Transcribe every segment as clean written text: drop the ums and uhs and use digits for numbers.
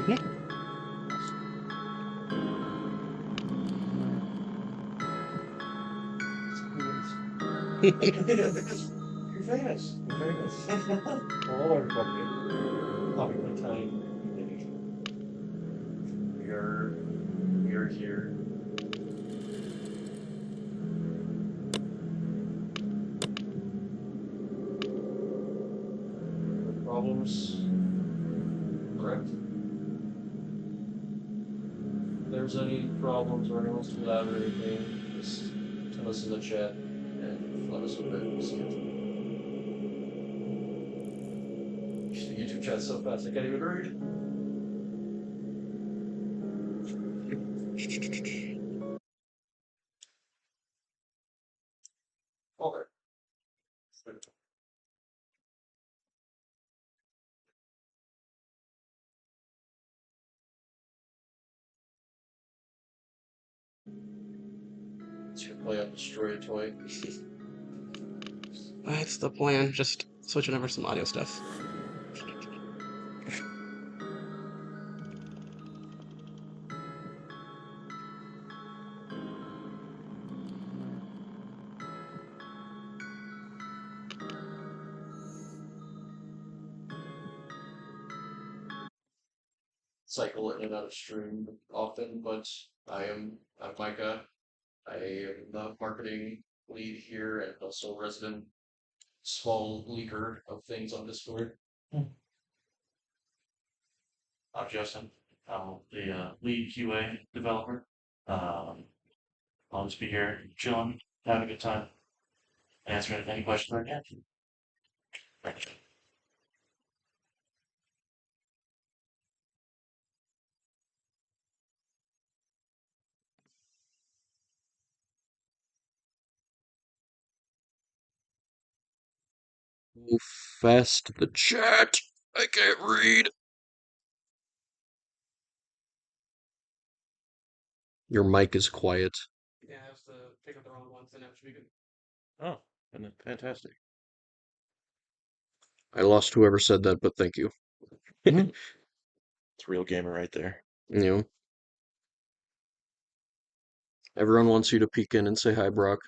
You're famous. You're famous. All over Project Playtime. You're here. The problems. Correct. If there's any problems or anyone wants to elaborate or anything, just tell us in the chat and let us know that we see it. The YouTube chat's so fast I can't even read. Okay. Should play on Destroy a Toy. That's the plan, just switching over some audio stuff. Cycle in and out of stream often, but I'm Micah. I am the marketing lead here and also resident small leaker of things on Discord. I'm Justin. I'm the lead QA developer. I'll just be here chilling, having a good time, answering any questions I can. Thank you. Move fast the chat. I can't read. Your mic is quiet. Yeah, I have to pick up the wrong ones and it should be good. Oh, and fantastic. I lost whoever said that, but thank you. It's a real gamer right there. You know. Everyone wants you to peek in and say hi, Brock.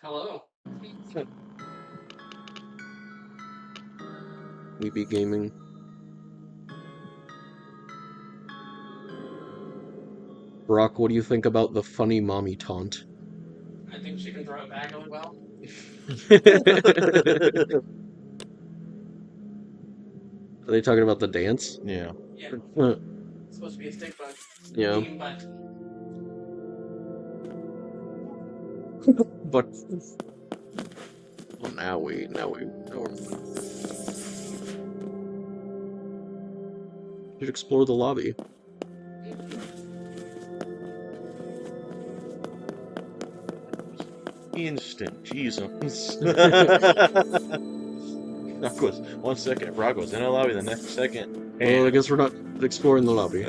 Hello. We be gaming. Brock, what do you think about the funny mommy taunt? I think she can throw it back really well. Are they talking about the dance? Yeah. Yeah. It's supposed to be a stick bug. Yeah. Beam butt. But well, now we should explore the lobby. Instant Jesus. Brock 1 second. Brock was in a lobby the next second. Well, I guess we're not exploring the lobby.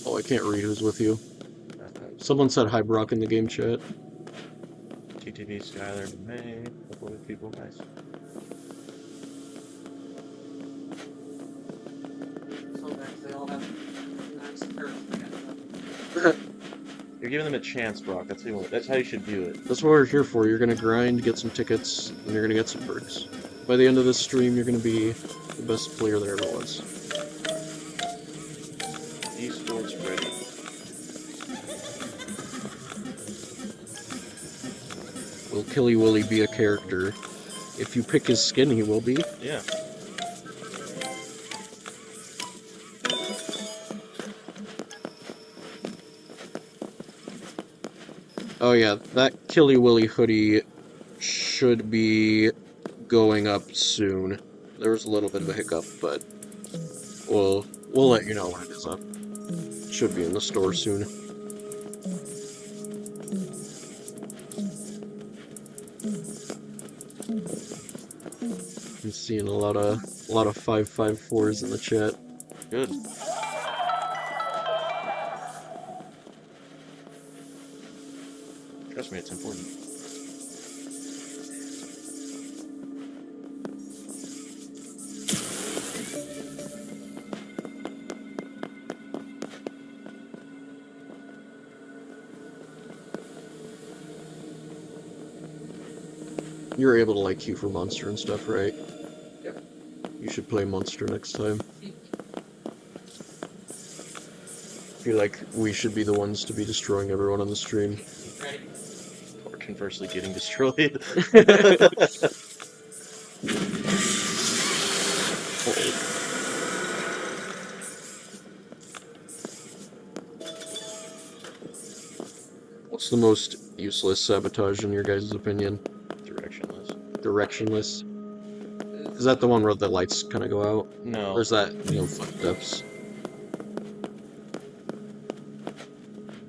Oh, I can't read who's with you. Someone said hi, Brock, in the game chat. TTV, Skylar, May, a couple of people, nice. Sometimes they all have nice curves. You're giving them a chance, Brock. That's how you should view it. That's what we're here for. You're gonna grind, get some tickets, and you're gonna get some perks. By the end of this stream, you're gonna be the best player there ever was. Esports ready. Will Killy Willy be a character? If you pick his skin, he will be. Yeah. Oh yeah, that Killy Willy Hoodie should be going up soon. There was a little bit of a hiccup, but we'll let you know when it is up. Should be in the store soon. I'm seeing a lot of 554s in the chat. Good. Trust me, it's important. You're able to like queue for monster and stuff, right? Yep. You should play monster next time. I feel like we should be the ones to be destroying everyone on the stream. Right. Or conversely getting destroyed. What's the most useless sabotage in your guys' opinion? Directionless. Directionless? Is that the one where the lights kind of go out? No. Or is that, footsteps?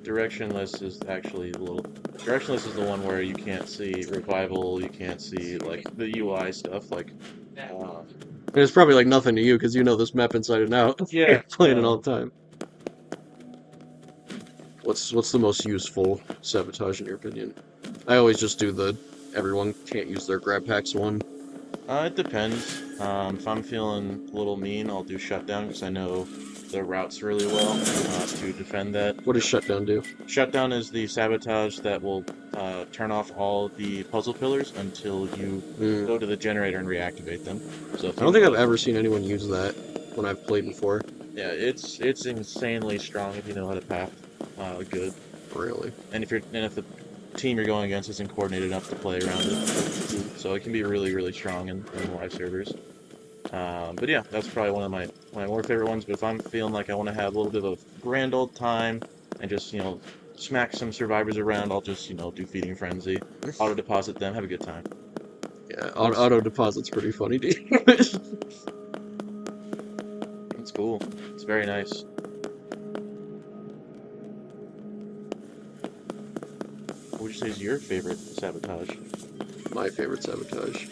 Directionless is actually a little. Directionless is the one where you can't see revival, you can't see like the UI stuff, like. And it's probably like nothing to you because you know this map inside and out. Yeah, You're playing it no. all the time. What's the most useful sabotage in your opinion? I always just do the everyone can't use their grab packs one. It depends. If I'm feeling a little mean, I'll do shutdown because I know the routes really well to defend that. What does shutdown do? Shutdown is the sabotage that will turn off all the puzzle pillars until you go to the generator and reactivate them. So if I don't think I've ever seen anyone use that when I've played before. Yeah, it's insanely strong if you know how to path good. Really? And if the team you're going against isn't coordinated enough to play around it, so it can be really really strong in live servers. But yeah, that's probably one of my more favorite ones. But if I'm feeling like I want to have a little bit of a grand old time and just smack some survivors around, I'll just do feeding frenzy, auto deposit them, have a good time. Yeah, auto deposit's pretty funny, dude. It's cool. It's very nice. What would you say is your favorite sabotage? My favorite sabotage.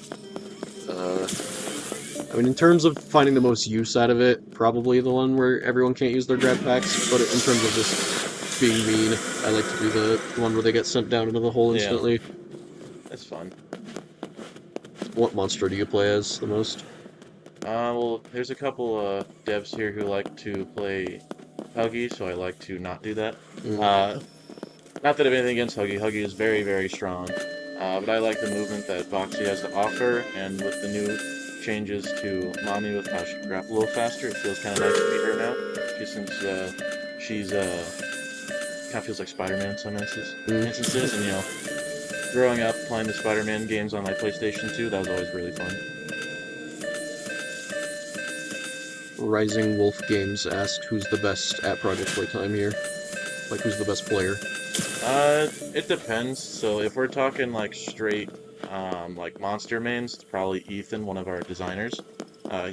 I mean, in terms of finding the most use out of it, probably the one where everyone can't use their grab packs, but in terms of just being mean, I like to do the one where they get sent down into the hole instantly. Yeah. That's fun. What monster do you play as the most? Well, there's a couple devs here who like to play Huggy, so I like to not do that. Not that I have anything against Huggy. Huggy is very, very strong. But I like the movement that Boxy has to offer, and with the new changes to Mommy with how she can grapple a little faster, it feels kind of nice to beat her now. Just since she's kind of feels like Spider-Man in some instances, and growing up playing the Spider-Man games on my PlayStation 2, that was always really fun. Rising Wolf Games asked who's the best at Project Playtime here. Like, who's the best player? It depends. So if we're talking like straight, like monster mains, it's probably Ethan, one of our designers.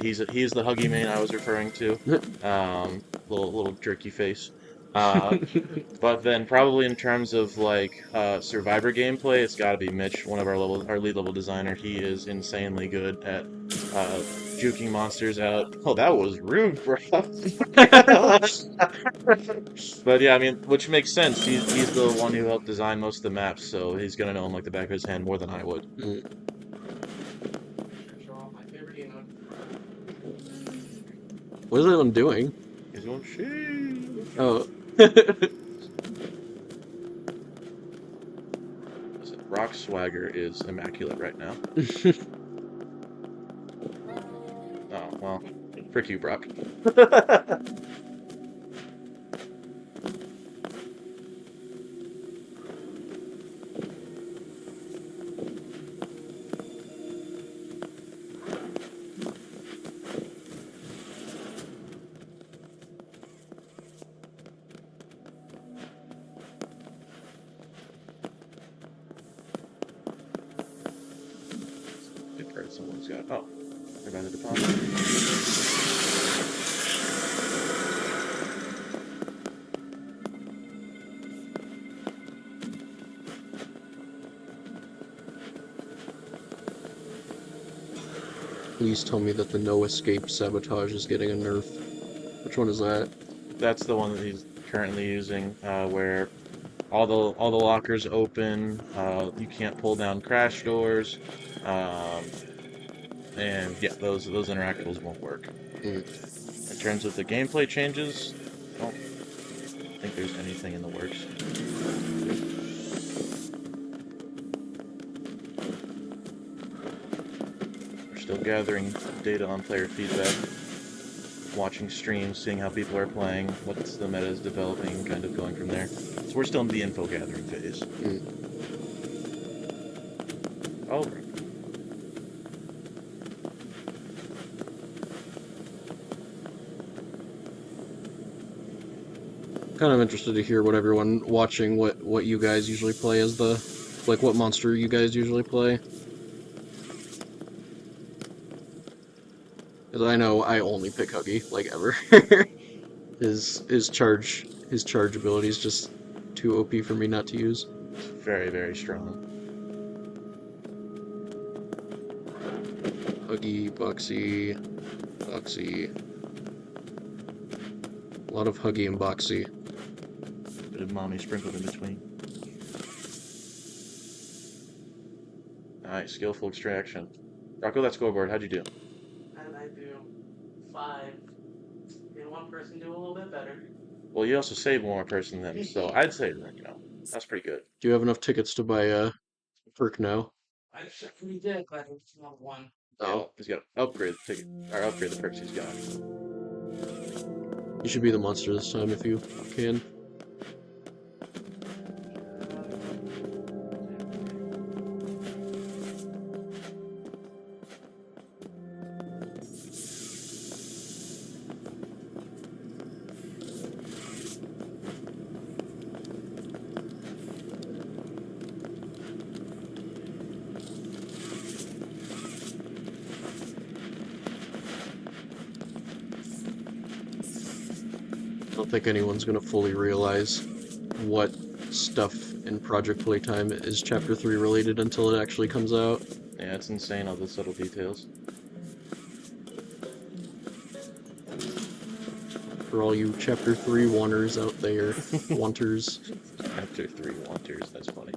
He's the Huggy main I was referring to. Little jerky face. But then probably in terms of like survivor gameplay, it's got to be Mitch, one of our lead level designer. He is insanely good at juking monsters out. Oh, that was rude, bro. But yeah, I mean, which makes sense. He's the one who helped design most of the maps, so he's gonna know him like the back of his hand more than I would. Show off my favorite emote. What is that one doing? He's going, shit. Oh. Listen, Rock's swagger is immaculate right now. Oh, well, frick you, Brock. Good part someone's got. Oh, they're by the deposit. Please tell me that the no escape sabotage is getting a nerf. Which one is that? That's the one that he's currently using, where all the lockers open. You can't pull down crash doors, and yeah, those interactables won't work. In terms of the gameplay changes, I don't think there's anything in the works. So gathering data on player feedback, watching streams, seeing how people are playing, what's the meta is developing, kind of going from there. So we're still in the info gathering phase. Oh, Kind of interested to hear what everyone watching what you guys usually play as the like what monster you guys usually play. Because I know I only pick Huggy, like ever. his charge ability is just too OP for me not to use. very, very strong. Huggy, Boxy, Boxy. A lot of Huggy and Boxy. Bit of mommy sprinkled in between. Nice, skillful extraction. Rocco, that scoreboard, how'd you do? And I do 5. And one person do a little bit better. Well, you also saved one more person then, so I'd say that, that's pretty good. Do you have enough tickets to buy a perk now? I we did, but I just want one. Oh, he's got to upgrade the ticket, or upgrade the perks he's got. You should be the monster this time if you can. I don't think anyone's gonna fully realize what stuff in Project Playtime is Chapter 3 related until it actually comes out. Yeah, it's insane, all the subtle details. For all you Chapter 3 wanters out there, wanters. Chapter 3 wanters, that's funny.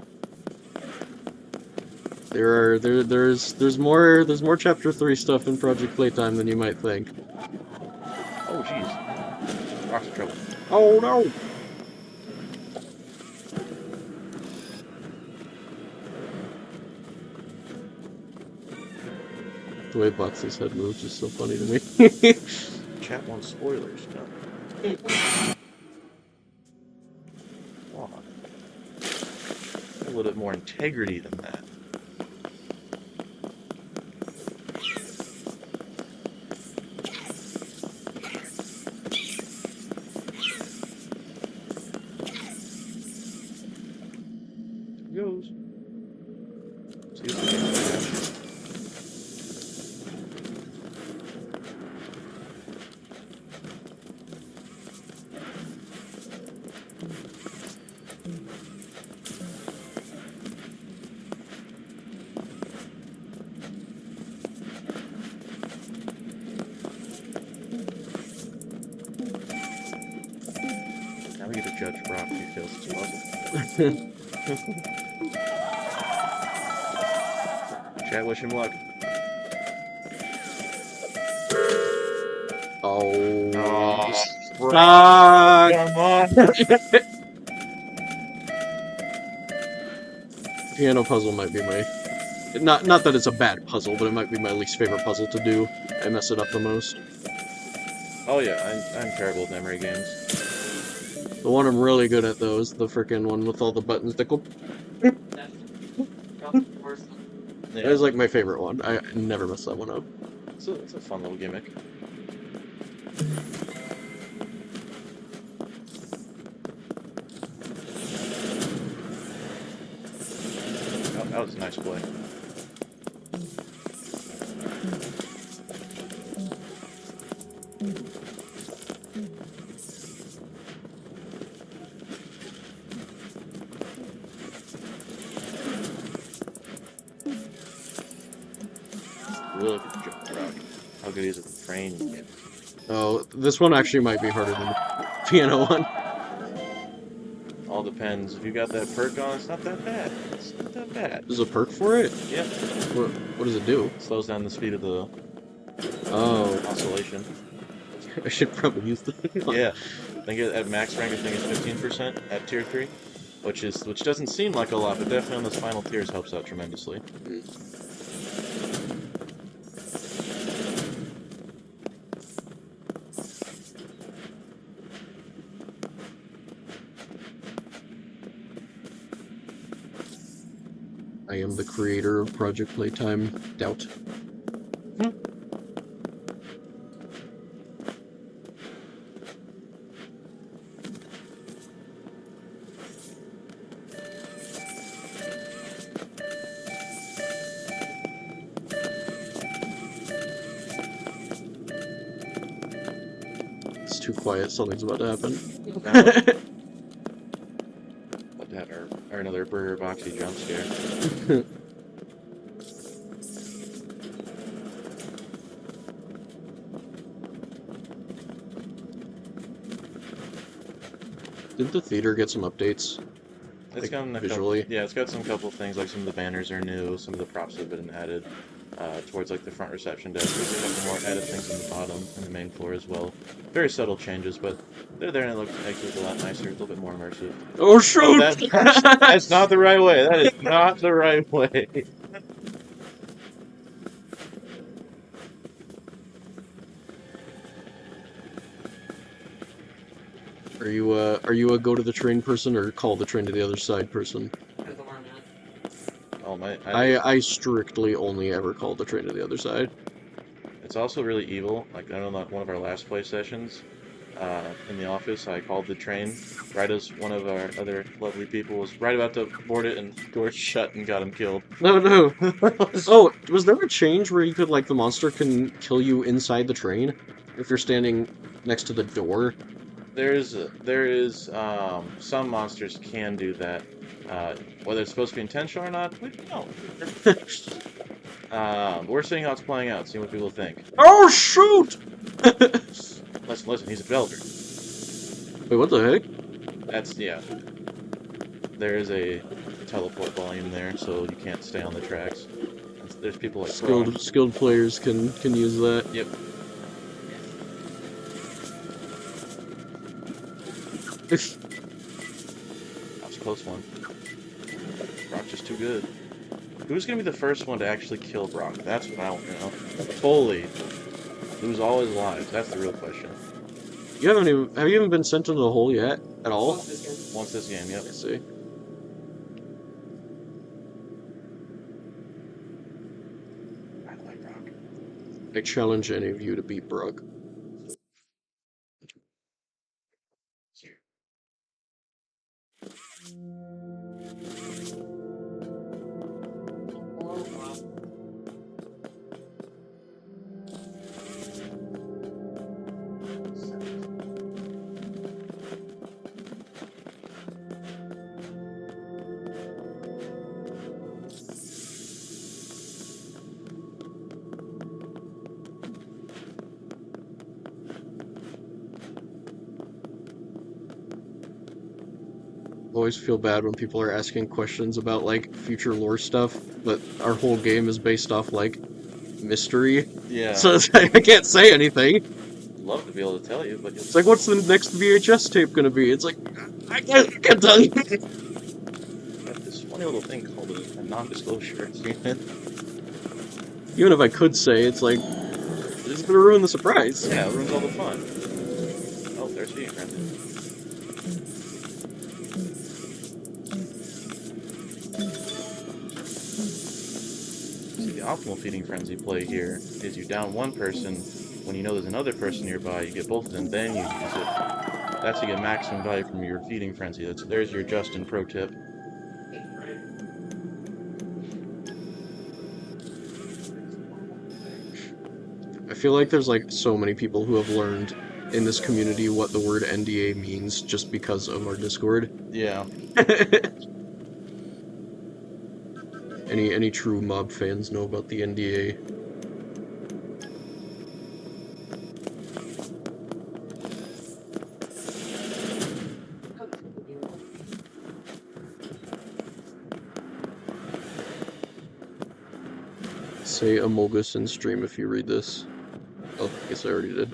There's more Chapter 3 stuff in Project Playtime than you might think. Oh, jeez. Rock's in trouble. Oh no! The way Boxy's head moves is so funny to me. Chat wants spoilers. No. Come on. A little bit more integrity than that. There it goes. See if we can catch. Now we get to judge Brock if he fails his puzzle. Chat, wish him luck. Oh. Brock! Come on! Piano puzzle might be my... Not that it's a bad puzzle, but it might be my least favorite puzzle to do. I mess it up the most. Oh yeah, I'm terrible with memory games. The one I'm really good at, though, is the frickin' one with all the buttons that go... That's probably the worst one. Yeah, That is like my favorite one. I never mess that one up. it's a fun little gimmick. Oh, that was a nice play. Really good job, Brock. How good is it with frame? Oh, this one actually might be harder than the piano one. All depends. If you got that perk on, it's not that bad. It's not that bad. There's a perk for it? Yeah. What does it do? It slows down the speed of the Oh, oscillation. I should probably use the... Yeah. I think at max rank, I think it's 15% at tier 3, which doesn't seem like a lot, but definitely on those final tiers helps out tremendously. I am the creator of Project Playtime. Doubt. It's too quiet. Something's about to happen. About to have our another Burger Boxy jump scare. Did the theater get some updates? It's Like, gotten a visually? couple, yeah, it's got some couple things, like some of the banners are new, some of the props have been added towards like the front reception desk. There's a couple more added things on the bottom and the main floor as well. Very subtle changes, but they're there and it looks actually a lot nicer, a little bit more immersive. Oh shoot! That's not the right way. That is not the right way. Are you a go to the train person or call the train to the other side person? Depends on where I'm at. Oh my! I strictly only ever call the train to the other side. It's also really evil. Like, I know that one of our last play sessions in the office, I called the train right as one of our other lovely people was right about to board it, and door shut and got him killed. No, no. Oh, was there a change where you could, like, the monster can kill you inside the train if you're standing next to the door? There is some monsters can do that. Whether it's supposed to be intentional or not, we don't know. We're seeing how it's playing out, seeing what people think. Oh shoot! Listen, he's a developer. Wait, what the heck? That's, yeah. There is a teleport volume there, so you can't stay on the tracks. There's people like Skilled players can use that. Yep. That was a close one. Brock's just too good. Who's gonna be the first one to actually kill Brock? That's what I want to know. Fully lose all his lives. That's the real question. Have you even been sent into the hole yet? At all? Once this game, yep. I see. I like Brock. I challenge any of you to beat Brock. Always feel bad when people are asking questions about like future lore stuff, but our whole game is based off like mystery. Yeah. So it's like, I can't say anything. Love to be able to tell you, but It's like, what's the next VHS tape gonna be? It's like, I can't tell you. got this funny little thing called a non-disclosure agreement. Even if I could say, it's like, it's gonna ruin the surprise. Yeah, it ruins all the fun. Oh, there's Feeding Frenzy. See, the optimal Feeding Frenzy play here is you down one person. When you know there's another person nearby, you get both of them, then you use it. That's to get maximum value from your Feeding Frenzy. There's your Justin pro tip. I feel like there's like so many people who have learned in this community what the word NDA means just because of our Discord. Yeah. Any true mob fans know about the NDA. Say Amogus in stream if you read this. Oh, I guess I already did.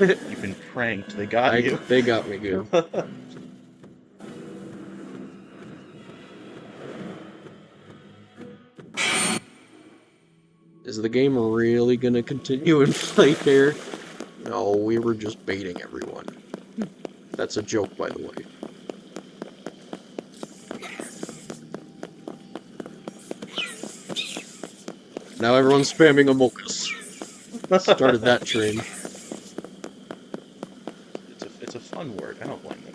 You've been pranked. They got you. They got me good. Is the game really gonna continue in play here? No, we were just baiting everyone. That's a joke, by the way. Now everyone's spamming Amokus. Started that train. It's a fun word. I don't blame them.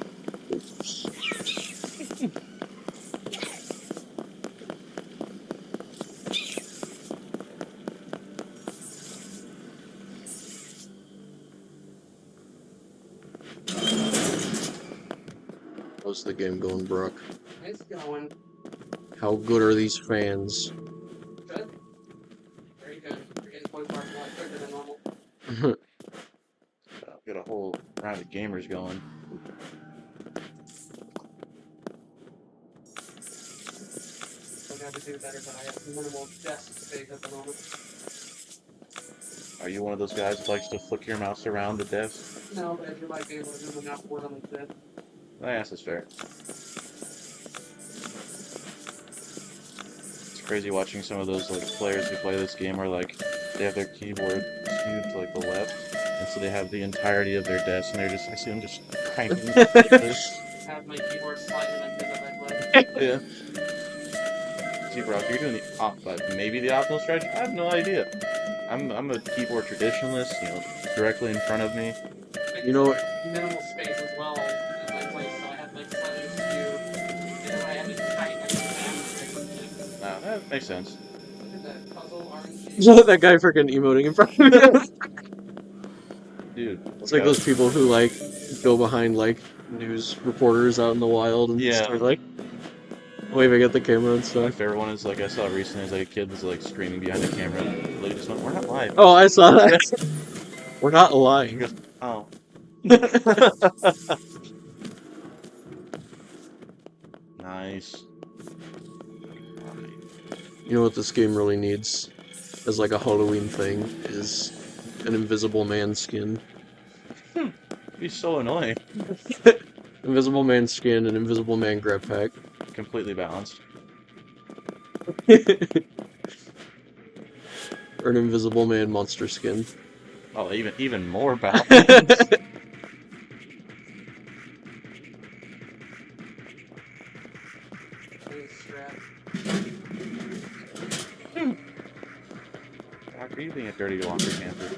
How's the game going, Brock? It's going How good are these fans? good. Very good. You're getting 45 a lot quicker than normal. Got a whole round of gamers going. So I have to do better, but I have minimal desk space at the moment. Are you one of those guys who likes to flick your mouse around the desk? No, but I do like being able to move enough for them like that. I guess that's fair. It's crazy watching some of those like players who play this game where like they have their keyboard skewed to like the left, and so they have the entirety of their desk, and I see them just cranking. Have my keyboard slightly like this as I play. Yeah. See, Brock, you're doing maybe the optimal strategy. I have no idea. I'm a keyboard traditionalist. You know, directly in front of me. You know, Minimal space as well in my place, so I have like slightly skewed. And I have it tight and everything. That makes sense. Look at that puzzle orange. that guy freaking emoting in front of me. Dude. It's like those people who like go behind like news reporters out in the wild and Yeah. start like waving at the camera and My stuff. favorite one is like I saw recently is like a kid was like screaming behind the camera. The lady just went, "We're not live." Oh, I saw that. We're not lying. Oh. Nice. You know what this game really needs as like a Halloween thing is an Invisible Man skin. He's so annoying. Invisible Man skin and Invisible Man grab pack. Completely balanced. Or an Invisible Man monster skin. Oh, even more balanced. Doc, are you being a dirty walker camper?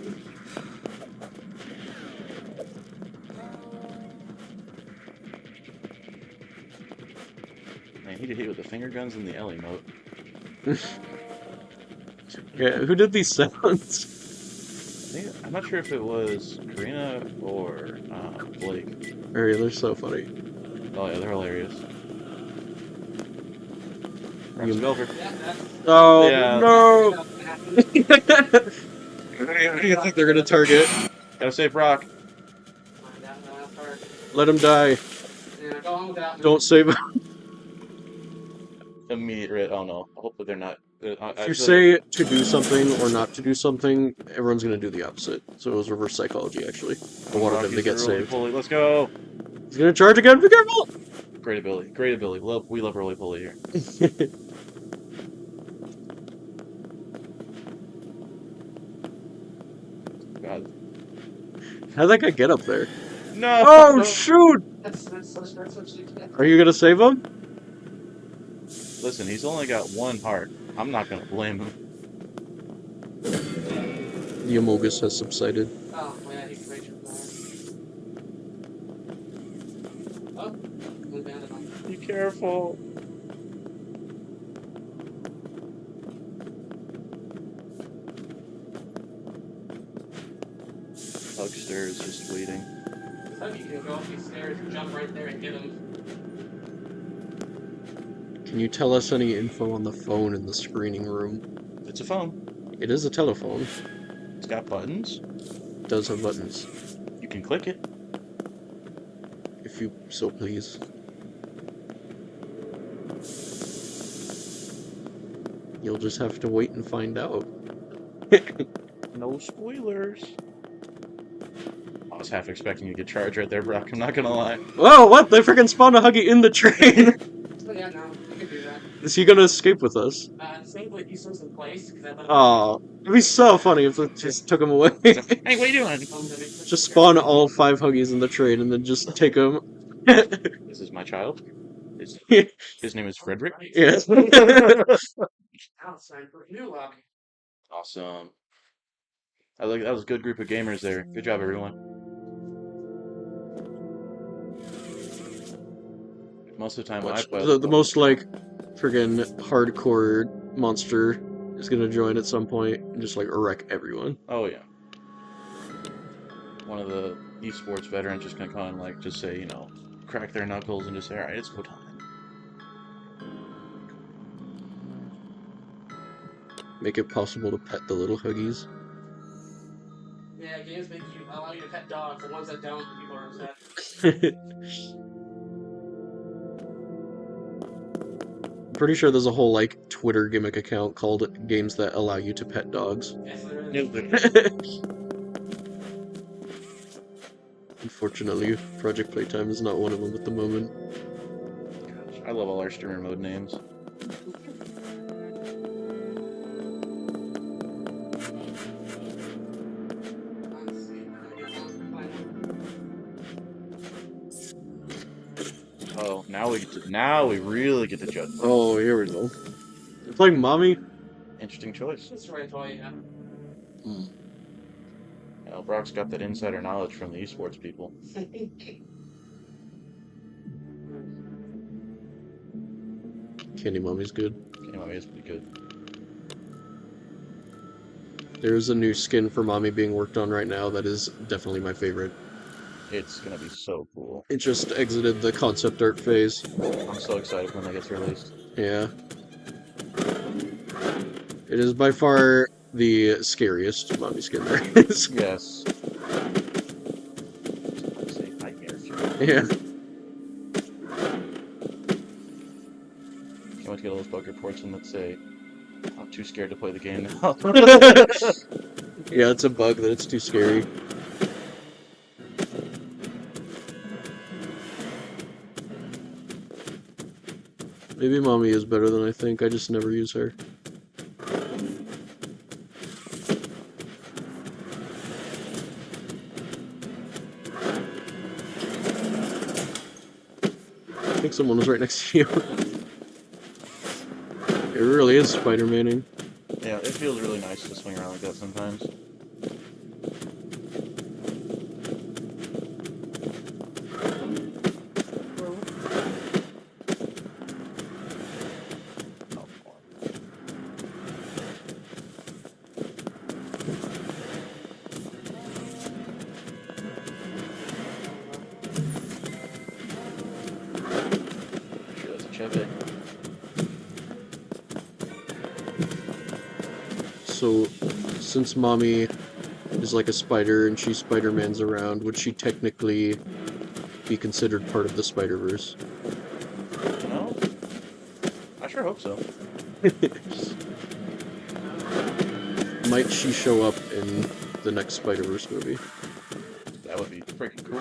Man, he did hit with the finger guns and the L emote. Yeah, who did these sounds? I'm not sure if it was Karina or Blake. Mary, they're so funny. Oh yeah, they're hilarious. Runs over. Oh, Yeah. no! I think they're gonna target. Gotta save Brock. Let him die. Don't save him. Immediate red. Oh no. Hopefully they're not. If you say to do something or not to do something, everyone's gonna do the opposite. So it was reverse psychology, actually. I wanted him to get saved. Let's go. He's gonna charge again. Be careful! Great ability. Great ability. We love roly poly here. God. How'd that guy get up there? No. Oh, shoot! Are you gonna save him? Listen, he's only got one heart. I'm not gonna blame him. The Amogus has subsided. Oh, yeah, he can reach your Oh, we abandoned him. Be careful. Hugster is just waiting. So you can go up these stairs and jump right there and get him. Can you tell us any info on the phone in the screening room? It's a phone. It is a telephone. It's got buttons. It does have buttons. You can click it. If you so please. You'll just have to wait and find out. No spoilers. I was half expecting you to get charged right there, Brock. I'm not gonna lie. Whoa, what? They freaking spawned a Huggy in the train! So yeah, no, you can do that. Is he gonna escape with us? Save like these things in place. Aw, it'd be so funny if it just took him away. Hey, what are you doing? Just spawn all 5 Huggies in the train and then just take them. This is my child. His name is Frederick. Yes. Now it's time for new luck. Awesome. I like that was a good group of gamers there. Good job, everyone. Most of the time when I Watch play, the most like friggin' hardcore monster is gonna join at some point and just like wreck everyone. oh yeah, one of the esports veterans just gonna come and like just say, crack their knuckles and just say, all right, it's go time. Make it possible to pet the little huggies. Yeah, games make you allow you to pet dogs. The ones that don't, people are upset. I'm pretty sure there's a whole like Twitter gimmick account called Games That Allow You to Pet Dogs. Yes, there is. Nope, there- Unfortunately, Project Playtime is not one of them at the moment. Gosh, I love all our streamer mode names. Let's see. Oh, now we really get to judge. Oh, here we go. You're playing Mommy? Interesting choice. That's right, toy, yeah. Brock's got that insider knowledge from the esports people. Candy Mommy's good. Okay, Mommy is pretty good. There's a new skin for Mommy being worked on right now that is definitely my favorite. It's gonna be so cool. It just exited the concept art phase. I'm so excited when that gets released. Yeah. It is by far the scariest Mommy skin there is. Yes. I'd say nightmare fuel. Yeah. Can't wait to get all those bug reports and let's say I'm too scared to play the game now. Yeah, it's a bug that it's too scary. Maybe Mommy is better than I think, I just never use her. I think someone was right next to you. It really is Spider-Maning. Yeah, it feels really nice to swing around like that sometimes. Sure, that's a Chevy. So, since Mommy is like a spider and she Spider-Mans around, would she technically be considered part of the Spider-Verse? No? I sure hope so. Might she show up in the next Spider-Verse movie? That would be freaking cool.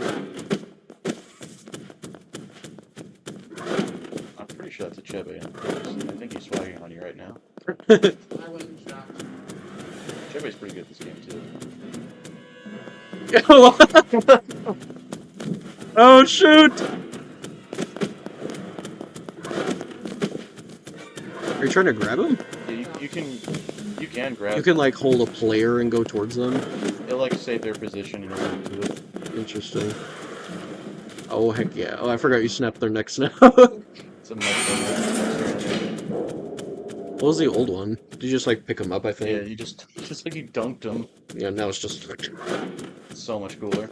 I'm pretty sure that's a Chevy. I think he's swagging on you right now. I wouldn't be shocked. Chevy's pretty good at this game too. Oh shoot! Are you trying to grab him? Yeah, you can grab. You can like hold a player and go towards them. It'll like save their position and you'll move to it. Interesting. Oh heck yeah! Oh, I forgot you snapped their necks now. It's a much better. What was the old one? Did you just like pick them up? I Yeah, think. you just like you dunked him. Yeah. Now it's just like. It's so much cooler.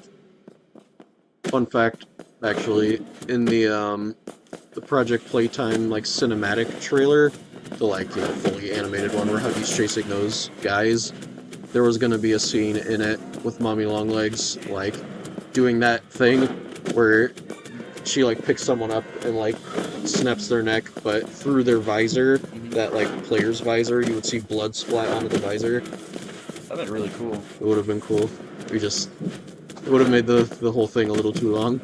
Fun fact, actually, in the Project Playtime like cinematic trailer, the like fully animated one where Huggy's chasing those guys, there was gonna be a scene in it with Mommy Longlegs like doing that thing where she like picks someone up and like snaps their neck, but through their visor, that like player's visor, you would see blood splat onto the visor. That'd been really cool. It would have been cool. It would have made the whole thing a little too long.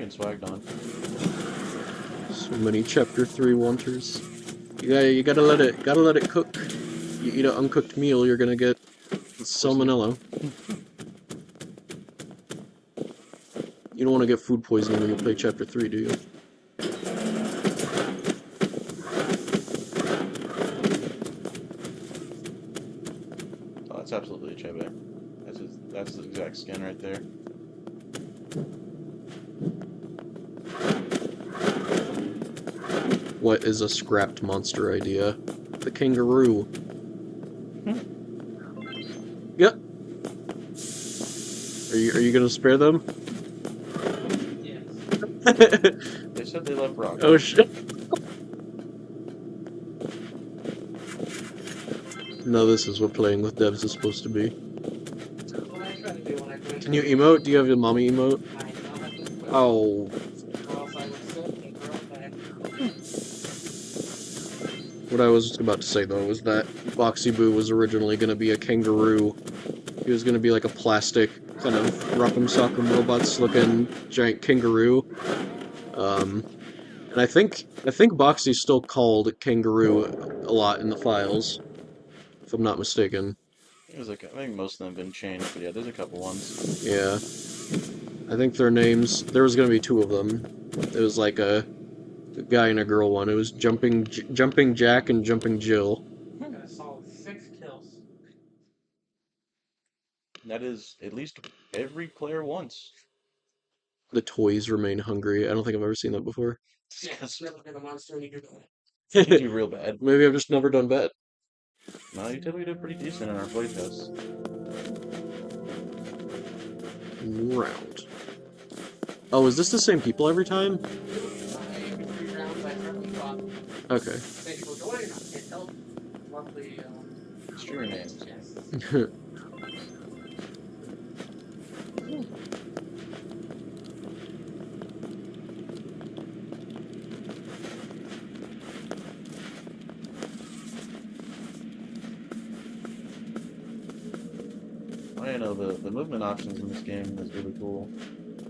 getting swagged on. So many Chapter 3 wanters. You gotta let it cook. You eat an uncooked meal, you're gonna get salmonella. You don't want to get food poisoning when you play Chapter 3, do you? Oh, that's absolutely a Chebe. That's the exact skin right there. What is a scrapped monster idea? The kangaroo. Yep. Are you gonna spare them? Yes. They said they love Brock. Oh shit. No, this is what playing with devs is supposed to be. What I try to do when I play. Can you emote? Do you have your mommy emote? I know at this point. Oh. Or else I would sit and throw it back. What I was about to say though was that Boxy Boo was originally gonna be a kangaroo. He was gonna be like a plastic kind of Rock'em Sock'em Robots looking giant kangaroo. And I think Boxy's still called kangaroo a lot in the files, if I'm not mistaken. There's like, I think most of them have been changed, but yeah, there's a couple ones. Yeah. I think their names, there was gonna be two of them. It was like a guy and a girl one. It was Jumping Jack and Jumping Jill. I got a solid 6 kills. That is at least every player once. The toys remain hungry. I don't think I've ever seen that before. Yeah, never been a monster and you do You Maybe do real bad. I've just never done bad. No, you typically do pretty decent in our playtests. Round. Oh, is this the same people every time? Every 3 rounds I certainly thought Okay. say people join, I can't tell. Lovely, Streamer names. yes. I know the movement options in this game is really cool.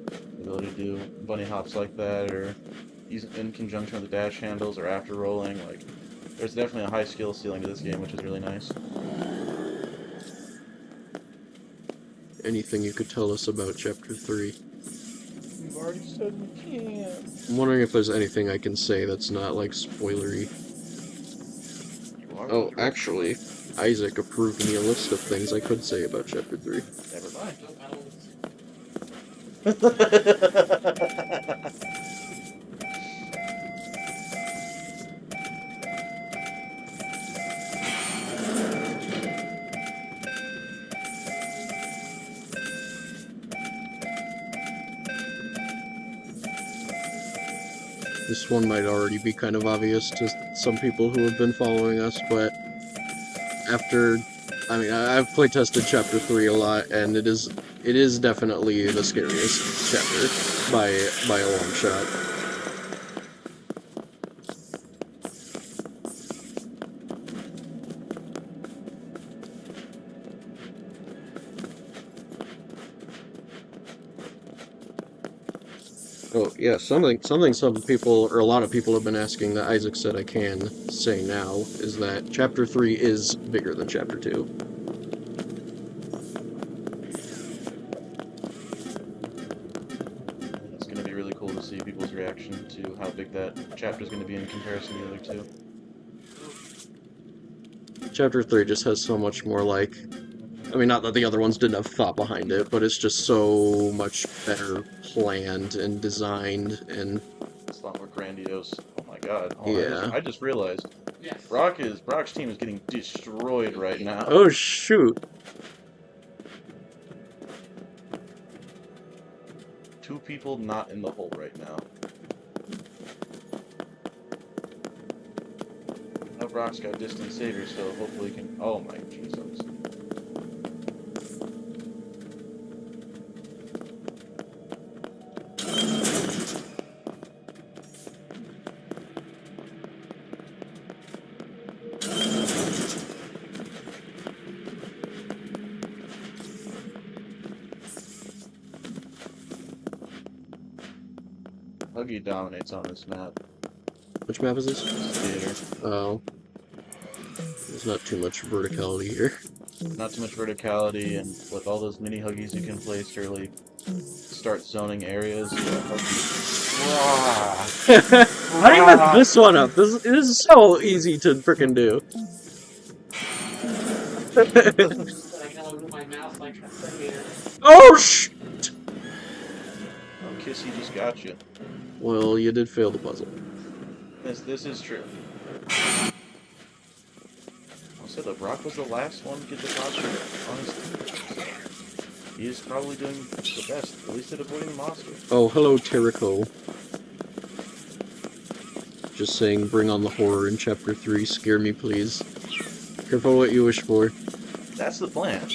The ability to do bunny hops like that, or use it in conjunction with the dash handles, or after rolling. Like, there's definitely a high skill ceiling to this game, which is really nice. Anything you could tell us about Chapter 3? You've already said we can't. I'm wondering if there's anything I can say that's not, like, spoilery. Oh, actually, Isaac approved me a list of things I could say about Chapter 3. Never mind. This one might already be kind of obvious to some people who have been following us, but I've playtested Chapter 3 a lot, and it is definitely the scariest chapter by a long shot. Oh yeah, something some people, or a lot of people have been asking that Isaac said I can say now, is that Chapter 3 is bigger than Chapter 2. It's going to be really cool to see people's reaction to how big that chapter is going to be in comparison to the other two. Chapter 3 just has so much more, like, I mean, not that the other ones didn't have thought behind it, but it's just so much better planned and designed, and It's a lot more grandiose. Oh my god. Yeah. I just realized Yes. Brock's team is getting destroyed right now. oh shoot! 2 people not in the hole right now. Now Brock's got distant savior, so hopefully he can. Oh my Jesus. Huggy dominates on this map. Which map is this? Theater. Oh. There's not too much verticality here. Not too much verticality, and with all those mini Huggies you can place to really start zoning areas. How do you mess this one up? This is so easy to frickin' do. I gotta move my mouse like a centimeter. Oh sh! Oh, Kissy just got you. Well, you did fail the puzzle. This is true. Also, the Brock was the last one to get the posture, honestly. So, he's probably doing the best, at least at avoiding the monster. Oh, hello, Terrico. Just saying, bring on the horror in Chapter 3. Scare me, please. Careful what you wish for. That's the plan.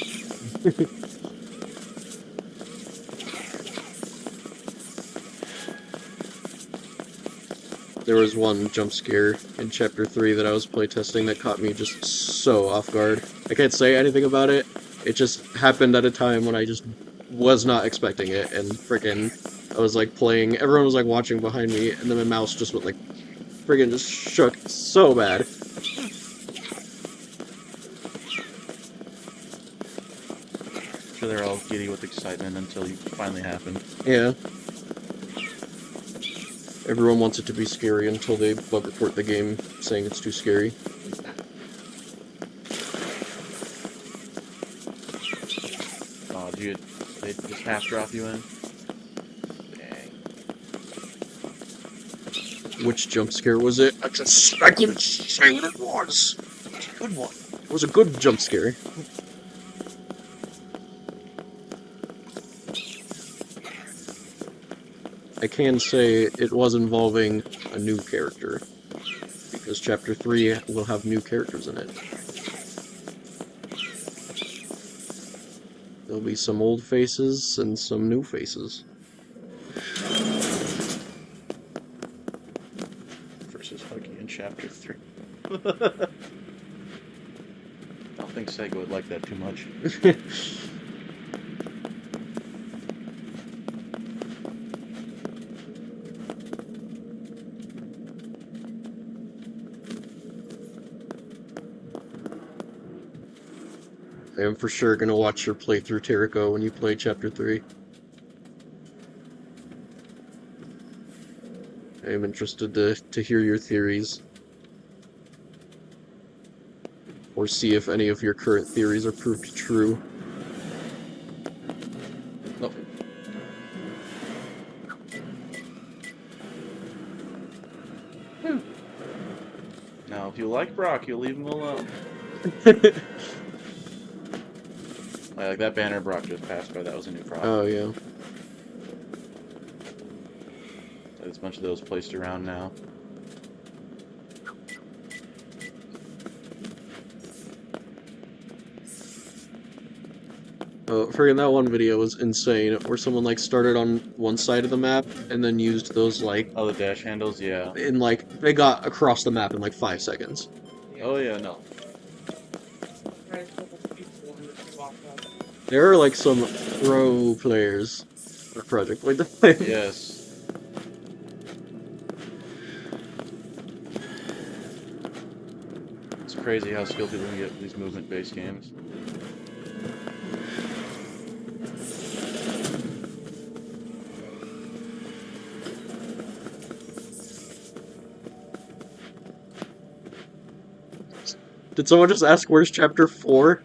There was one jump scare in Chapter 3 that I was playtesting that caught me just so off guard. I can't say anything about it. It just happened at a time when I just was not expecting it, and frickin' I was like playing, everyone was like watching behind me, and then my mouse just went like, friggin' just shook so bad. So they're all giddy with excitement until you finally happen. Yeah. Everyone wants it to be scary until they bug report the game saying it's too scary. Oh, dude, they just half drop you in? Dang. Which jump scare was it? I couldn't say what it was. It was a good one. It was a good jump scare. I can say it was involving a new character, because Chapter 3 will have new characters in it. There'll be some old faces and some new faces. Versus Huggy in Chapter 3. I don't think Sega would like that too much. I am for sure gonna watch your playthrough, Terrico, when you play Chapter 3. I am interested to hear your theories. Or see if any of your current theories are proved true. Oh. Now, if you like Brock, you'll leave him alone. Like that banner Brock just passed by, that was a new problem. Oh, yeah. There's a bunch of those placed around now. Oh, friggin' that one video was insane, where someone, like, started on one side of the map, and then used those, like... Oh, the dash handles, yeah. In, like, they got across the map in, like, 5 seconds. Oh, yeah, no. There are, like, some pro players for Project Playtime. Yes. It's crazy how skilled people can get with these movement-based games. Did someone just ask where's Chapter 4?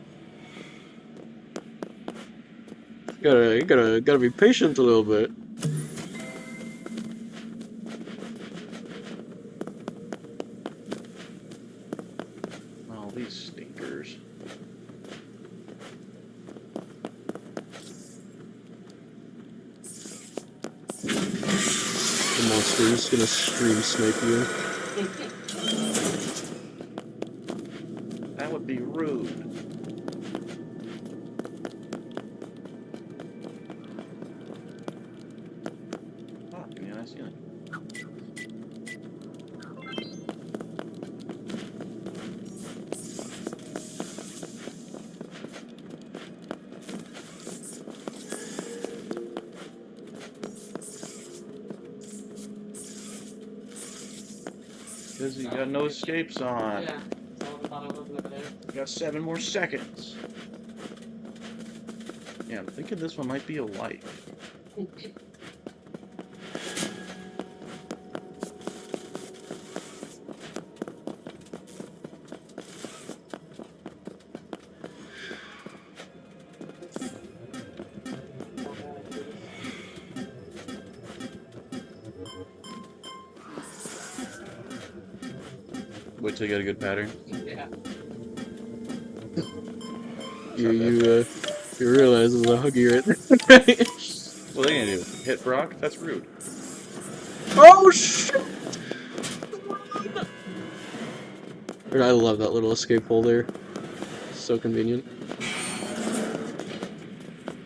You gotta be patient a little bit. Oh, these stinkers. The monster is gonna stream snipe you. That would be rude. Oh, give me a nice unit. Because you got no escapes on. Yeah. So I thought I wasn't over there. You got 7 more seconds. Yeah, I'm thinking this one might be a life. Wait till you get a good pattern. Yeah. You realize there's a huggy right there. What are they gonna do? Hit Brock? That's rude. Oh shit! I love that little escape hole there. So convenient.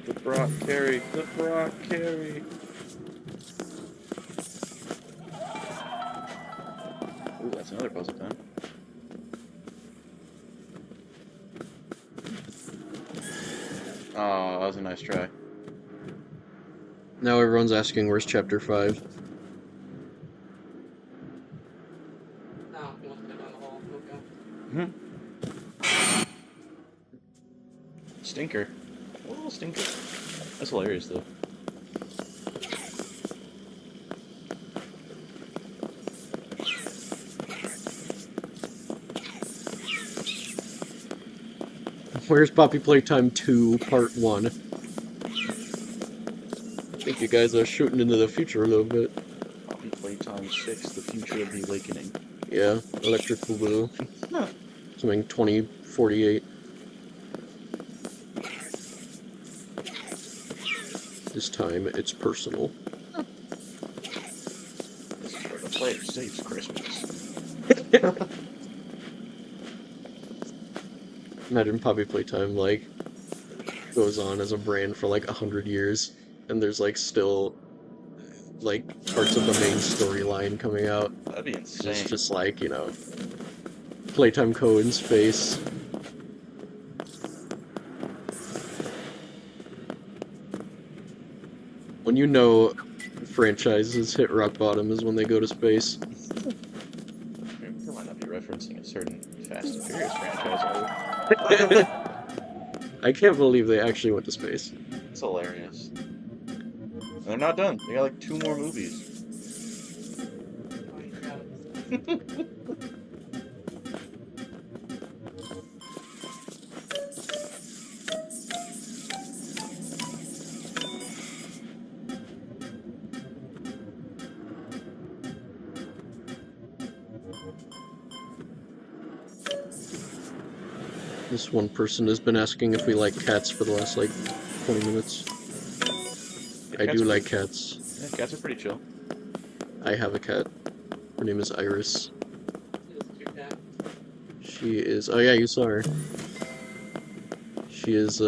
The Brock carry. The Brock carry. Ooh, that's another puzzle time. Oh, that was a nice try. Now everyone's asking where's chapter 5. No, you want to go down the hall. Okay. Stinker. A little stinker. That's hilarious, though. Where's Poppy Playtime 2 Part 1? I think you guys are shooting into the future a little bit. Poppy Playtime 6, The Future of the Awakening. Yeah, Electric Boogaloo. Coming 2048. This time it's personal. This is where the player saves Christmas. Imagine Poppy Playtime, like, goes on as a brand for like 100 years, and there's like still like parts of the main storyline coming out. That'd be insane. It's just like, you know, Playtime Co. in space. When you know franchises hit rock bottom is when they go to space. They might not be referencing a certain Fast and Furious franchise, are I can't believe they actually went to space. they? It's hilarious. And they're not done. They got like 2 more movies. Oh, you forgot it. This one person has been asking if we like cats for the last like 20 minutes. I do like cats. Yeah, cats are pretty chill. I have a cat. Her name is Iris. It is a cute cat. She is. Oh yeah, you saw her. She is.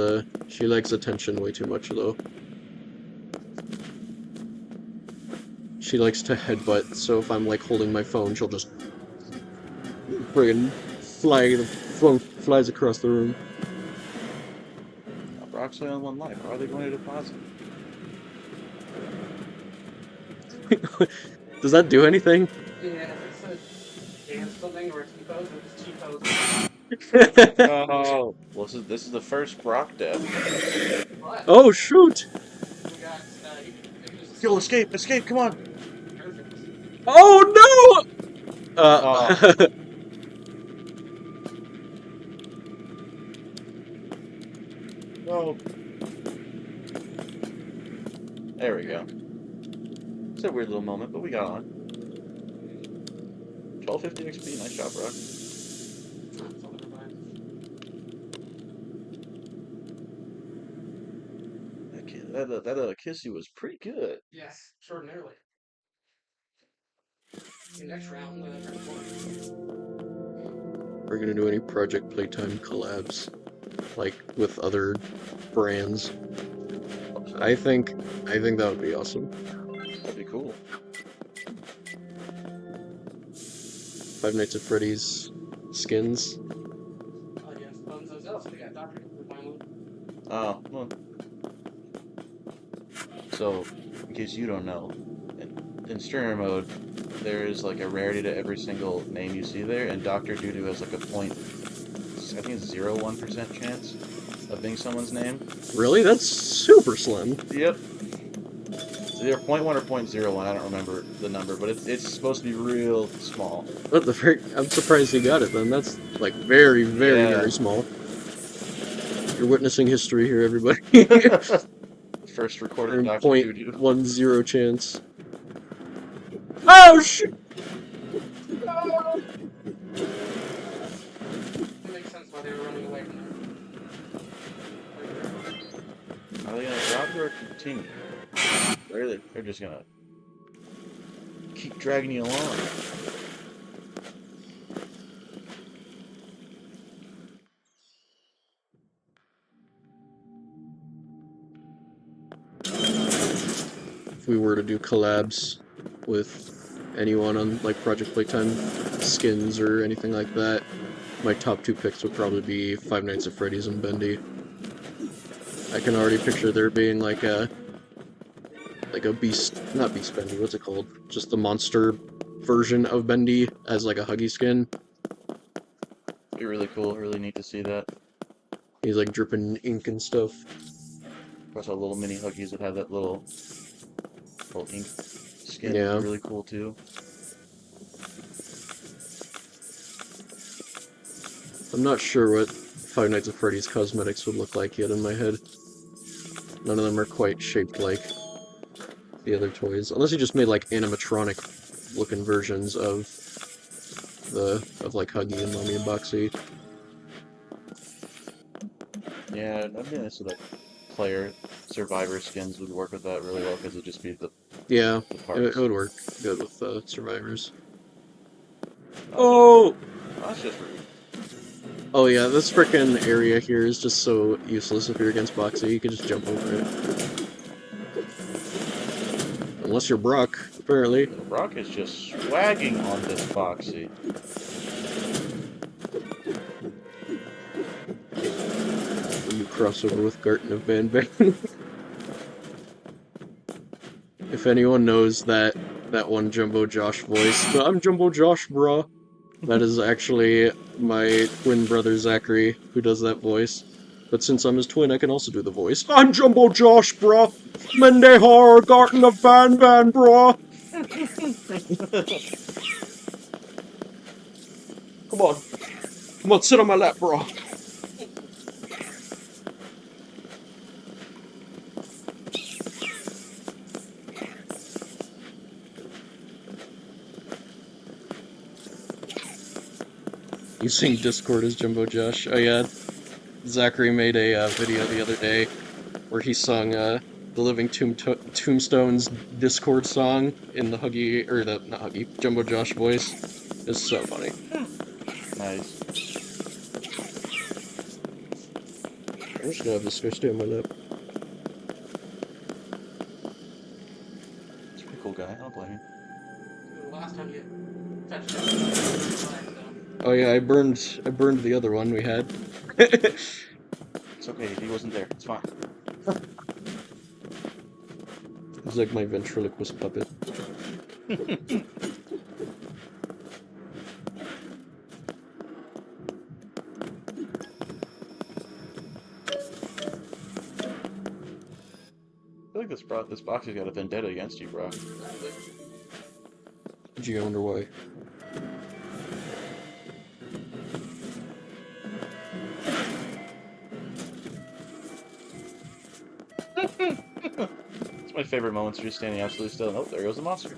She likes attention way too much though. She likes to headbutt, so if I'm like holding my phone, she'll just friggin' fly. The phone flies across the room. Brock's only on 1 life. How are they going to deposit? Does that do anything? Yeah, it's a dance something or a T-pose, it's T-pose. Oh, well, this is the first Brock death. But Oh shoot! we got, you can just Yo, escape! Escape! Come on! perfect. Oh no! No. There we go. It's a weird little moment, but we got on. 1250 XP. Nice job, Brock. That's all never mind. That Kissy was pretty good. Yes, extraordinarily. The next round, turn 4. We're gonna do any Project Playtime collabs, like with other brands. I think that would be awesome. That'd be cool. Five Nights at Freddy's skins. Oh, yes, Bones else. We got Doctor Who finally. Oh, well. So, in case you don't know, in streamer mode, there is like a rarity to every single name you see there, and Dr. Doodoo has like a point, I think it's 0.1% chance of being someone's name. Really? That's super slim. Yep. It's either 0.1 or 0.01, I don't remember the number, but it's supposed to be real small. What the frick? I'm surprised he got it then. That's like very, very, Yeah. very small. You're witnessing history here, everybody. First recorded And Dr. Doodoo. 0.10 chance. Oh shit! It makes sense why they were running away from that. Are they gonna drop you or continue? They're just gonna keep dragging you along. If we were to do collabs with anyone on like Project Playtime skins or anything like that, my top 2 picks would probably be Five Nights at Freddy's and Bendy. I can already picture there being like a beast, not Beast Bendy, what's it called? Just the monster version of Bendy as like a Huggy skin. It'd be really cool, really neat to see that. He's like dripping ink and stuff. Of course, all little mini Huggies would have that little ink skin. Yeah. Would be really cool too. I'm not sure what Five Nights at Freddy's cosmetics would look like yet in my head. None of them are quite shaped like the other toys. Unless you just made like animatronic looking versions of like Huggy and Mommy and Boxy. Yeah, that'd be nice if like player survivor skins would work with that really well because it'd just be the Yeah, parts. it would work good with survivors. Oh! That's just rude. Oh yeah, this frickin' area here is just so useless if you're against Boxy. You can just jump over it. Unless you're Brock, apparently. Brock is just swagging on this Boxy. You crossover with Garten of Ban Ban. If anyone knows that one Jumbo Josh voice, but I'm Jumbo Josh, bruh. That is actually my twin brother Zachary who does that voice. But since I'm his twin, I can also do the voice. I'm Jumbo Josh, bruh. Mendehar, Garten of Ban Ban, bruh. Come on. Come on, sit on my lap, bruh. Using Discord as Jumbo Josh. Oh yeah, Zachary made a video the other day where he sung the Living Tombstone's Discord song in the Huggy, or the, not Huggy, Jumbo Josh voice. It's so funny. Nice. I'm just gonna have this guy stay on my lap. He's a pretty cool guy, I don't blame you. The last time you touched it, Oh yeah, I burned the other one we had. It's okay, he wasn't there, it's fine. He's like my ventriloquist puppet. I feel like this Boxy's got a vendetta against you, bro. Gee, I wonder why. It's my favorite moments, you're just standing absolutely still, and oh, there goes the monster.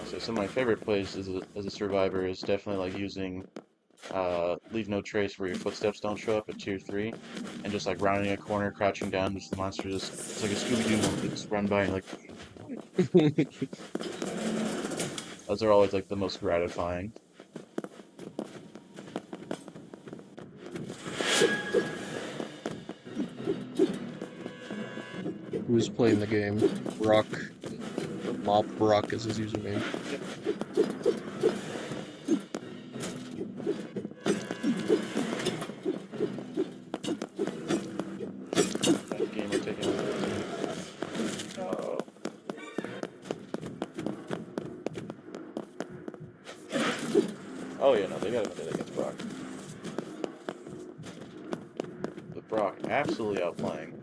So some of my favorite plays as a survivor is definitely like using leave no trace where your footsteps don't show up at tier 3, and just like rounding a corner, crouching down, just the monster just, it's like a Scooby-Doo moment, they just run by and like... Those are always like the most gratifying. Who's playing the game? Brock. Mop Brock is his username. That game will take him. Oh. Oh yeah, no, they got a vendetta against Brock. But Brock absolutely outplaying.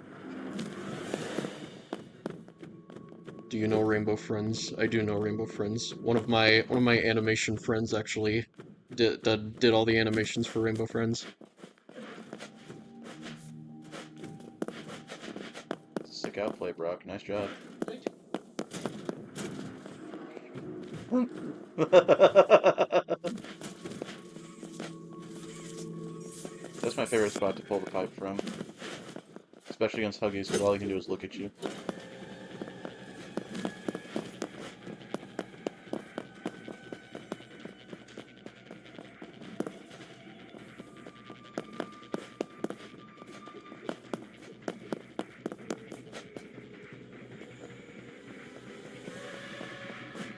Do you know Rainbow Friends? I do know Rainbow Friends. One of my animation friends actually did all the animations for Rainbow Friends. Sick outplay, Brock. Nice job. That's my favorite spot to pull the pipe from. Especially against Huggies, because all he can do is look at you.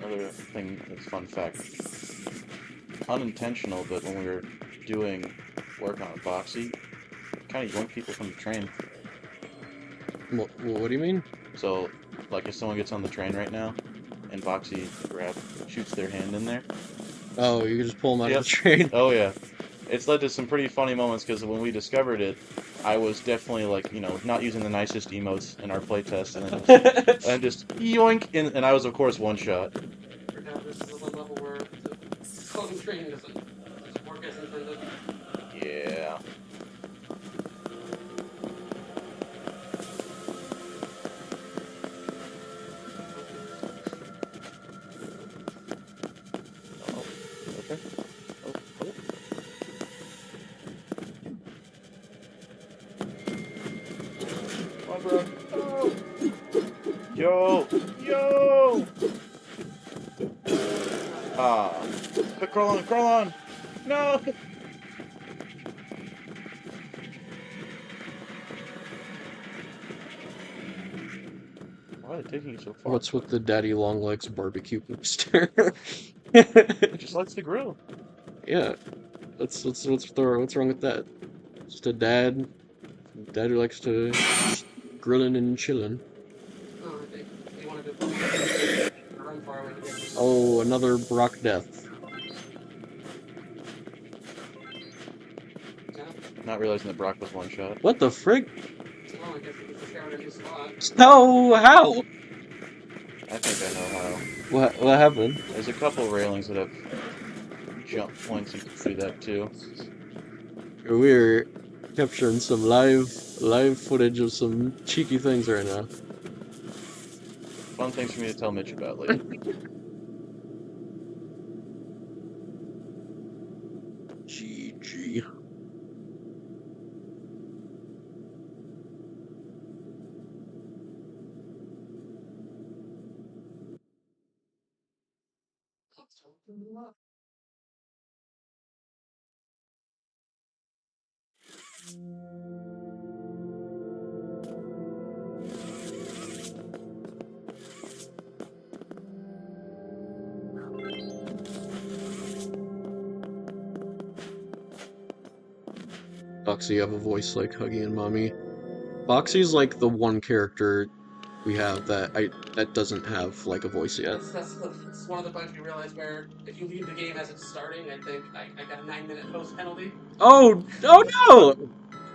Another thing that's fun fact. Unintentional, but when we were doing work on a Boxy, kind of yoink people from the train. What do you mean? So, like if someone gets on the train right now, and Boxy shoots their hand in there. Oh, you can just pull them out Yep. of the train. Oh yeah. It's led to some pretty funny moments because when we discovered it, I was definitely like, not using the nicest emotes in our playtest, and just yoink, and I was of course one shot. Now this is a level where the clone training doesn't work as intended. Yeah. Oh, okay. Oh, oh. Come on, bro. Oh. Yo! Yo! Ah. Quick, crawl on, crawl on! No! Why are they taking you so far? What's with the daddy long legs barbecue poster? It just likes to grill. Yeah, what's wrong with that? Just a dad who likes to just grilling and chilling. Oh, I think they wanted to run far away to get this. Oh, another Brock death. Yeah. Not realizing that Brock was one shot. What the frig? Well, I guess we can discover a new spot. No, how? I think I know how. What happened? There's a couple railings that have jump points you can do that too. We're capturing some live footage of some cheeky things right now. Fun things for me to tell Mitch about later. GG. Boxy, you have a voice like Huggy and Mommy. Boxy's like the one character we have that doesn't have like a voice yet. That's one of the bunch we realized where if you leave the game as it's starting, I think I got a 9-minute post penalty. Oh no!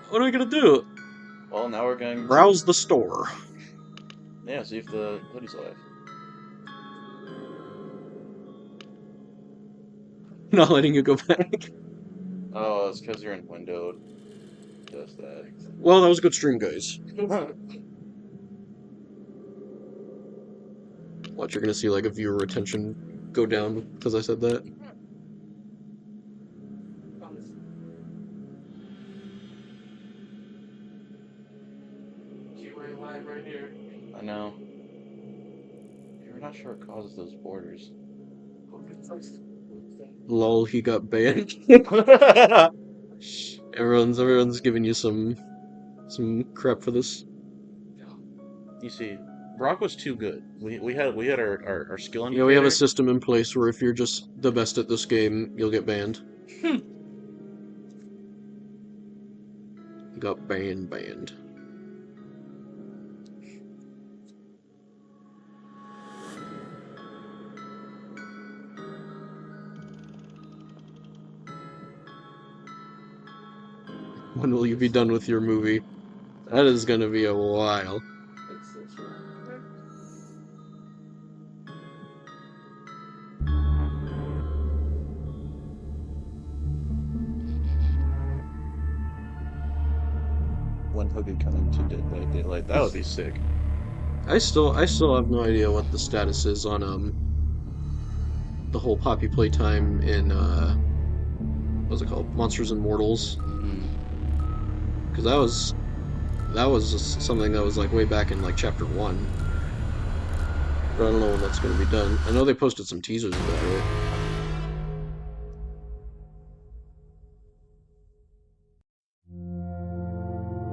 What are we gonna do? Well, now we're going to... Browse the store. Yeah, see if the hoodie's alive. Not letting you go back. Oh, it's because you're in windowed. Does that. Well, that was a good stream, guys. Watch, you're gonna see like a viewer retention go down because I said that. QA live right here. I know. You're not sure what causes those borders. Lol, he got banned. Everyone's giving you some crap for this. You see, Brock was too good. We had our skill indicator. Yeah, we have a system in place where if you're just the best at this game, you'll get banned. You got banned. When will you be done with your movie? That is gonna be a while. When Hogan coming to Dead by Daylight, that would be sick. I still have no idea what the status is on the whole Poppy Playtime in what's it called? Monsters and Mortals. Mm. Because that was just something that was like way back in like chapter 1. But I don't know when that's gonna be done. I know they posted some teasers about it.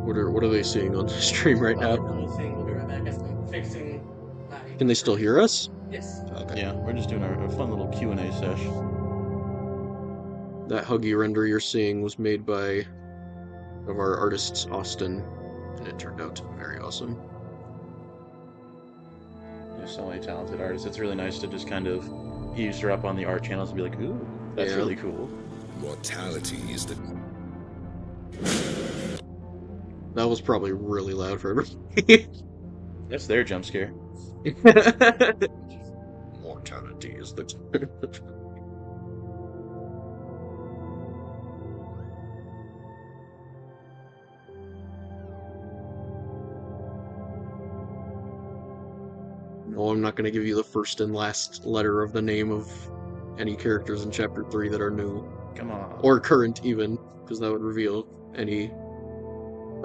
What are they seeing on the stream right now? Anything, we'll be right back. I'm fixing my... Can they still hear us? Yes. Okay. Yeah, we're just doing a fun little Q&A sesh. That Huggy render you're seeing was made by of our artists Austin, and it turned out very awesome. There's so many talented artists. It's really nice to just kind of eavesdrop on the art channels and be like, ooh, that's Yeah. really cool. Mortality is the That was probably really loud for everybody. That's their jump scare. Mortality is the No, I'm not going to give you the first and last letter of the name of any characters in Chapter 3 that are new. Come on. Or current, even, because that would reveal any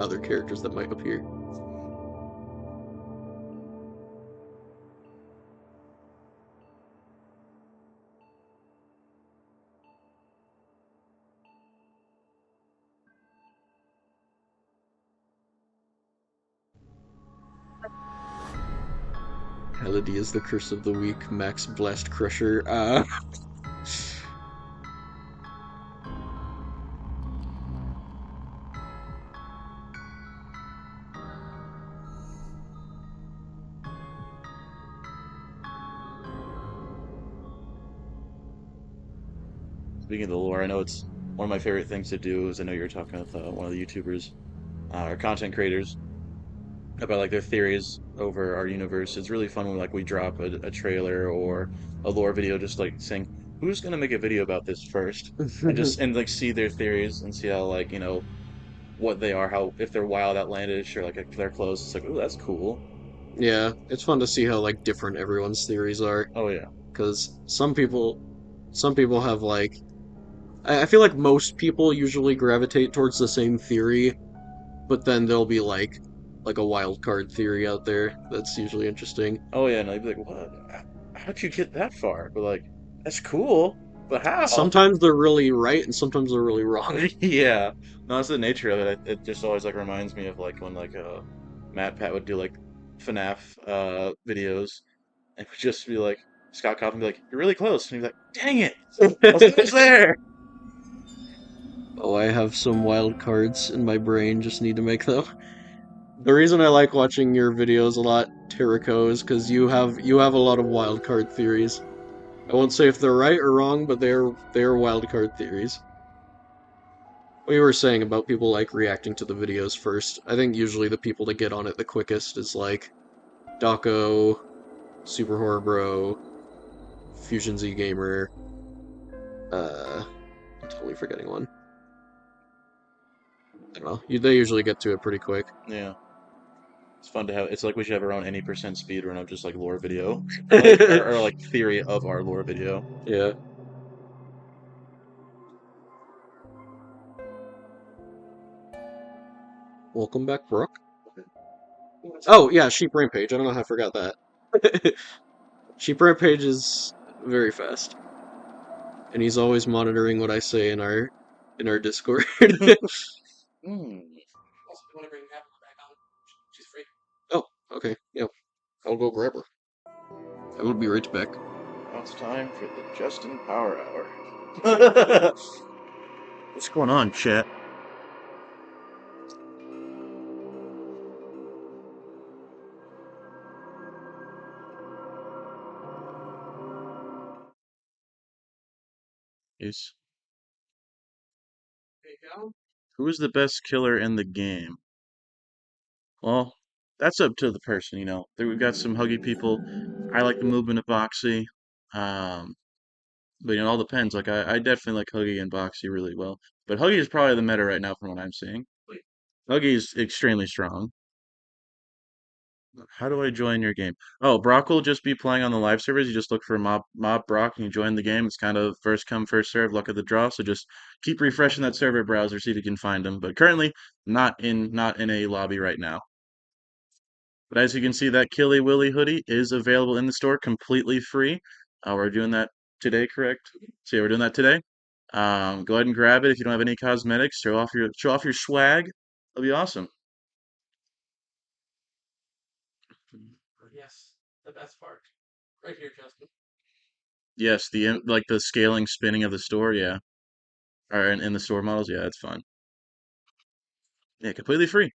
other characters that might appear. Melody is the curse of the week. Max Blast Crusher. Speaking of the lore, I know it's one of my favorite things to do is I know you were talking with one of the YouTubers or content creators about like their theories over our universe. It's really fun when like we drop a trailer or a lore video just like saying who's gonna make a video about this first and just and like see their theories and see how like what they are, how if they're wild, outlandish, or like if they're close. It's like, oh, that's cool. Yeah, it's fun to see how like different everyone's theories are. Oh yeah. Because some people have like I feel like most people usually gravitate towards the same theory, but then there'll be like a wild card theory out there that's usually interesting. Oh yeah, and I'd be like, what? How'd you get that far? But like, that's cool. But how? Sometimes they're really right and sometimes they're really wrong. Yeah. No, that's the nature of it. It just always like reminds me of like when like Matt Pat would do like FNAF videos and would just be like Scott Cawthon would be like, you're really close, and he'd be like, dang it, I was almost there. Oh, I have some wild cards in my brain, just need to make them. The reason I like watching your videos a lot, Terrico, is because you have a lot of wild card theories. I won't say if they're right or wrong, but they're wild card theories. What you were saying about people like reacting to the videos first, I think usually the people to get on it the quickest is like Dako, Super Horror Bro, Fusion Z Gamer, I'm totally forgetting one. I don't know. They usually get to it pretty quick. Yeah. It's fun to have. It's like we should have our own any percent speed run of just like lore video, or like theory of our lore video. Yeah. Welcome back, Brooke. Oh, yeah, Sheep Rampage. I don't know how I forgot that. Sheep Rampage is very fast. And he's always monitoring what I say in our Discord. Hmm. Also, if you want to bring Pamela back on, she's free. Oh, okay. Yeah. I'll go grab her. I will be right back. Now it's time for the Justin Power Hour. What's going on, chat? Is There you go. Who is the best killer in the game? Well, that's up to the person, you know. There we've got some huggy people. I like the movement of Boxy. Um, but you know, it all depends. Like I definitely like Huggy and Boxy really well. But Huggy is probably the meta right now from what I'm seeing. Huggy is extremely strong. How do I join your game? Oh, Brock will just be playing on the live servers. You just look for mob Brock and you join the game. It's kind of first come, first serve, luck of the draw. So just keep refreshing that server browser, see if you can find him. But currently not in a lobby right now. But as you can see, that Killy Willy hoodie is available in the store completely free. We're doing that today, correct? So yeah, we're doing that today. Go ahead and grab it if you don't have any cosmetics. Show off your swag. It'll be awesome. Yes, the best part. Right here, Justin. Yes, like the scaling, spinning of the store, yeah, or in the store models, yeah, it's fun. Yeah, completely free.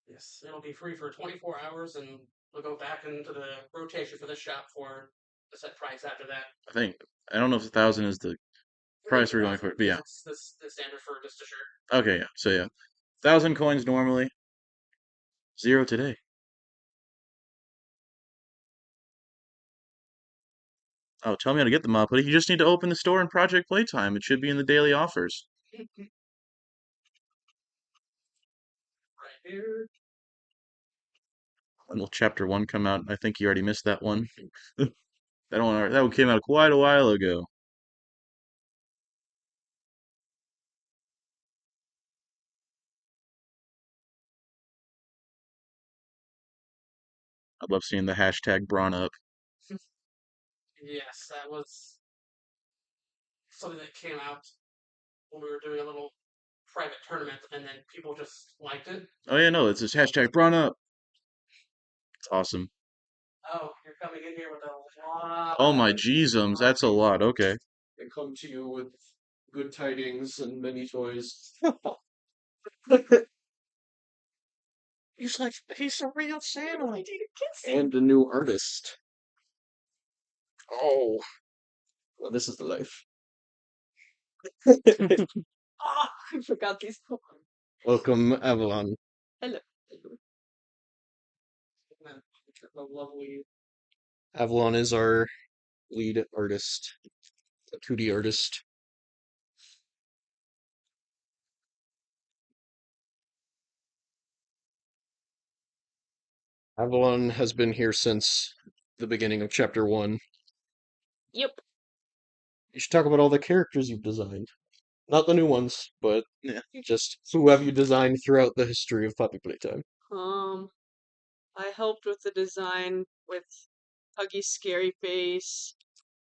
Yes, it'll be free for 24 hours, and we'll go back into the rotation for the shop for the set price after that. I don't know if 1,000 is the price we're going for, but yeah. It's the standard for just a shirt. Okay, yeah. So yeah, 1,000 coins normally, 0 today. Oh, tell me how to get the mob hoodie. You just need to open the store in Project Playtime. It should be in the daily offers. Right here. When will Chapter 1 come out? I think you already missed that one. That one came out quite a while ago. I love seeing the hashtag Brawn up. Yes, that was something that came out when we were doing a little private tournament, and then people just liked it. Oh yeah, no, it's this hashtag Brawn up. It's awesome. Oh, you're coming in here with a lot. Oh my jeezums, that's a lot. Okay. They come to you with good tidings and many toys. He's a real Santa. And a new artist. Oh, well, this is the life. Ah, I forgot these. Welcome, Avalon. Hello. A lovely. Avalon is our lead artist, a 2D artist. Avalon has been here since the beginning of Chapter 1. Yep. You should talk about all the characters you've designed. Not the new ones, but Yeah. just who have you designed throughout the history of Poppy Playtime. I helped with the design with Huggy's Scary Face,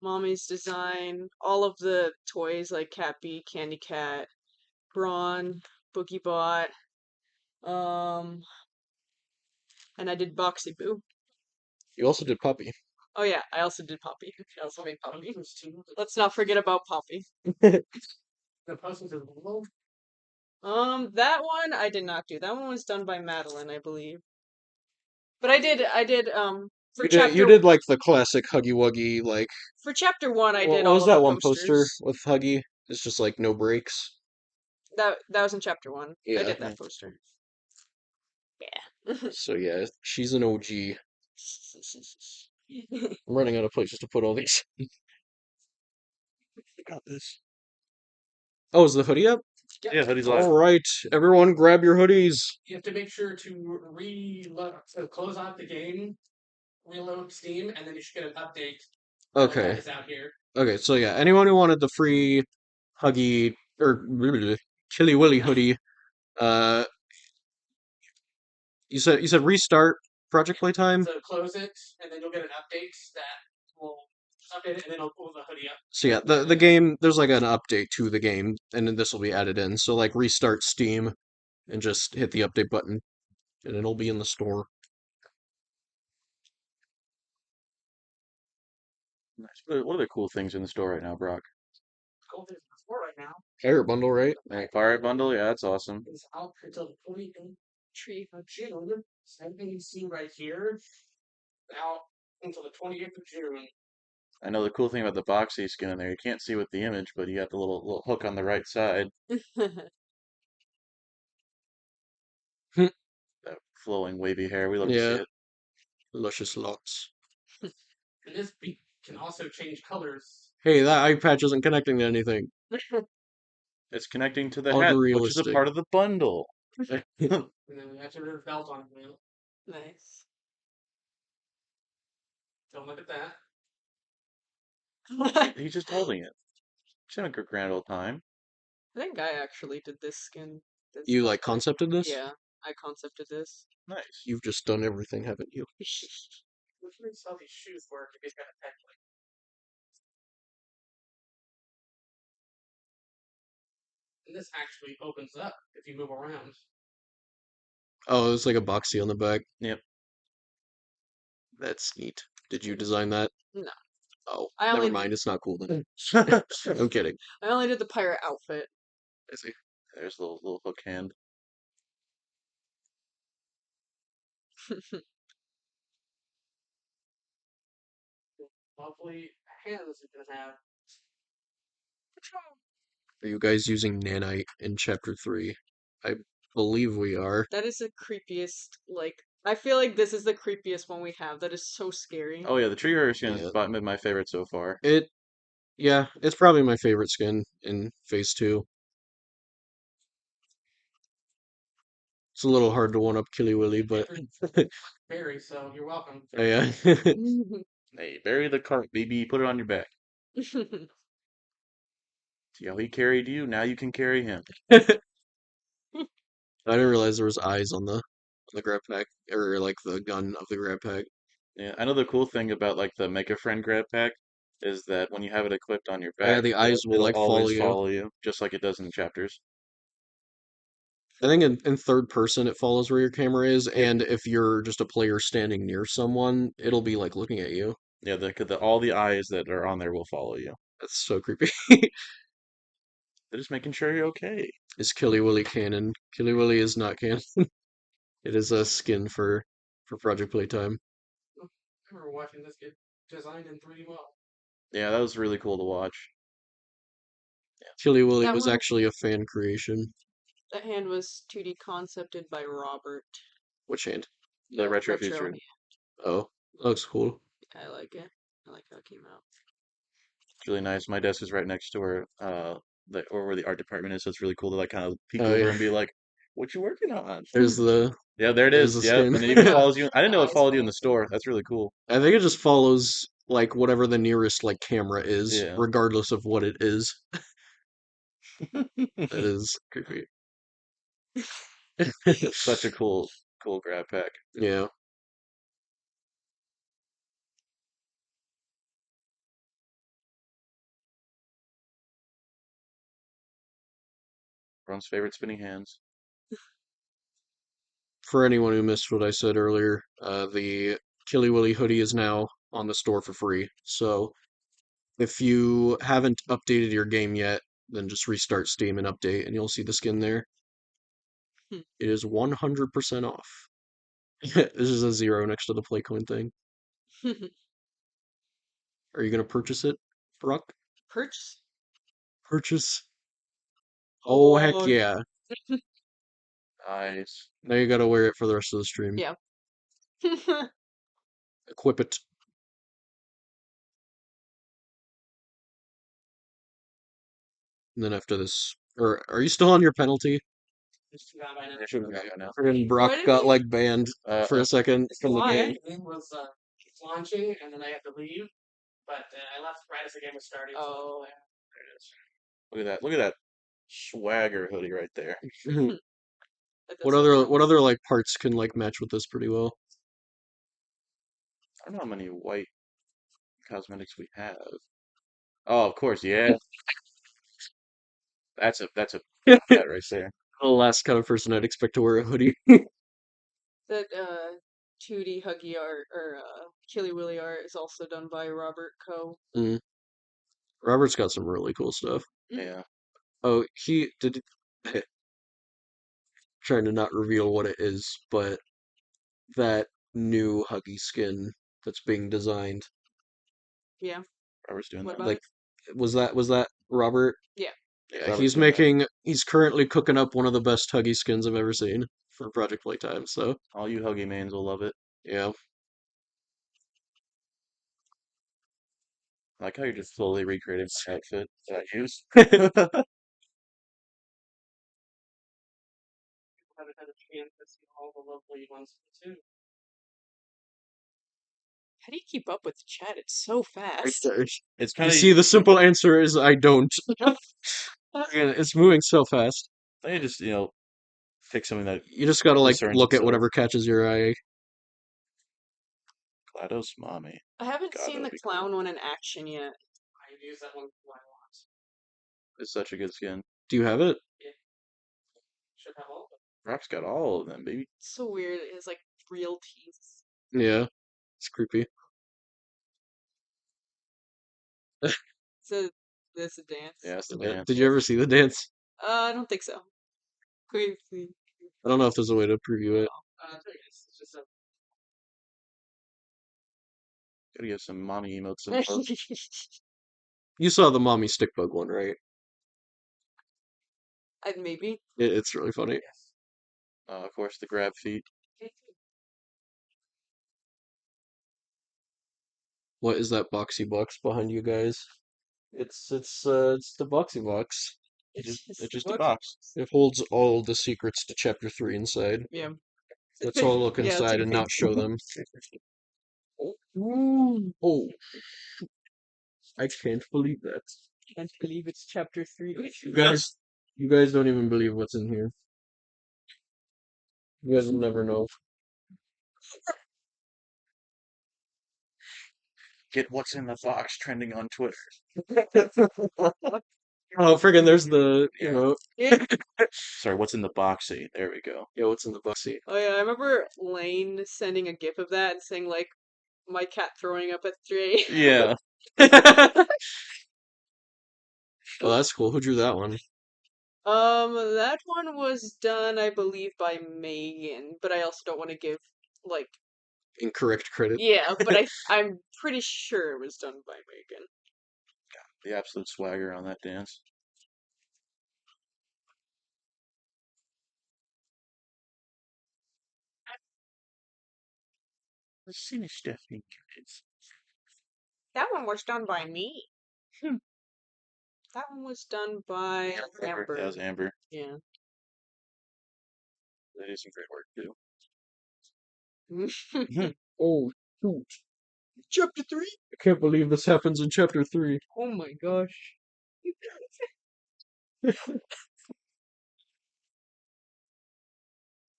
Mommy's design, all of the toys like Cappy, Candy Cat, Brawn, Boogie Bot, and I did Boxy Boo. You also did Poppy. Oh yeah, I also did Poppy. I also made Poppy. Let's not forget about Poppy. The process is low. That one I did not do. That one was done by Madeline, I believe. But I did, for You did like the classic Huggy Wuggy, like for chapter 1 I what did what all was of that the one poster posters. with Huggy? It's just like no breaks. That was in chapter 1. I Yeah. did that poster. Yeah. So yeah, she's an OG. I'm running out of places to put all these. Got this. Oh, is the hoodie up? Yeah, hoodies live. All right, everyone, grab your hoodies. You have to make sure to close out the game, reload Steam, and then you should get an update. Okay. That is out here. Okay, so yeah, anyone who wanted the free Huggy or Killy Willy hoodie, uh, you said restart Project Playtime. So close it, and then you'll get an update that will update it, and then it'll pull the hoodie up. So yeah, the game, there's like an update to the game, and then this will be added in. So like restart Steam, and just hit the update button, and it'll be in the store. Nice. What other cool things in the store right now, Brock? Cool thing for right now. Pirate bundle, right? Pirate bundle, yeah, that's awesome. It's out until the 28th of June. Same thing you see right here. Out until the 28th of June. I know the cool thing about the Boxy skin in there, you can't see with the image, but you got the little hook on the right side, that flowing wavy hair. We love to see Yeah, it. luscious locks. And this beak can also change colors. Hey, that eye patch isn't connecting to anything. It's connecting to the hat, which is a Unrealistic. part of the bundle. And then we have to rear belt on it now. Nice. Don't look at that. I He's just holding it. He's having a grand old time. think I actually did this skin. This You like cosplay. concepted this? Yeah, I concepted this. Nice. You've just done everything, haven't you? I'm curious how these shoes work if he's got a peg leg. And this actually opens up if you move around. Oh, it's like a boxy on the back. Yep. That's neat. Did you design that? No. Oh, I never only mind. It's not cool then. I'm kidding. I only did the pirate outfit. I see. There's a little hook hand. Hopefully, hands you can have. Are you guys using nanite in chapter 3? I believe we are. That is the creepiest, like, I feel like this is the creepiest one we have. That is so scary. Oh yeah, the tree hurricane Yeah. is about my favorite so far. Yeah, it's probably my favorite skin in Phase 2. It's a little hard to one up Killy Willy, but Barry, so you're welcome. yeah. Hey, bury the cart, baby. Put it on your back. See how he carried you? Now you can carry him. I didn't realize there was eyes on the grab pack, or like the gun of the grab pack. Yeah, I know the cool thing about like the Make a Friend grab pack is that when you have it equipped on your Yeah, back, the eyes will it'll like follow always you. follow you, just like it does in chapters. I think in third person it follows where your camera is, Yep. and if you're just a player standing near someone, it'll be like looking at you. Yeah, all the eyes that are on there will follow you. That's so creepy. They're just making sure you're okay. Is Killy Willy canon? Killy Willy is not canon. It is a skin for Project Playtime. I remember watching this get designed in 3D model. Yeah, that was really cool to watch. Killy Willy That was one- actually a fan creation. That hand was 2D concepted by Robert. Which hand? The retro future. Yeah, Oh, that looks cool. I like it. I like how it came out. It's really nice. My desk is right next to where where the art department is, so it's really cool to like kind of peek Oh, over yeah. and be like, "What you working on?" There's the Yeah, there it there's is. the Yep, skin. and it even follows you. I didn't know it Eyes followed you in the follow. store. That's really cool. I think it just follows like whatever the nearest like camera is, Yeah. regardless of what it is. That is creepy. Such a cool grab pack. Yeah. Everyone's favorite spinning hands. For anyone who missed what I said earlier, the Killy Willy hoodie is now on the store for free. So if you haven't updated your game yet, then just restart Steam and update, and you'll see the skin there. Hmm. It is 100% off. This is a 0 next to the Playcoin thing. Are you gonna purchase it, Brock? Purchase. Purchase. Oh, heck Oh. yeah. Eyes. Now you gotta wear it for the rest of the stream. Yeah. Equip it. And then after this, or are you still on your penalty? It's too bad by now. I should have got it now. Friggin' Brock Why did got we- like banned for a second from the Why? game. The game was launching, and then I had to leave. But I left right as the game was starting. Oh. So, there it is. Look at that. Look at that swagger hoodie right there. That What does other look what nice. other like parts can like match with this pretty well? I don't know how many white cosmetics we have. Oh, of course, yeah. That's a cat right there. The last kind of person I'd expect to wear a hoodie. That 2D Huggy art or Killy Willy art is also done by Robert Coe. Robert's got some really cool stuff. Yeah. Oh, he did. Trying to not reveal what it is, but that new Huggy skin that's being designed. Yeah. Robert's doing What that. about Like, was that Robert? Yeah. Yeah, Robert's doing that. he's currently cooking up one of the best Huggy skins I've ever seen for Project Playtime. So All you Huggy mains will love it. yeah, I like how you're just slowly recreating my outfit that I use. Haven't had a chance to see all the lovely ones too. How do you keep up with the chat? It's so fast. It's you kind of see, the simple answer is I don't. Yeah, it's moving so fast. I just pick something that You just gotta like concerns look at itself. whatever catches your eye. GLaDOS mommy. I haven't God, seen that'd the be cool. clown one in action yet. I use that one for what I want. It's such a good skin. Do you have it? Should have all of them. Rock's got all of them, baby. It's so weird. It has like real teeth. Yeah, it's creepy. So this a dance? Yeah, it's the Yeah. dance. Did you ever see the dance? I don't think so. Quickly. I don't know if there's a way to preview it. There it is. It's just a Gotta give some mommy emotes some love. You saw the mommy stick bug one, right? Maybe. It's really funny. yes. Of course, the grab feet. What is that boxy box behind you guys? It's the boxy box. It's the just a book. box. It holds all the secrets to chapter 3 inside. Yeah. Let's all look Yeah, inside take and a not show them. Oh, I can't believe that. Can't believe it's chapter 3. You guys don't even believe what's in here. You guys will never know. Get what's in the box trending on Twitter. Oh, friggin', there's the, Sorry, what's in the boxy? There we go. yeah, what's in the boxy? Oh yeah, I remember Lane sending a gif of that and saying like, my cat throwing up at 3. Yeah. Oh, that's cool. Who drew that one? That one was done, I believe, by Megan, but I also don't want to give like, Incorrect credit. yeah, but I'm pretty sure it was done by Megan. The absolute swagger on that dance. Let's see the stuff in kids. That one was done by me. That one was done by Amber. That was Amber. Yeah. They did some great work too. Oh, shoot. Chapter 3? I can't believe this happens in chapter 3. Oh my gosh.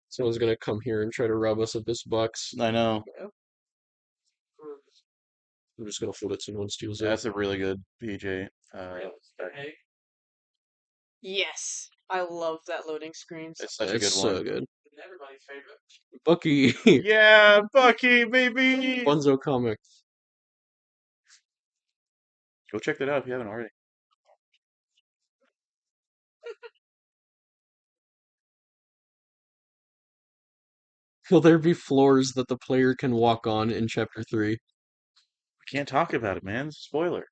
Someone's gonna come here and try to rob us of this box. I know. I'm just gonna fold it so no one steals it. That's a really good PJ. Hey, Yes. I love that loading screen. It's such a It's good so one. good. everybody's favorite. Bucky. Yeah, Bucky, baby! Bunzo Comics. Go check that out if you haven't already. Will there be floors that the player can walk on in chapter 3? We can't talk about it, man. It's a spoiler.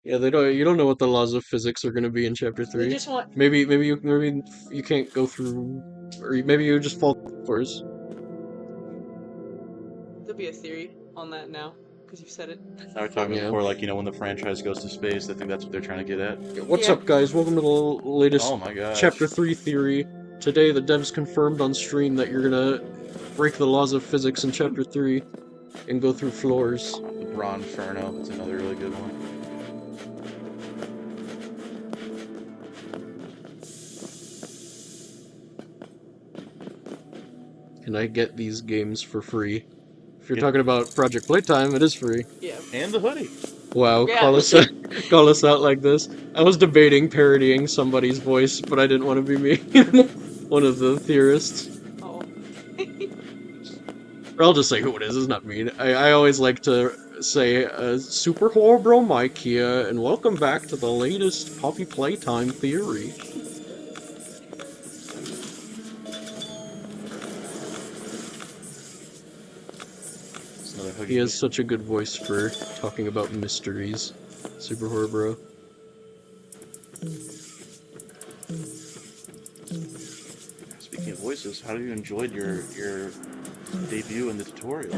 Yeah, they don't. You don't know what the laws of physics are going to be in chapter 3. They just want. Maybe you can't go through, or maybe you just fall floors. There'll be a theory on that now, because you've said it. I was talking Yeah. before, like, when the franchise goes to space, I think that's what they're trying to get at. What's Yeah. up, guys? Welcome to the latest Oh my gosh. chapter 3 theory. Today, the devs confirmed on stream that you're gonna break the laws of physics in chapter 3 and go through floors. The Bron Inferno, that's another really good one. Can I get these games for free? If you're talking about Project Playtime, it is free. Yeah. And the hoodie. Wow, Yeah. call us out like this. I was debating parodying somebody's voice, but I didn't want to be me. One of the theorists. Oh. Or I'll just say who it is, it's not me. I always like to say, Super Horror Mike here, and welcome back to the latest Poppy Playtime theory. It's another Huggy He has voice. such a good voice for talking about mysteries. Super horror bro. Speaking of voices, how have you enjoyed your debut in the tutorial?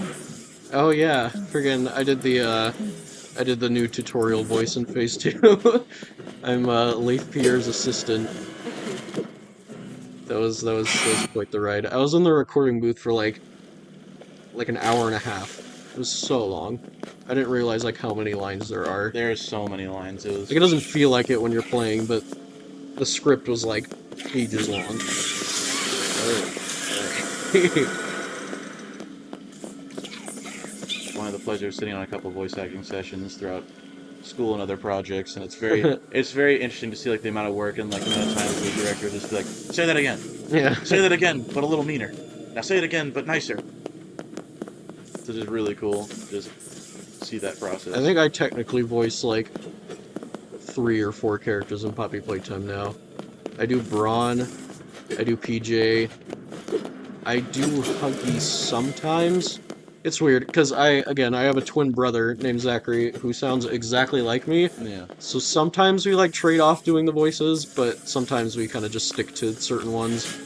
Oh yeah, friggin' I did the new tutorial voice in phase 2. I'm Leif Pierre's assistant. That was quite the ride. I was in the recording booth for like an hour and a half. It was so long. I didn't realize like how many lines there are. There's so many lines. It was Like it doesn't feel like it when you're playing, but the script was like pages long. one of the pleasures sitting on a couple voice acting sessions throughout school and other projects, and it's very interesting to see like the amount of work and like the amount of time the lead director will just be like, say that again, Yeah. say that again, but a little meaner. Now say it again, but nicer. So it's just really cool to just see that process. I think I technically voice like 3 or 4 characters in Poppy Playtime now. I do Braun, I do PJ, I do Huggy sometimes. It's weird, because I have a twin brother named Zachary who sounds exactly like me. Yeah. So sometimes we like trade off doing the voices, but sometimes we kind of just stick to certain ones.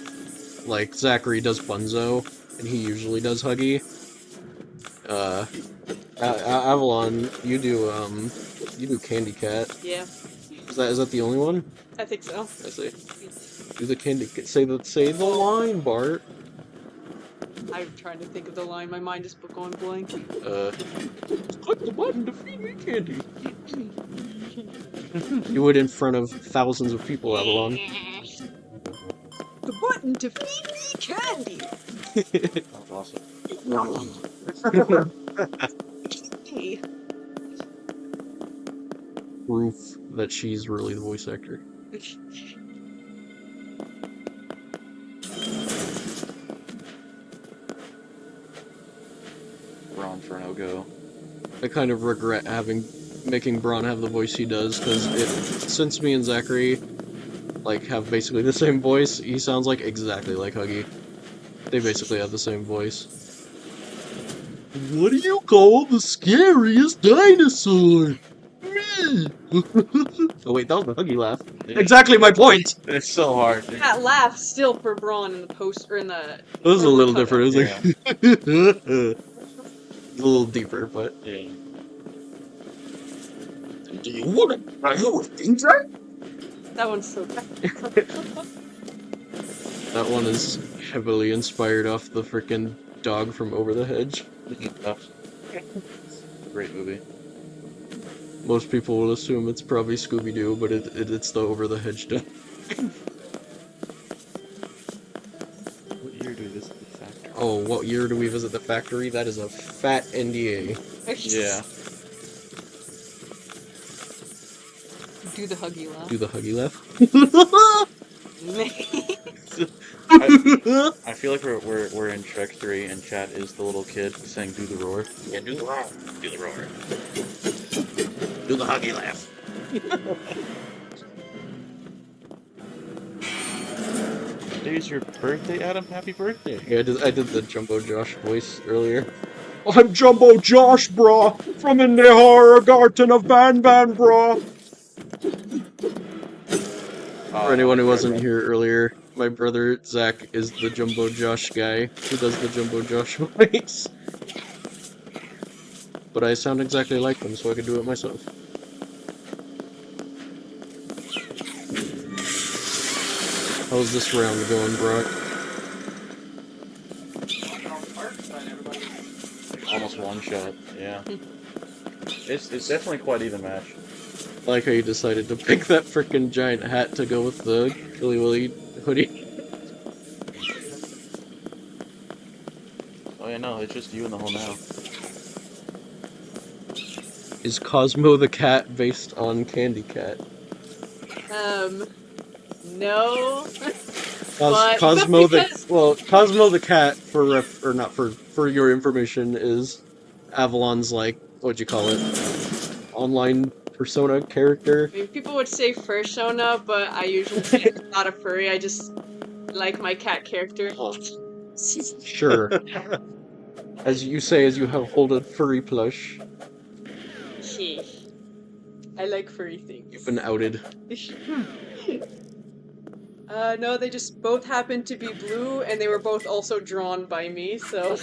Like Zachary does Bunzo, and he usually does Huggy. Avalon, you do Candy Cat. Yeah, Is that the only one? I think so. I see. Do the Candy Cat. Say the line, Bart. I'm trying to think of the line. My mind is going blank. Click the button to feed me candy. You would in front of thousands of people, Avalon. The button to feed me candy. That's awesome. Proof that she's really the voice actor. Braun for no go. I kind of regret making Braun have the voice he does, because since me and Zachary like have basically the same voice, he sounds like exactly like Huggy. They basically have the same voice. What do you call the scariest dinosaur? Me! Oh wait, that was the Huggy laugh. Yeah. Exactly my point! It's so hard. That laugh still for Braun in the post or in the. It was a little cover. different. It was like a little deeper, but Yeah. do you want to play with danger? That one's so bad. That one is heavily inspired off the frickin' dog from Over the Hedge. Great movie. Most people will assume it's probably Scooby-Doo, but it's the Over the Hedge dog. What year do we visit the factory? Oh, what year do we visit the factory? That is a fat NDA. Yeah. Do the Huggy laugh. Do the Huggy laugh. I feel like we're in Shrek 3 and chat is the little kid saying do the roar. Yeah, do the roar. Do the roar. Do the Huggy laugh. Today's your birthday, Adam. Happy birthday. Yeah, I did the Jumbo Josh voice earlier. I'm Jumbo Josh, brah, from in the horror garden of Van brah. For anyone who wasn't here earlier, my brother Zach is the Jumbo Josh guy who does the Jumbo Josh voice. But I sound exactly like him, so I could do it myself. How's this round going, Brock? Almost one shot. Yeah. It's definitely quite even match. I like how you decided to pick that frickin' giant hat to go with the Killy Willy Hoodie. Oh yeah, no, it's just you and the whole now. Is Cosmo the cat based on Candy Cat? No. But Cosmo because- Cosmo the cat for your information is Avalon's like what'd you call it? Online persona character. I mean, people would say fursona, but I usually am not a furry. I just like my cat character. Sure. As you say, as you have hold a furry plush. I like furry things. You've been outed. No, they just both happened to be blue, and they were both also drawn by me, so.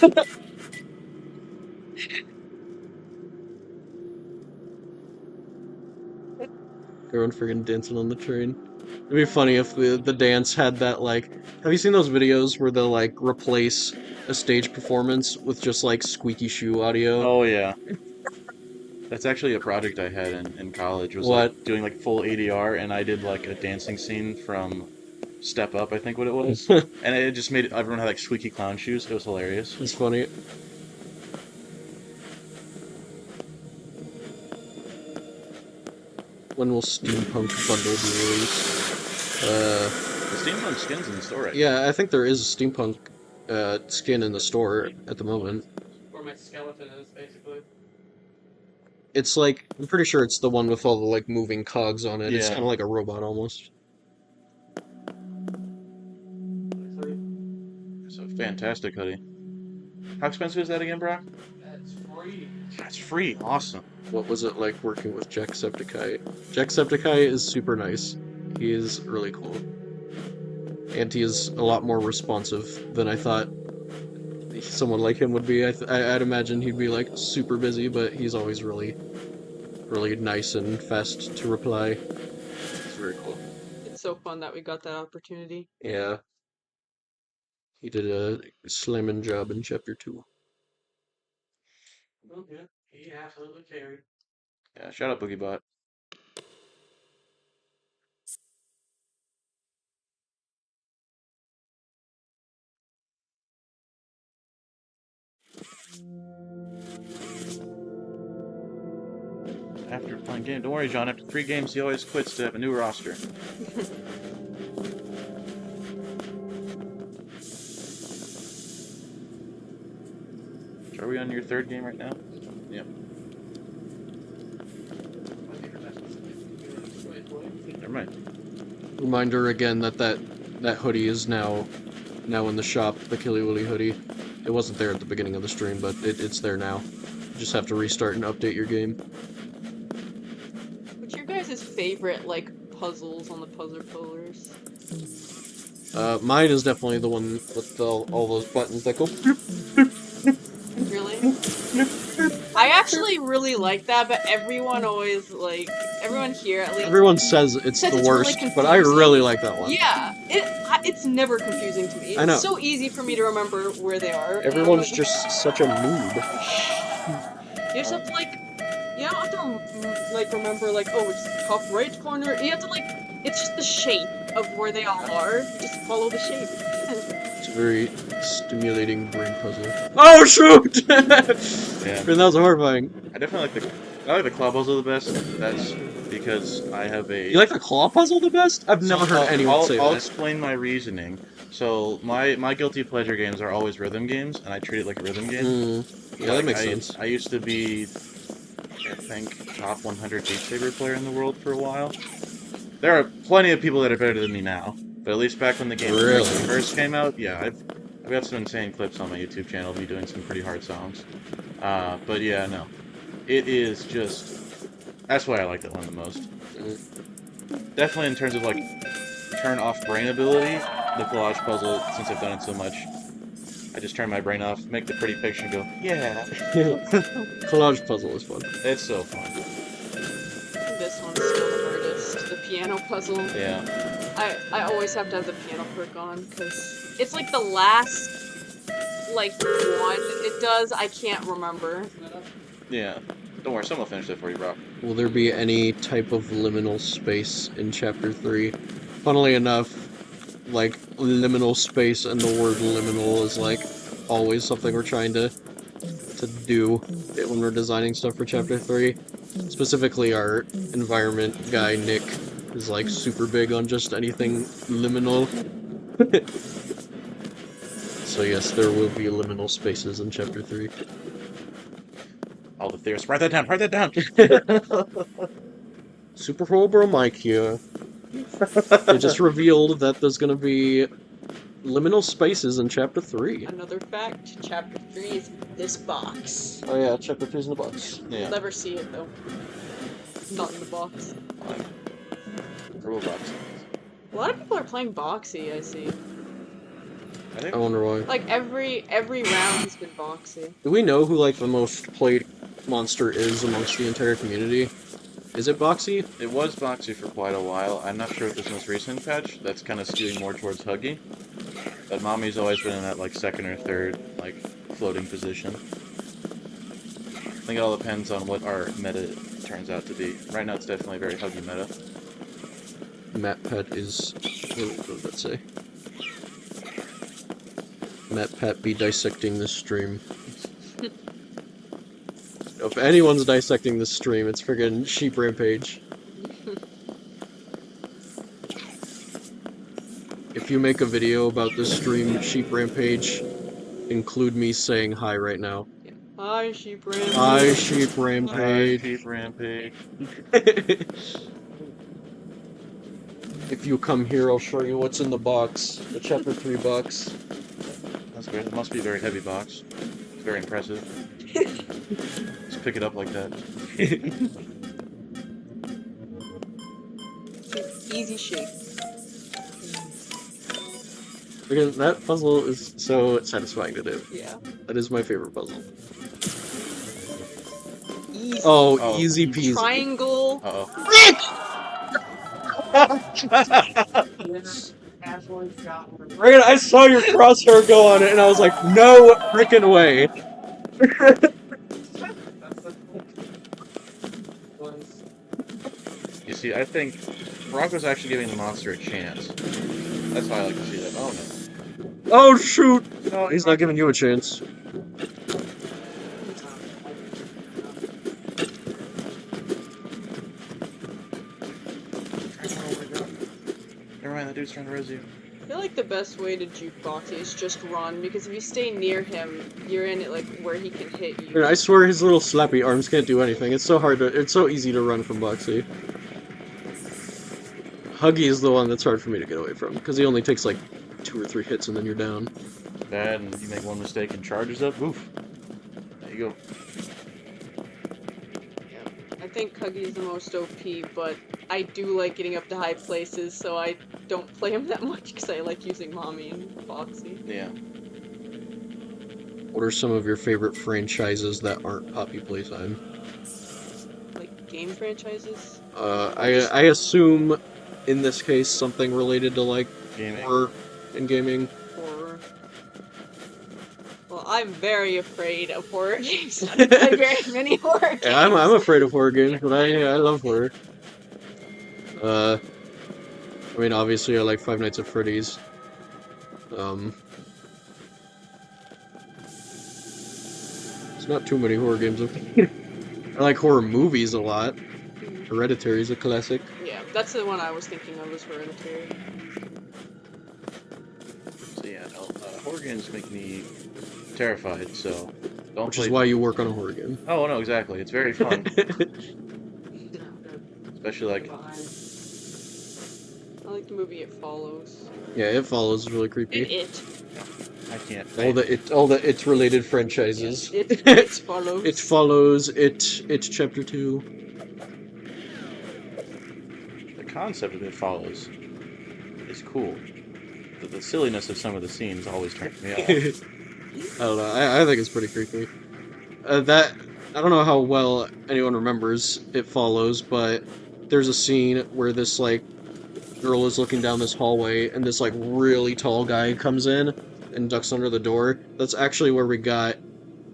Everyone friggin' dancing on the train. It'd be funny if the dance had that, like... Have you seen those videos where they'll, like, replace a stage performance with just, like, squeaky shoe audio? Oh yeah. That's actually a project I had in college, was What? like doing like full ADR, and I did like a dancing scene from Step Up, I think what it was. And it just made everyone had like squeaky clown shoes. It was hilarious. It's funny. When will Steampunk Bundle be released? The steampunk skin's in the store right Yeah, I think there is a Steampunk skin in the store at the moment. Where my skeleton is, basically. It's like, I'm pretty sure it's the one with all the, like, moving cogs on it. It's Yeah. kind of like a robot, almost. It's a fantastic hoodie. How expensive is that again, Brock? That's free. That's free. Awesome. What was it like working with Jacksepticeye? Jacksepticeye is super nice. He is really cool. And he is a lot more responsive than I thought someone like him would be. I'd imagine he'd be, like, super busy, but he's always really nice and fast to reply. It's very cool. It's so fun that we got that opportunity. Yeah. He did a slamming job in Chapter 2. Oh, yeah. He absolutely carried. Yeah, shout out BoogieBot. After playing game, don't worry, John. After 3 games, he always quits to have a new roster. Are we on your 3rd game right now? Yep. Never mind. Reminder again that hoodie is now in the shop, the Killy Willy Hoodie. It wasn't there at the beginning of the stream, but it's there now. You just have to restart and update your game. What's your guys' favorite, like, puzzles on the puzzle pullers? Mine is definitely the one with all those buttons that go. Really? I actually really like that, but everyone always, like, everyone here at least... Everyone says it's says the it's really worst, but I confusing. really like that one. Yeah, it's never confusing to me. It's I know. so easy for me to remember where they are. and I'm Everyone's like, just such a noob. You just have to, like, you don't have to, like, remember, like, oh, it's the top right corner. You have to, like, it's just the shape of where they all are. Just follow the shape. It's a very stimulating brain puzzle. Oh shoot! Yeah. And that was horrifying. I definitely like the claw puzzle the best. That's because I have a... You like the claw puzzle the best? I've never heard anyone say I'll that. explain my reasoning. So, my guilty pleasure games are always rhythm games, and I treat it like a rhythm game. Yeah, that makes sense. I used to be, I think, top 100 Beat Saber player in the world for a while. There are plenty of people that are better than me now, but at least back when the game Really? first came out, yeah, I've got some insane clips on my YouTube channel of me doing some pretty hard songs. But yeah, no. It is just... That's why I like that one the most. Definitely in terms of, like, turn-off brain ability, the collage puzzle, since I've done it so much, I just turn my brain off, make the pretty picture, and go, yeah. Collage puzzle is fun. It's so fun. This one's still the hardest. The piano puzzle. Yeah. I always have to have the piano perk on, because it's like the last, like, one it does, I can't remember. Yeah. Don't worry, someone will finish it for you, bro. Will there be any type of liminal space in Chapter 3? Funnily enough, like, liminal space and the word liminal is, like, always something we're trying to do when we're designing stuff for Chapter 3. Specifically, our environment guy, Nick, is, like, super big on just anything liminal. So yes, there will be liminal spaces in Chapter 3. All the theorists, write that down, write that down! Super Bro Mike here. They just revealed that there's gonna be liminal spaces in chapter 3. Another fact, chapter 3 is this box. Oh yeah, chapter 3's in the box. You'll Yeah. never see it though. Not in the box. Roblox. A lot of people are playing Boxy, I see. I think I wonder why. Like every round has been Boxy. Do we know who like the most played monster is amongst the entire community? Is it Boxy? it was Boxy for quite a while. I'm not sure if this most recent patch that's kind of skewing more towards Huggy. But Mommy's always been in that like second or third like floating position. I think it all depends on what our meta turns out to be. Right now it's definitely very Huggy meta. Matt Pet is. What does that say? Matt Pet be dissecting this stream. If anyone's dissecting this stream, it's friggin' Sheep Rampage. If you make a video about this stream, Sheep Rampage, include me saying hi right now. Hi, Sheep Rampage. Hi, Sheep Hi, Rampage. Sheep Rampage. If you come here, I'll show you what's in the box. The chapter 3 box. That's great. It must be a very heavy box. It's very impressive. Just pick it up like that. Easy shape. Again, that puzzle is so satisfying to do. Yeah. That is my favorite puzzle. Easy. Oh, easy peasy. Triangle. Uh-oh. Reagan, I saw your crosshair go on it, and I was like, no frickin' way. You see, I think Bronco's actually giving the monster a chance. That's how I like to see that. Oh no. Oh, shoot! No, he's not giving you a chance. Never mind, that dude's trying to res you. I feel like the best way to juke Boxy is just run, because if you stay near him, you're in it like where he can hit you. Dude, I swear his little slappy arms can't do anything. It's so hard to, it's so easy to run from Boxy. Huggy is the one that's hard for me to get away from, because he only takes like 2 or 3 hits and then you're down. Bad, and you make one mistake and charges up. Oof. There you go. I think Huggy is the most OP, but I do like getting up to high places, so I don't play him that much because I like using Mommy and Boxy. Yeah. What are some of your favorite franchises that aren't Poppy Playtime? Like game franchises? I assume in this case something related to like Gaming. horror and gaming. Horror. Well, I'm very afraid of horror games. I don't play very many horror games. Yeah, I'm afraid of horror games, but I love horror. I mean, obviously I like Five Nights at Freddy's. There's not too many horror games. I like horror movies a lot. Hereditary is a classic. Yeah, that's the one I was thinking of, was Hereditary. So yeah, no, horror games make me terrified, so don't Which play. is why you work on a horror game. Oh no, exactly. It's very fun. Especially like I like the movie It Follows. Yeah, It Follows is really creepy. It. I can't. All the It related franchises. It Follows. It Follows, It Chapter 2. The concept of It Follows is cool. The silliness of some of the scenes always turns me off. I don't know, I think it's pretty creepy. I don't know how well anyone remembers It Follows, but there's a scene where this, like, girl is looking down this hallway, and this, like, really tall guy comes in and ducks under the door. That's actually where we got,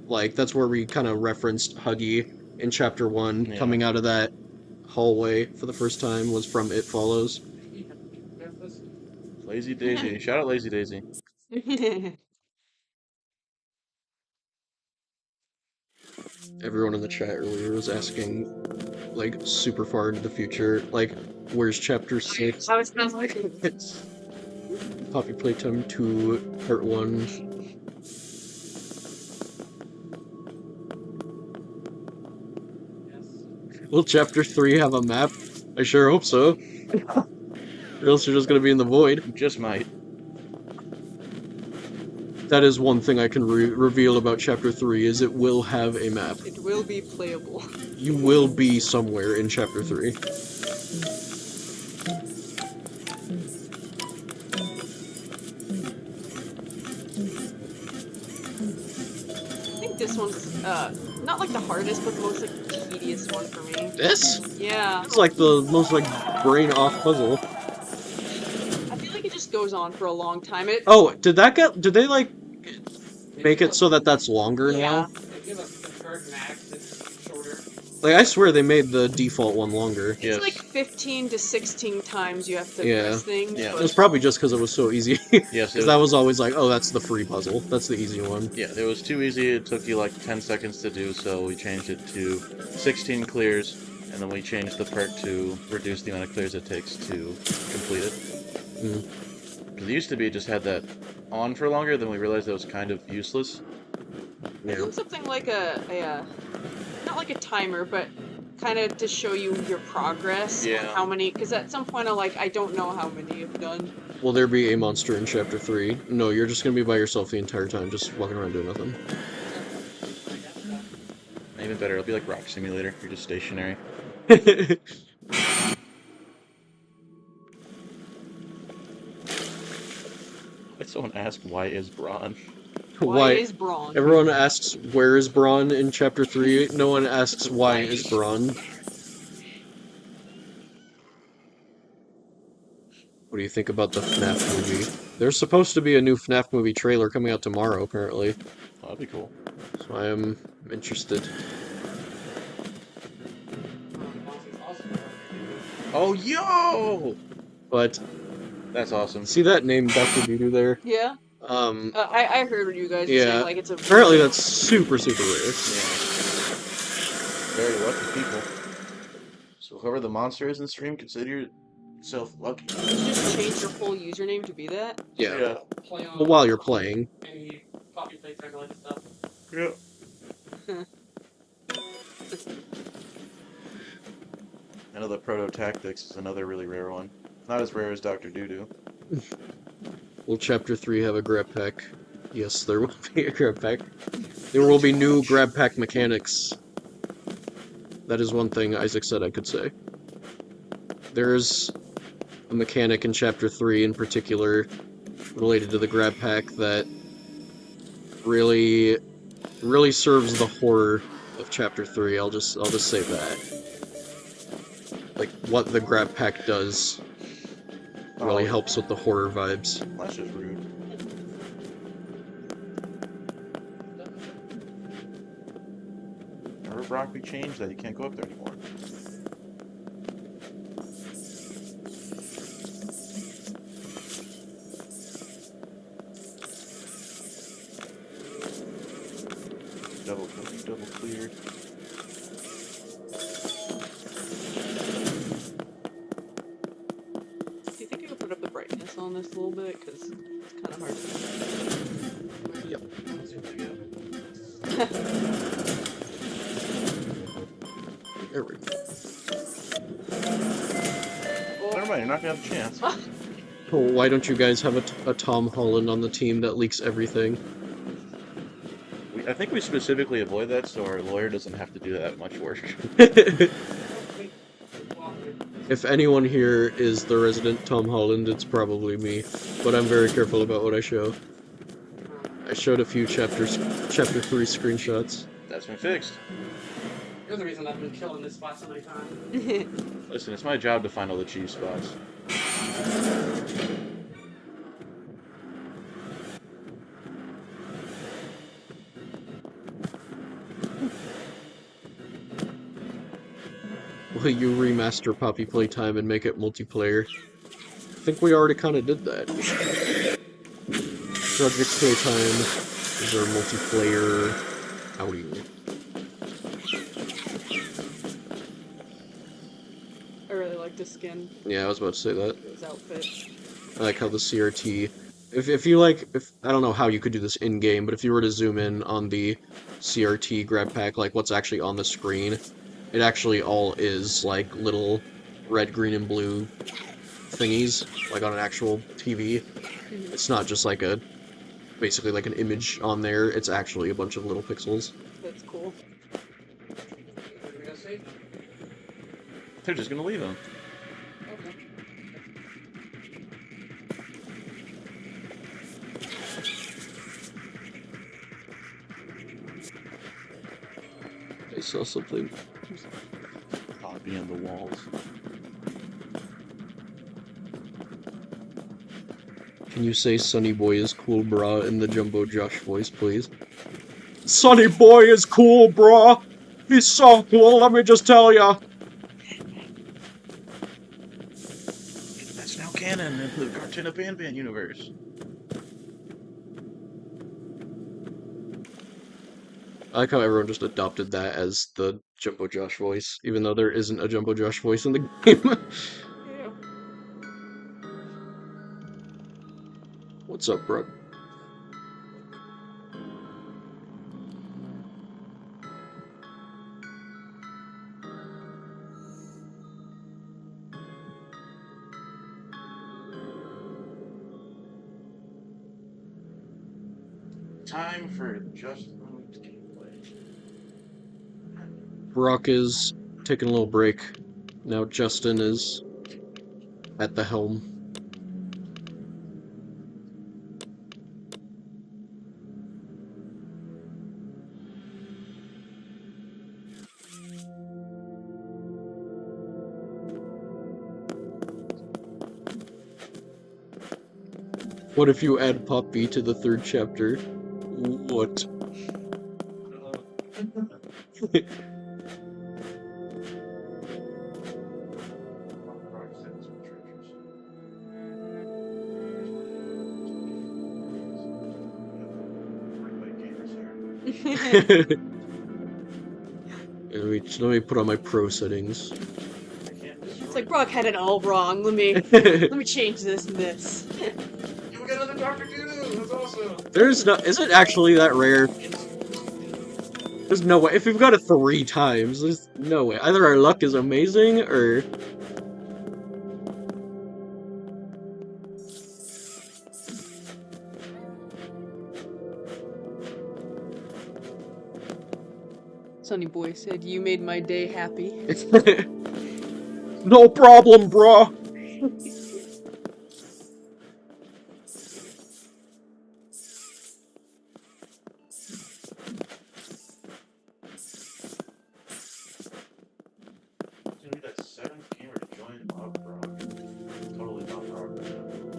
like, that's where we kind of referenced Huggy in Chapter 1, Yeah. coming out of that hallway for the first time, was from It Follows. Lazy Daisy. Shout out Lazy Daisy. Everyone in the chat earlier was asking, like, super far into the future, like, where's Chapter 6? How it smells like It's Poppy Playtime 2, Part 1. Will Chapter 3 have a map? I sure hope so. Or else you're just gonna be in the void. Just might. That is one thing I can reveal about Chapter 3, is it will have a map. It will be playable. You will be somewhere in Chapter 3. I think this one's not like the hardest, but the most like tedious one for me. This? Yeah. This is like the most like brain-off puzzle. I feel like it just goes on for a long time. Oh, did they like make it so that that's longer Yeah. now? If you have a preferred max, it's shorter. Like, I swear they made the default one longer. It's Yes. like 15 to 16 times you have to Yeah. press things. Yeah. It but- was probably just because it was so easy. Yes, Because that was always like, oh, that's the free puzzle. That's the easy one. Yeah, it was too easy. It took you like 10 seconds to do, so we changed it to 16 clears, and then we changed the perk to reduce the amount of clears it takes to complete it. Because it used to be it just had that on for longer, then we realized that was kind of useless. Yeah. Isn't something like a not like a timer, but kind of to show you your progress? Yeah. On how many? Because at some point I'm like, I don't know how many you've done. Will there be a monster in Chapter 3? No, you're just gonna be by yourself the entire time, just walking around doing nothing. Even better, it'll be like Rock Simulator. You're just stationary. Why'd someone ask, why is Braun? Why is Braun? Everyone asks, where is Braun in Chapter 3? No one asks, why is Braun? What do you think about the FNAF movie? There's supposed to be a new FNAF movie trailer coming out tomorrow, apparently. Oh, that'd be cool. So I am interested. Oh, yo! But, That's awesome. see that name, Dr. Doodoo there? Yeah. I heard what you guys were Yeah. saying. Like it's a. Apparently that's super, super rare. Yeah. Very lucky people. So whoever the monster is in stream, consider yourself lucky. You just change your whole username to be that. Yeah. Play on But while you're playing. any copy playtime related stuff. Yeah. I know the Proto Tactics is another really rare one. Not as rare as Dr. Doodoo. Will Chapter 3 have a grab pack? Yes, there will be a grab pack. There will be new grab pack mechanics. That is one thing Isaac said I could say. There's a mechanic in Chapter 3 in particular related to the grab pack that really serves the horror of Chapter 3. I'll just say that. Like, what the grab pack does really helps with the horror vibes. That's just rude. Remember, Brock, we changed that. You can't go up there anymore. Double cleared. Do you think I could put up the brightness on this a little bit? Because it's kind of hard to see. Yep. There we go. Never mind, you're not gonna have a chance. Well, why don't you guys have a Tom Holland on the team that leaks everything? I think we specifically avoid that so our lawyer doesn't have to do that much work. If anyone here is the resident Tom Holland, it's probably me. But I'm very careful about what I show. I showed a few Chapter 3 screenshots. That's been fixed. You're the reason I've been killing this spot so many times. Listen, it's my job to find all the cheap spots. Will you remaster Poppy Playtime and make it multiplayer? I think we already kind of did that. Project Playtime is our multiplayer outing. I really like the skin, Yeah, I was about to say that. his outfit. I like how the CRT... If you like... I don't know how you could do this in-game, but if you were to zoom in on the CRT grab pack, like what's actually on the screen, it actually all is, like, little red, green, and blue thingies, like on an actual TV. It's not just like a basically like an image on there. It's actually a bunch of little pixels. That's cool. What are you gonna say? They're just gonna leave him. Okay. I saw something. Copy on the walls. Can you say Sunny Boy is cool, brah, in the Jumbo Josh voice, please? Sunny Boy is cool, brah! He's so cool, let me just tell ya! That's now canon in the Cartoon of Ban universe. I like how everyone just adopted that as the Jumbo Josh voice, even though there isn't a Jumbo Josh voice in the game. Yeah. What's up, bro? Time for just gameplay. Brock is taking a little break. Now Justin is at the helm. What if you add Pop B to the 3rd chapter? What? Let me put on my pro settings. It's like Brock had it all wrong. Let me change this and this. You get another Doctor Doodoo! That's awesome! There's no. Is it actually that rare? There's no way. If we've got it 3 times, there's no way. Either our luck is amazing, or. Sunny Boy said, "You made my day happy." No problem, bruh!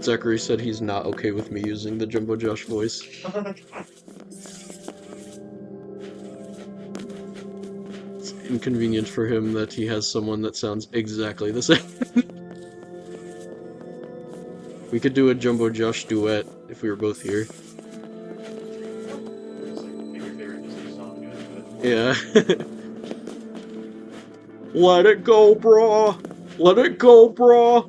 Zachary said he's not okay with me using the Jumbo Josh voice. It's inconvenient for him that he has someone that sounds exactly the same. We could do a Jumbo Josh duet if we were both here. Yeah. Let it go, brah! Let it go, brah!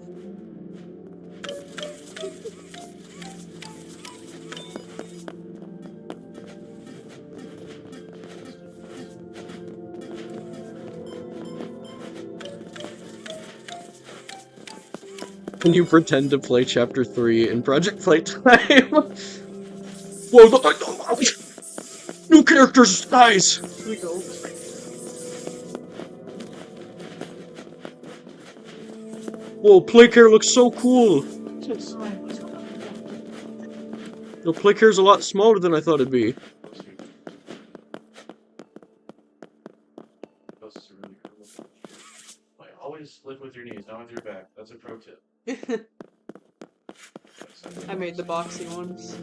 Can you pretend to play Chapter 3 in Project Playtime? Whoa, new characters, guys! Here we go. Whoa, Playcare looks so cool! The Playcare's a lot smaller than I thought it'd be. Always live with your knees, not with your back. That's a pro tip. I made the boxy ones.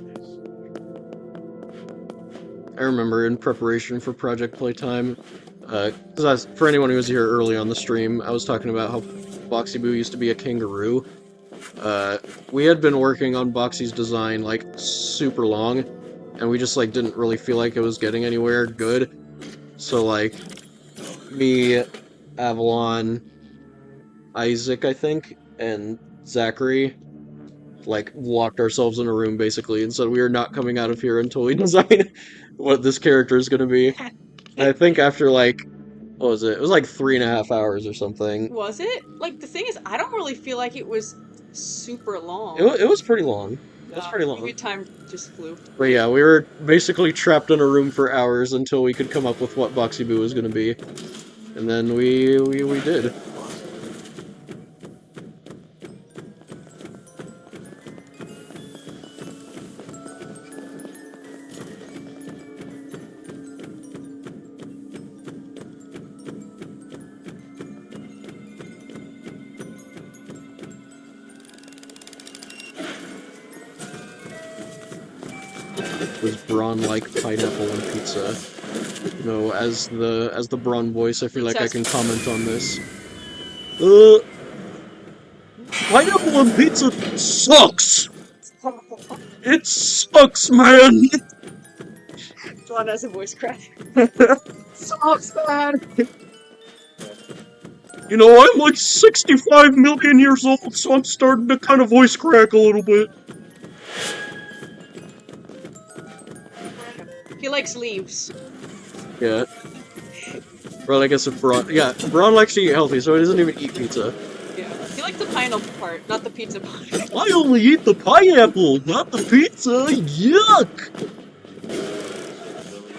I remember in preparation for Project Playtime, because for anyone who was here early on the stream, I was talking about how Boxy Boo used to be a kangaroo. We had been working on Boxy's design, like, super long, and we just, like, didn't really feel like it was getting anywhere good. So, like, me, Avalon, Isaac, I think, and Zachary, like, locked ourselves in a room, basically, and said we are not coming out of here until we design what this character is gonna be. And I think after, like, what was it? It was like 3.5 hours or something. Was it? Like, the thing is, I don't really feel like it was super long. It was pretty long. That's pretty long. Movie time just flew. But yeah, we were basically trapped in a room for hours until we could come up with what Boxy Boo was gonna be. And then we did. It was brawn-like pineapple and pizza. You know, as the brawn voice, I feel like I can comment on this. Pineapple on pizza sucks! It sucks, man! John has a voice crack. Sucks, man! You know, I'm like 65 million years old, so I'm starting to kind of voice crack a little bit. He likes leaves. Yeah. Well, I guess if Braun... Yeah, Braun likes to eat healthy, so he doesn't even eat pizza. Yeah. He likes the pineapple part, not the pizza part. I only eat the pineapple, not the pizza! Yuck!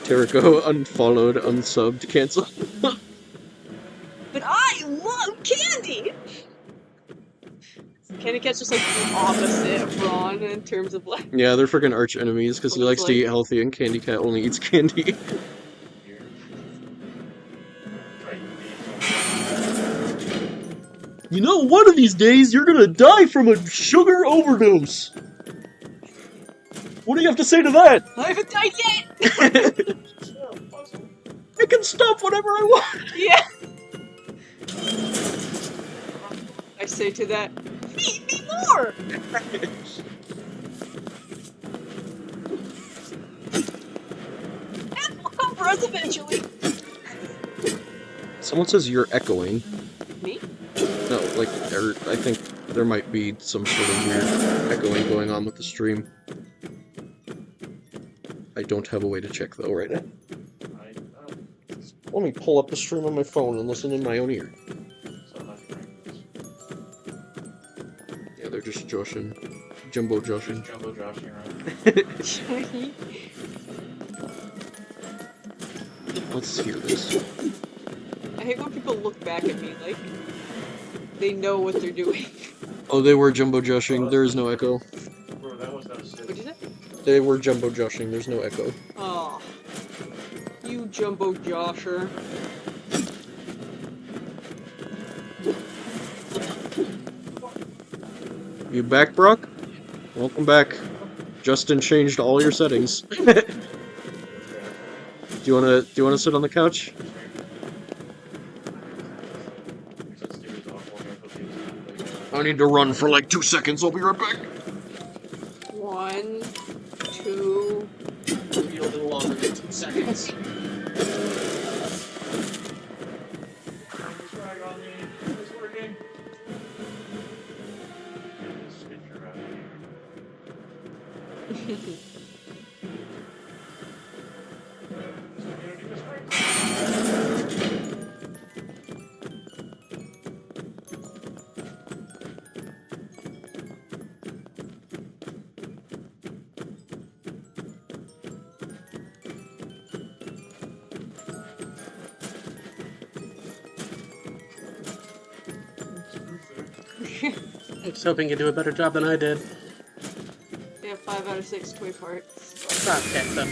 Terrico unfollowed, unsubbed, canceled. But I love candy! Candy Cat's just like the opposite of Braun in terms of like... Yeah, they're freaking arch enemies, because he Looks likes to like- eat healthy and Candy Cat only eats candy. You know, one of these days you're gonna die from a sugar overdose! What do you have to say to that? I haven't died yet! I can stop whenever I want! Yeah! I say to that, feed me more! That will come for us eventually! Someone says you're echoing. Me? No, like, I think there might be some sort of weird echoing going on with the stream. I don't have a way to check, though, right now. Let me pull up the stream on my phone and listen in my own ear. Yeah, they're just joshing. Jumbo joshing. Jumbo joshing around. Let's hear this. I hate when people look back at me like they know what they're doing. Oh, they were jumbo joshing. There is no echo. Bro, that was not What'd you say? They were jumbo joshing. There's no echo. Oh, you jumbo josher. You back, Brock? Welcome back. Justin changed all your settings. Do you wanna sit on the couch? I need to run for like 2 seconds. I'll be right back. 1, 2. Be a little longer than 2 seconds. I'm just hoping you do a better job than I did. Yeah, 5 out of 6 toy parts. Okay, so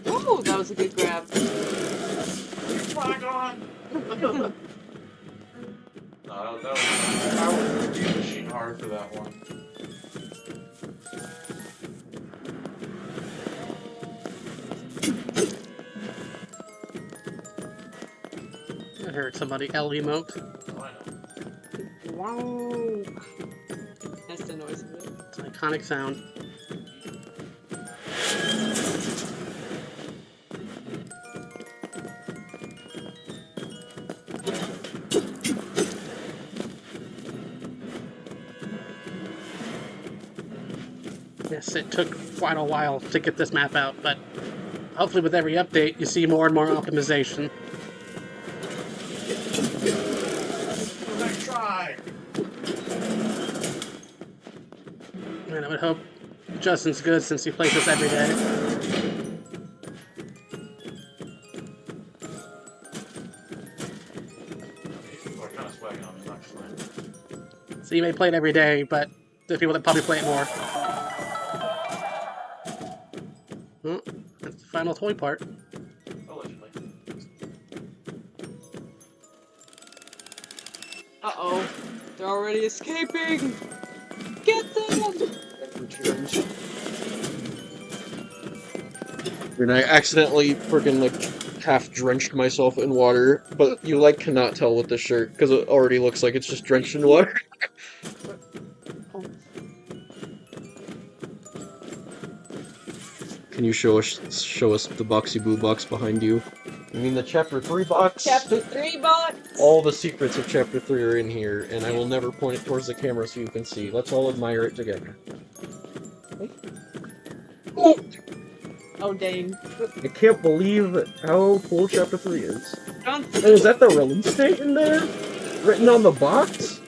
Ooh, that was a good grab. No, I was pushing hard for that one. I heard somebody L emote. Oh, I know. Wow. That's the noise of it. It's an iconic sound. Yes, it took quite a while to get this map out, but hopefully with every update you see more and more optimization. And I would hope Justin's good since he plays this every day. People are kind of swagging on me, actually. So you may play it every day, but there's people that probably play it more. Well, that's the final toy part. Allegedly. Uh-oh. They're already escaping! Get them! And I accidentally freaking like half drenched myself in water, but you like cannot tell with this shirt because it already looks like it's just drenched in water. Can you show us the Boxy Boo box behind you? I mean the Chapter 3 box? Chapter 3 box! All the secrets of Chapter 3 are in here, and I will never point it towards the camera so you can see. Let's all admire it together. Oh, dang. I can't believe how cool Chapter 3 is. Don't Oh, is that the release date in there? Written on the box?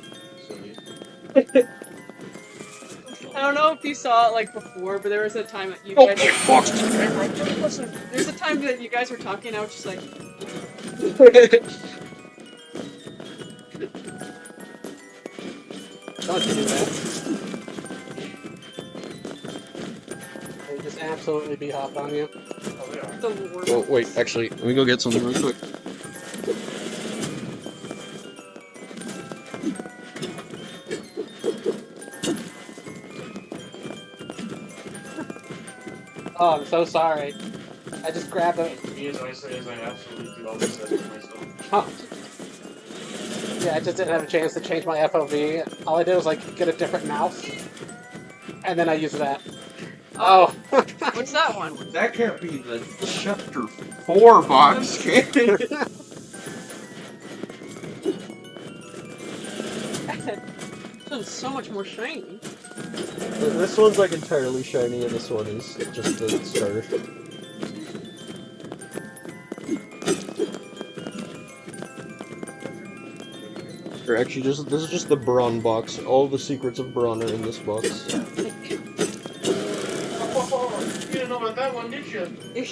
I don't know if you saw it like before, but there was a time that you guys. Box to the camera! Listen, there's a time that you guys were talking. I was just like, Don't you do that. They just absolutely be hopped on you. Oh, they are. the worst. Oh, wait, actually, let me go get something real quick. Oh, I'm so sorry. I just grabbed a... Me as I say as I absolutely do always say to myself. Huh. Yeah, I just didn't have a chance to change my FOV. All I did was like get a different mouse, and then I used that. Oh, What's that one? That can't be the Chapter 4 box, can it? This one's so much more shiny. This one's like entirely shiny, and this one is just the starter. Or actually, this is just the Brawn box. All the secrets of Brawn are in this box. You didn't know about that one, did you? I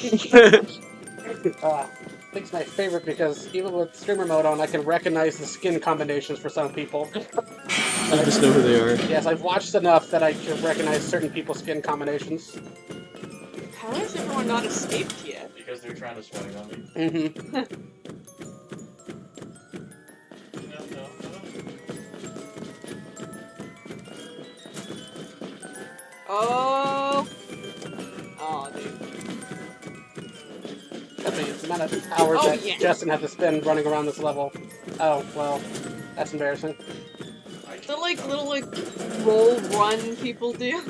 think it's my favorite because even with streamer mode on, I can recognize the skin combinations for some people. I just know who they are. Yes, I've watched enough that I can recognize certain people's skin combinations. How has everyone not escaped yet? Because they're trying to swag on me. Mm-hmm. No. Oh. Oh, dude. I mean, it's the amount of hours Oh, that yeah. Justin had to spend running around this level. Oh, well, that's embarrassing. The like little like roll run people do.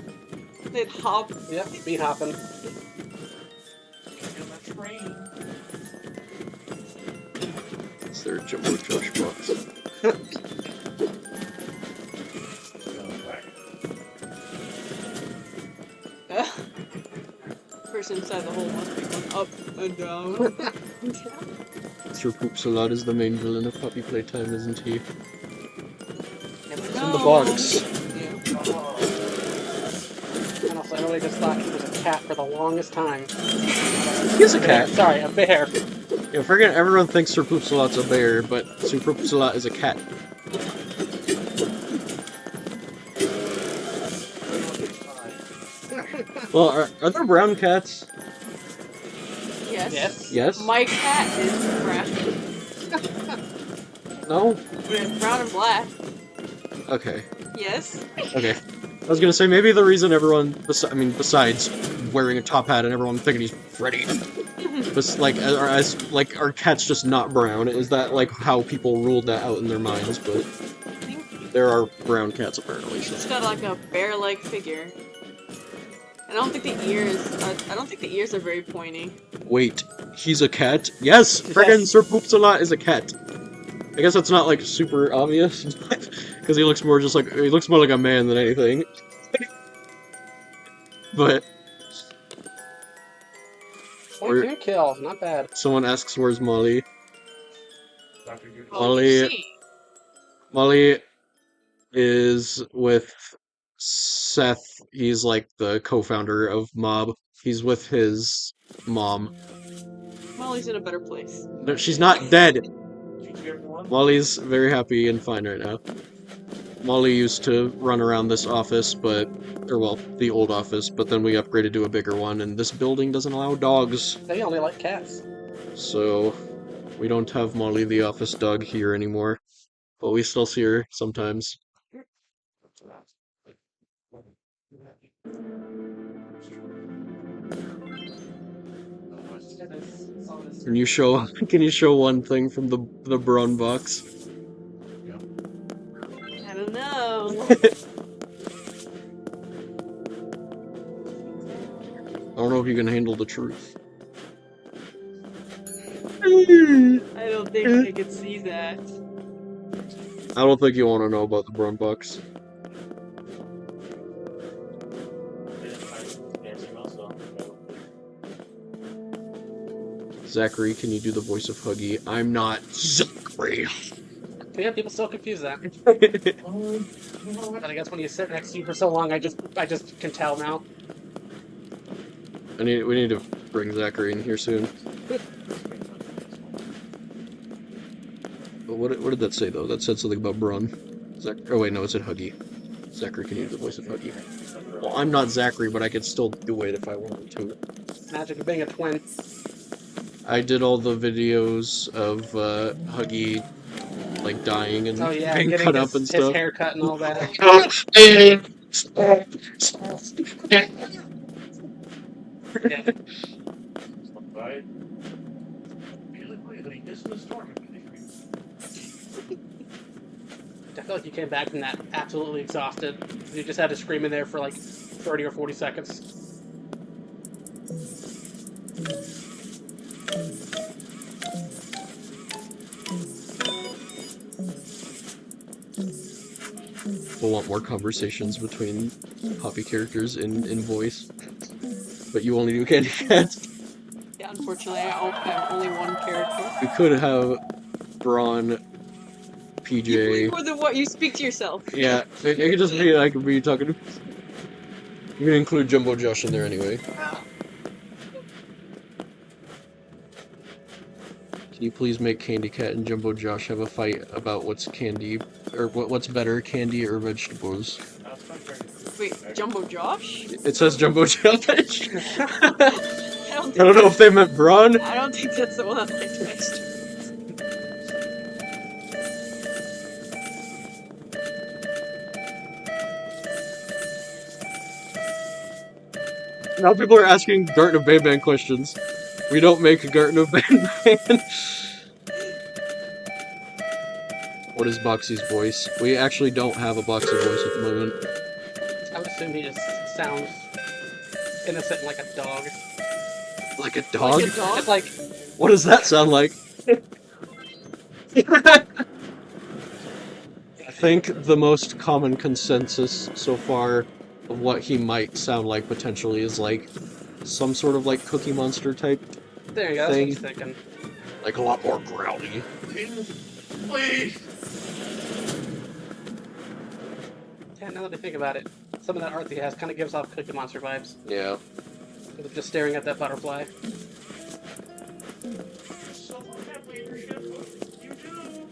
They'd hop. Yep, speed hopping. It's their Jumbo Josh box. Person inside the hole must be going up and down. Sir Poops a lot is the main villain of Puppy Playtime, isn't he? Never It's in the know. box. Yeah. And also, I really just thought he was a cat for the longest time. He's a cat. Sorry, a bear. Yeah, forget everyone thinks Sir Poops a lot's a bear, but Sir Poops a lot is a cat. Well, are there brown cats? Yes. Yes. Yes? My cat is brown. No? Brown and black. Okay. Yes. Okay. I was gonna say, maybe the reason everyone, besides wearing a top hat and everyone thinking he's Freddy, but like, are cats just not brown? Is that, like, how people ruled that out in their minds? But I think there are brown cats, apparently. it's got like a bear-like figure. I don't think the ears are very pointy. Wait, he's a cat? Yes! Friggin' Sir Poops-a-lot is a cat. I guess that's not, like, super obvious, because he looks more like a man than anything. But 22 kills, not bad. someone asks, where's Molly? Dr. Goose. Molly- see. Molly is with Seth, he's like the co-founder of Mob. He's with his mom. Molly's in a better place. No, she's not dead. GG everyone. Molly's very happy and fine right now. Molly used to run around this office, but, or well, the old office, but then we upgraded to a bigger one, and this building doesn't allow dogs. They only like cats. So, we don't have Molly the office dog here anymore, but we still see her sometimes. Can you show one thing from the Braun box? I don't know. I don't know if you can handle the truth. I don't think they could see that. I don't think you want to know about the Braun box. Zachary, can you do the voice of Huggy? I'm not Zachary. Yeah, people still confuse that. But I guess when you sit next to you for so long, I just can tell now. We need to bring Zachary in here soon. But what did that say though? That said something about Braun. Oh wait, no, it said Huggy. Zachary, can you do the voice of Huggy? Well, I'm not Zachary, but I could still do it if I wanted to. Magic of being a twin. I did all the videos of Huggy like dying and Oh yeah, being getting cut his, up and his stuff. haircut and all that. Yeah. Right? Killy Willy Hoodie is in the store. I feel like you came back from that absolutely exhausted. You just had to scream in there for like 30 or 40 seconds. We'll want more conversations between Hoppy characters in voice. But you only do Candy Cat. Yeah, unfortunately, I have only one character. We could have Braun, PJ. You play more than what you speak to yourself. Yeah, it could just be I could be talking to. You can include Jumbo Josh in there anyway. Can you please make Candy Cat and Jumbo Josh have a fight about what's candy, or what's better, candy or vegetables? Wait, Jumbo Josh? It says Jumbo Josh. I don't know if they meant Braun. I don't think that's the one that liked vegetables. Now people are asking Garten of Bayman questions. We don't make a Garten of Bayman. What is Boxy's voice? We actually don't have a Boxy voice at the moment. I would assume he just sounds innocent and like a dog. Like a dog? Like a dog? It's like, What does that sound like? I think the most common consensus so far of what he might sound like potentially is like some sort of like Cookie Monster type, there you go, that's what I was Thing. thinking. like a lot more growly. Please! Yeah, now that I think about it, some of that art that he has kind of gives off Cookie Monster vibes. Yeah. With just staring at that butterfly. So have leadership. You do.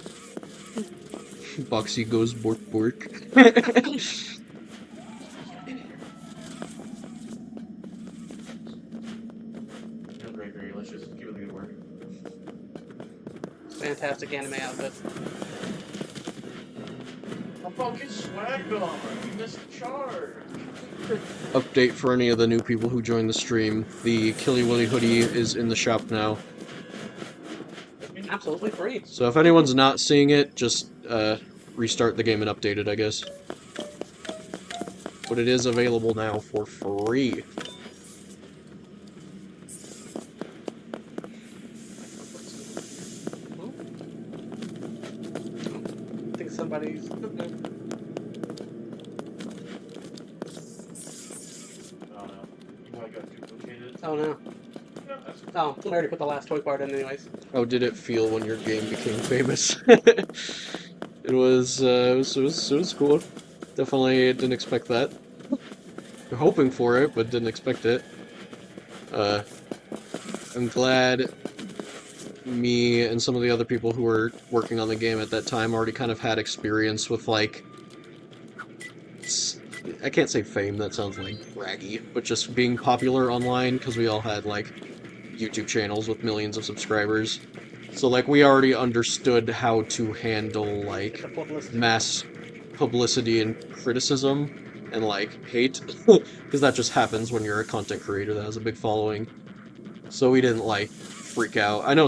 Boxy goes bork bork. Very, very delicious. Keep it good work. Fantastic anime outfit. I'm fucking swagged on. You missed the charge. Update for any of the new people who joined the stream. The Killy Willy Hoodie is in the shop now. Absolutely free. So if anyone's not seeing it, just restart the game and update it, I guess. But it is available now for free. I think somebody's... Oh no. You probably got duplicated. Oh no. Yeah, that's Oh, I already put the last toy part in anyways. How did it feel when your game became famous? It was cool. Definitely didn't expect that. hoping for it, but didn't expect it. I'm glad me and some of the other people who were working on the game at that time already kind of had experience with, like, I can't say fame, that sounds like braggy, but just being popular online, because we all had, like, YouTube channels with millions of subscribers. So, like, we already understood how to handle, like, mass publicity and criticism and, like, hate, because that just happens when you're a content creator that has a big following. So we didn't, like, freak out. I know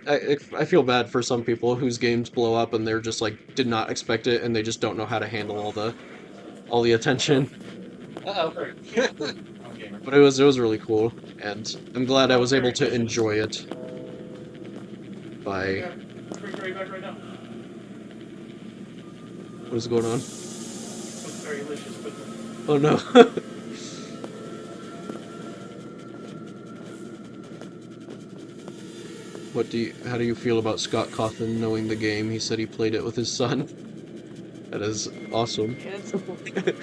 I feel bad for some people whose games blow up and they're just, like, did not expect it and they just don't know how to handle all the attention. Uh-oh. But it was really cool, and I'm glad I was able to enjoy it by... What is going on? Oh no. How do you feel about Scott Cawthon knowing the game? He said he played it with his son. That is awesome. Yeah, It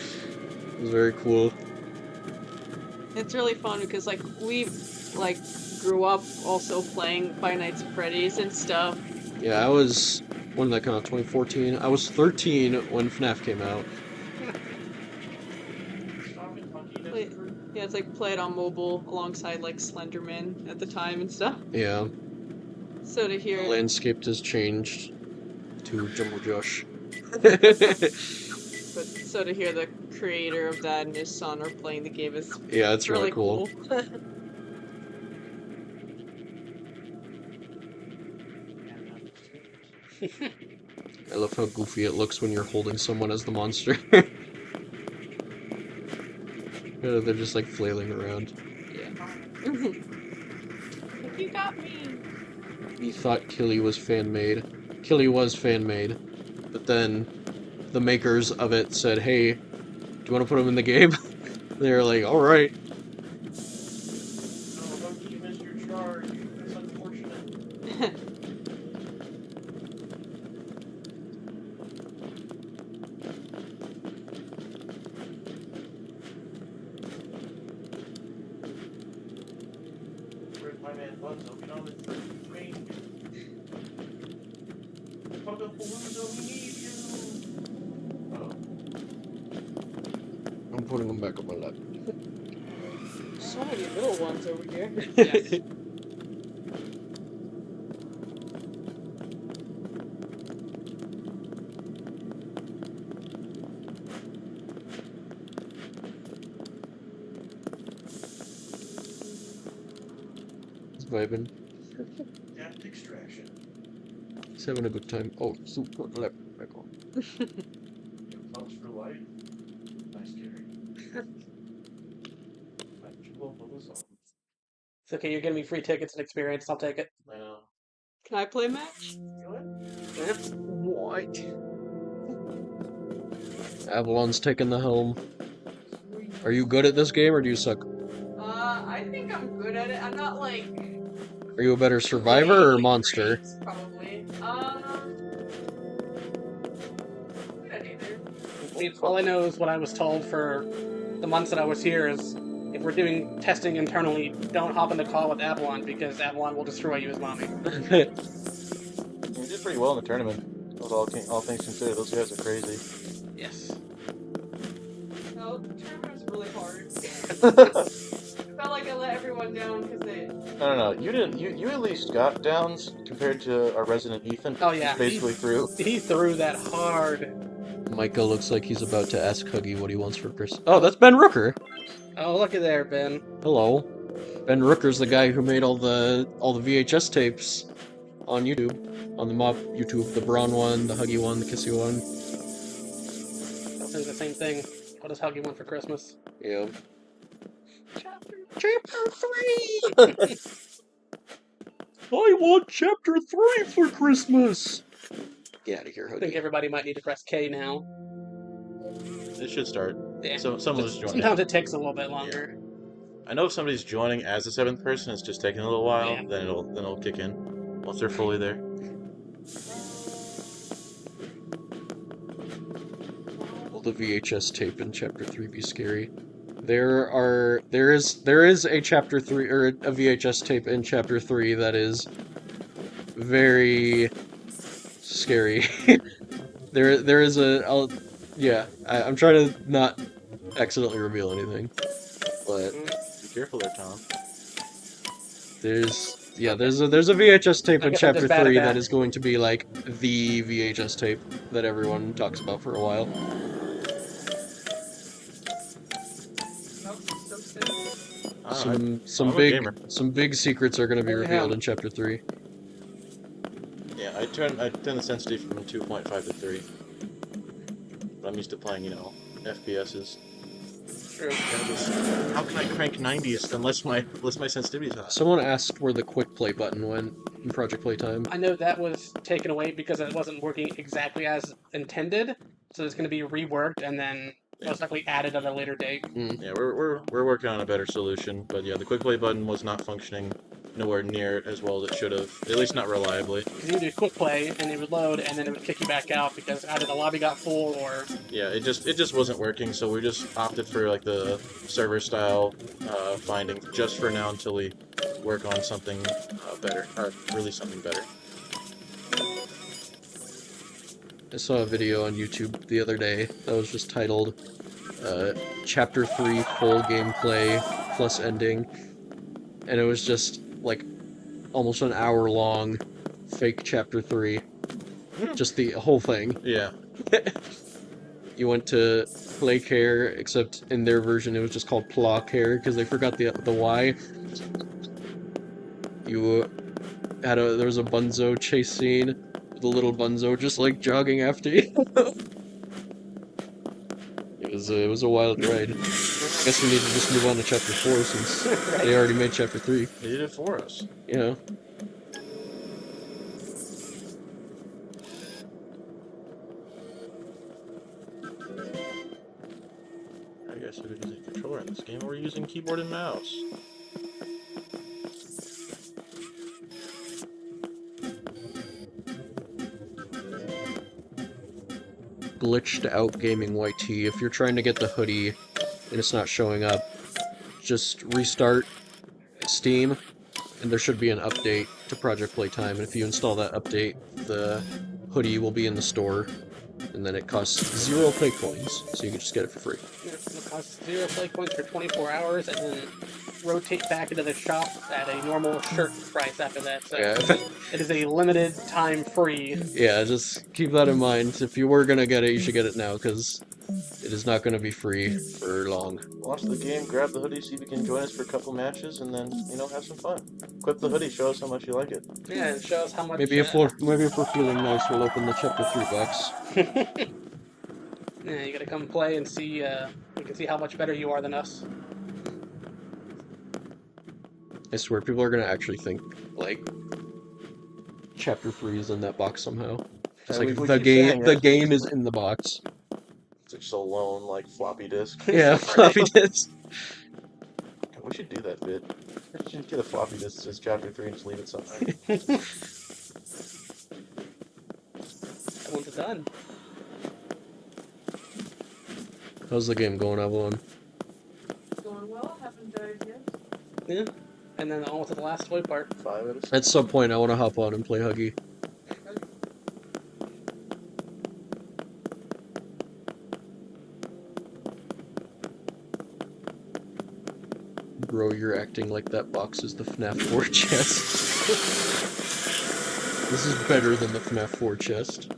was very cool. it's really fun because like we like grew up also playing Five Nights at Freddy's and stuff. Yeah, when did that come out? 2014? I was 13 when FNAF came out. Yeah, it's like played on mobile alongside like Slenderman at the time and stuff. Yeah. So to hear The landscape has changed to Jumbo Josh. But so to hear the creator of that and his son are playing the game is Yeah, it's really cool. I love how goofy it looks when you're holding someone as the monster. They're just like flailing around. Yeah. You got me. He thought Killy was fan-made. Killy was fan-made. But then the makers of it said, hey, do you want to put him in the game? They were like, alright. You missed your charge. That's unfortunate. Where's my man Bunzo? Get on the train. Pugapalooza, we need you. Oh. I'm putting him back on my lap. So many little ones over here. Yes. He's vibing. Depth extraction. He's having a good time. Oh, super lap back on. Pumps for life. Nice carry. It's okay, you're giving me free tickets and experience, I'll take it. I know. Can I play match? What? Avalon's taking the helm. Are you good at this game or do you suck? I think I'm good at it. I'm not like Are you a better survivor or monster? great, probably. Good at either. All I know is what I was told for the months that I was here is if we're doing testing internally, don't hop in the call with Avalon because Avalon will destroy you as mommy. We did pretty well in the tournament. With all things considered, those guys are crazy. Yes. No, the tournament was really hard. I felt like I let everyone down because they. No. You didn't. You at least got downs compared to our resident Ethan. Oh yeah. He's basically through. He threw that hard. Micah looks like he's about to ask Huggy what he wants for Christmas. Oh, that's Ben Rooker. Oh, looky there, Ben. Hello. Ben Rooker's the guy who made all the VHS tapes on YouTube. On the mob YouTube. The Braun one, the Huggy one, the Kissy one. I'll say the same thing. What does Huggy want for Christmas? Yeah. Chapter 3! I want Chapter 3 for Christmas! Get out of here, I think Huggy. everybody might need to press K now. It should start. Yeah. So someone's joining. Sometimes it takes a little bit longer. I know if somebody's joining as the 7th person, it's just taking a little while. Yeah. Then it'll kick in once they're fully there. Will the VHS tape in Chapter 3 be scary? There is a chapter 3 or a VHS tape in chapter 3 that is very scary. There is yeah, I'm trying to not accidentally reveal anything, but Be careful there, Tom. there's a VHS tape I in guess I'm chapter just bad at 3 that. that is going to be like the VHS tape that everyone talks about for a while. So sick. Some I'm a gamer. some big secrets are going to be Oh, yeah. revealed in chapter 3. Yeah, I turned the sensitivity from 2.5 to 3. But I'm used to playing, FPSs. True. How can I crank 90s unless my sensitivity's high? Someone asked where the quick play button went in Project Playtime. I know that was taken away because it wasn't working exactly as intended, so it's going to be reworked and then most likely added at a later date. Yeah, we're working on a better solution, but yeah, the quick play button was not functioning nowhere near as well as it should have. At least not reliably. Because you would do quick play and it would load and then it would kick you back out because either the lobby got full or Yeah, it just wasn't working, so we just opted for like the server style finding just for now until we work on something better, or release something better. I saw a video on YouTube the other day that was just titled Chapter 3 Full Gameplay Plus Ending, and it was just like almost an hour long fake Chapter 3. Just the whole thing. Yeah. You went to Play Care, except in their version it was just called Pla Care because they forgot the Y. There was a Bunzo chase scene with a little Bunzo just like jogging after you. It was a wild ride. I guess we need to just move on to chapter 4 since they already made chapter 3. They did it for us. You know. I guess we're using a controller in this game, or we're using keyboard and mouse. Glitched out gaming YT. If you're trying to get the hoodie and it's not showing up, just restart Steam and there should be an update to Project Playtime. And if you install that update, the hoodie will be in the store, and then it costs 0 play coins, so you can just get it for free. it costs 0 play points for 24 hours and then rotate back into the shop at a normal shirt price after that. So Yeah, it is a limited time free. yeah, just keep that in mind. If you were gonna get it, you should get it now, because it is not gonna be free for long. Watch the game, grab the hoodie, see if you can join us for a couple matches, and then, have some fun. Equip the hoodie, show us how much you like it. Yeah, it shows how much. Maybe if we're feeling nice, we'll open the chapter 3 box. Yeah, you gotta come play and see. We can see how much better you are than us. I swear, people are gonna actually think like chapter 3 is in that box somehow. It's like we the keep saying the it. game is in the box. It's like so lone, like floppy disk. Yeah, floppy disk. We should do that bit. We should get a floppy disk that says chapter 3 and just leave it somewhere. That one's done. How's the game going, Avalon? Going well, haven't died yet. Yeah. And then almost at the last toy part. 5 out of 6. At some point, I want to hop on and play Huggy. Bro, you're acting like that box is the FNAF 4 chest. This is better than the FNAF 4 chest.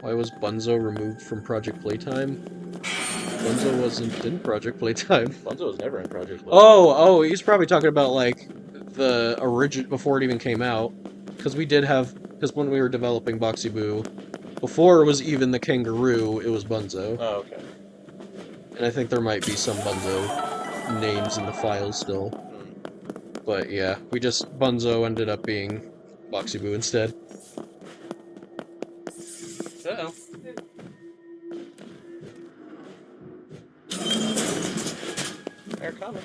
Why was Bunzo removed from Project Playtime? Bunzo wasn't in Project Playtime. Bunzo was never in Project Playtime. Oh, he's probably talking about like the origin before it even came out. Because when we were developing Boxy Boo, before it was even the kangaroo, it was Bunzo. Oh, okay. And I think there might be some Bunzo names in the file still. But yeah, Bunzo ended up being Boxy Boo instead. Uh-oh. They're coming.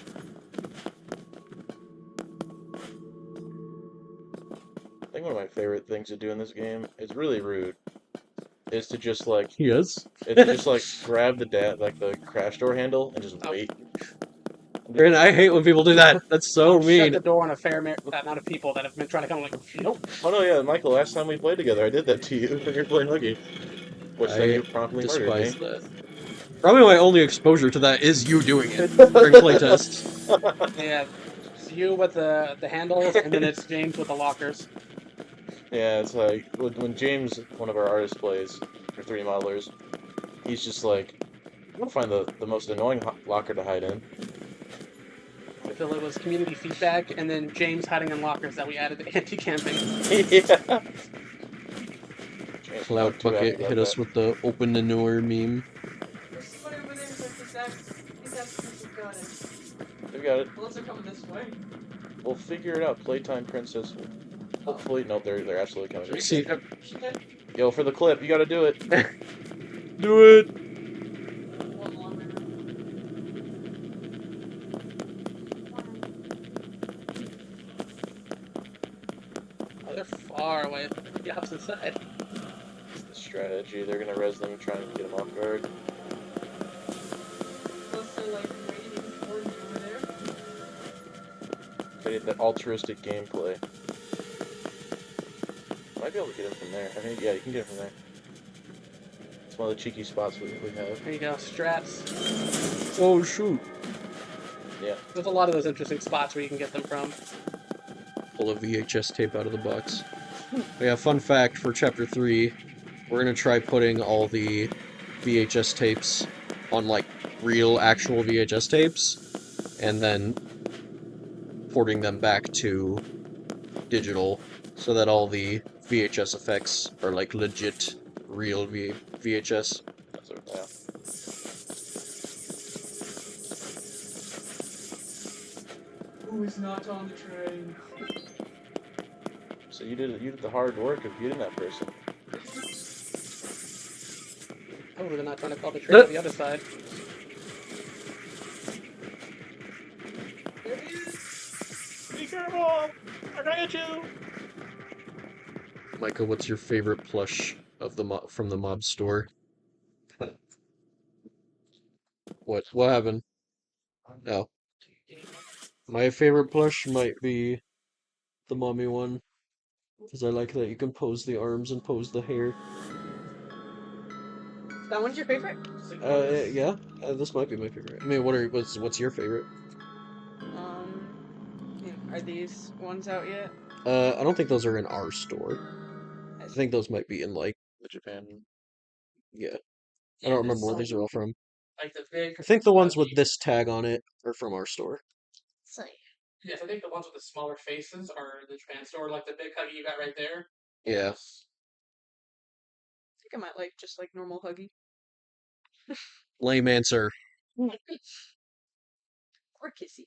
I think one of my favorite things to do in this game is really rude. is to just like Yes. grab the crash door handle and just Oh. wait. And I hate when people do that. That's so Shut mean. the door on a fair amount of people that have been trying to come. Like, nope. Oh no, yeah, Michael. Last time we played together, I did that to you when you were playing Huggy, which then I you promptly murdered me. despise that. Probably my only exposure to that is you doing it during playtest. Yeah, it's you with the handles, and then it's James with the lockers. Yeah, it's like when James, one of our artists, plays for 3D modelers, he's just like, I'm gonna find the most annoying locker to hide in. I feel it was community feedback, and then James hiding in lockers that we added the anti-camping. Yeah. James Cloud not too happy Bucket about hit us that. with the open the newer meme. There's somebody over there with that got it. We got it. Unless they're coming this way. We'll figure it out. Playtime Princess. Hopefully, no, they're absolutely coming. Right See, there. Yo, for the clip, you gotta do it. do it. One longer. Oh, they're far away. The opposite side. It's the strategy. They're gonna res them and try and get them off guard. Unless they're like waiting for you over there. They need that altruistic gameplay. Might be able to get him from there. I mean, yeah, you can get him from there. It's one of the cheeky spots we have. There you go, strats. Oh shoot. Yeah. There's a lot of those interesting spots where you can get them from. Pull a VHS tape out of the box. Yeah, fun fact for chapter 3, we're gonna try putting all the VHS tapes on like real actual VHS tapes and then porting them back to digital so that all the VHS effects are like legit real VHS. That's what, yeah. Who is not on the train? So you did the hard work of getting that person. Oh, they're not trying to call the train to the other side. There he is! Be careful! I gotta get you! Micah, what's your favorite plush of the from the mob store? What happened? No. My favorite plush might be the mommy one, because I like that you can pose the arms and pose the hair. That one's your favorite? Yeah, this might be my favorite. I mean, what's your favorite? Are these ones out yet? I don't think those are in our store. I think those might be in like The Japan. yeah. I don't remember where these are all from. Like the big. I think the ones with this tag on it are from our store. So, Yes, I think the ones with the smaller faces are the Japan store, like the big Huggy you got right there. Yeah. I think I might like just like normal Huggy. Lame answer. Or Kissy.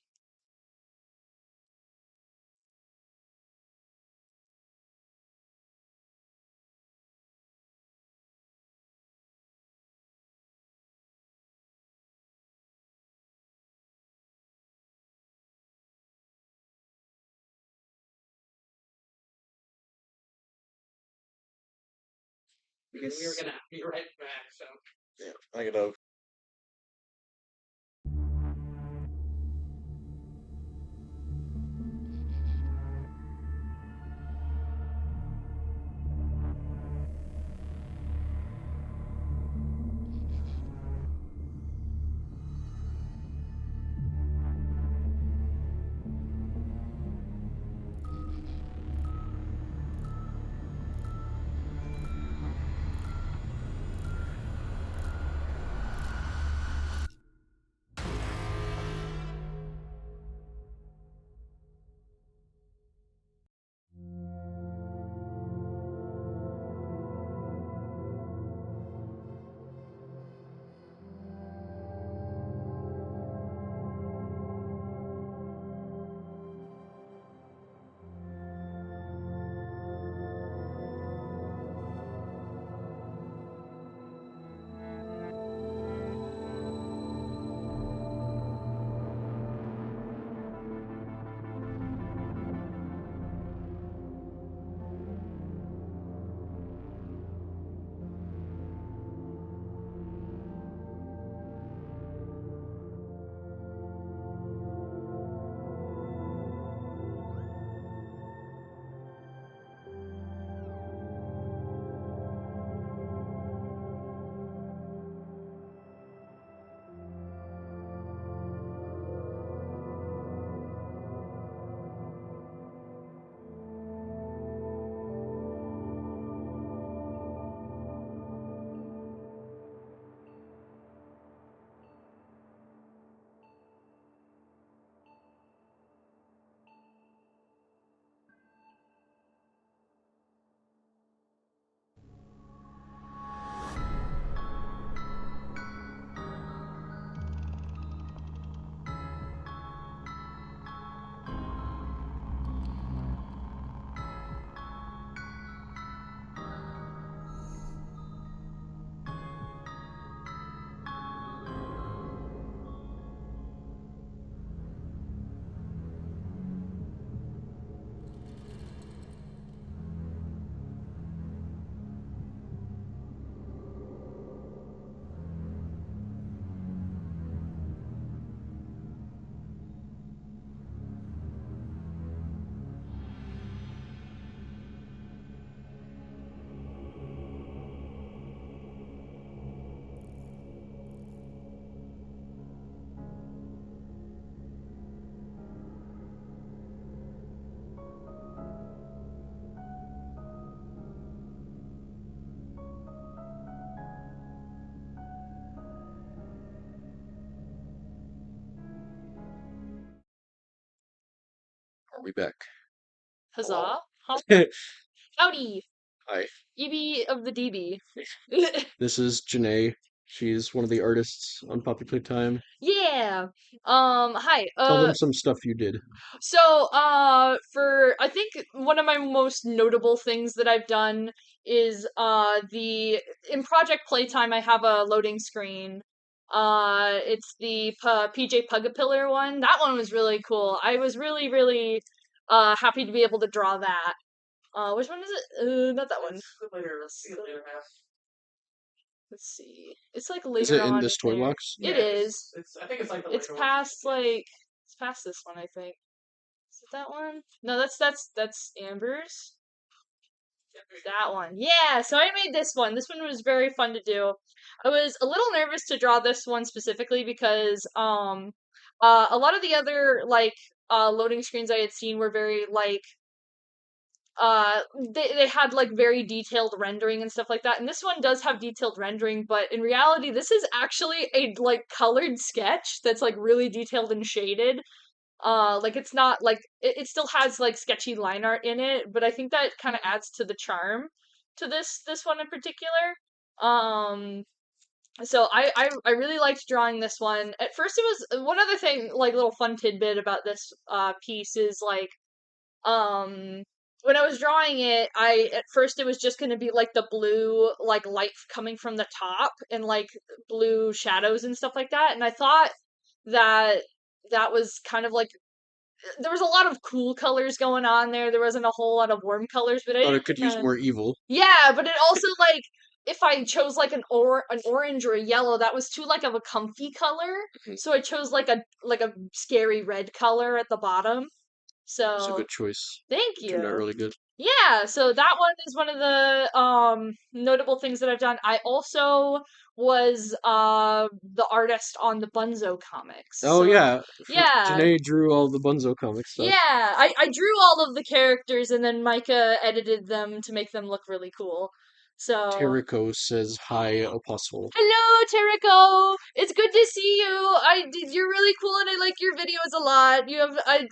Because we were gonna be right back, so. Yeah, I gotta. we back? Huzzah! Huh? Howdy, Hi. EB of the DB. This is Janae. She's one of the artists on Poppy Playtime. Yeah. Hi. Tell them some stuff you did. So, for I think one of my most notable things that I've done is in Project Playtime I have a loading screen. It's the PJ Pugapillar one. That one was really cool. I was really, really happy to be able to draw that. Which one is it? Not that one. Let's see. It's like later Is it in on this toy there. box? It is. I think it's like the It's later one. past it's past this one, I think. Is it that one? No, that's Amber's. That one. Yeah, so I made this one. This one was very fun to do. I was a little nervous to draw this one specifically because a lot of the other loading screens I had seen were very they had like very detailed rendering and stuff like that, and this one does have detailed rendering, but in reality this is actually a like colored sketch that's like really detailed and shaded. Like it's not like it still has like sketchy line art in it, but I think that kind of adds to the charm to this one in particular. So I really liked drawing this one. At first it was one other thing, like little fun tidbit about this piece is like when I was drawing it, at first it was just going to be like the blue like light coming from the top and like blue shadows and stuff like that, and I thought that was kind of like there was a lot of cool colors going on there. There wasn't a whole lot of warm colors, but Thought it could use more evil. Yeah, but it also like if I chose like an orange or a yellow, that was too like of a comfy color. So I chose like a scary red color at the bottom. So It's a good choice. Thank you. Turned out really good. Yeah, so that one is one of the notable things that I've done. I also was the artist on the Bunzo comics. Oh so, yeah. Yeah. Janae drew all the Bunzo comic stuff. Yeah, I drew all of the characters and then Micah edited them to make them look really cool. So Terrico says hi, Apostle. Hello, Terrico. It's good to see you. You're really cool, and I like your videos a lot.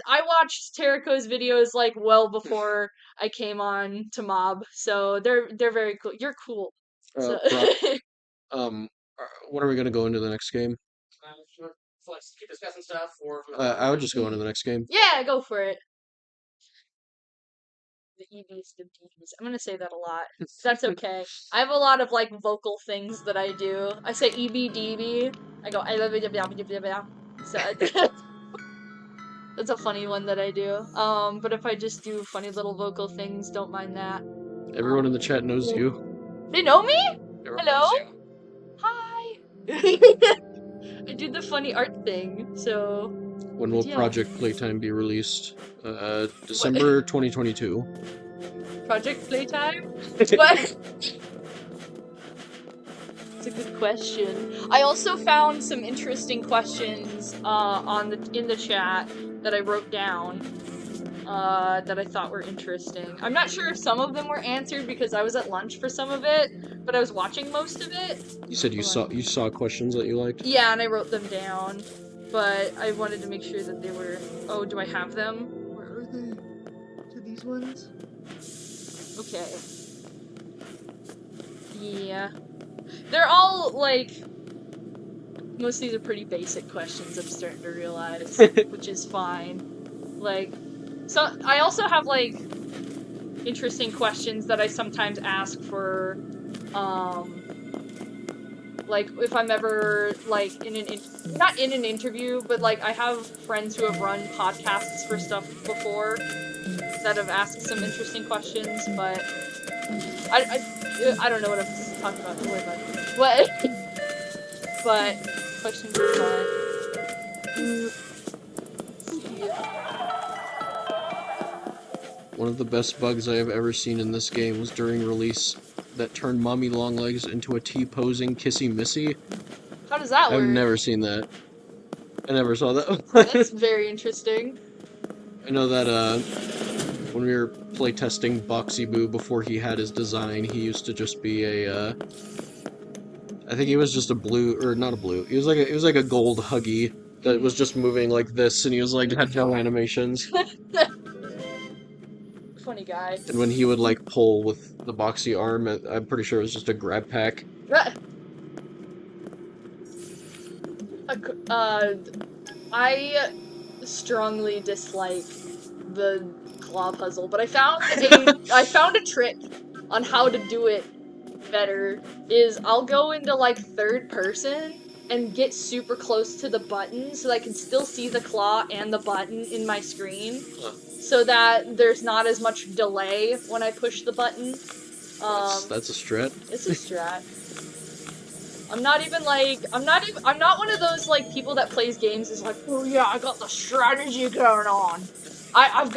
I watched Terrico's videos like well before I came on to Mob, so they're very cool. You're cool. So. When are we gonna go into the next game? So let's keep discussing stuff, or I would just go into the next game. Yeah, go for it. The EVs, the DVs. I'm gonna say that a lot. That's okay. I have a lot of like vocal things that I do. I say EBDB. I go I love it. So that's a funny one that I do. But if I just do funny little vocal things, don't mind that. Everyone in the chat knows you. They know me? Everyone Hello? knows you. Hi. I do the funny art thing. So When will Project Playtime be released? December 2022. Project Playtime? What? It's a good question. I also found some interesting questions in the chat that I wrote down that I thought were interesting. I'm not sure if some of them were answered because I was at lunch for some of it, but I was watching most of it. You said you saw questions that you liked? Yeah, and I wrote them down, but I wanted to make sure that they were. Oh, do I have them? Where are they? To these ones? Okay. Yeah. They're all, like... Most of these are pretty basic questions, I'm starting to realize, which is fine. Like, so I also have, like, interesting questions that I sometimes ask for, like, if I'm ever, like, not in an interview, but, like, I have friends who have run podcasts for stuff before that have asked some interesting questions, but I don't know what I'm talking about. Don't worry about it. What? But questions are fun. One of the best bugs I have ever seen in this game was during release that turned Mommy Longlegs into a T-posing Kissy Missy. How does that work? I've never seen that. I never saw that. That's very interesting. I know that when we were playtesting Boxy Boo before he had his design, he used to just be a I think he was just a blue, or not a blue. He was like a gold Huggy that was just moving like this, and he was like had no animations. funny guy. And when he would like pull with the boxy arm, I'm pretty sure it was just a grab pack. I strongly dislike the claw puzzle, but I found a trick on how to do it better. Is I'll go into like third person and get super close to the button so that I can still see the claw and the button in my screen, so that there's not as much delay when I push the button. That's a strat. It's a strat. I'm not one of those like people that plays games is like, oh yeah, I got the strategy going on. I'm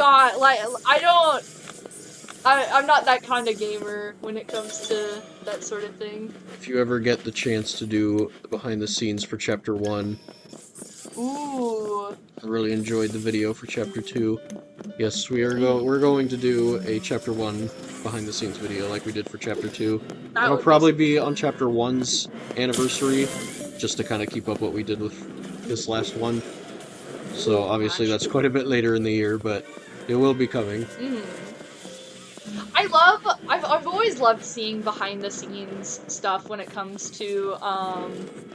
not that kind of gamer when it comes to that sort of thing. If you ever get the chance to do the behind the scenes for Chapter 1, ooh. I really enjoyed the video for Chapter 2. Yes, we're going to do a Chapter 1 behind the scenes video like we did for Chapter 2. That'll probably be on Chapter 1's anniversary, just to kind of keep up what we did with this last one. So obviously that's quite a bit later in the year, but it will be coming. I've always loved seeing behind the scenes stuff when it comes to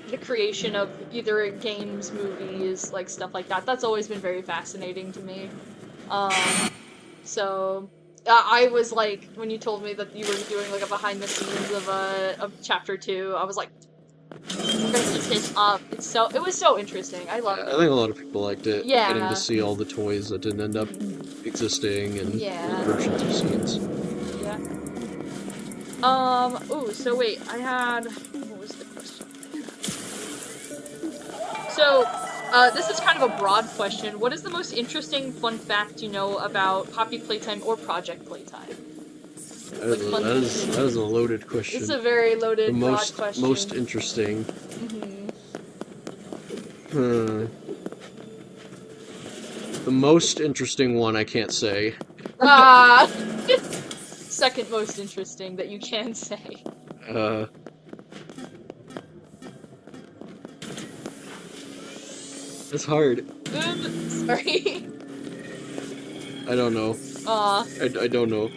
the creation of either games, movies, like stuff like that. That's always been very fascinating to me. So I was like, when you told me that you were doing like a behind the scenes of Chapter 2, I was like, we're gonna eat this up. It was so interesting. I loved it. I think a lot of people liked it. Yeah. Getting to see all the toys that didn't end up existing and versions of scenes. Yeah. Ooh, so wait, what was the question? So, this is kind of a broad question. What is the most interesting fun fact you know about Poppy Playtime or Project Playtime? That is a loaded question. It's a very loaded, broad question. Most interesting. The most interesting one I can't say. Second most interesting that you can say. It's hard. Sorry. I don't know. I don't know.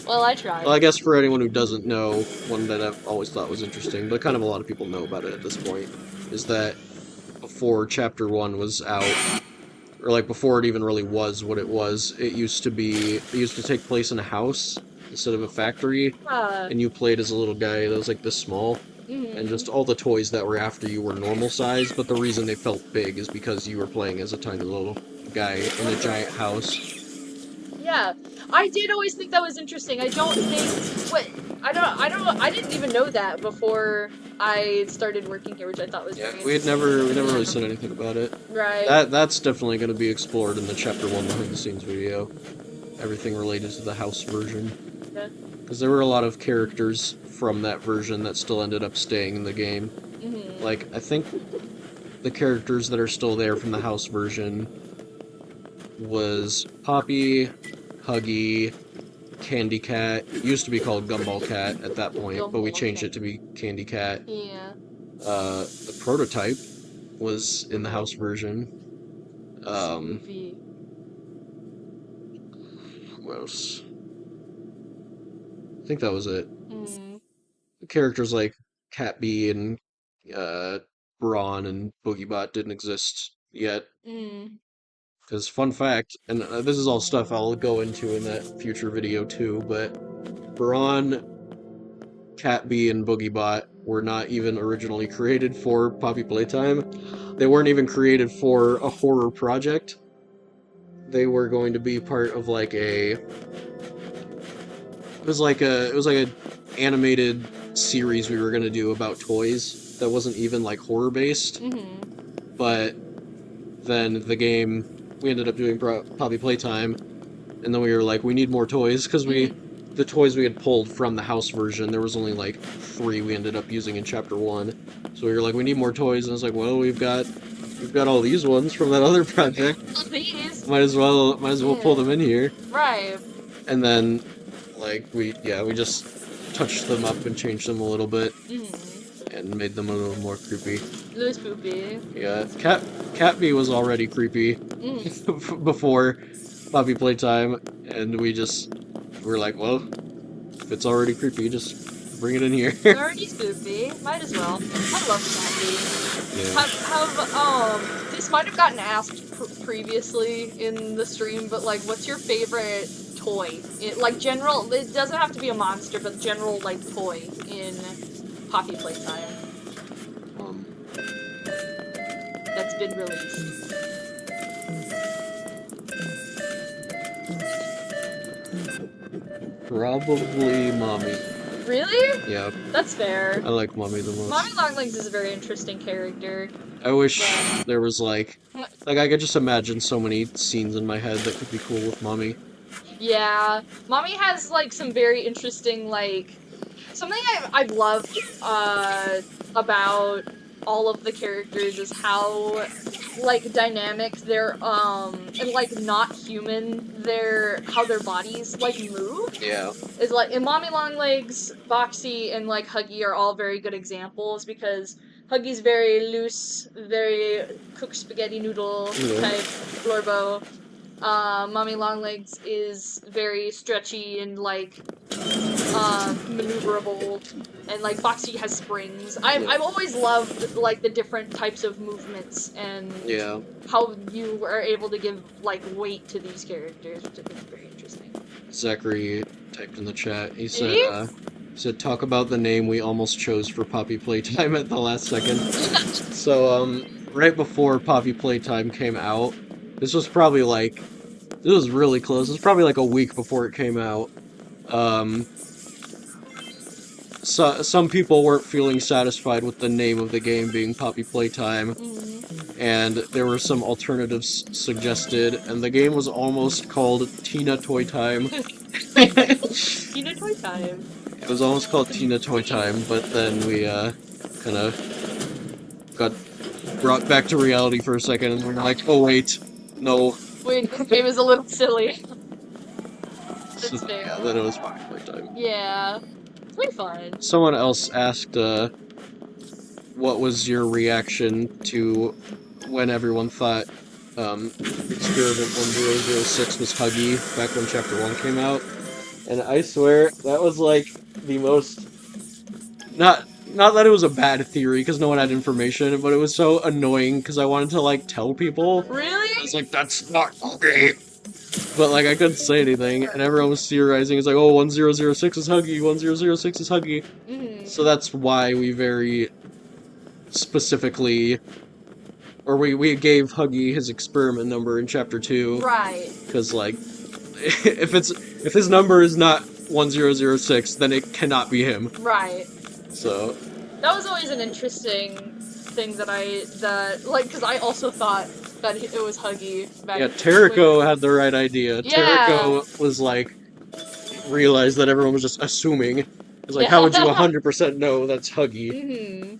Well, I tried. Well, I guess for anyone who doesn't know, one that I've always thought was interesting, but kind of a lot of people know about it at this point, is that before Chapter 1 was out, or like before it even really was what it used to take place in a house instead of a factory, and you played as a little guy that was like this small, and just all the toys that were after you were normal size, but the reason they felt big is because you were playing as a tiny little guy in a giant house. Yeah, I did always think that was interesting. I didn't even know that before I started working here, which I thought was very we never really said anything about it. Right. That's definitely going to be explored in the Chapter 1 behind the scenes video. Everything related to the house version. Yeah. Because there were a lot of characters from that version that still ended up staying in the game. Like, I think the characters that are still there from the house version was Poppy, Huggy, Candy Cat. It used to be called Gumball Cat at that point, but we changed it to be Candy Cat. Yeah. The Prototype was in the house version. What else? I think that was it. Characters like Cat Bee and Brawn and Boogiebot didn't exist yet. Because, fun fact, and this is all stuff I'll go into in that future video too, but Brawn, Cat Bee, and Boogiebot were not even originally created for Poppy Playtime. They weren't even created for a horror project. They were going to be part of like it was like an animated series we were going to do about toys that wasn't even like horror based. But then the game, we ended up doing Poppy Playtime, and then we were like, we need more toys, because the toys we had pulled from the house version, there was only like 3 we ended up using in Chapter 1. So we were like, we need more toys, and I was like, well, we've got all these ones from that other project. These. Might as well pull them in here. Right. And then, like, we just touched them up and changed them a little bit. And made them a little more creepy. A little spoopy. Yeah, Cat Bee was already creepy before, Poppy Playtime, and we're like, well, if it's already creepy, just bring it in here. It's already spooky. Might as well. I love Poppy. Yeah. This might have gotten asked previously in the stream, but like, what's your favorite toy? Like general, it doesn't have to be a monster, but general like toy in Poppy Playtime that's been released. Probably Mommy. Really? Yeah, That's fair. I like Mommy the most. Mommy Longlegs is a very interesting character. I wish Yeah. there was like I could just imagine so many scenes in my head that could be cool with Mommy. Yeah, Mommy has like some very interesting like something I've loved about all of the characters is how like dynamic their and like not human how their bodies like move. Yeah. Is like in Mommy Longlegs, Boxy, and like Huggy are all very good examples because Huggy's very loose, very cooked spaghetti noodle type Glorbo. Mommy Longlegs is very stretchy and like maneuverable, and like Boxy has springs. I've always loved like the different types of movements and how you are able to give like weight to these characters, which I think is very interesting. Zachary typed in the chat. He said, talk about the name we almost chose for Poppy Playtime at the last second. So, right before Poppy Playtime came out, this was probably like, this was really close. It was probably like a week before it came out. So, some people weren't feeling satisfied with the name of the game being Poppy Playtime, and there were some alternatives suggested, and the game was almost called Tina Toy Time. Tina Toy Time. It was almost called Tina Toy Time, but then we kind of got brought back to reality for a second, and we're like, oh wait, no. Wait, this game is a little silly. That's fair. Yeah, then it was Poppy Playtime. Yeah. It's pretty fun. Someone else asked, what was your reaction to when everyone thought Experiment 1006 was Huggy back when Chapter 1 came out? And I swear, that was like the most... Not that it was a bad theory, because no one had information, but it was so annoying, because I wanted to, like, tell people. Really? I was like, that's not Huggy! But, like, I couldn't say anything, and everyone was theorizing. It's like, oh, 1006 is Huggy, 1006 is Huggy. So that's why we very specifically... Or we gave Huggy his experiment number in Chapter 2. Right. Because, like, if his number is not 1006, then it cannot be him. Right. So... That was always an interesting thing like, because I also thought that it was Huggy back. Yeah, Terrico had the right idea. Yeah. Terrico was like, realized that everyone was just assuming. It was like, how would you 100% know that's Huggy?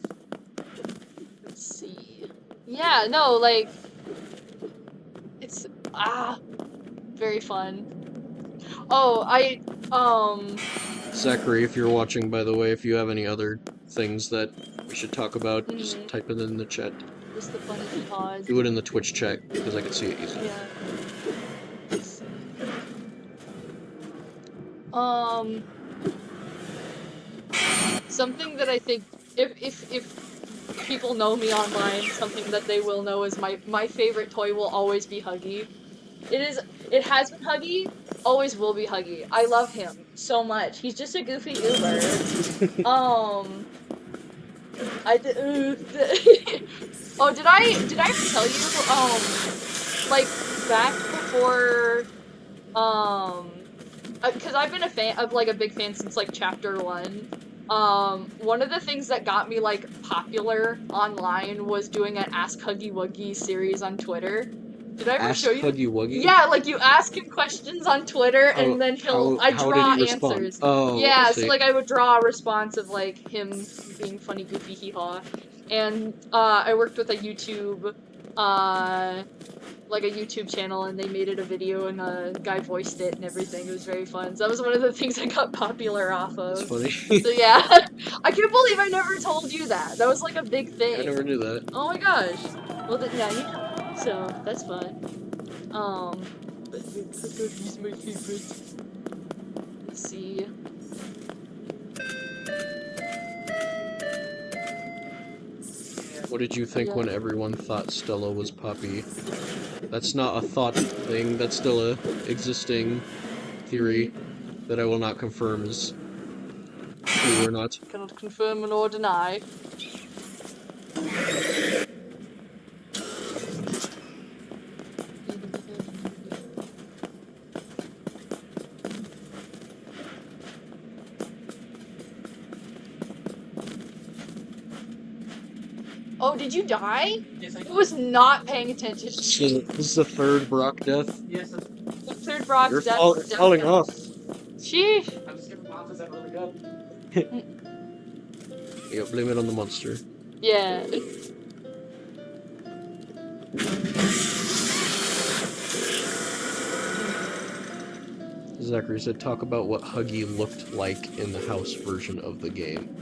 Let's see. Yeah, no, like, it's, very fun. Oh, Zachary, if you're watching, by the way, if you have any other things that we should talk about, just type it in the chat. Just the funny pause. Do it in the Twitch chat, because I can see it easily. Yeah. Something that I think, if people know me online, something that they will know is my favorite toy will always be Huggy. It has been Huggy, always will be Huggy. I love him so much. He's just a goofy goober. Oh, did I ever tell you, like, back before, because I've been a big fan since, like, Chapter 1. One of the things that got me, like, popular online was doing an Ask Huggy Wuggy series on Twitter. Did I ever show you? Huggy Wuggy? Yeah, like, you ask him questions on Twitter, and then I draw answers. Oh, yeah, so, like, I would draw a response of, like, him being funny, goofy, hee-haw. And, I worked with a YouTube, like a YouTube channel, and they made it a video, and a guy voiced it and everything. It was very fun. So that was one of the things I got popular off of. That's funny. So yeah, I can't believe I never told you that. That was like a big thing. I never knew that. Oh my gosh. Well, yeah, you know. So that's fun. He's my favorite. Let's see. What did you think when everyone thought Stella was Poppy? That's not a thought thing, that's still a existing theory that I will not confirm is true or not. Cannot confirm nor deny. Oh, did you die? Yes, I I was not paying attention. This is the third Brock death. Yes, The third Brock's You're death. falling off. Sheesh. I'm just giving monsters that really good. Yeah, blame it on the monster. Yeah. Zachary said, talk about what Huggy looked like in the house version of the game.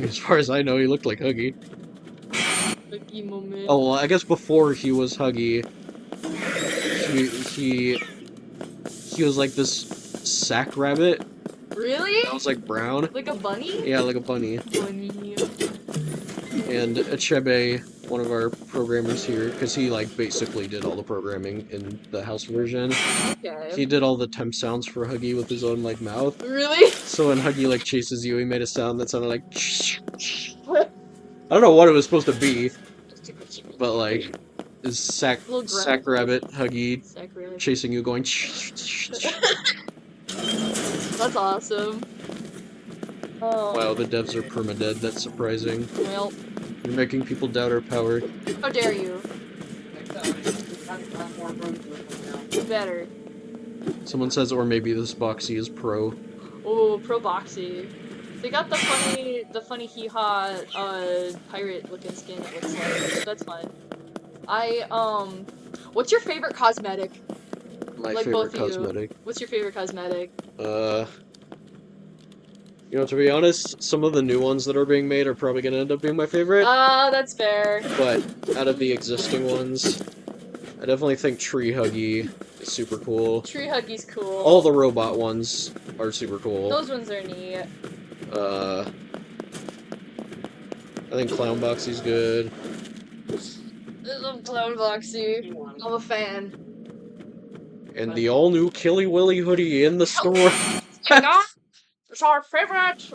As far as I know, he looked like Huggy. Lucky moment. Oh, well, I guess before he was Huggy, he was like this sack rabbit Really? that was like brown. Like a bunny? Yeah, like a bunny. Bunny. And Achebe, one of our programmers here, because he like basically did all the programming in the house version. Okay. He did all the temp sounds for Huggy with his own like mouth. Really? So when Huggy like chases you, he made a sound that sounded like. I don't know what it was supposed to be, but like, this sack rabbit Huggy Sacrilege. chasing you, going. That's awesome. Oh. Wow, the devs are permadead. That's surprising. Well, You're making people doubt our power. how dare you? Better. Someone says, or maybe this Boxy is pro. Oh, pro Boxy. They got the funny hee-haw, pirate-looking skin, it looks like. So that's fun. What's your favorite cosmetic? My Like favorite both of you. cosmetic. What's your favorite cosmetic? You know, to be honest, some of the new ones that are being made are probably gonna end up being my favorite. That's fair. But out of the existing ones, I definitely think Tree Huggy is super cool. Tree Huggy's cool. All the robot ones are super cool. Those ones are neat. I think Clown Boxy's good. I love Clown Boxy. I'm a fan. And the all-new Killy Willy Hoodie in the store. It's our favorite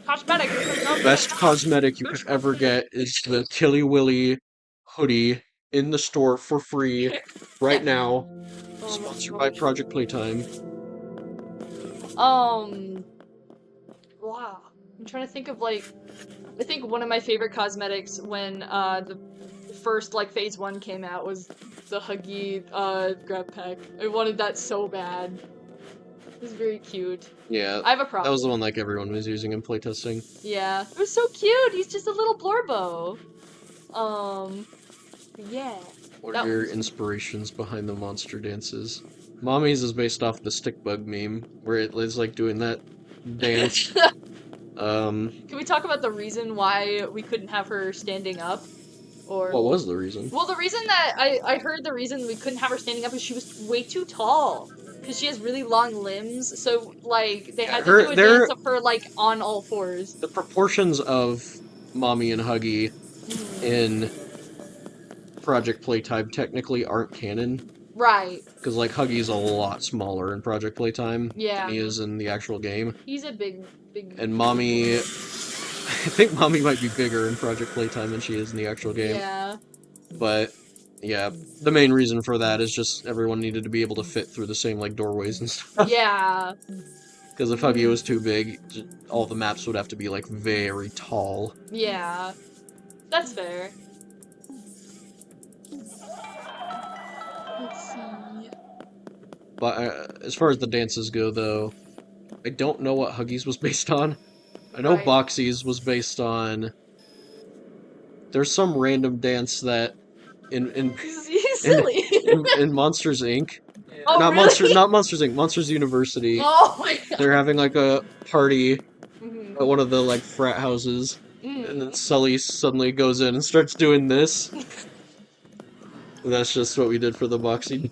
cosmetic. Best cosmetic you could ever get is the Killy Willy Hoodie in the store for free right now. Sponsored by Project Playtime. Wow. I'm trying to think of I think one of my favorite cosmetics when the first phase 1 came out was the Huggy grab pack. I wanted that so bad. It was very cute. Yeah, I have a problem. that was the one everyone was using in playtesting. Yeah. It was so cute. He's just a little Blorbo. Yeah. What are your inspirations behind the monster dances? Mommy's is based off the stick bug meme, where it is doing that dance. Can we talk about the reason why we couldn't have her standing up? Or What was the reason? well, the reason that I heard the reason we couldn't have her standing up is she was way too tall. Because she has really long limbs, so they had to do a dance of her on all fours. The proportions of Mommy and Huggy in Project Playtime technically aren't canon. Right. Because Huggy's a lot smaller in Project Playtime than he is in the actual game. He's a big. And Mommy, I think Mommy might be bigger in Project Playtime than she is in the actual game. Yeah. But yeah, the main reason for that is just everyone needed to be able to fit through the same doorways and stuff. Yeah. Because if Huggy was too big, all the maps would have to be very tall. Yeah. That's fair. Let's see. But as far as the dances go, though, I don't know what Huggy's was based on. I know Boxy's was based on. There's some random dance that in silly. in Monsters Inc. Oh, not really? Not Monsters Inc. Monsters University. Oh my god. They're having a party at one of the frat houses, and then Sully suddenly goes in and starts doing this. That's just what we did for the Boxy.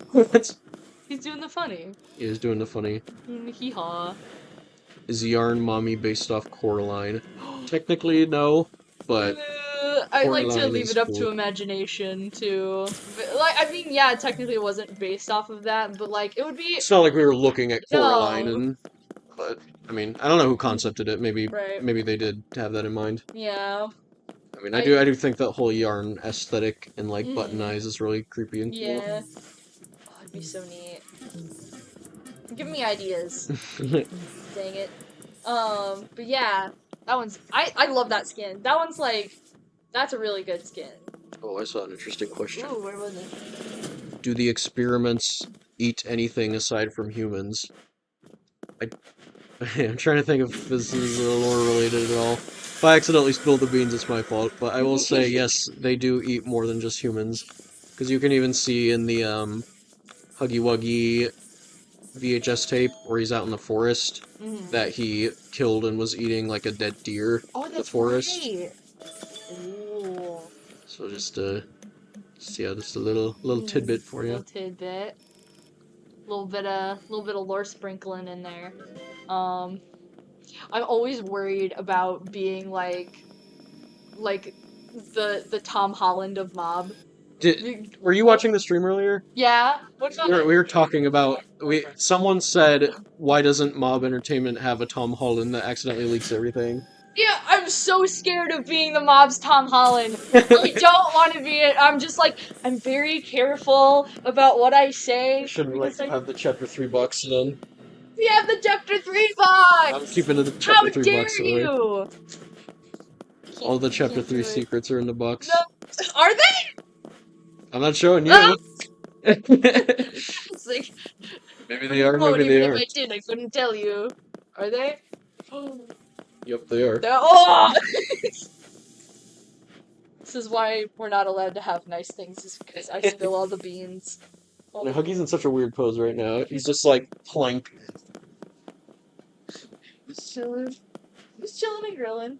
He's doing the funny. He is doing the funny. Hee haw. Is Yarn Mommy based off Coraline? Technically, no, but I like to Coraline leave is it up cool. to imagination too. Like, I mean, yeah, technically it wasn't based off of that, but like, it would be. It's not like we were looking at Coraline No. and. But I mean, I don't know who concepted it. Maybe Right. maybe they did have that in mind. Yeah. I mean, I do think that whole yarn aesthetic and like button Mhm. eyes is really creepy and cool. Yeah. Oh, it'd be so neat. Give me ideas. Dang it. But yeah, that one's. I love that skin. That one's like, that's a really good skin. Oh, I saw an interesting question. Ooh, where was it? Do the experiments eat anything aside from humans? I'm trying to think if this is lore related at all. If I accidentally spilled the beans, it's my fault. But I will say, yes, they do eat more than just humans. Because you can even see in the Huggy Wuggy VHS tape where he's out in the forest that he killed and was eating like a dead deer in the forest. Right. Ooh. So just yeah, just a little tidbit for you. Little tidbit. Little bit of lore sprinkling in there. I'm always worried about being like the Tom Holland of Mob. Were you watching the stream earlier? Yeah. What's up? We were talking about someone said, why doesn't Mob Entertainment have a Tom Holland that accidentally leaks everything? Yeah, I'm so scared of being the Mob's Tom Holland. I don't want to be it. I'm just like, I'm very careful about what I say. Shouldn't like have the chapter 3 box then. We have the chapter 3 box! I'm keeping the chapter 3 How box dare away. you! All the chapter 3 secrets are in the box. No. Are they? I'm not showing you. Ah! It's like, Maybe they are, oh, maybe even they if aren't. I did, I couldn't tell you. Are they? Yep, they are. Oh! This is why we're not allowed to have nice things, is because I spill all the beans. And Huggy's in such a weird pose right now. He's just like plank. Just chilling. Just chilling and grilling.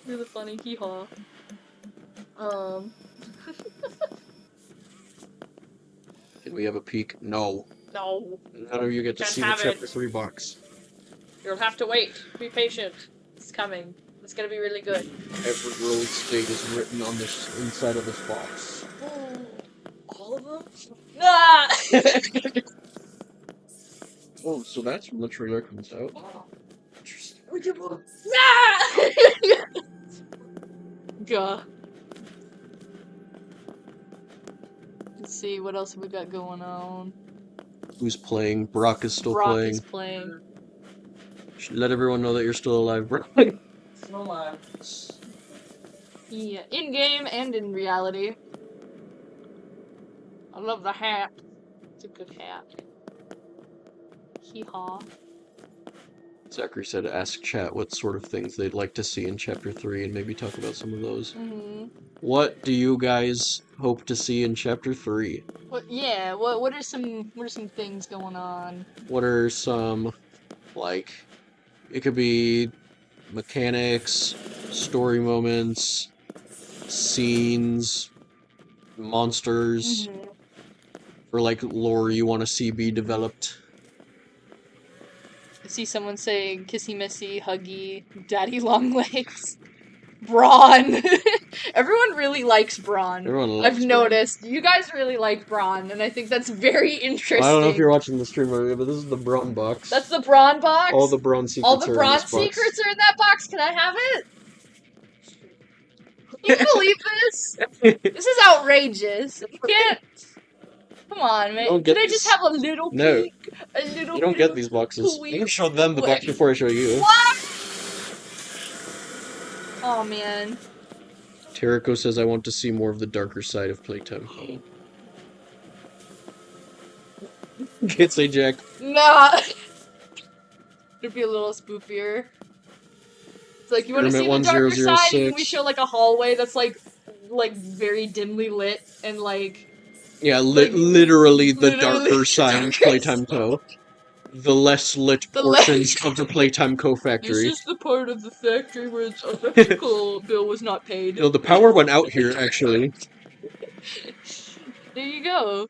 Really funny, hee haw. Can we have a peek? No. No. None of you get to Can't see the have chapter it. 3 box. You'll have to wait. Be patient. It's coming. It's gonna be really good. Every release date is written on this inside of this box. All of them? Ah! Oh, so that's when the trailer comes out. Interesting. Ah! Gah. Let's see, what else have we got going on? Who's playing? Brock is still Brock playing. is playing. Should let everyone know that you're still alive, Brock. Still alive. Yeah, in game and in reality. I love the hat. It's a good hat. Hee haw. Zachary said ask chat what sort of things they'd like to see in chapter 3 and maybe talk about some of those. What do you guys hope to see in chapter 3? What are some things going on? What are some, like, it could be mechanics, story moments, scenes, monsters, or like lore you want to see be developed. I see someone saying kissy missy, huggy, daddy long legs. Brawn. Everyone really likes Brawn. Everyone loves I've noticed. You guys really like Brawn, and I think that's very interesting. I don't know if you're watching the stream earlier, but this is the Brawn box. That's the Brawn box? All the Brawn secrets All the are in Brawn this box. secrets are in that box? Can I have it? Can you believe this? This is outrageous. You can't... Come on, man. Don't get Can I just these. have a little peek? No. A little You don't get these boxes. peek? You can show them the box before I show you. What? Oh, man. Terrico says I want to see more of the darker side of Playtime. Can't say Jack. Nah. It'd be a little spoofier. It's like, you want to see the darker side, and we show, like, a hallway that's, like very dimly lit, and, like... Yeah, literally the darker side of Playtime Co. The less lit portions of the Playtime Co. factory. This is the part of the factory where its electrical bill was not paid. No, the power went out here, actually. There you go.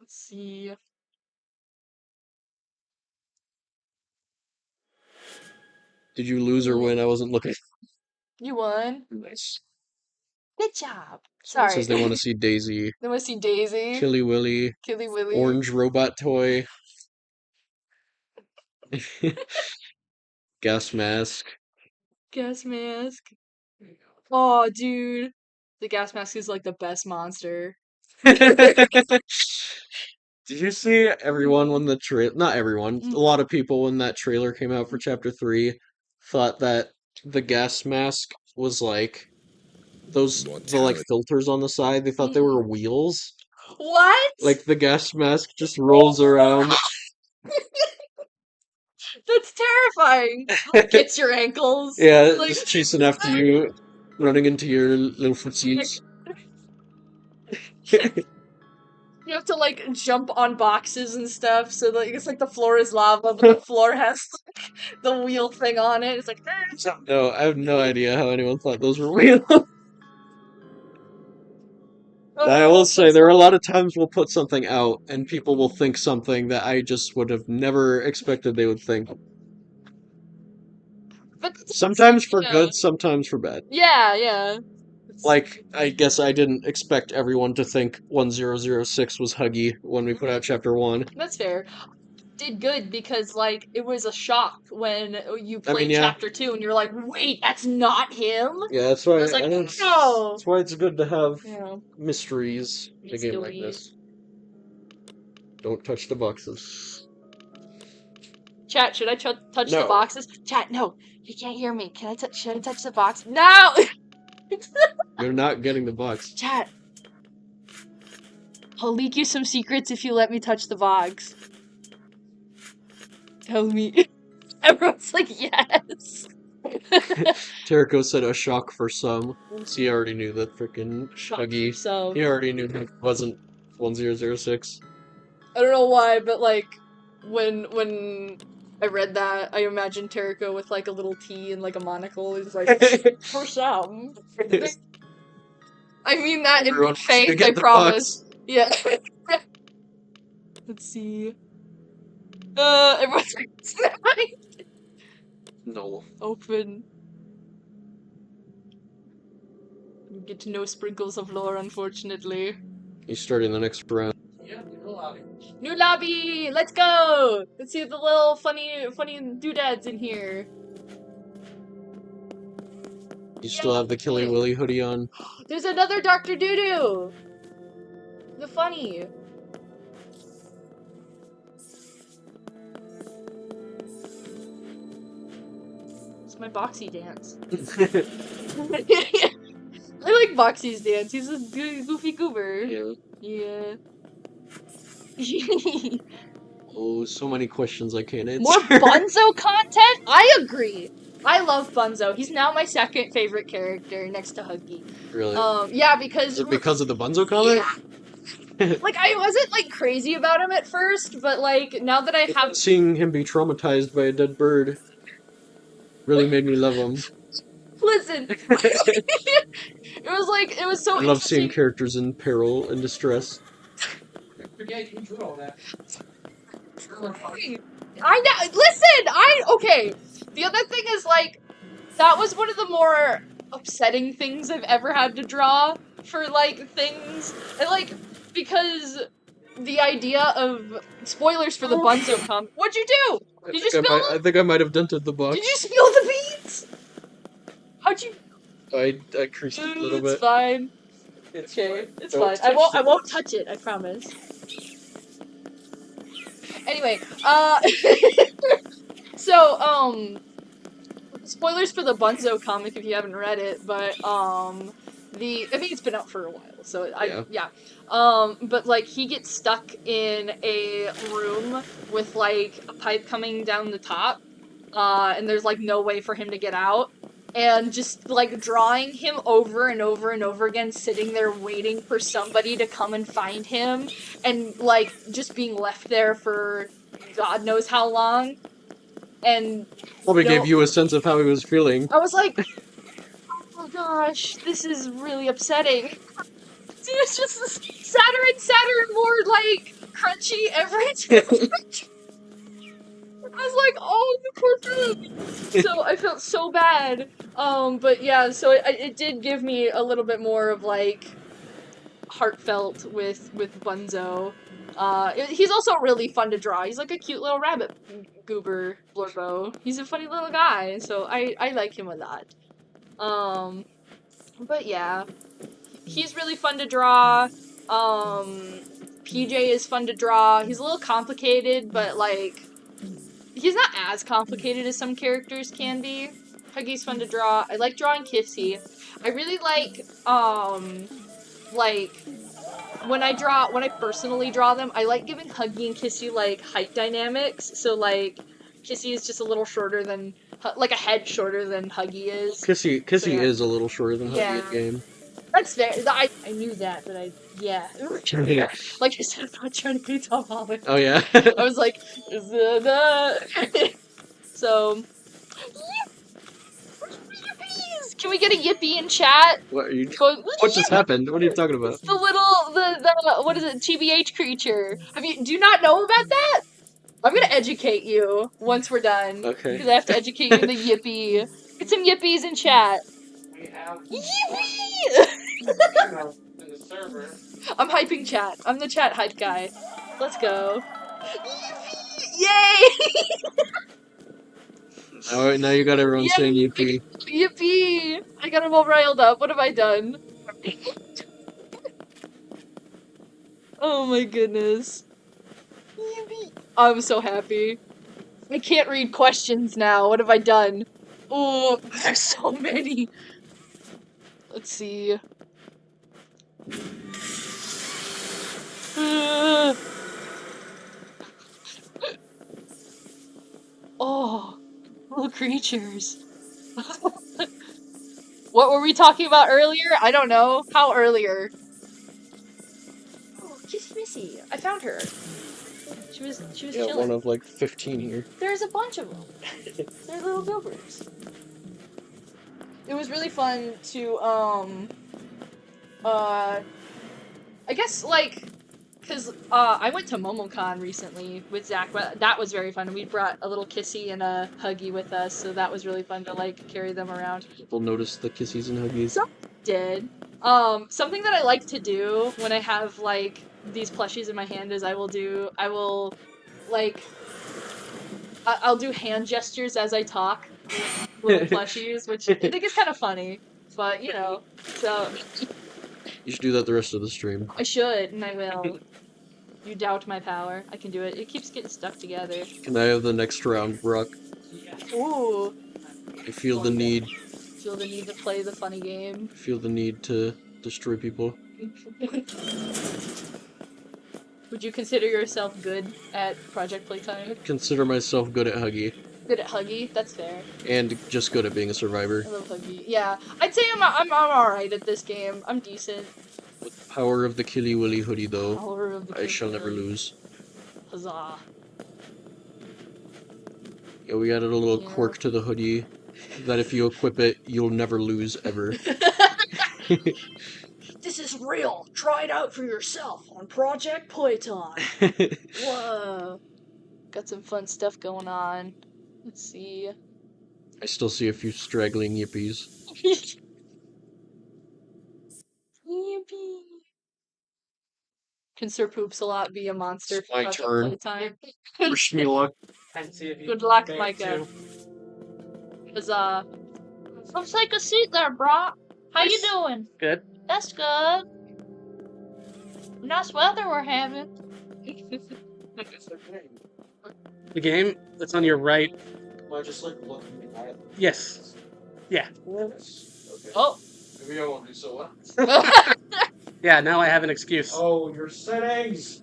Let's see. Did you lose or win? I wasn't looking. You won. Nice. Good job. Someone Sorry. says they want to see Daisy. They want to see Daisy. Killy Willy. Killy Willy. Orange robot toy. Gas mask. Gas mask. Oh, dude. The gas mask is like the best monster. Did you see everyone when the trailer? Not everyone. Mm. A lot of people when that trailer came out for Chapter 3 thought that the gas mask was like the like filters on the side. They thought they were wheels. What? Like the gas mask just rolls around. That's terrifying. Gets your ankles. Yeah, Like, just chasing after you, running into your little footsies. you have to like jump on boxes and stuff, so like it's like the floor is lava, but the floor has like, the wheel thing on it. It's like No, I have no idea how anyone thought those were wheels. I will say there are a lot of times we'll put something out and people will think something that I just would have never expected they would think. But Sometimes for yeah. good, sometimes for bad. Yeah, yeah. Like, I guess I didn't expect everyone to think 1006 was Huggy when we put out Chapter 1. That's fair. Did good because like it was a shock when you I played mean, yeah. Chapter 2 and you're like, wait, that's not him. Yeah, that's why I was like, no. that's why it's good to have Yeah. mysteries in a game like Mysteries. this. Don't touch the boxes. Chat, should I touch the No. boxes? Chat, no, you can't hear me. Can I touch? Should I touch the box? No. You're not getting the box. Chat, I'll leak you some secrets if you let me touch the box. Tell me. Everyone's like, yes. Terrico said a shock for some. He already knew that freaking Shock Huggy. So He already knew it wasn't 1006. I don't know why, but like when I read that, I imagined Terrico with like a little T and like a monocle. He's like, for some. I mean that in Everyone good wants you to faith, get I the promise. box. Yeah. Let's see. Everyone's like, No. open. You get to know sprinkles of lore, unfortunately. He's starting the next round. Yeah, new lobby. New lobby! Let's go! Let's see the little funny doodads in here. You still have the Killy Willy hoodie on. There's another Dr. Doodoo! The funny. It's my Boxy dance. I like Boxy's dance. He's a goofy goober. Yeah. Yeah. Oh, so many questions I can't answer. More Bunzo content? I agree. I love Bunzo. He's now my second favorite character next to Huggy. Really? Yeah, because Is it because of the Bunzo comic? Yeah. Like I wasn't like crazy about him at first, but like now that I have Seeing him be traumatized by a dead bird really made me love him. listen. It was so I love interesting. seeing characters in peril and distress. Forget you drew all that. I know. Listen, okay. The other thing is like that was one of the more upsetting things I've ever had to draw for like things, and like because the idea of spoilers for the Bunzo comic. What'd you do? Did you spill? I think I might have dented the box. Did you spill the beads? How'd you? I creased it a little It's bit. fine. It's Okay, it's Don't fine. touch I won't touch it. I promise. Anyway, so spoilers for the Bunzo comic if you haven't read it, but I think it's been out for a while, so yeah. But like he gets stuck in a room with like a pipe coming down the top, and there's like no way for him to get out. And just, like, drawing him over and over and over again, sitting there waiting for somebody to come and find him, and, like, just being left there for God knows how long. And Probably gave you a sense of how he was feeling. I was like, oh gosh, this is really upsetting. Dude, was just sadder and sadder and more like crunchy every time. I was like, oh, the poor thing. So I felt so bad. But yeah, so it did give me a little bit more of like heartfelt with Bunzo. He's also really fun to draw. He's like a cute little rabbit goober blurbo. He's a funny little guy, so I like him a lot. But yeah, he's really fun to draw. PJ is fun to draw. He's a little complicated, but like he's not as complicated as some characters can be. Huggy's fun to draw. I like drawing Kissy. I really like when I personally draw them, I like giving Huggy and Kissy like height dynamics. So like Kissy is just a little shorter than like a head shorter than Huggy is. Kissy yeah. is a little shorter than Yeah. Huggy in game. That's fair. I knew that, but like I said, I'm not trying to be Tom Holland. Oh yeah. I was like, so. Can we get a yippee in chat? What are you? Going, What just happened? What are you talking about? the little the what is it? TBH creature. Do you not know about that? I'm gonna educate you once we're done. Okay. Because I have to educate you in the yippee. Get some yippies in chat. We have Yippee! in the server. I'm hyping chat. I'm the chat hype guy. Let's go. Yippee! Yay! Alright, now you got everyone Yay! saying yippee. Yippee! I got them all riled up. What have I done? Oh my goodness. Yippee! I'm so happy. I can't read questions now. What have I done? Oh, there's so many. Let's see. Oh, little creatures. What were we talking about earlier? I don't know. How earlier? Oh, Kissy Missy. I found her. She was Yeah, chilling. one of like 15 here. There's a bunch of them. They're little goobers. It was really fun to, I guess, like, because, I went to MomoCon recently with Zach, but that was very fun. We brought a little Kissy and a Huggy with us, so that was really fun to, like, carry them around. People notice the kissies and huggies. Some did. Something that I like to do when I have, like, these plushies in my hand is I'll do hand gestures as I talk with little plushies, which I think is kind of funny, but, you know, so... You should do that the rest of the stream. I should, and I will. You doubt my power. I can do it. It keeps getting stuck together. Can I have the next round, Brock? Ooh. I feel the need. Feel the need to play the funny game. I feel the need to destroy people. Would you consider yourself good at Project Playtime? Consider myself good at Huggy. Good at Huggy? That's fair. And just good at being a survivor. I love Huggy. Yeah, I'd say I'm alright at this game. I'm decent. With the power of the Killy Willy Hoodie, though, Power of the I shall never Killy. lose. Huzzah. Yeah, we added a little Yeah. quirk to the hoodie that if you equip it, you'll never lose ever. This is real. Try it out for yourself on Project Playtime. Whoa. Got some fun stuff going on. Let's see. I still see a few straggling yippies. Yippee. Can Sir Poops-a-Lot be a monster It's my for Project turn. Playtime? Wish me luck. And see if you Good luck, can get Micah. to- Huzzah. Come take a seat there, Brock. How you Nice. doing? Good. That's good. Nice weather we're having. The game that's on your right. Am I just like looking at it? Yes. Yeah. Yes. Okay. Oh. Maybe I won't do so well. Yeah, now I have an excuse. Oh, your settings!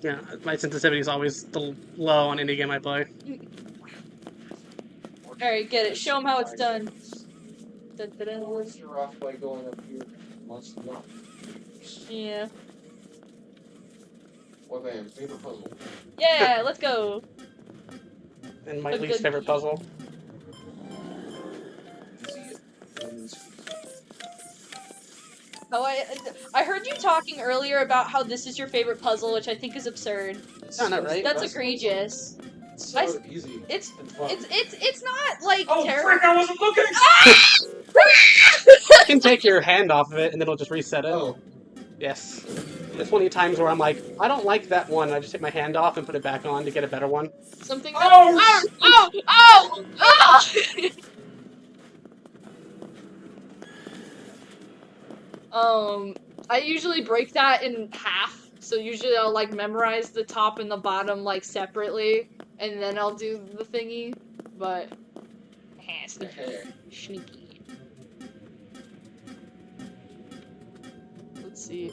Yeah, my sensitivity is always low on any game I play. Alright, get it. Show them how it's done. Dun, dun, dun. Unless you're off by going up here. Once not. Yeah. What man? Favorite puzzle. Yeah, let's go. And my Good, least good. favorite puzzle. humans. Oh, I heard you talking earlier about how this is your favorite puzzle, which I think is absurd. No, not right. That's Best egregious. It's so easy. It's and fun. it's not like Oh, terrible. frick! I wasn't looking. You can take your hand off of it and it'll just reset it. Oh, Yes. It's one of the times where I'm like, I don't like that one. I just take my hand off and put it back on to get a better one. Something. Oh, I usually break that in half. So usually I'll like memorize the top and the bottom like separately, and then I'll do the thingy. But sneaky. Let's see.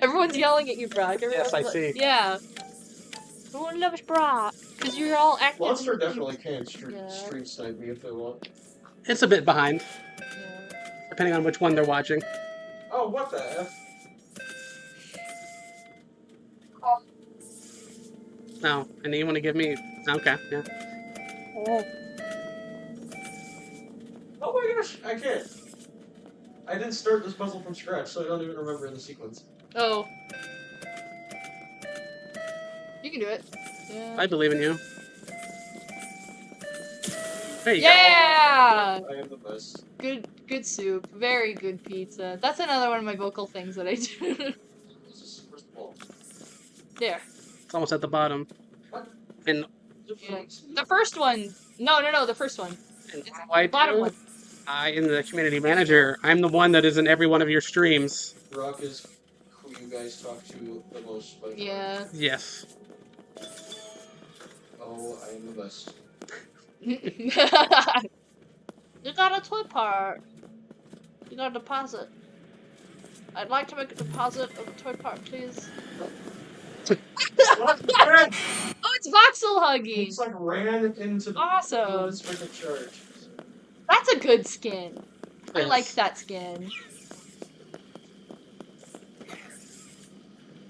Everyone's yelling at you, Brock. Yes, I see. Yeah. Everyone loves Brock because you're all active. Monster definitely can Yeah. stream snipe me if they want. It's a bit behind, Yeah. depending on which one they're watching. Oh, what the F? Oh, and you want to give me... Okay, yeah. Oh my gosh, I can't. I didn't start this puzzle from scratch, so I don't even remember the sequence. Oh. You can do it. Yeah. I believe in you. There you Yeah! I am the best. Good soup. Very good pizza. That's another one of my vocal things that I do. This is first of all. There. go. It's almost at the bottom. What? And, Yeah. The first one. No, the first one. and It's why the bottom do one. I am the community manager. I'm the one that is in every one of your streams. Brock is who you guys talk to the most. By far. Yeah. Yes. Oh, I am the best. You got a toy part. You got a deposit. I'd like to make a deposit of a toy part, please. Oh, it's voxel hugging. It's like ran into the Awesome. this freaking charge. That's a good skin. I Yes. like that skin.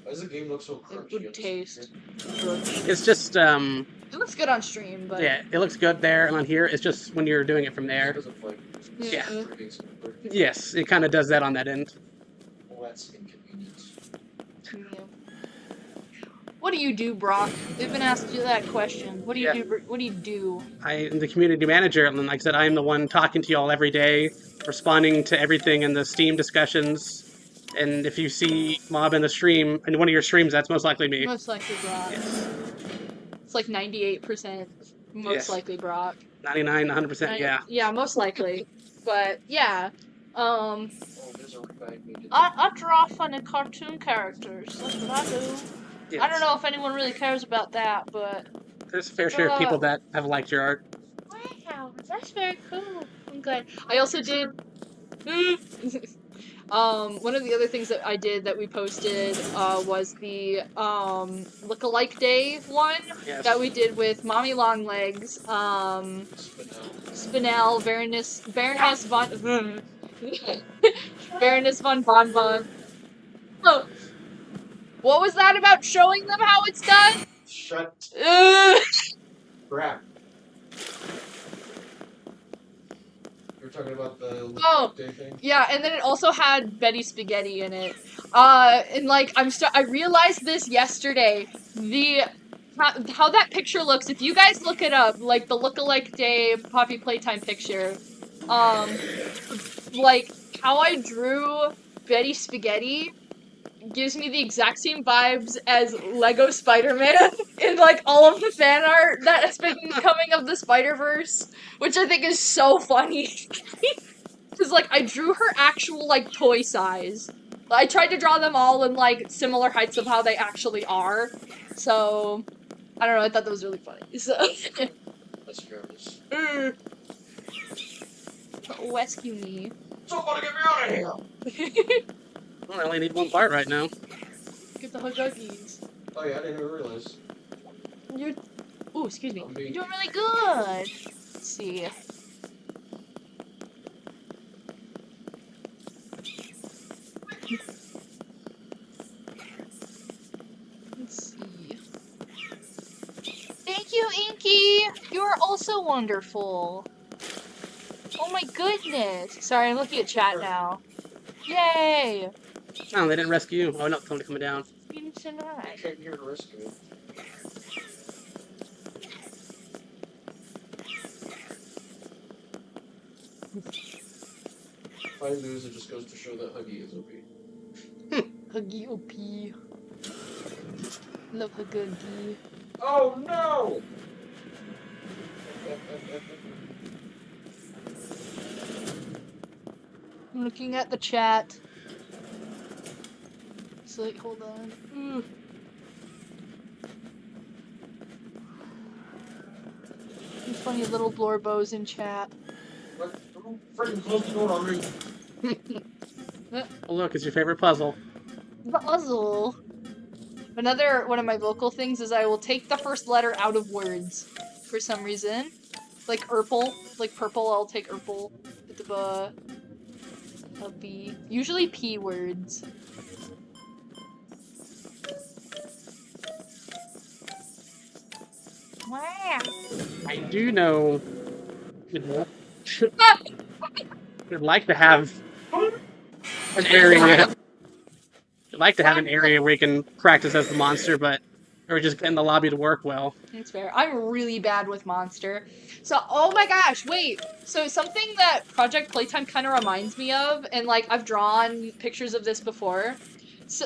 Why does the game look so crunchy? Good on this taste. computer? It's just, It looks good on stream, but yeah, it looks good there and on here. It's just when you're doing it from It there. doesn't like Yeah. streaming simpler. Yes, it kind of does that on that end. Well, that's inconvenient. Yeah. What do you do, Brock? They've been asking you that question. What do you Yeah. do? What do you do? I am the community manager, and like I said, I am the one talking to y'all every day, responding to everything in the Steam discussions. And if you see Mob in the stream, in one of your streams, that's most likely me. Most likely Brock. Yes. It's like 98% most Yes. likely Brock. 99, 100%, yeah. Yeah, most likely. But yeah. Oh, there's a revive me. I draw funny cartoon characters. That's what I do. Yes. I don't know if anyone really cares about that, but There's a fair share of people that have liked your art. wow, that's very cool. I'm glad. I also did. One of the other things that I did that we posted was the look-alike day one Yes. that we did with Mommy Longlegs, Spinel, Baroness von Baroness von Bonbon. Oh, what was that about showing them how it's done? Shut Ugh. crap. You're talking about the Oh. day thing? Yeah, and then it also had Betty Spaghetti in it. And like I realized this yesterday. How that picture looks, if you guys look it up, like the look-alike day Poppy Playtime picture, like how I drew Betty Spaghetti gives me the exact same vibes as Lego Spider-Man in like all of the fan art that has been coming of the Spider-Verse, which I think is so funny. Cause like I drew her actual like toy size. I tried to draw them all in like similar heights of how they actually are. So I don't know, I thought that was really funny. So That's careless. rescue me. Somebody get me out of here! Well, I only need one part right now. Get the huggies. Oh yeah, I didn't even realize. You're ooh, excuse me. I'm being- You're doing really good. Let's see. Let's see. Thank you, Inky! You are also wonderful. Oh my goodness! Sorry, I'm looking at chat now. Yay! Oh, they didn't rescue you. Oh no, somebody coming down. You should not. I came here to rescue it. If I lose, it just goes to show that Huggy is OP. Huggy OP. Love Huggy. Oh no! I'm looking at the chat. So, hold on. You funny little blorbos in chat. What? Don't freaking close the door on me. Oh look, it's your favorite puzzle. Puzzle. Another one of my vocal things is I will take the first letter out of words for some reason. Like Urple, like purple, I'll take Urple. I'll be usually P words. Wow. I do know. Would like to have an area. Would like to have an area where you can practice as the monster, but or just get in the lobby to work well. That's fair. I'm really bad with Monster. So, oh my gosh, wait. So something that Project Playtime kind of reminds me of, and like I've drawn pictures of this before. So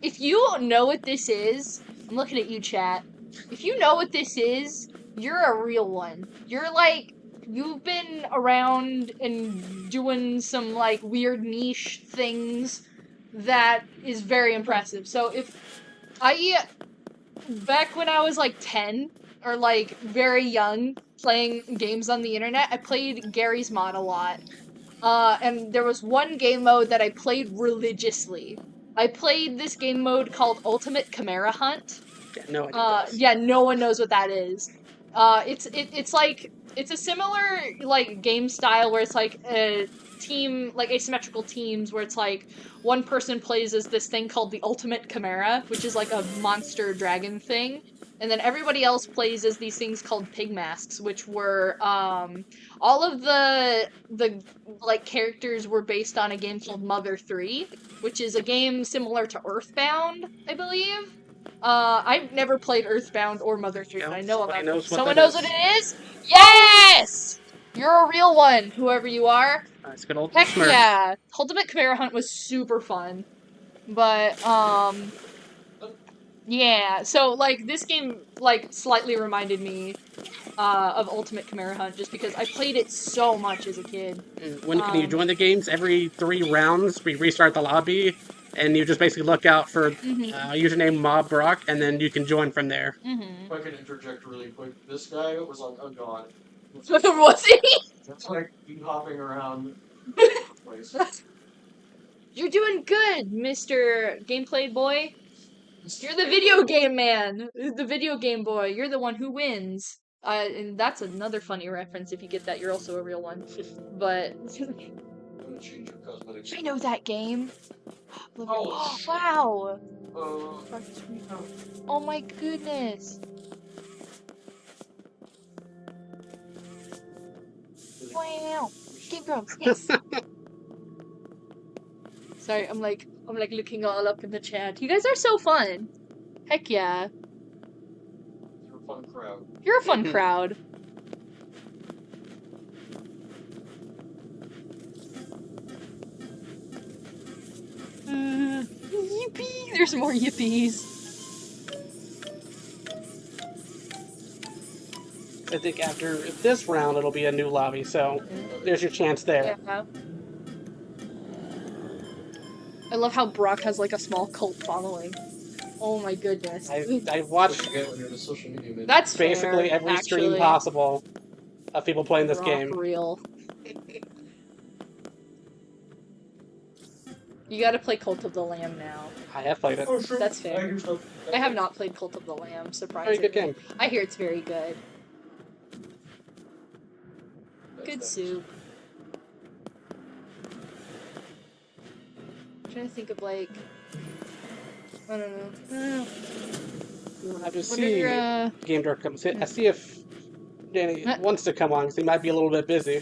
if you know what this is, I'm looking at you, chat. If you know what this is, you're a real one. You're like, you've been around and doing some like weird niche things that is very impressive. So back when I was like 10 or like very young playing games on the internet, I played Gary's Mod a lot. And there was one game mode that I played religiously. I played this game mode called Ultimate Chimera Hunt. Yeah, no idea. Yeah, no one knows what that is. It's like, it's a similar like game style where it's like a team, like asymmetrical teams, where it's like one person plays as this thing called the Ultimate Chimera, which is like a monster dragon thing, and then everybody else plays as these things called pig masks, which were all of the like characters were based on a game called Mother 3, which is a game similar to Earthbound, I believe. I've never played Earthbound or Mother 3, but I know about it. Someone knows what it is? Yes! You're a real one, whoever you are. It's good old Heck Smurf. yeah. Ultimate Chimera Hunt was super fun. But, yeah. So, like, this game, like, slightly reminded me of Ultimate Chimera Hunt, just because I played it so much as a kid. When can you join the games? Every 3 rounds, we restart the lobby, and you just basically look out for username Mob Brock, and then you can join from there. If I can interject really quick, this guy was like a god. Was he? That's like you hopping around place. You're doing good, Mr. Gameplay Boy. You're the video game man. The video game boy. You're the one who wins. And that's another funny reference. If you get that, you're also a real one. But I'm gonna change your cosmetics. I know that game. Oh, Wow. Uh, Oh my goodness. Wow. Game Grumps, yes. Sorry, I'm like looking all up in the chat. You guys are so fun. Heck yeah. you're a fun crowd. You're a fun crowd. Yippee! There's more yippies. I think after this round, it'll be a new lobby, so there's your chance there. Yeah. I love how Brock has like a small cult following. Oh my goodness. I watched Forget when you're the social media man. That's basically fair, every stream actually. possible of people playing this Brock game. Real. You gotta play Cult of the Lamb now. I have played it. Oh, sure. That's fair. I hear stuff. I have not played Cult of the Lamb, surprisingly. Very good game. I hear it's very good. That's Good that. soup. I'm trying to think of like, I don't know. We'll have to What see are, game director comes in. I see if Danny wants to come on because he might be a little bit busy.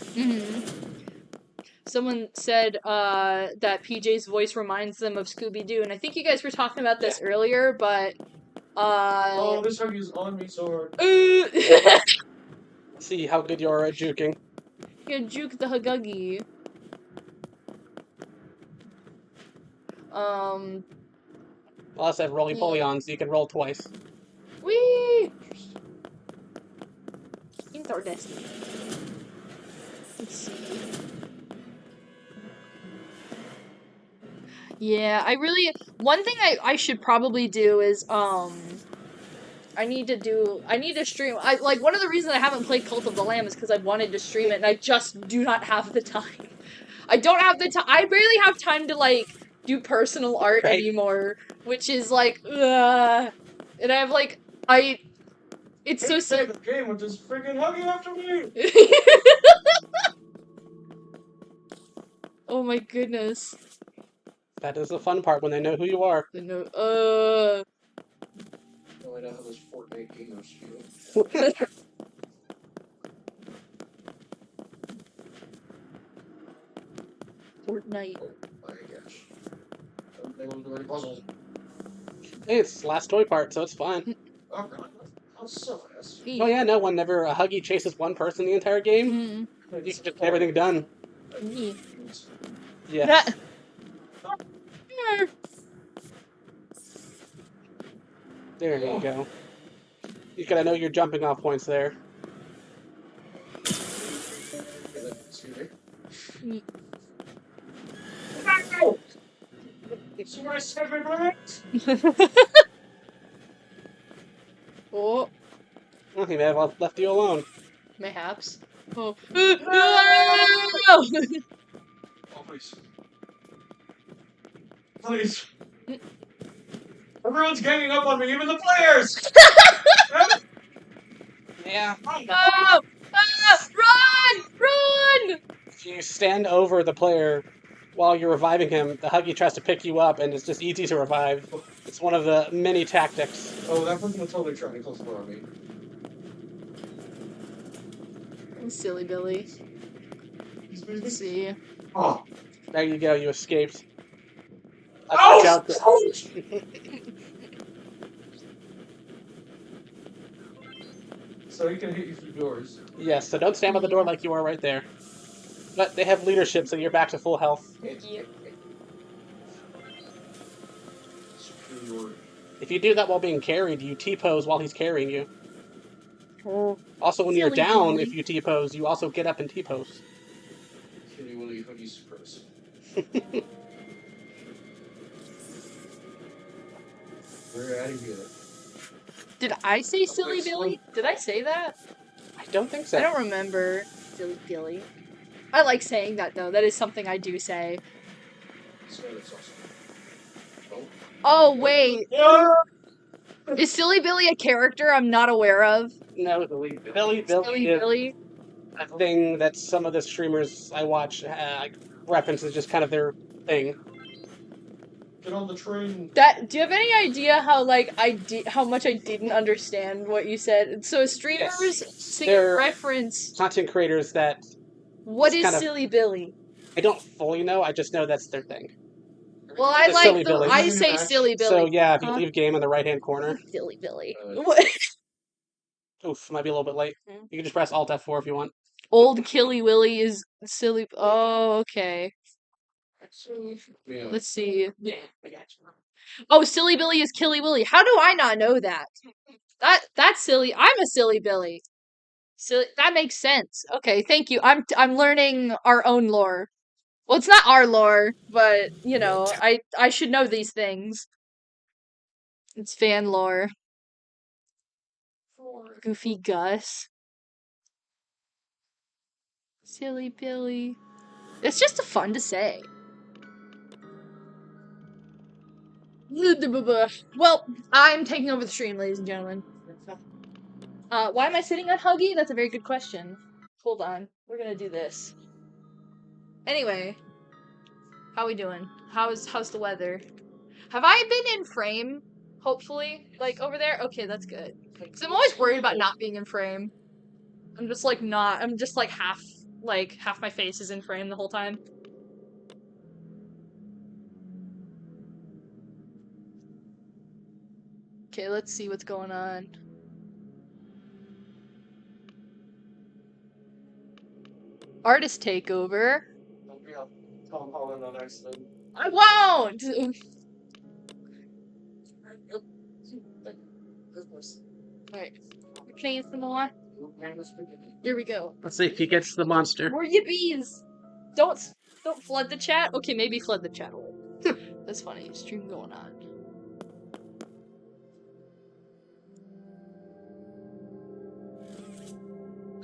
Someone said that PJ's voice reminds them of Scooby-Doo, and I think you guys were talking about this earlier, but Oh, this Huggy's on me sword. See how good you are at juking. You juke the Huguggy. Plus, I have roly-poly on, so you can roll twice. Whee! Into our destiny. Let's see. Yeah, one thing I should probably do is, I need to stream, one of the reasons I haven't played Cult of the Lamb is because I wanted to stream it, and I just do not have the time. I don't have the time, I barely have time to, like, do personal art anymore, which is, like, ugh. And I have, like, it's so sad. The game with this freaking Huggy after me! Oh my goodness. That is the fun part when they know who you are. They know, Oh, I know how those Fortnite gamers feel. Fortnite. Oh my gosh. They won't do any puzzles. Hey, it's last toy part, so it's fine. Oh god, that was so fast. Oh yeah, no, whenever a Huggy chases one person the entire game, you can just get everything done. Yeah. There you go. You gotta know your jumping off points there. Oh. Oh, he may have left you alone. Mayhaps. Oh. Oh, please. Please. Everyone's ganging up on me, even the players! Yeah. Oh! Ah! Run! Run! If you stand over the player while you're reviving him, the Huggy tries to pick you up, and it's just easy to revive. It's one of the many tactics. Oh, that person was totally trying to close the door on me. Silly Billy. Let's see. Oh. There you go, you escaped. Oh! So he can hit you through doors. Yes, so don't stand by the door like you are right there. But they have leadership, so you're back to full health. Yeah. Superiority. If you do that while being carried, you T-pose while he's carrying you. Oh. Also, when you're Silly down, Billy. if you T-pose, you also get up and T-pose. Killy Willy Hoodie supremacy. We're out of here. Did I say Silly Billy? Did I say that? I don't think so. I don't remember. Silly Billy. I like saying that though. That is something I do say. So that's awesome. Oh wait. Is Silly Billy a character I'm not aware of? No, Billy Silly is Billy. a thing that some of the streamers I watch reference as just kind of their thing. Get on the train. Do you have any idea how how much I didn't understand what you said? So streamers They're reference content creators that what is kind of- Silly Billy? I don't fully know, I just know that's their thing. Well, I The like Silly the Billy. I say Silly Billy. So yeah, if you Huh? leave game in the right-hand corner. Silly Billy. Oof, might be a little bit late. You can just press Alt F4 if you want. Old Killy Willy is Silly. Oh, okay. Yeah. Let's see. Oh, Silly Billy is Killy Willy. How do I not know that? That's silly. I'm a Silly Billy. Silly. That makes sense. Okay, thank you. I'm learning our own lore. Well, it's not our lore, but you know, I should know these things. It's fan lore. Goofy Gus. Silly Billy. It's just fun to say. Well, I'm taking over the stream, ladies and gentlemen. Why am I sitting on Huggy? That's a very good question. Hold on. We're gonna do this. Anyway. How we doing? How's the weather? Have I been in frame? Hopefully? Like, over there? Okay, that's good. Because I'm always worried about not being in frame. I'm just like not. I'm just like half my face is in frame the whole time. Okay, let's see what's going on. Artist takeover. Maybe I'll Tom Holland on accident. I won't. Alright. We're playing some more. Here we go. Let's see if he gets the monster. More yippies! Don't flood the chat. Okay, maybe flood the chat a little. That's funny. Stream going on.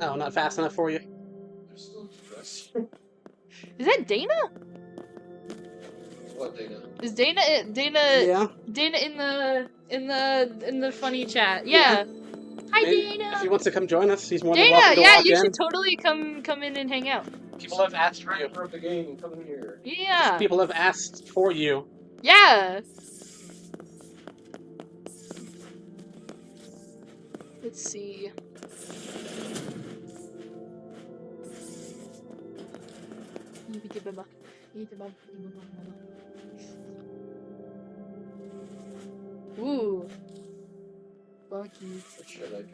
Oh, not fast enough for you. Is that Dana? What Dana? Is Dana Yeah. Dana in the funny chat? Yeah. Hi Maybe Dana. If he wants to come join us, he's more than Dana, welcome to yeah, walk you in. should totally come in and hang out. People have asked for you. Of the game, come in here. Yeah. People have asked for you. Yeah. Let's see. Ooh. Funky. What should I do?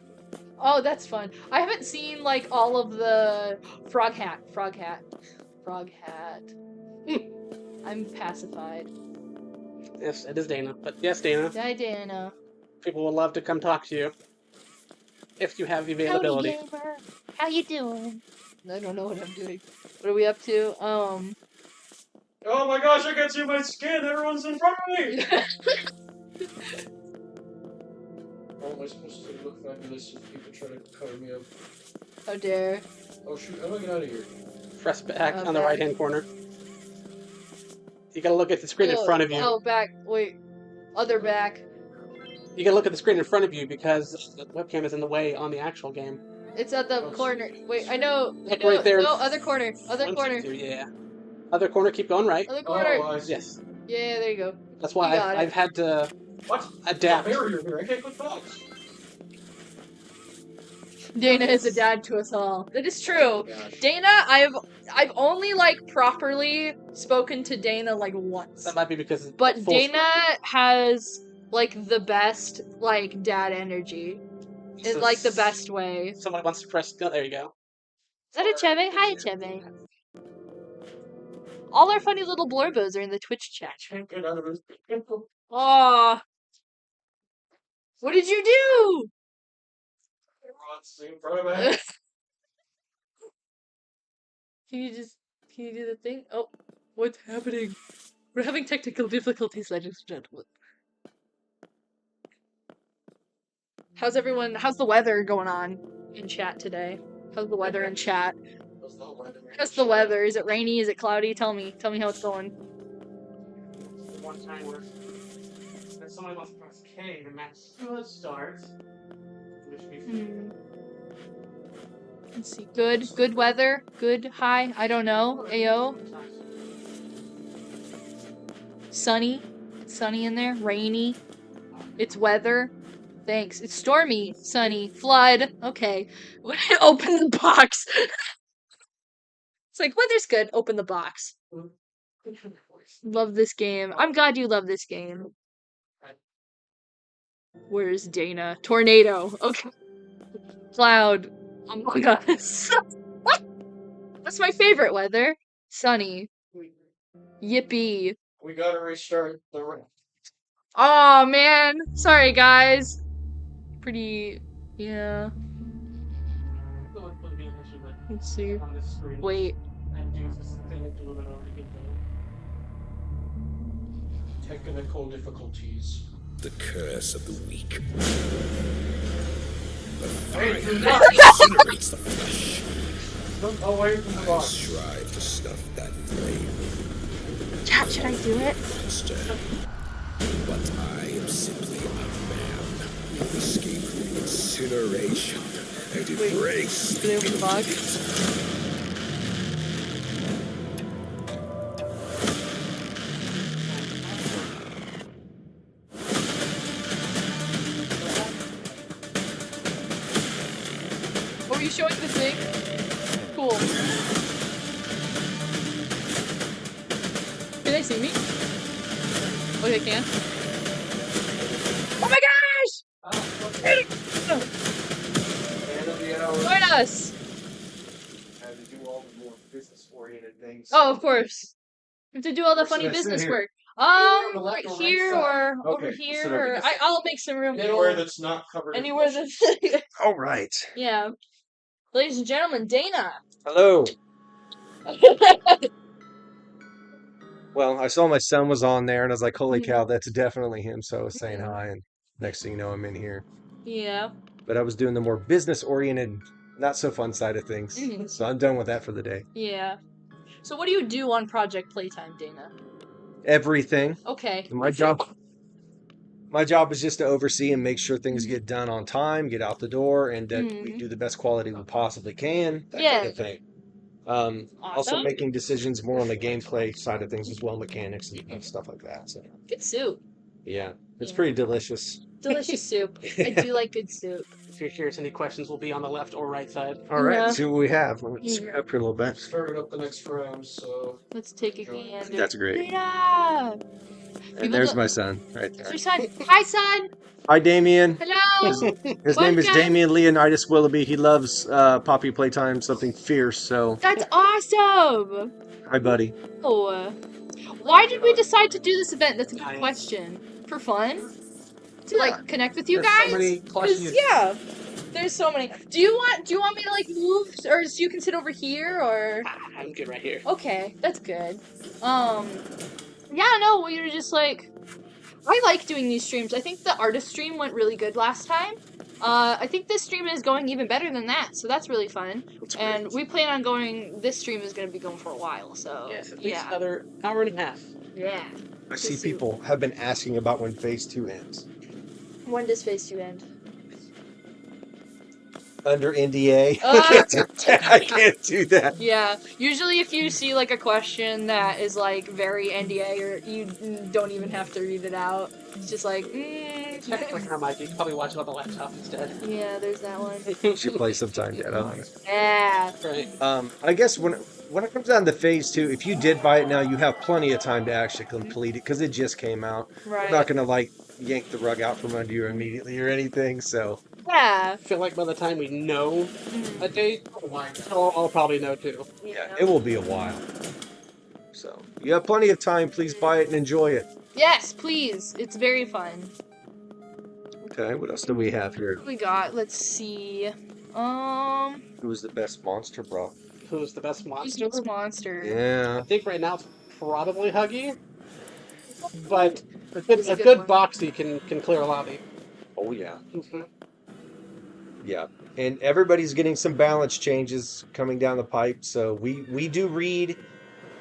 Oh, that's fun. I haven't seen like all of the frog hat. I'm pacified. Yes, it is Dana. But yes, Dana, Hi, Dana. people will love to come talk to you. If you have the availability. Howdy, gamer. How you doing? I don't know what I'm doing. What are we up to? Oh my gosh, I can't see my skin! Everyone's in front of me! How am I supposed to look fabulous if people try to cover me up? How dare. Oh shoot, how do I get out of here? Press back on the back. right-hand corner. You gotta look at the screen in front of you. Oh, back. Wait. Other back. You gotta look at the screen in front of you because the webcam is in the way on the actual game. It's at the corner. Wait, I know. Look right there. No, other corner. Other One, corner. two, yeah. Other corner, keep going right. Other corner. Oh, I see. Yes. Yeah, there you go. That's why You got I've had to What? adapt. There's a barrier here, I can't click box. Dana is a dad to us all. That is true. Oh gosh. Dana, I've only like properly spoken to Dana like once. That might be because it's But full Dana has like the best like dad energy. screen. In like the best way. Is Somebody wants to press go. There you go. that a Cheve? Hi, Cheve. All our funny little blorbos are in the Twitch chat. Can't get out of this. Aw. What did you do? Everyone's in front of me. Can you do the thing? Oh, what's happening? We're having technical difficulties, ladies and gentlemen. How's the weather going on in chat today? How's the weather in chat? How's the weather? Is it rainy? Is it cloudy? Tell me how it's going. One time where someone wants to press K, the match should start. Let's see. Good weather. Good high. I don't know. Ayo. Sunny. It's sunny in there. Rainy. It's weather. Thanks. It's stormy. Sunny. Flood. Okay. Open the box. It's like, weather's good. Open the box. Love this game. I'm glad you love this game. Where's Dana? Tornado. Okay. Cloud. Among Us. That's my favorite weather. Sunny. Yippee. We gotta restart the room. Oh man. Sorry guys. Pretty. Yeah. Let's see. Wait. Technical difficulties. The curse of the weak. The Hey, fire do that not incinerates the flesh. look away from the I box. strive to snuff that flame, Chat, should I do it? monster. But I am simply a man who escaped incineration and embrace Can I open the box? Are you showing the thing? Cool. Can they see me? Oh, they can. Oh my gosh! Join us! Had to do all the more business-oriented things. Oh, of course. We have to do all the Where should funny I sit business here? work. On the left Right or right here side? or over Okay, here, sit over or this I'll make some room. Anywhere that's not covered in Anywhere bushes. that's All right. yeah. Ladies and gentlemen, Dana. Hello. Well, I saw my son was on there, and I was like, "Holy cow, that's definitely him!" So I was saying hi, and next thing you know, I'm in here. Yeah. But I was doing the more business-oriented, not so fun side of things. Mhm. So I'm done with that for the day. Yeah. So what do you do on Project Playtime, Dana? Everything. Okay. My job is just to oversee and make sure things get done on time, get out the door, and that we do the best quality we possibly can. That kind of thing. Also Awesome. making decisions more on the gameplay side of things as well, mechanics and stuff like that. So Good soup. yeah, it's Yeah. pretty delicious. Delicious soup. I do like good soup. If you're curious, any questions will be on the left or right side. All right, Yeah. let's see what we have. Let's Yeah. up here a little bit. Started up the next round, so Let's take a gander. That's great. Dana! And there's my son right there. Your son. Hi, son. Hi, Damien. Hello. His name is Welcome. Damien Leonidas Willoughby. He loves Poppy Playtime, something fierce. So That's awesome. hi, buddy. Oh. Why did we decide to do this event? That's a good question. For fun? To like connect with you There's so guys? many 'Cause, questions. yeah. There's so many. Do you want me to like move, or so you can sit over here, or? I'm good right here. Okay, that's good. Yeah, no, we were just like, I like doing these streams. I think the artist stream went really good last time. I think this stream is going even better than that, so that's really fun. And we plan on going. This stream is going to be going for a while, so Yes, at least yeah, another hour and a half. yeah. I see see. people have been asking about when Phase 2 ends. When does Phase 2 end? Under NDA. Ah! I can't do that. Yeah, usually if you see like a question that is like very NDA, or you don't even have to read it out. It's just like, Technically, I might. You can probably watch it on the laptop instead. yeah, there's that one. You should play sometime, Dad. I like it. Yeah. Right. I guess when it comes down to Phase 2, if you did buy it now, you have plenty of time to actually complete it because it just came out. Right. I'm not gonna like yank the rug out from under you immediately or anything. So Yeah. I feel like by the time we know a date, I'll probably know too. yeah, it will be a while. So you have plenty of time. Please buy it and enjoy it. Yes, please. It's very fun. Okay, what else do we have here? What we got? Let's see. Who was the best monster, bro? Who's the best monster? Who's monster? Yeah. I think right now it's probably Huggy, but a good, That's a a good good one. Boxy can clear a lobby. Oh yeah. Mhm. Yeah, and everybody's getting some balance changes coming down the pipe. So we do read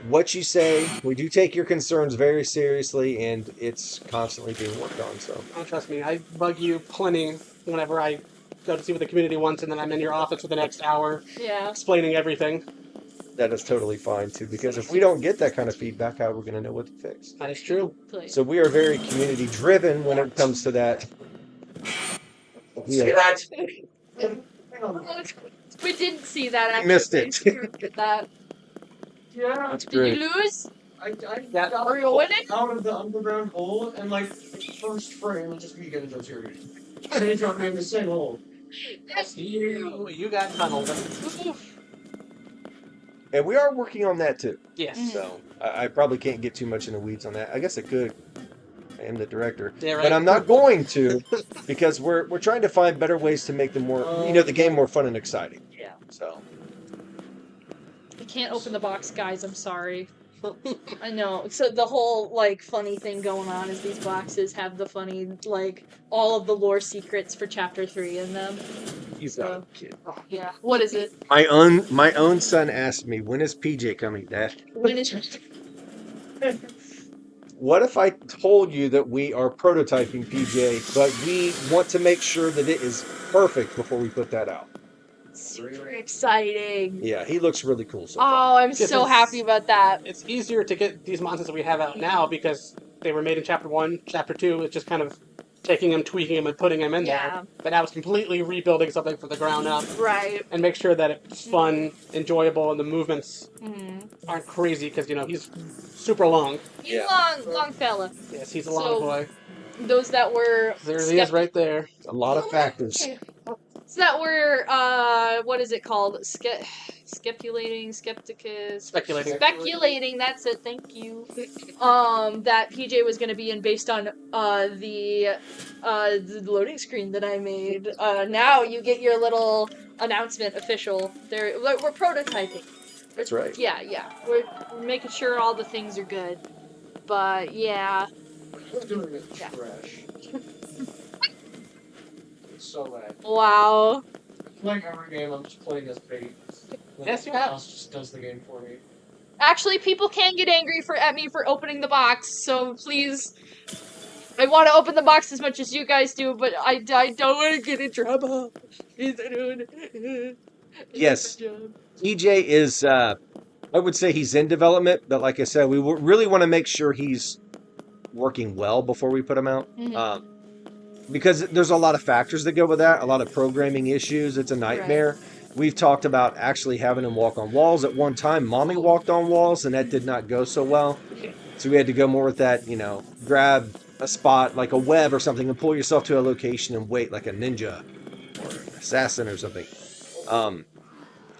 what you say. We do take your concerns very seriously, and it's constantly being worked on. So Oh, trust me, I bug you plenty whenever I go to see what the community wants, and then I'm in your office for the next hour Yeah. explaining everything. that is totally fine too. Because if we don't get that kind of feedback, how are we going to know what to fix? That is true. Please. So we are very community driven when it comes to that. Yeah. We didn't see that. Actually. Missed it. We didn't get that. Yeah, That's Did great. you lose? I Yeah. got Are you winning? out of the underground hole, and like first frame, it just me getting those here. And he dropped me in the same hole. You got tunneled. And we are working on that too. Yes. So I probably can't get too much in the weeds on that. I guess I could. I am the director, Yeah, right. but I'm not going to because we're trying to find better ways to make the more the game more fun and exciting. Yeah. So I can't open the box, guys. I'm sorry. I know. So the whole like funny thing going on is these boxes have the funny like all of the lore secrets for chapter 3 in them. you So- got it, kid. Yeah. What is it? My own son asked me, "When is PJ coming, Dad?" When is What if I told you that we are prototyping PJ, but we want to make sure that it is perfect before we put that out? super exciting? Yeah, he looks really cool so far. Oh, I'm Yes, so it's- happy about that. It's easier to get these monsters that we have out now because they were made in Chapter 1. Chapter 2 is just kind of taking them, tweaking them, and putting them in Yeah. there. But now it's completely rebuilding something from the ground up Right. and make sure that it's fun, enjoyable, and the movements Mm-hmm. aren't crazy because he's super long. He's Yeah. long fella. Yes, he's a So- long boy. Those that were There he is right there. A lot of factors. that were what is it called? Speculating. That's it. Thank you. That PJ was gonna be in based on the loading screen that I made. Now you get your little announcement official. We're prototyping. That's right. Yeah. We're making sure all the things are good. But yeah. We're doing it Yeah. trash. So bad. Wow. Like every game, I'm just playing as bait. Yes, you Someone have. else just does the game for me. Actually, people can get angry at me for opening the box, so please. I want to open the box as much as you guys do, but I don't want to get in trouble. Yes. EJ is, I would say he's in development, but like I said, we really want to make sure he's working well before we put him out. Mhm. Because there's a lot of factors that go with that, a lot of programming issues. It's a nightmare. We've talked about actually having him walk on walls. At one time, Mommy walked on walls, and that did not go so well. So we had to go more with that, grab a spot like a web or something and pull yourself to a location and wait like a ninja or an assassin or something.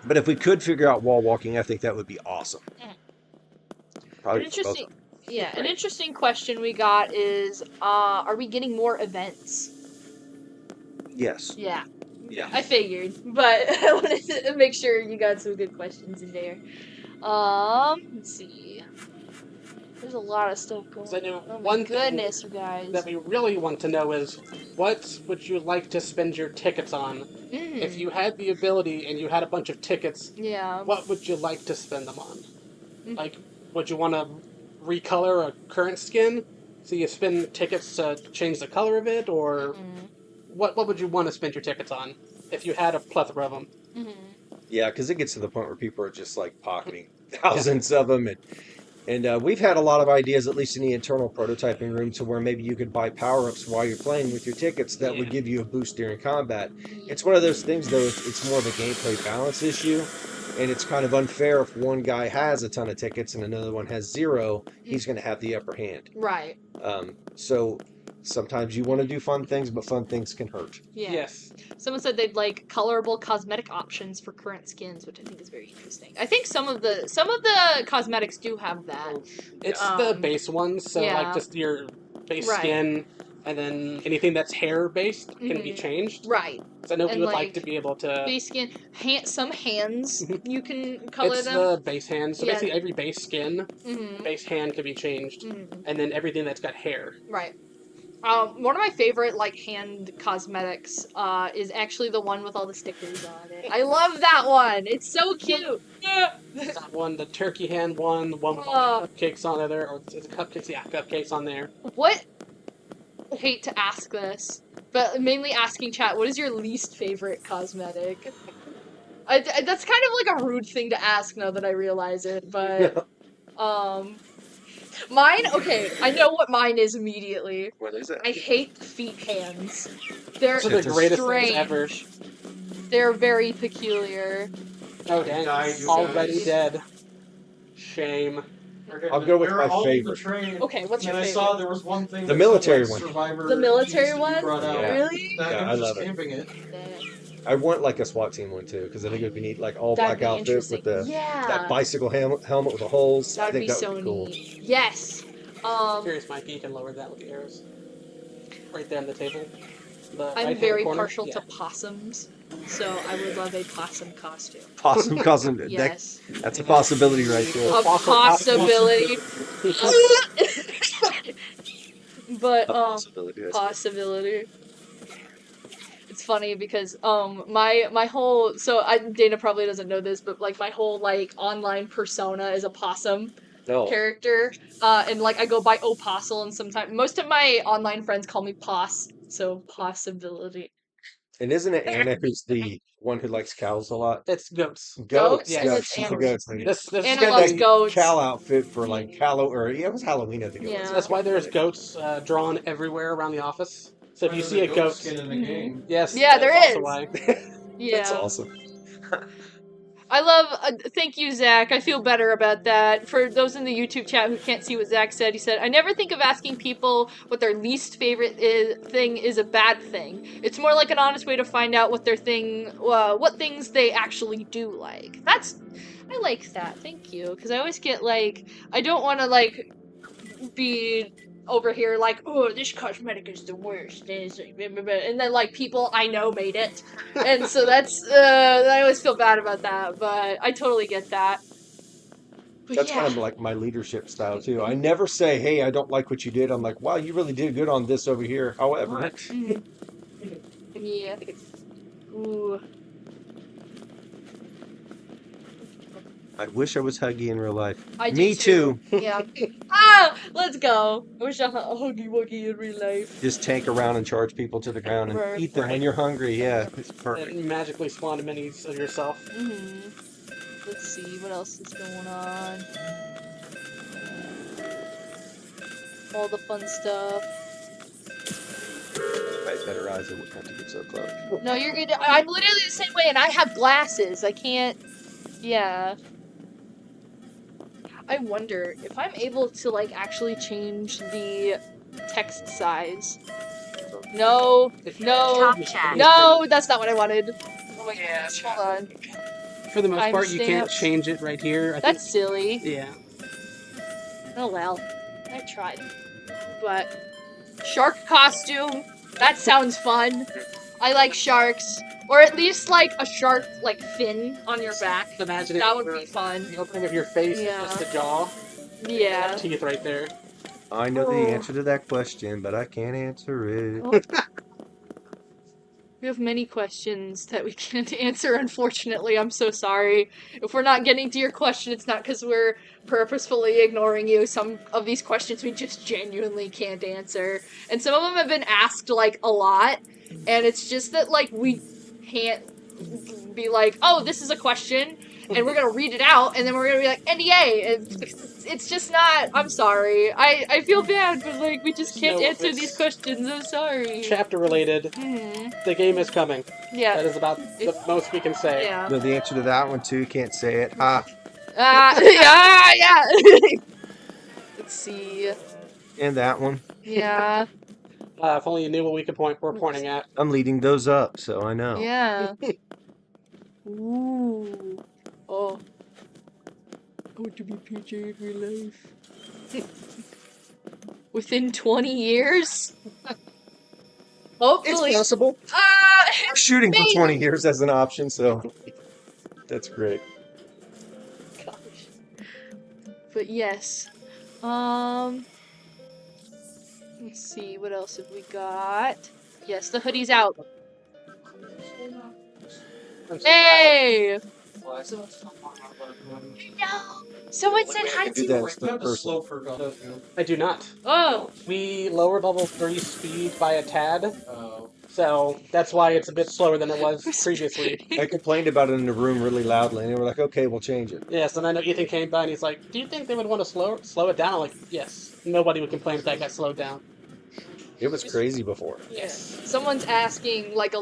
But if we could figure out wall walking, I think that would be awesome. Probably An for both of interesting, them. yeah. An interesting question we got is, are we getting more events? Yes. Yeah. Yeah. I figured, but I wanted to make sure you got some good questions in there. Let's see. There's a lot of stuff going So I know on. Oh my one thing goodness, you guys. that we really want to know is, what would you like to spend your tickets on? Mm. If you had the ability and you had a bunch of tickets, Yeah. what would you like to spend them on? Mm. Like, would you want to recolor a current skin? So you spend tickets to change the color of it? Or what would you want to spend your tickets on if you had a plethora of them? Mm-hmm. Yeah, because it gets to the point where people are just like pocketing thousands of them. And we've had a lot of ideas, at least in the internal prototyping room, to where maybe you could buy power-ups while you're playing with your tickets that would give you a boost during combat. It's one of those things, though, it's more of a gameplay balance issue, and it's kind of unfair if one guy has a ton of tickets and another one has zero, he's going to have the upper hand. Right. So sometimes you want to do fun things, but fun things can hurt. Yeah. Yes. Someone said they'd like colorable cosmetic options for current skins, which I think is very interesting. I think some of the cosmetics do have that. It's the base ones, so yeah. like just your base Right. skin, and then anything that's hair-based can be changed. Right. So I know And, you would like like, to be able to... Base skin, some hands you can color It's them. the base hand, so Yeah. basically every base skin, Mhm. base hand can be changed, Mhm. and then everything that's got hair. Right. One of my favorite hand cosmetics is actually the one with all the stickers on it. I love that one. It's so cute. That one, the turkey hand one, the one with all the cupcakes on there, or is it cupcakes? Yeah, cupcakes on there. What? I hate to ask this, but mainly asking chat. What is your least favorite cosmetic? That's kind of like a rude thing to ask now that I realize it, but mine. Okay, I know what mine is immediately. What is it? I hate feet hands. They're Those are the greatest things strange. ever. They're very peculiar. Oh dang, Died, you already guys. dead. Shame. I'll go with We're my all favorite. betrayed. Okay, what's your And I favorite? saw there was one thing. The that military said, like, one. Survivor The military needs to be one? brought out. Yeah. Really? That Yeah, I'm I just love it. camping it. I want like a SWAT team one too, because I think it would be neat, like all That'd black be outfit interesting. with the Yeah. that bicycle helmet with the holes. I That'd think be that so would be cool. neat. Yes. Curious, Mikey, you can lower that with the arrows. Right there on the table. The I'm right-hand very corner. partial Yeah. to possums, so I would love a possum costume. Possum cousin. Yes. That's a possibility right there. A possibility. But A possibility. that's- possibility. It's funny because my whole Dana probably doesn't know this, but like my whole like online persona is a possum No. character, and like I go by Opossle, and sometimes most of my online friends call me Poss, so possibility. And isn't it Anna who's the one who likes cows a lot? It's goats. Goats? Yes. And Goats. it's She's a Anna. goat lady. This She's Anna got loves that goats. cow outfit for like it was Halloween, I think it was. Yeah. That's why there's goats drawn everywhere around the office. So if you see a goat, skin in the game. yes, Yeah, there that's also is. why. Yeah. That's awesome. I love. Thank you, Zach. I feel better about that. For those in the YouTube chat who can't see what Zach said, he said, "I never think of asking people what their least favorite thing is a bad thing. It's more like an honest way to find out what what things they actually do like." I like that. Thank you, because I always get like, I don't want to like be over here like, oh, this cosmetic is the worst, and then like people I know made it, and so that's I always feel bad about that, but I totally get that. But That's yeah. kind of like my leadership style too. I never say, "Hey, I don't like what you did." I'm like, "Wow, you really did good on this over here." However, Yeah. Ooh. I wish I was Huggy in real life. I do Me too. Yeah. Let's go. I wish I had a Huggy Wuggy in real life. Just tank around and charge people to the ground and eat them when you're hungry. Yeah, it's perfect. And magically spawn minis of yourself. Let's see what else is going on. All the fun stuff. I had better eyes. I wouldn't have to get so close. No, you're good. I'm literally the same way, and I have glasses. I can't. Yeah. I wonder if I'm able to like actually change the text size. No, no, no, that's not what I wanted. Oh my gosh, hold on. For the most part, you can't Timestamps. change it right here. I That's silly. think. Yeah. Oh well, I tried. But shark costume, that sounds fun. I like sharks, or at least like a shark like fin on your back. Imagine it. That would be fun. The opening of your face Yeah. is just the jaw. Yeah. Teeth right there. I know the answer to that question, but I can't answer it. Oh. We have many questions that we can't answer, unfortunately. I'm so sorry. If we're not getting to your question, it's not because we're purposefully ignoring you. Some of these questions we just genuinely can't answer. And some of them have been asked, like, a lot. And it's just that, like, we can't be like, oh, this is a question, and we're gonna read it out, and then we're gonna be like, NDA! It's just not, I'm sorry. I feel bad, but, like, we just can't No, answer it's these questions, I'm sorry. Chapter related. The game is coming. Yeah. That is about the most we can say. Yeah. Know the answer to that one too. Can't say it. Ha. Yeah. Let's see. And that one. Yeah. If only you knew what we're pointing at. I'm leading those up, so I know. Yeah. Ooh. Oh. I want to be PJ in real life. Within 20 years? Hopefully. It's possible. I'm Shooting for 20 years as an option, so that's great. Gosh. But yes. Let's see, what else have we got? Yes, the hoodie's out. Hey! No! Someone said hi I do to that me! stuff first. I do not. Oh! We lowered level 3 speed by a tad, so that's why it's a bit slower than it was previously. I complained about it in the room really loudly, and they were like, "Okay, we'll change it." Yes, and I know Ethan came by and he's like, "Do you think they would want to slow it down?" I'm like, "Yes." Nobody would complain if that got slowed down. It was crazy before. Yes. Someone's asking, like,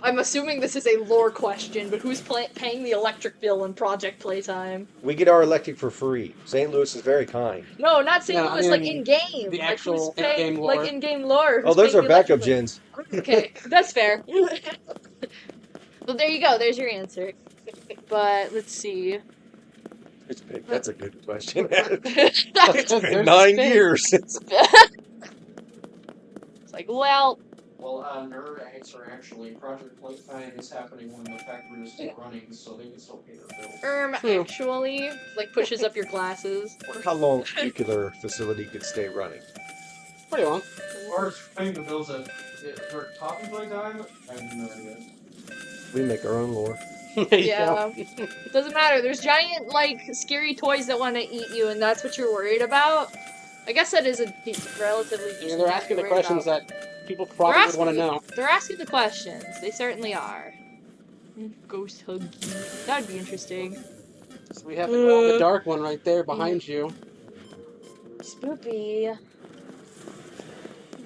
I'm assuming this is a lore question, but who's paying the electric bill in Project Playtime? We get our electric for free. St. Louis is very kind. No, not St. No, I Louis, like mean, in-game. the Like, actual who's paying, in-game lore. like, in-game lore. Oh, Who's those are paying the electric backup bill? gens. Okay, that's fair. Well, there you go. There's your answer. But, let's see. It's big. That's a good question. It's It's been 9 years. like, well... Well, nerd answer actually, Project Playtime is happening when the factory is still running, so they can still pay their bills. Actually, like, pushes up your glasses. I wonder how long a nuclear facility could stay running. Pretty long. Or it's paying the bills at for talking Playtime? I have no idea. We make our own lore. Yeah. Doesn't matter. There's giant, like, scary toys that want to eat you, and that's what you're worried about. I guess that is a relatively decent Yeah, they're thing asking to the worry questions about. that people probably would want to know. They're asking the questions. They certainly are. Ghost huggy. That would be interesting. So we have the, glow in the dark one right there behind you. Spoopy.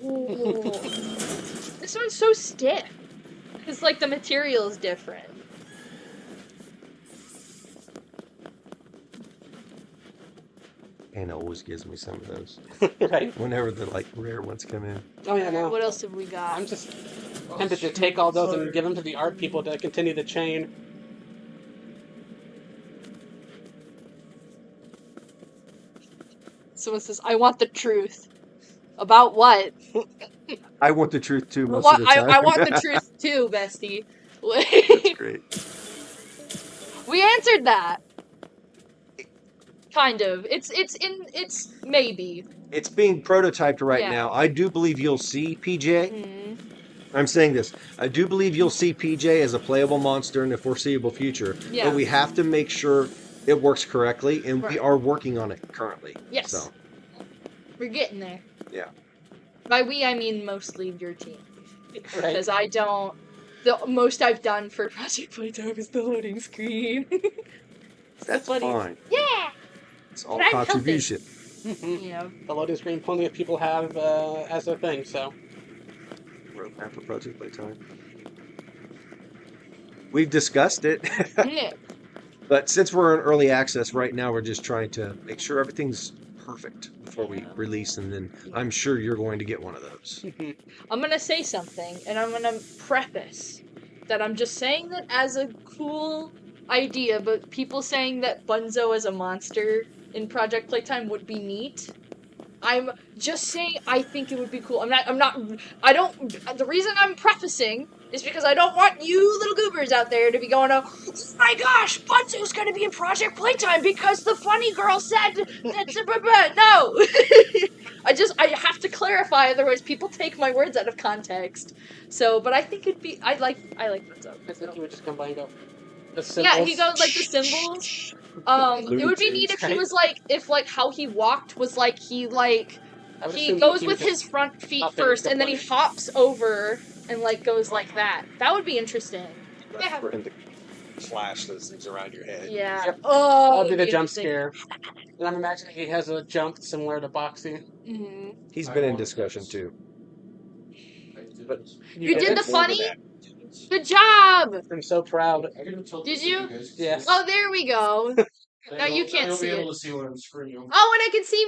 Ooh. This one's so stiff. Because, like, the material is different. Anna always gives me some of those. Right? Whenever the like rare ones come in. Oh yeah, no. What else have we got? I'm just tempted to take all those and give them to the art people to continue the chain. Someone says, I want the truth. About what? I want the truth too most What? of the time. I want the truth too, bestie. That's great. We answered that. Kind of. It's maybe. It's being prototyped right Yeah. now. I do believe you'll see PJ. Mhm. I'm saying this. I do believe you'll see PJ as a playable monster in the foreseeable future. Yeah. But we have to make sure it works correctly, and we Right. are working on it currently. Yes. So, We're getting there. yeah. By we, I mean mostly your team. Right. Because I don't. The most I've done for Project Playtime is the loading screen. That's funny. fine. Yeah! It's all But I'm helping. contribution. Mhm. You know. The loading screen, plenty of people have as their thing. So Roadmap for Project Playtime. We've discussed it, Yeah. but since we're in early access right now, we're just trying to make sure everything's perfect before we release, and then I'm sure you're going to get one of those. I'm gonna say something, and I'm gonna preface that I'm just saying that as a cool idea, but people saying that Bunzo as a monster in Project Playtime would be neat. I'm just saying I think it would be cool. The reason I'm prefacing is because I don't want you little goobers out there to be going, oh my gosh, Bunzo's gonna be in Project Playtime because the funny girl said that's no. I have to clarify, otherwise people take my words out of context. So, but I think it'd be, I like Bunzo. I think you would just combine the Yeah, he goes like the symbols. It would be neat if he was like, if like how he walked was like he goes with his front feet first and then he hops over and like goes like that. That would be interesting. Yeah. And the flash those things around your head. Yeah. Yep. Oh, That'll be the it'd jump interesting. scare. And I'm imagining he has a jump similar to Boxy. Mhm. He's been in discussion too. But You did the More than funny? that. Good job! I'm so proud. Did you? Yes. Oh, there we go. Now you can't see You'll be it. able to see what I'm screaming. Oh, and I can see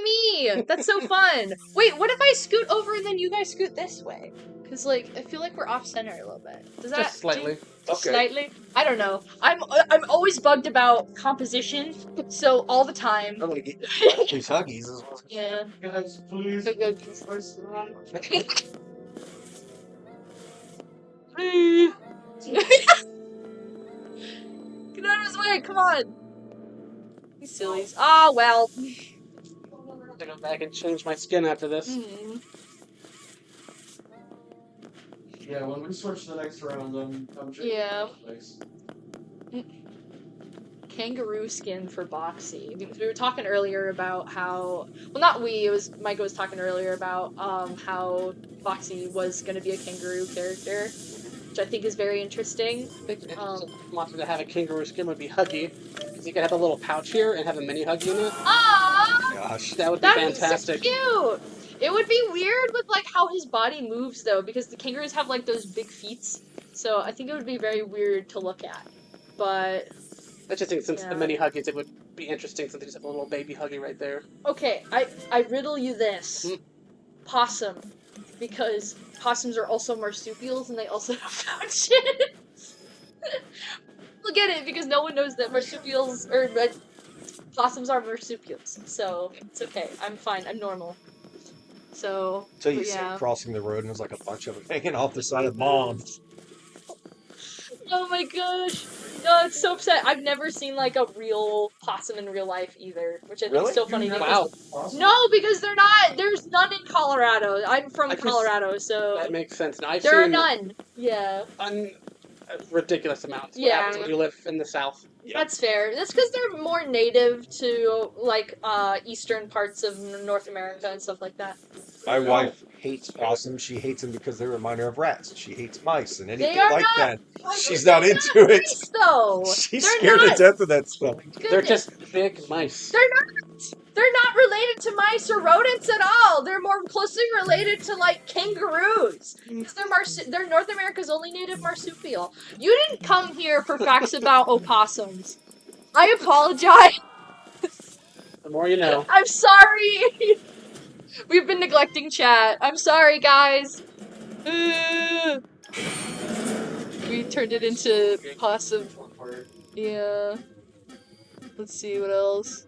me! That's so fun! Wait, what if I scoot over and then you guys scoot this way? Because, like, I feel like we're off-center a little bit. Does that... Just slightly. Just slightly? I don't know. I'm always bugged about composition, so all the time... I'm gonna get these huggies as well. Yeah. Guys, please. Get out of his way, come on! You sillies. Ah, well. I'm gonna go back and change my skin after this. Mhm. Yeah, when we switch to the next round, I'm checking. Yeah. Thanks. Kangaroo skin for Boxy. Because we were talking earlier about how, well, not we, it was Micah was talking earlier about how Boxy was going to be a kangaroo character, which I think is very interesting. Wanted to have a kangaroo skin would be Huggy, because you could have a little pouch here and have a mini Huggy in it. Aww! Gosh. That would be That fantastic. is so cute! It would be weird with like how his body moves though, because the kangaroos have like those big feet. So I think it would be very weird to look at. But I just think since Yeah. the mini Huggies, it would be interesting since they just have a little baby Huggy right there. okay, I riddle you this. Mm. Possum. Because possums are also marsupials and they also have pouches. We'll get it because no one knows that marsupials or possums are marsupials. So it's okay. I'm fine. I'm normal. So Until you but see yeah. it crossing the road and there's like a bunch of them hanging off the side of moms. Oh my gosh. No, it's so upset. I've never seen like a real possum in real life either, which I think Really? is so funny. Wow. No, because they're not. There's none in Colorado. I'm from I guess Colorado, so That makes sense. Now, I've there are seen none. Yeah, ridiculous amounts. What Yeah. happens when you live in the South? that's fair. That's because they're more native to like eastern parts of North America and stuff like that. My wife hates possums. She hates them because they remind her of rats. She hates mice and anything are like not- that. Oh, She's they're not into it. nice, though. She's They're scared not. to death of that stuff. They're Goodness. just big mice. They're not. They're not related to mice or rodents at all. They're more closely related to like kangaroos. Because they're North America's only native marsupial. You didn't come here for facts about opossums. I apologize. The more you know. I'm sorry. We've been neglecting chat. I'm sorry, guys. We turned it into possum. Yeah. Let's see what else.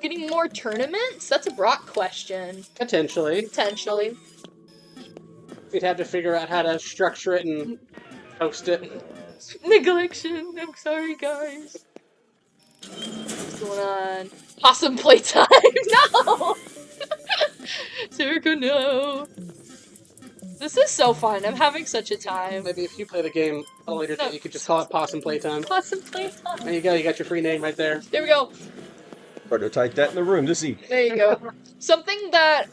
Getting more tournaments? That's a Brock question. Potentially. Potentially. We'd have to figure out how to structure it and post it. Neglection. I'm sorry, guys. What's going on? Possum playtime. No! Serica, no. This is so fun. I'm having such a time. Maybe if you play the game a later day, you could just call it Possum Playtime. Possum playtime. There you go. You got your free name right there. There we go. Prototype that in the room this evening. There you go. Something that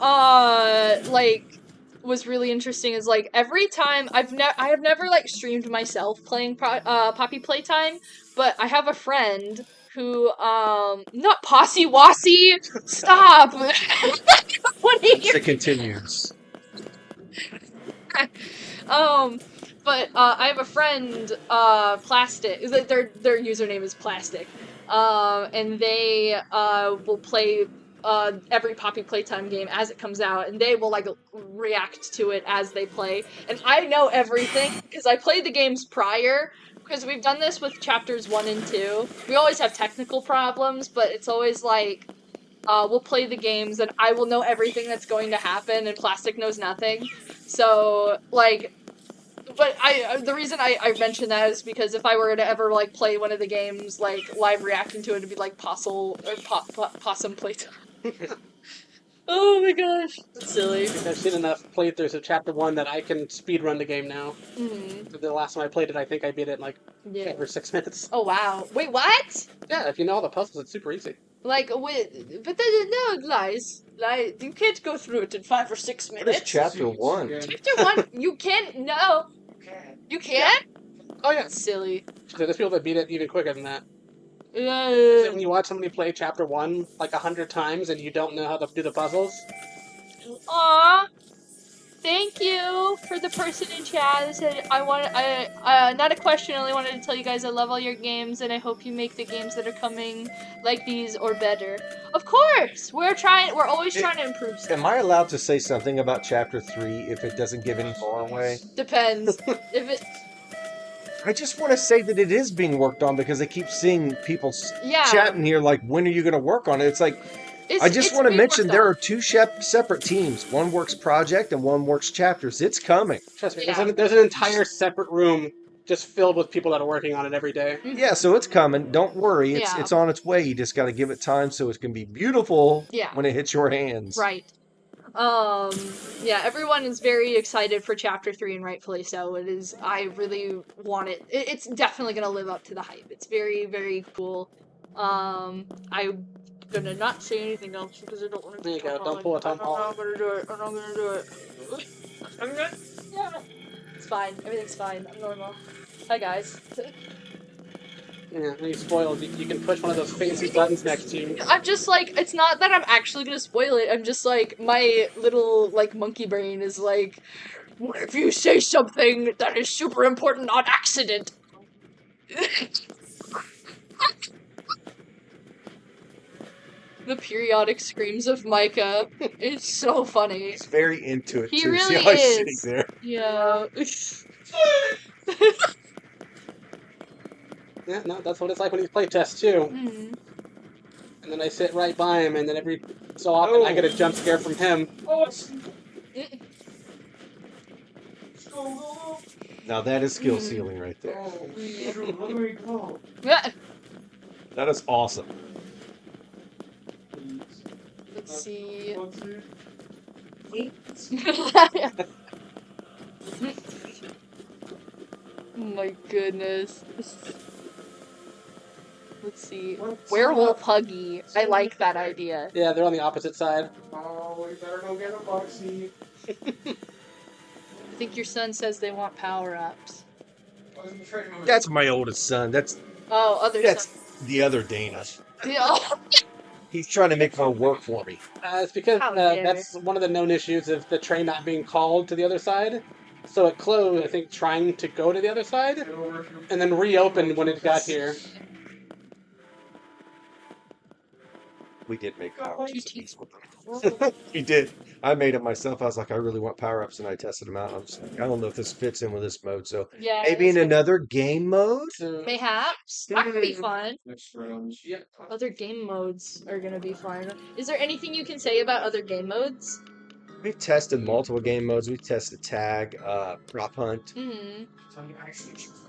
like was really interesting is like every time I have never like streamed myself playing Poppy Playtime, but I have a friend who not Posse Wassy. Stop. What are you? It continues. But I have a friend, Plastic. Their username is Plastic. And they will play every Poppy Playtime game as it comes out, and they will like react to it as they play. And I know everything because I played the games prior. Because we've done this with chapters 1 and 2. We always have technical problems, but it's always like we'll play the games and I will know everything that's going to happen, and Plastic knows nothing. So like. But the reason I mention that is because if I were to ever like play one of the games, like live reacting to it, it'd be like Possum Playtime. Oh my gosh, that's silly. I've seen enough playthroughs of Chapter 1 that I can speedrun the game now. Mm-hmm. The last time I played it, I think I beat it in like 5 or 6 minutes. Oh wow! Wait, what? Yeah, if you know all the puzzles, it's super easy. Like, but no lies. You can't go through it in 5 or 6 minutes. What is chapter 1? Chapter 1, you can't. No. You can't? Oh yeah. That's silly. There's people that beat it even quicker than that. When you watch somebody play Chapter 1 like 100 times and you don't know how to do the puzzles. Aw. Thank you for the person in chat that said not a question, I only wanted to tell you guys I love all your games and I hope you make the games that are coming like these or better. Of course! We're always trying to improve stuff. Am I allowed to say something about chapter 3 if it doesn't give any more away? Depends. If it I just want to say that it is being worked on because I keep seeing people chatting here like, when are you going to work on it? It's like, I just want to mention there are 2 separate teams. One works project and one works chapters. It's coming. Trust me, there's an entire separate room just filled with people that are working on it every day. Yeah, so it's coming. Don't worry. It's on its way. You just got to give it time so it can be beautiful when it hits your hands. Right. Yeah, everyone is very excited for Chapter 3 and rightfully so. It is, I really want it. It's definitely going to live up to the hype. It's very, very cool. I'm gonna not say anything else because I don't want to. There you go, don't pull a Tom Hall. I'm not gonna do it. I'm not gonna do it. I'm good. Yeah. It's fine. Everything's fine. I'm normal. Hi, guys. Yeah, when you spoil, you can push one of those fancy buttons next to you. I'm just like, it's not that I'm actually gonna spoil it. I'm just like, my little, like, monkey brain is like, what if you say something that is super important on accident? The periodic screams of Micah. It's so funny. He's very into it, He too. really See how he's is. sitting there? Yeah. Yeah, no, that's what it's like when you play test too. Mm. And then I sit right by him, and then every so often I get a jump scare from him. Now that is skill ceiling right there. That is awesome. Let's see. Oh my goodness. Let's see. Werewolf Huggy. I like that idea. Yeah, they're on the opposite side. Oh, we better go get a Boxy. I think your son says they want power-ups. That's my oldest son. That's Oh, other son. the other Dana. Yeah. He's trying to make her work for me. It's because How dare that's one of the known issues of the train not being called to the other side. So it closed, I think, trying to go to the other side, and then reopened when it got here. We did make power-ups. We did. I made it myself. I was like, I really want power-ups, and I tested them out. I was like, I don't know if this fits in with this mode. So Yeah. maybe in another game mode? Mayhaps. That could be fun. Next round. Yeah. Other game modes are gonna be fun. Is there anything you can say about other game modes? We've tested multiple game modes. We've tested tag, prop hunt, Mm-hmm.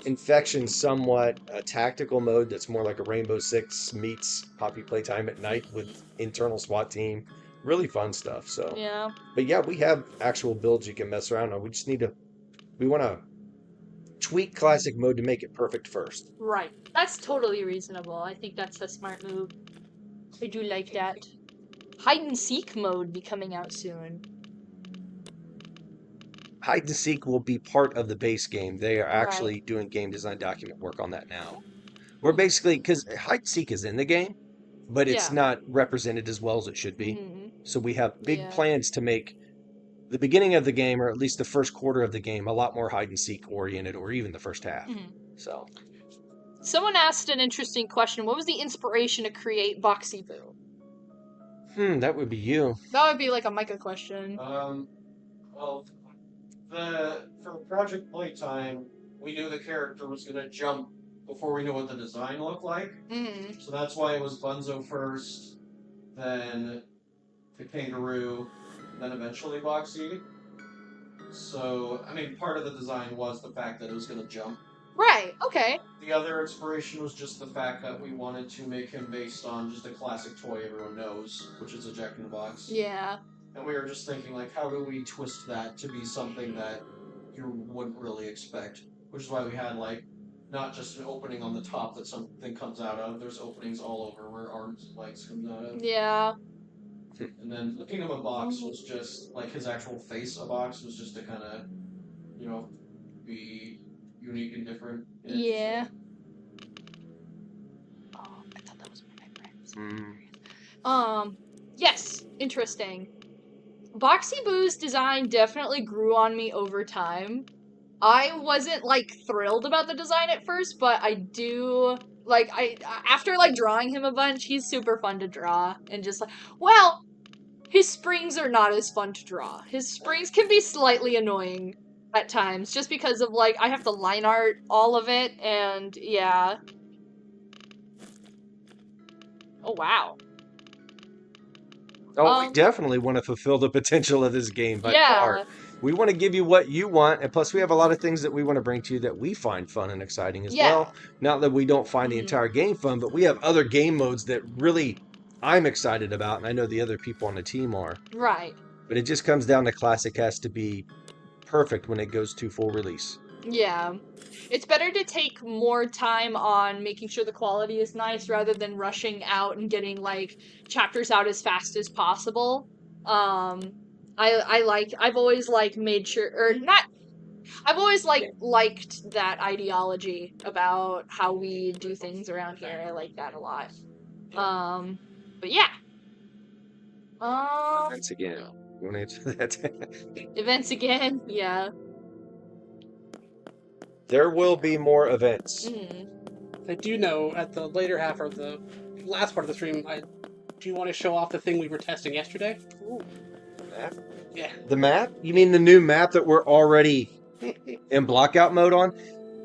infection, somewhat a tactical mode that's more like a Rainbow Six meets Poppy Playtime at night with internal SWAT team. Really fun stuff. So, Yeah. but yeah, we have actual builds you can mess around on. We just need to. We want to tweak classic mode to make it perfect first. Right. That's totally reasonable. I think that's a smart move. I do like that. Hide and seek mode be coming out soon. Hide and seek will be part of the base game. They are actually Right. doing game design document work on that now. We're basically, because hide and seek is in the game, but it's Yeah. not represented as well as it should be. Mhm. So we have big Yeah. plans to make the beginning of the game, or at least the first quarter of the game, a lot more hide and seek oriented, or even the first half. Mhm. So Someone asked an interesting question. What was the inspiration to create Boxy Boo? that would be you. That would be like a Micah question. Well, for Project Playtime, we knew the character was gonna jump before we knew what the design looked like. Mm-hmm. So that's why it was Bunzo first, then the kangaroo, then eventually Boxy. So, I mean, part of the design was the fact that it was gonna jump. Right, okay. The other inspiration was just the fact that we wanted to make him based on just a classic toy everyone knows, which is a Jack in the Box. Yeah. And we were just thinking, like, how do we twist that to be something that you wouldn't really expect? Which is why we had, like, not just an opening on the top that something comes out of. There's openings all over where arms and legs come out of. Yeah. And then the Kingdom of Box was just, like, his actual face of Box was just to kind of, you know, be unique and different. Yeah. Oh, I thought that was one of my friends. Yes, interesting. Boxy Boo's design definitely grew on me over time. I wasn't like thrilled about the design at first, but I do like after like drawing him a bunch, he's super fun to draw and just like well, his springs are not as fun to draw. His springs can be slightly annoying at times just because of like I have to line art all of it and yeah. Oh wow. Oh, we definitely want to fulfill the potential of this game by Yeah. far. We want to give you what you want, and plus we have a lot of things that we want to bring to you that we find fun and exciting as Yeah. well. Not that we don't find the entire game fun, but we have other game modes that really I'm excited about, and I know the other people on the team are. Right. But it just comes down to Classic has to be perfect when it goes to full release. Yeah. It's better to take more time on making sure the quality is nice rather than rushing out and getting like chapters out as fast as possible. I've always like made sure or not I've always liked that ideology about how we do things around here. I like that a lot. But yeah. Once again, you want to answer that? Events again, yeah. There will be more events. I do know at the later half or the last part of the stream, do you want to show off the thing we were testing yesterday? Ooh. Map? Yeah. The map? You mean the new map that we're already in blockout mode on?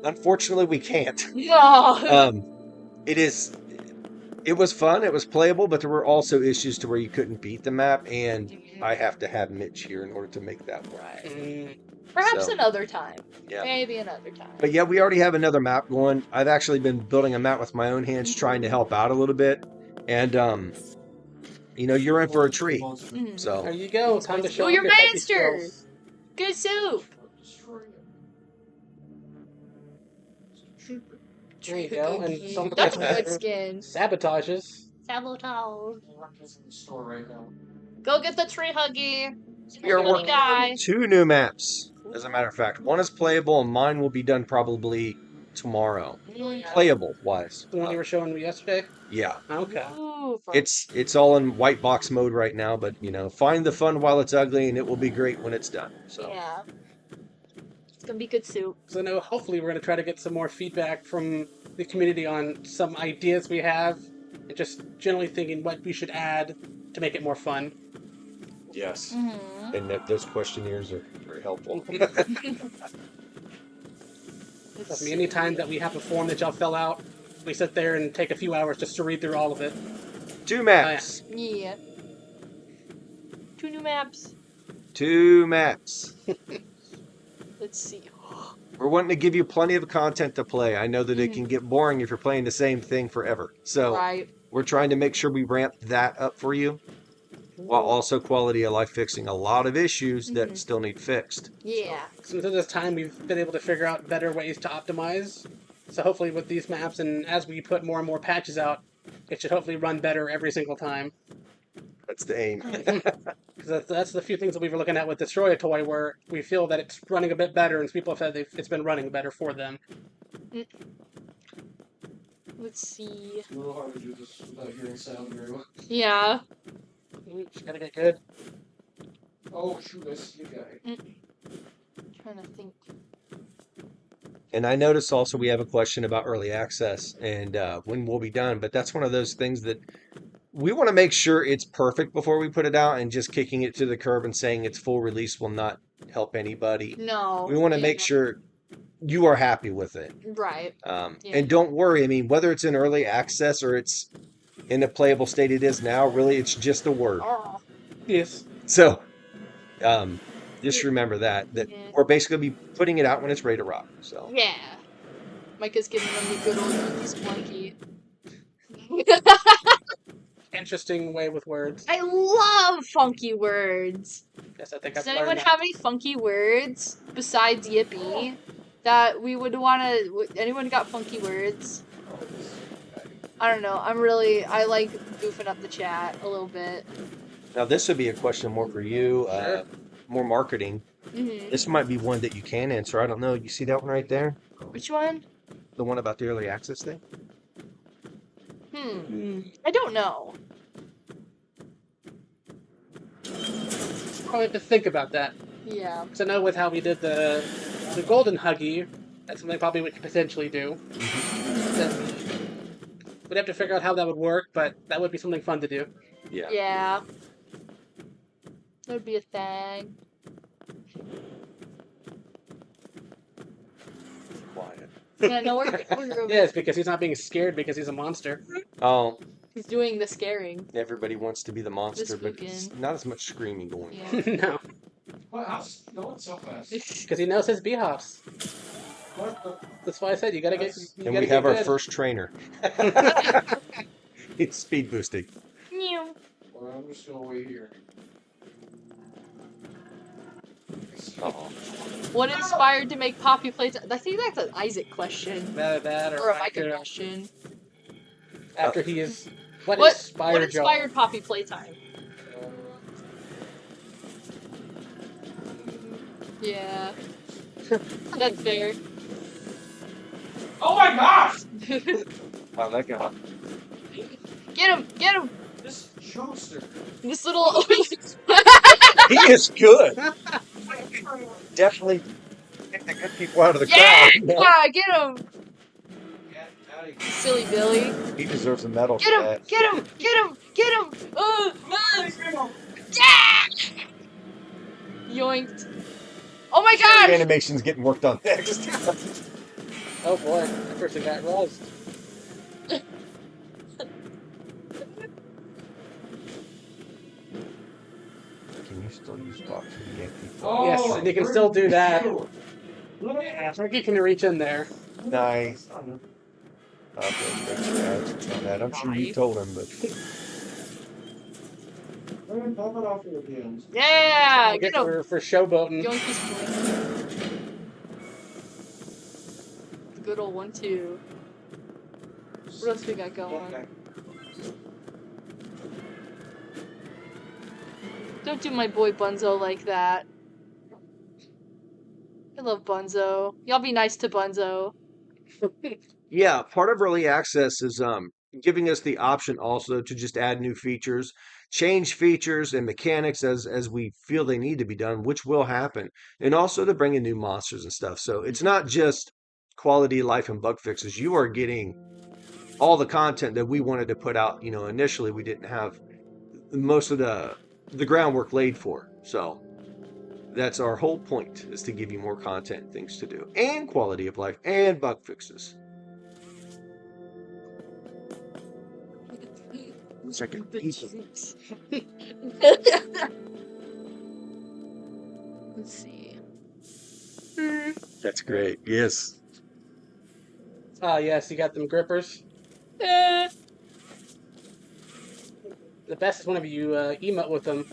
Unfortunately, we can't. No. It was fun, it was playable, but there were also issues to where you couldn't beat the map, and I have to have Mitch here in order to make that work. Perhaps another time. Yeah. Maybe another time. But yeah, we already have another map going. I've actually been building a map with my own hands, trying to help out a little bit. And, you're in for a treat. So There you go. Time to show Oh, off your your hockey monsters! skills. Good soup! There you go. And some That's good skin. Sabotages. Sabotage. in the store right now. Go get the tree huggy. we are You're gonna working die. on 2 new maps, as a matter of fact. One is playable, and mine will be done probably tomorrow. Oh, Playable wise. The one you were showing me yesterday? Yeah. Okay. Ooh, fun. It's all in white box mode right now, but find the fun while it's ugly, and it will be great when it's done. So Yeah. It's gonna be good soup. So I know hopefully we're going to try to get some more feedback from the community on some ideas we have, and just generally thinking what we should add to make it more fun. yes, Mm-hmm. and those questionnaires are very helpful. I mean, anytime that we have a form that y'all fill out, we sit there and take a few hours just to read through all of it. 2 maps. Yeah. 2 new maps. 2 maps. Let's see. We're wanting to give you plenty of content to play. I know that it can get boring if you're playing the same thing forever. So Right. we're trying to make sure we ramp that up for you, while also quality of life fixing a lot of issues that still need fixed. Yeah. Since this time, we've been able to figure out better ways to optimize. So hopefully with these maps, and as we put more and more patches out, it should hopefully run better every single time. That's the aim. Because that's the few things that we were looking at with Destroy a Toy, where we feel that it's running a bit better, and people have said it's been running better for them. Let's see. It's a little hard to do this without hearing sound very well. Yeah. Just gotta get good. Oh, shoot, I see a guy. Trying to think. And I noticed also we have a question about early access and when we'll be done, but that's one of those things that we want to make sure it's perfect before we put it out, and just kicking it to the curb and saying it's full release will not help anybody. No. We want to make sure you are happy with it. Right. And don't worry, I mean, whether it's in early access or it's in the playable state it is now, really it's just a word. Oh. Yes. So just remember that we're basically be putting it out when it's ready to rock. So Yeah. Micah's giving them the good old cookies flunky. Interesting way with words. I love funky words. Yes, I think Does I've anyone learned that. have any funky words besides Yippee that we would want to... Anyone got funky words? I don't know. I like goofing up the chat a little bit. now this would be a question more for you, more marketing. Mm-hmm. This might be one that you can answer. I don't know. You see that one right there? Which one? The one about the early access thing? I don't know. Probably have to think about that. Yeah. Because I know with how we did the golden Huggy, that's something probably we could potentially do. We'd have to figure out how that would work, but that would be something fun to do. Yeah. Yeah. That would be a thing. Quiet. Yeah, no, we're Yes, because he's not being scared because he's a monster. Oh, He's doing the scaring. everybody wants to be the monster, but it's spooking. not as much screaming going on. Yeah. No, Well, how's going so fast? because he knows his B-hops. That's why I said you gotta get. You And gotta we get have our good. first trainer. It's speed boosting. Meow. Well, I'm just gonna wait here. Oh. What inspired to make Poppy Playtime? I think that's an Isaac question. That Or a Micah after, question. after he is. What What inspired y'all? inspired Poppy Playtime? Yeah. That's fair. Oh my gosh! Wow, that guy. Get him! Get him! This Joester. This little. He is good. Definitely get the good people out of the Yeah! crowd. Yeah! Get him! Get out of here. Silly Billy. He deserves a medal Get for him! that. Get him! Get him! Get him! Yeah! Yoinked. Oh my The gosh! animation's getting worked on next. Oh boy, that person got roused. Can you still use Boxy to yank people? Oh, Yes, and you can still do that. you. Yeah, Ricky can reach in there. Nice. Okay, thanks for asking on that. I'm sure you told him, but Pop it off your hands. Yeah! Get Get him! for showboating. Yoink his point. The good old 1-2. What else we got going? Don't do my boy Bunzo like that. I love Bunzo. Y'all be nice to Bunzo. Yeah, part of early access is giving us the option also to just add new features, change features and mechanics as we feel they need to be done, which will happen, and also to bring in new monsters and stuff. So it's not just quality of life and bug fixes. You are getting all the content that we wanted to put out. Initially we didn't have most of the groundwork laid for. So that's our whole point, is to give you more content, things to do, and quality of life and bug fixes. Second. Let's see. That's great. Yes. Oh, yes, you got them grippers. Eh. The best is whenever you emote with them.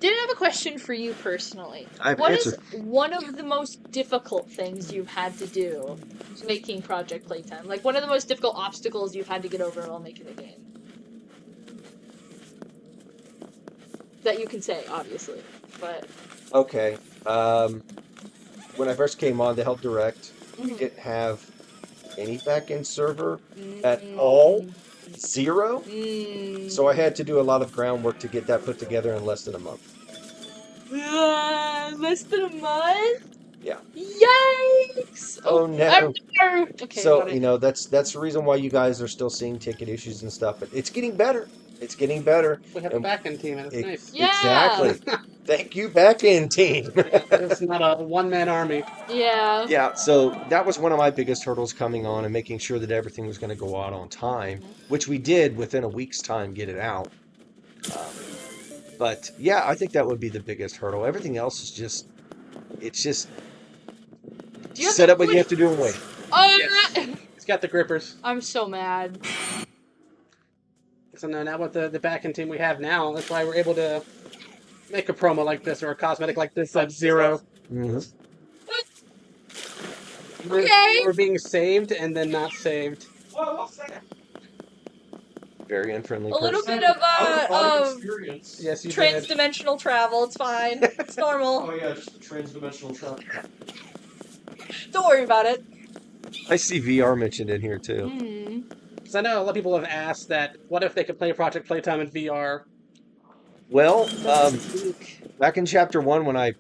Did I have a question for you personally? I've What answered. is one of the most difficult things you've had to do making Project Playtime? Like, one of the most difficult obstacles you've had to get over while making a game? That you can say, obviously, but... Okay. When I first came on to help direct, we didn't have any backend server at all. Zero. So I had to do a lot of groundwork to get that put together in less than a month. Less than a month? Yeah. Yikes! Oh no. Okay, So, got it. that's the reason why you guys are still seeing ticket issues and stuff, but it's getting better. It's getting better. We have a back-end team, and it's nice. Yeah! Exactly. Thank you, back-end team. It's not a one-man army. Yeah. Yeah, so that was one of my biggest hurdles coming on, and making sure that everything was going to go out on time, which we did within a week's time get it out. But yeah, I think that would be the biggest hurdle. Everything else is just, it's just set up what you have to do and wait. It's got the grippers. I'm so mad. So now with the back-end team we have now, that's why we're able to make a promo like this or a cosmetic like this at zero. We're being saved and then not saved. Very unfriendly. A little bit of Yes, you did. trans-dimensional travel. It's fine. It's normal. Oh yeah, just the trans-dimensional travel. Don't worry about it. I see VR mentioned in here too. Because I know a lot of people have asked that, what if they could play Project Playtime in VR? Well, back in Chapter 1, when I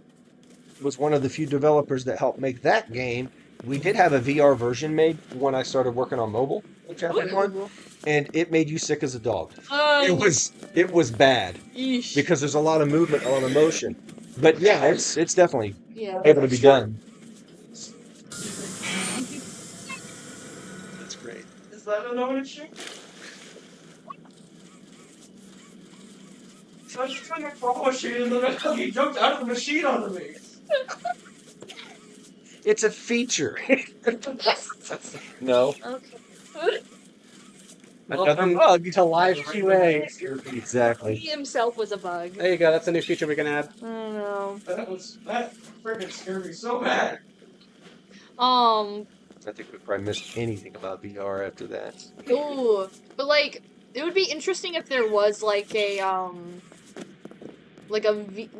was one of the few developers that helped make that game, we did have a VR version made when I started working on mobile in Chapter 1, and it made you sick as a dog. It was bad. Yeesh. Because there's a lot of movement, a lot of motion. But yeah, it's definitely Yeah. able to be done. That's great. Is that another issue? So I was trying to throw a machine and then he jumped out of the machine onto me. It's a feature. No. Okay. Another bug to live QA. Exactly. He himself was a bug. There you go. That's a new feature we can add. I don't know. That freaking scared me so bad. I think we probably missed anything about VR after that. Ooh, but like, it would be interesting if there was like a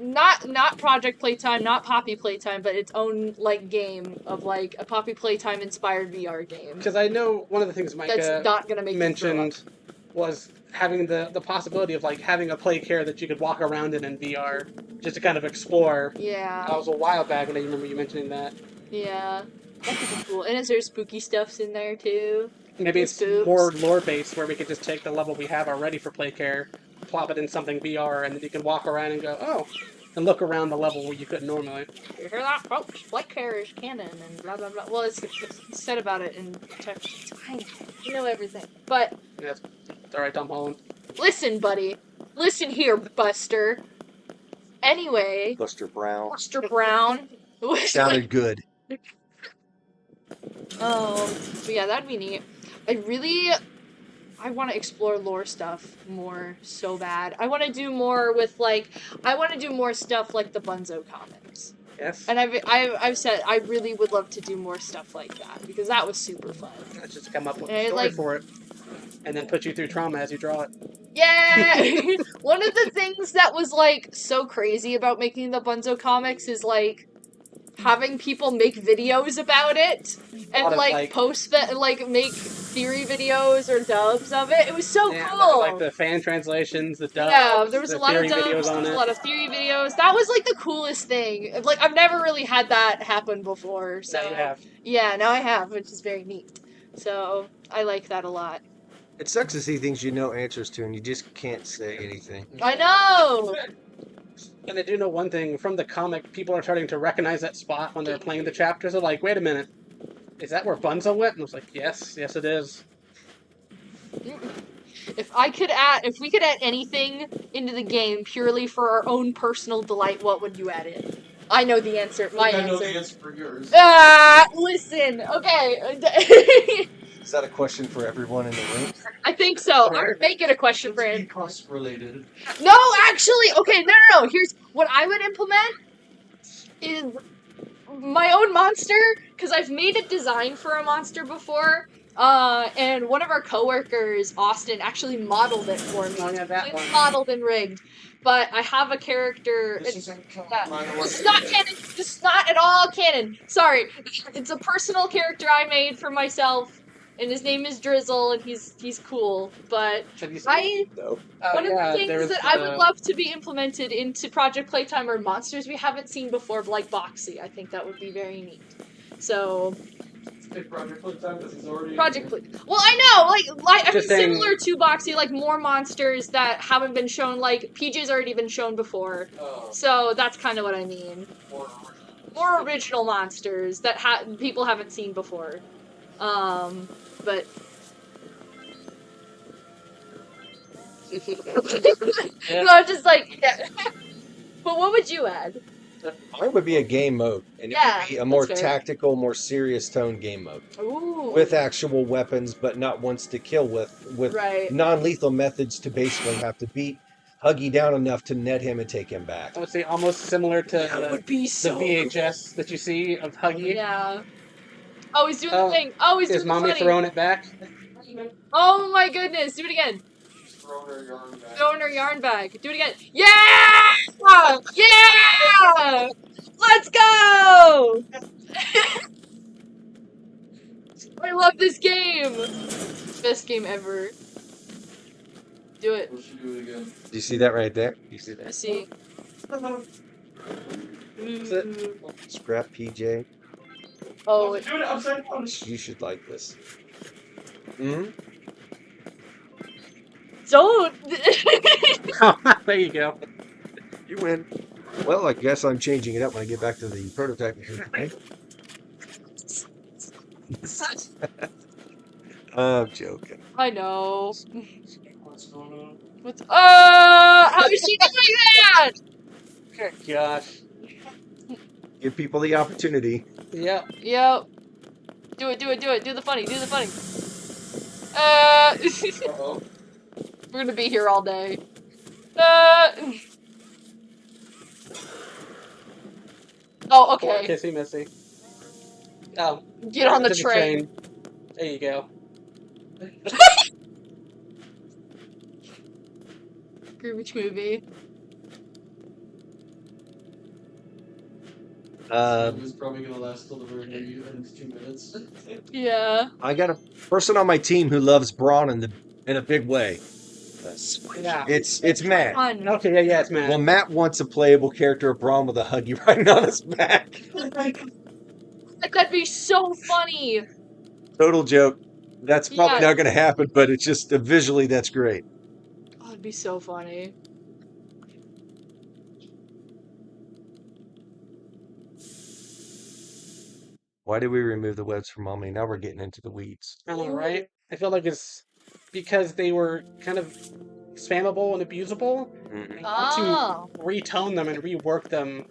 not Project Playtime, not Poppy Playtime, but its own like game of like a Poppy Playtime inspired VR game. Because I know one of the things Micah That's not gonna make you mentioned was having the possibility of like having a play care that you could walk around in VR just to kind of explore. Yeah. That was a while back, and I remember you mentioning that. Yeah. That could be cool. And is there spooky stuffs in there too? Maybe it's Spooks. more lore based where we could just take the level we have already for play care, plop it in something VR, and then you can walk around and go, oh, and look around the level where you couldn't normally. You hear that, folks? Play care is canon and blah blah blah. Well, it's said about it in text. It's fine. You know everything. But Yeah, it's alright, Tom Holland. listen, buddy. Listen here, Buster. Anyway, Buster Brown. Buster Brown. Sounded good. But yeah, that'd be neat. I want to explore lore stuff more so bad. I want to do more with like, I want to do more stuff like the Bunzo comics. Yes. And I've said I really would love to do more stuff like that because that was super fun. Let's just come up with And a it, story like- for it, and then put you through trauma as you draw it. Yeah! One of the things that was like so crazy about making the Bunzo comics is like having people make videos about it and lot of, like post that, like make theory videos or dubs of it. It was so yeah, cool. like the fan translations, the dubs, Yeah, there was the a lot of theory videos dubs, on a it. lot of theory videos. That was like the coolest thing. Like I've never really had that happen before. So Now you have. yeah, now I have, which is very neat. So I like that a lot. It sucks to see things you know answers to and you just can't say anything. I know. And I do know one thing from the comic, people are starting to recognize that spot when they're playing the chapters. They're like, wait a minute, is that where Bunzo went? And I was like, yes, it is. If we could add anything into the game purely for our own personal delight, what would you add in? I know the answer. My answer. I know the answer for yours. Listen. Okay. Is that a question for everyone in the room? I think so. I'm gonna make it a question for him. Cost related. No, actually, okay, no. Here's what I would implement is my own monster, because I've made a design for a monster before. And one of our coworkers, Austin, actually modeled it for me. Oh, yeah, that one. Modeled and rigged. But I have a character. This It's is not canon. This is not at all canon. Sorry. It's a personal character I made for myself, and his name is Drizzle, and he's cool. But one of the things that I would love to be implemented into Project Playtime are monsters we haven't seen before, like Boxy. I think that would be very neat. So. Project Playtime because he's already. Project Play. Well, I know, like I mean, saying- similar to Boxy, like more monsters that haven't been shown. Like PJ's already been shown before, so that's kind of what I mean. More original monsters that people haven't seen before. But. Yeah. No, I'm just like, yeah. But what would you add? Mine would be a game mode, and it would be a more tactical, more serious tone game mode. Ooh. With actual weapons, but not ones to kill with Right. non-lethal methods to basically have to beat Huggy down enough to net him and take him back. I would say almost similar to That would be the VHS that you see of Huggy. Yeah. Oh, he's doing the thing. Oh, he's doing Is the Mommy funny. throwing it back? Oh my goodness! Do it again. Throwing her yarn back. Throwing her yarn bag. Do it again. Yeah! Yeah! Let's go! I love this game. Best game ever. Do it. We should do it again. Do you see that right there? You see I that? see. Scrap PJ. Oh, Do it upside down. You should like this. Hmm? don't. There you go. You win. Well, I guess I'm changing it up when I get back to the prototype. I'm joking. I know. What's going on? What's how is she doing that? Oh, gosh. Give people the opportunity. Yep. Yep. Do it. Do the funny. Uh-oh. We're gonna be here all day. Oh, Poor okay. Kissy Missy. Oh. Get on the to train. There you go. Groovy movie. It's probably gonna last till the very end of 2 minutes. Yeah. I got a person on my team who loves Braun in a big way. Yeah. It's Matt. Fun. Okay, yeah, it's Matt. Well, Matt wants a playable character of Braun with a Huggy riding on his back. Like, that'd be so funny. Total joke. That's probably Yeah. not going to happen, but it's just visually that's great. Oh, it'd be so funny. Why did we remove the webs from Mommy? Now we're getting into the weeds. I know, right? I feel like it's because they were kind of spammable and abusable. Mhm. I want to retone them and rework them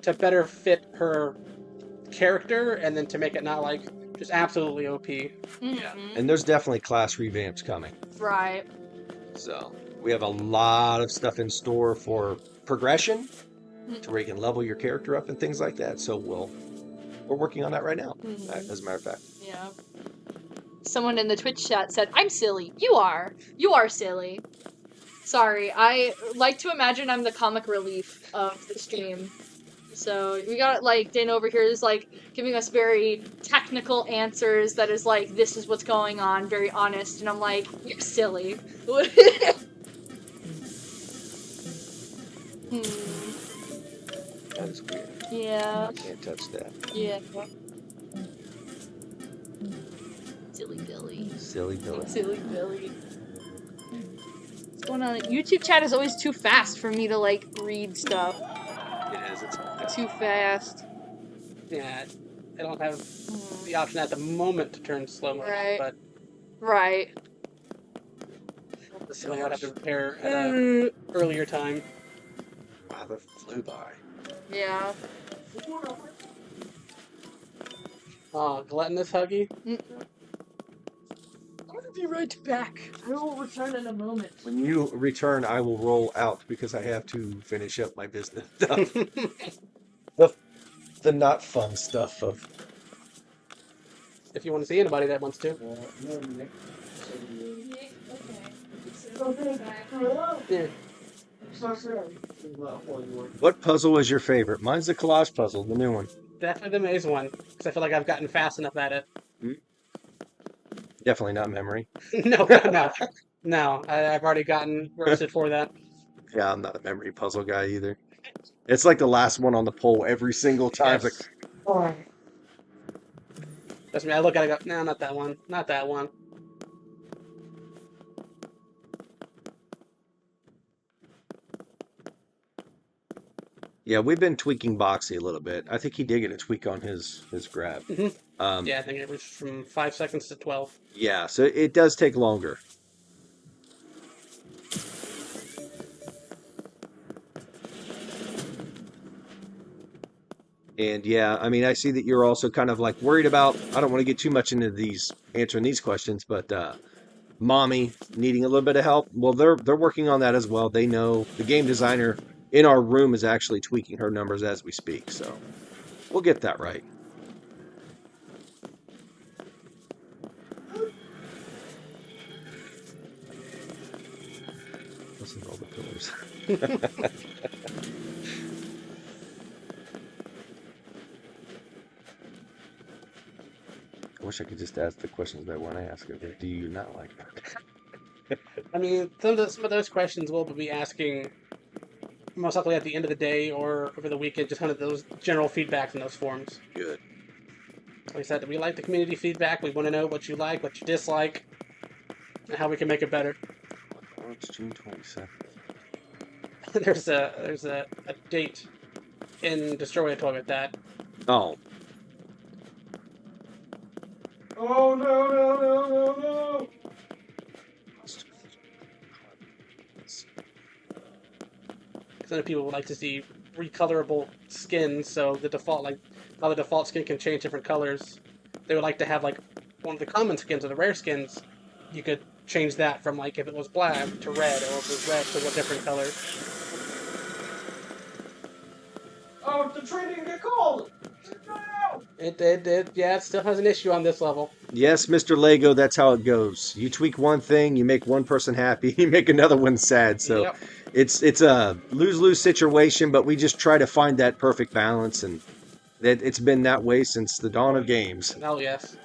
to better fit her character, and then to make it not like just absolutely OP. Mhm. And there's definitely class revamps coming. Right. So we have a lot of stuff in store for progression to where you can level your character up and things like that. So we're working on that right now, as a matter of fact. Yeah. Someone in the Twitch chat said, "I'm silly." You are. You are silly. Sorry. I like to imagine I'm the comic relief of the stream. So we got like Dana over here is like giving us very technical answers that is like, this is what's going on, very honest, and I'm like, you're silly. That is weird. Yeah. I can't touch that. Yeah. Silly Billy. Silly Billy. Silly Billy. What's going on? YouTube chat is always too fast for me to like read stuff. It is. It's Too fast. Yeah, I don't have the option at the moment to turn slow motion, Right. but Right. this is something I'd have to prepare at an earlier time. Wow, that flew by. Yeah. Oh, gluttonous Huggy? I'll be right back. I will return in a moment. When you return, I will roll out because I have to finish up my business stuff. the not fun stuff of. If you want to see anybody that wants to. Yeah. What puzzle was your favorite? Mine's the collage puzzle, the new one. Definitely the maze one, because I feel like I've gotten fast enough at it. Definitely not memory. No, I've already gotten roasted for that. Yeah, I'm not a memory puzzle guy either. It's like the last one on the poll every single time. Yes. It's like, That's me. I look at it and go, no, not that one. Not that one. yeah, we've been tweaking Boxy a little bit. I think he did get a tweak on his grab. Yeah, I think it was from 5 seconds to 12. Yeah, so it does take longer. And yeah, I mean, I see that you're also kind of like worried about, I don't want to get too much into answering these questions, but mommy needing a little bit of help. Well, they're working on that as well. They know the game designer in our room is actually tweaking her numbers as we speak, so we'll get that right. Listen to all the pillars. I wish I could just ask the questions that I want to ask. Do you not like that? I mean, some of those questions we'll be asking most likely at the end of the day or over the weekend, just kind of those general feedback in those forums. Good. Like I said, we like the community feedback. We want to know what you like, what you dislike, and how we can make it better. Oh, it's June 27th. there's a date in Destroy a Toy with that. Oh. Oh no! Some people would like to see recolorable skins, so the default, like, how the default skin can change different colors. They would like to have, like, one of the common skins or the rare skins, you could change that from, like, if it was black to red, or if it was red to a different color. Oh, the train didn't get called! Yeah, it still has an issue on this level. Yes, Mr. Lego, that's how it goes. You tweak one thing, you make one person happy, you make another one sad. So Yep. it's a lose-lose situation, but we just try to find that perfect balance, and it's been that way since the dawn of games. Oh, yes.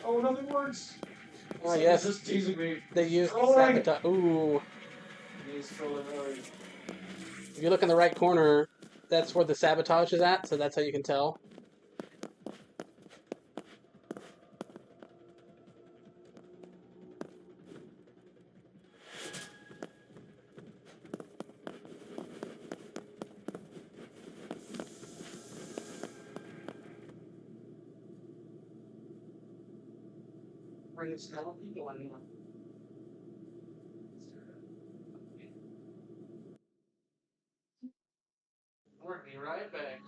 Oh, nothing works. Oh, yes. This is teasing me. They use Trolling. Sabotage. Ooh. He's trolling hard. If you look in the right corner, that's where the Sabotage is at, so that's how you can tell. We'll be right back.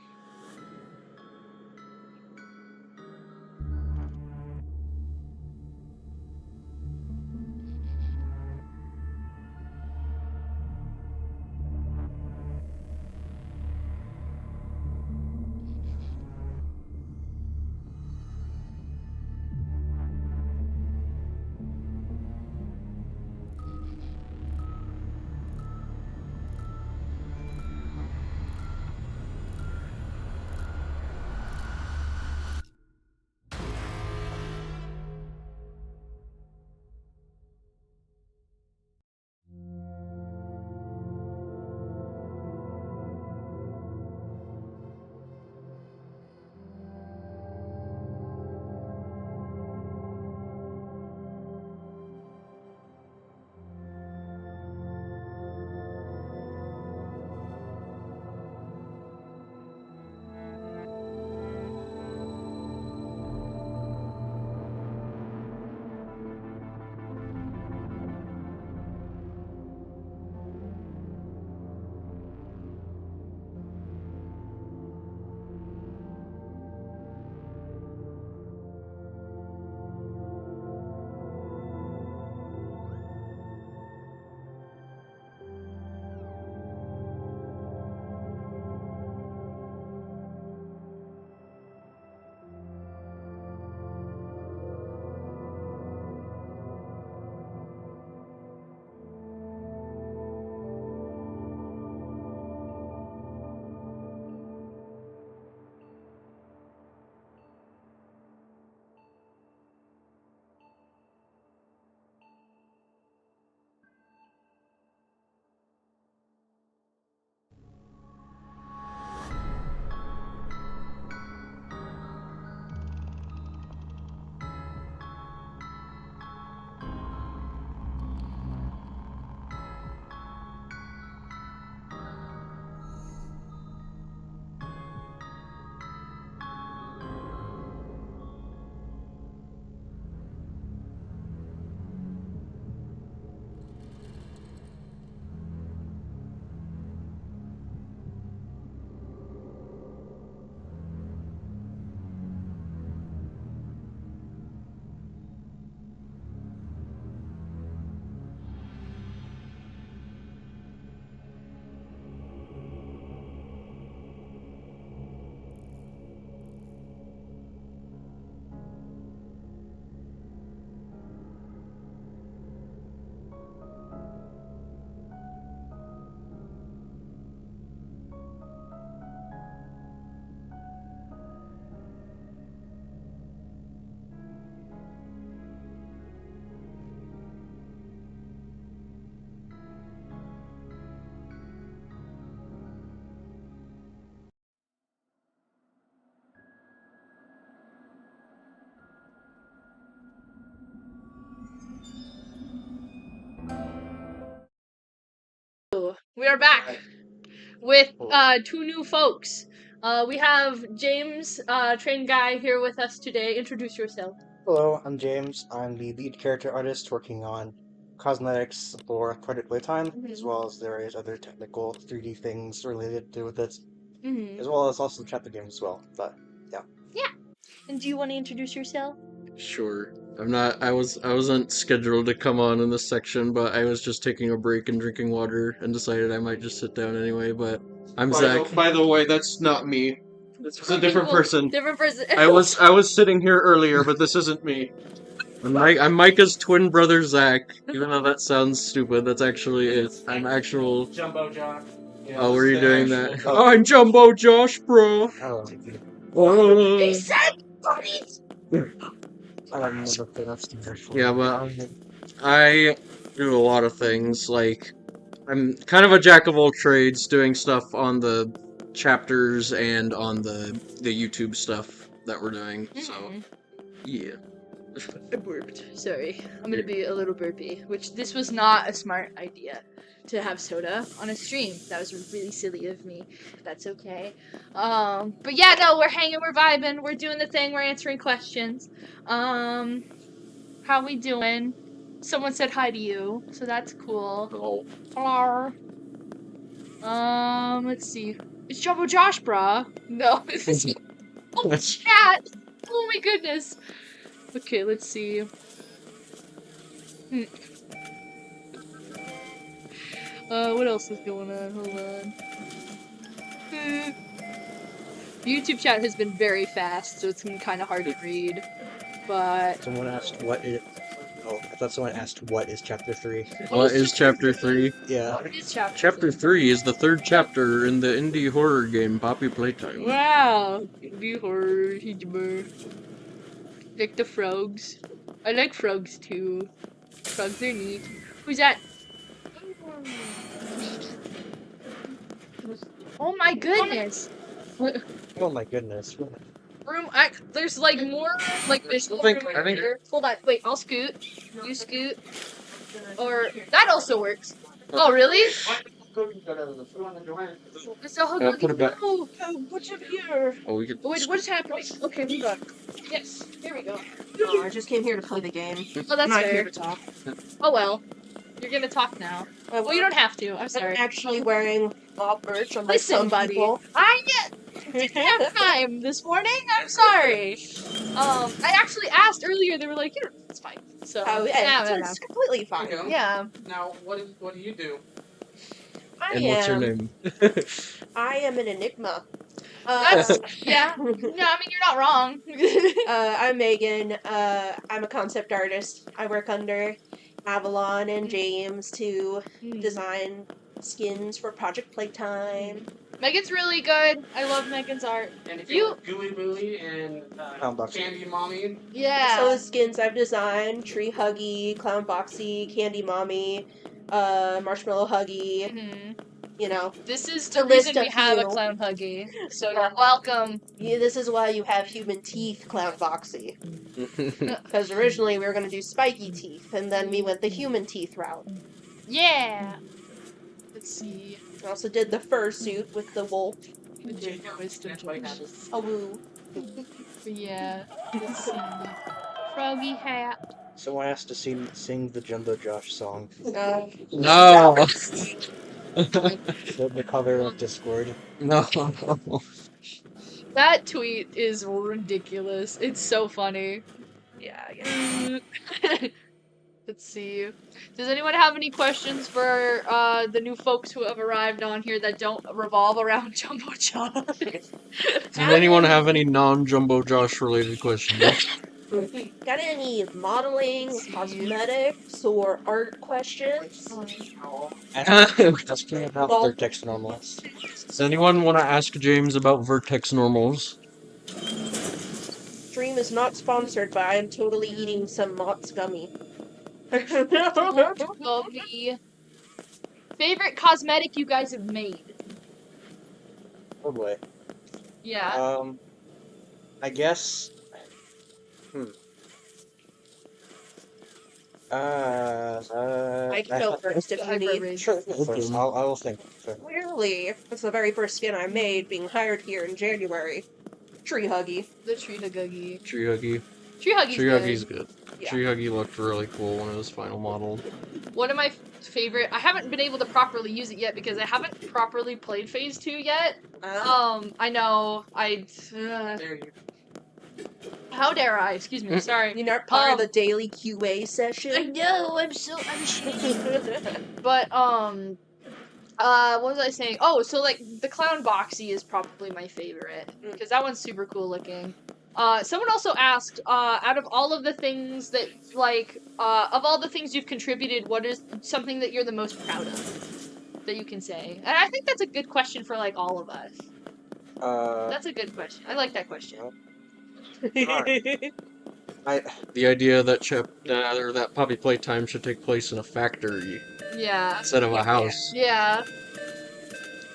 We are back with two new folks. We have James, train guy, here with us today. Introduce yourself. Hello, I'm James. I'm the lead character artist working on cosmetics for Project Playtime, as well as various other technical 3D things related to with it, as well as also the chapter game as well. But yeah. Yeah. And do you want to introduce yourself? Sure. I wasn't scheduled to come on in this section, but I was just taking a break and drinking water and decided I might just sit down anyway, but I'm Zach. By the way, that's not me. It's a different person. Different person. I was sitting here earlier, but this isn't me. I'm Micah's twin brother Zach. Even though that sounds stupid, that's actually it. I'm actual Jumbo Josh. Oh, were you doing that? Oh, I'm Jumbo Josh, bro. Oh. He said buddies! I don't remember if that's the first one. Yeah, but I do a lot of things. Like, I'm kind of a jack of all trades, doing stuff on the chapters and on the YouTube stuff that we're doing. So, yeah. I burped. Sorry. I'm gonna be a little burpy. Which, this was not a smart idea to have soda on a stream. That was really silly of me. That's okay. But yeah, no, we're hanging, we're vibing, we're doing the thing, we're answering questions. How we doing? Someone said hi to you, so that's cool. Hello. Let's see. It's Jumbo Josh, brah. No, this is chat. Oh my goodness. Okay, let's see. What else is going on? Hold on. YouTube chat has been very fast, so it's been kind of hard to read. But Someone asked what is. Oh, I thought someone asked what is chapter 3. What is chapter 3? Yeah. What is chapter? Chapter 3 is the third chapter in the indie horror game Poppy Playtime. Wow, indie horror, Hijmer. Like the frogs. I like frogs too. Frogs are neat. Who's that? Oh my goodness! Oh my goodness. There's like more, like there's more room over here. Hold on, wait, I'll scoot. You scoot. Or, that also works. Oh, really? So, Put it back. Oh, what's up here? Oh, we could. Wait, what's happening? Okay, hold on. Yes, here we go. Oh, I just came here to play the game. Oh, that's Not fair. here to talk. Oh well. You're gonna talk now. Well, you don't have to. I'm sorry. I'm actually wearing mob merch on my Listen, buddy. I didn't have time this morning. I'm sorry. I actually asked earlier. They were like, "You know, it's fine." So Oh, yeah, it's completely fine. Yeah. Now, what do you do? And what's your name? I am an enigma. Yeah. No, I mean you're not wrong. I'm Megan. I'm a concept artist. I work under Avalon and James to design skins for Project Playtime. Megan's really good. I love Megan's art. And if you Gooey Booey and Candy Mommy. Yeah. So the skins I've designed: Tree Huggy, Clown Boxy, Candy Mommy, Marshmallow Huggy. You know. This is the reason we have a Clown Huggy. So you're welcome. Yeah, this is why you have human teeth, Clown Boxy. Because originally we were going to do spiky teeth, and then we went the human teeth route. Yeah. Let's see. I also did the fursuit with the wolf. A woo. Yeah. Let's see. Froggy hat. Someone asked to sing the Jumbo Josh song. No! The cover of Discord. No. That tweet is ridiculous. It's so funny. Yeah, I guess. Let's see. Does anyone have any questions for the new folks who have arrived on here that don't revolve around Jumbo Josh? Does anyone have any non-Jumbo Josh related questions? Got any modeling, cosmetics, or art questions? Ask me about vertex normals. Does anyone want to ask James about vertex normals? Stream is not sponsored, but I am totally eating some Mott's gummy. Gummy. Favorite cosmetic you guys have made? Oh boy. Yeah. I guess. I can go first if you need. Sure, go first. I will think. Sure. Clearly, it's the very first skin I made, being hired here in January. Tree Huggy. The Tree Huggy. Tree Huggy. Tree Huggy's Tree good. Huggy's good. Yeah. Tree Huggy looked really cool when it was final modeled. One of my favorite. I haven't been able to properly use it yet because I haven't properly played Phase 2 yet. I know. There you How dare I? Excuse me. Sorry. You're not part of the daily QA session. I know. I'm ashamed. But what was I saying? Oh, so like the Clown Boxy is probably my favorite because that one's super cool looking. Someone also asked, out of all of the things that, like, of all the things you've contributed, what is something that you're the most proud of that you can say? And I think that's a good question for, like, all of us. That's a good question. I like that question. The idea that that Poppy Playtime should take place in a factory instead of a house. Yeah.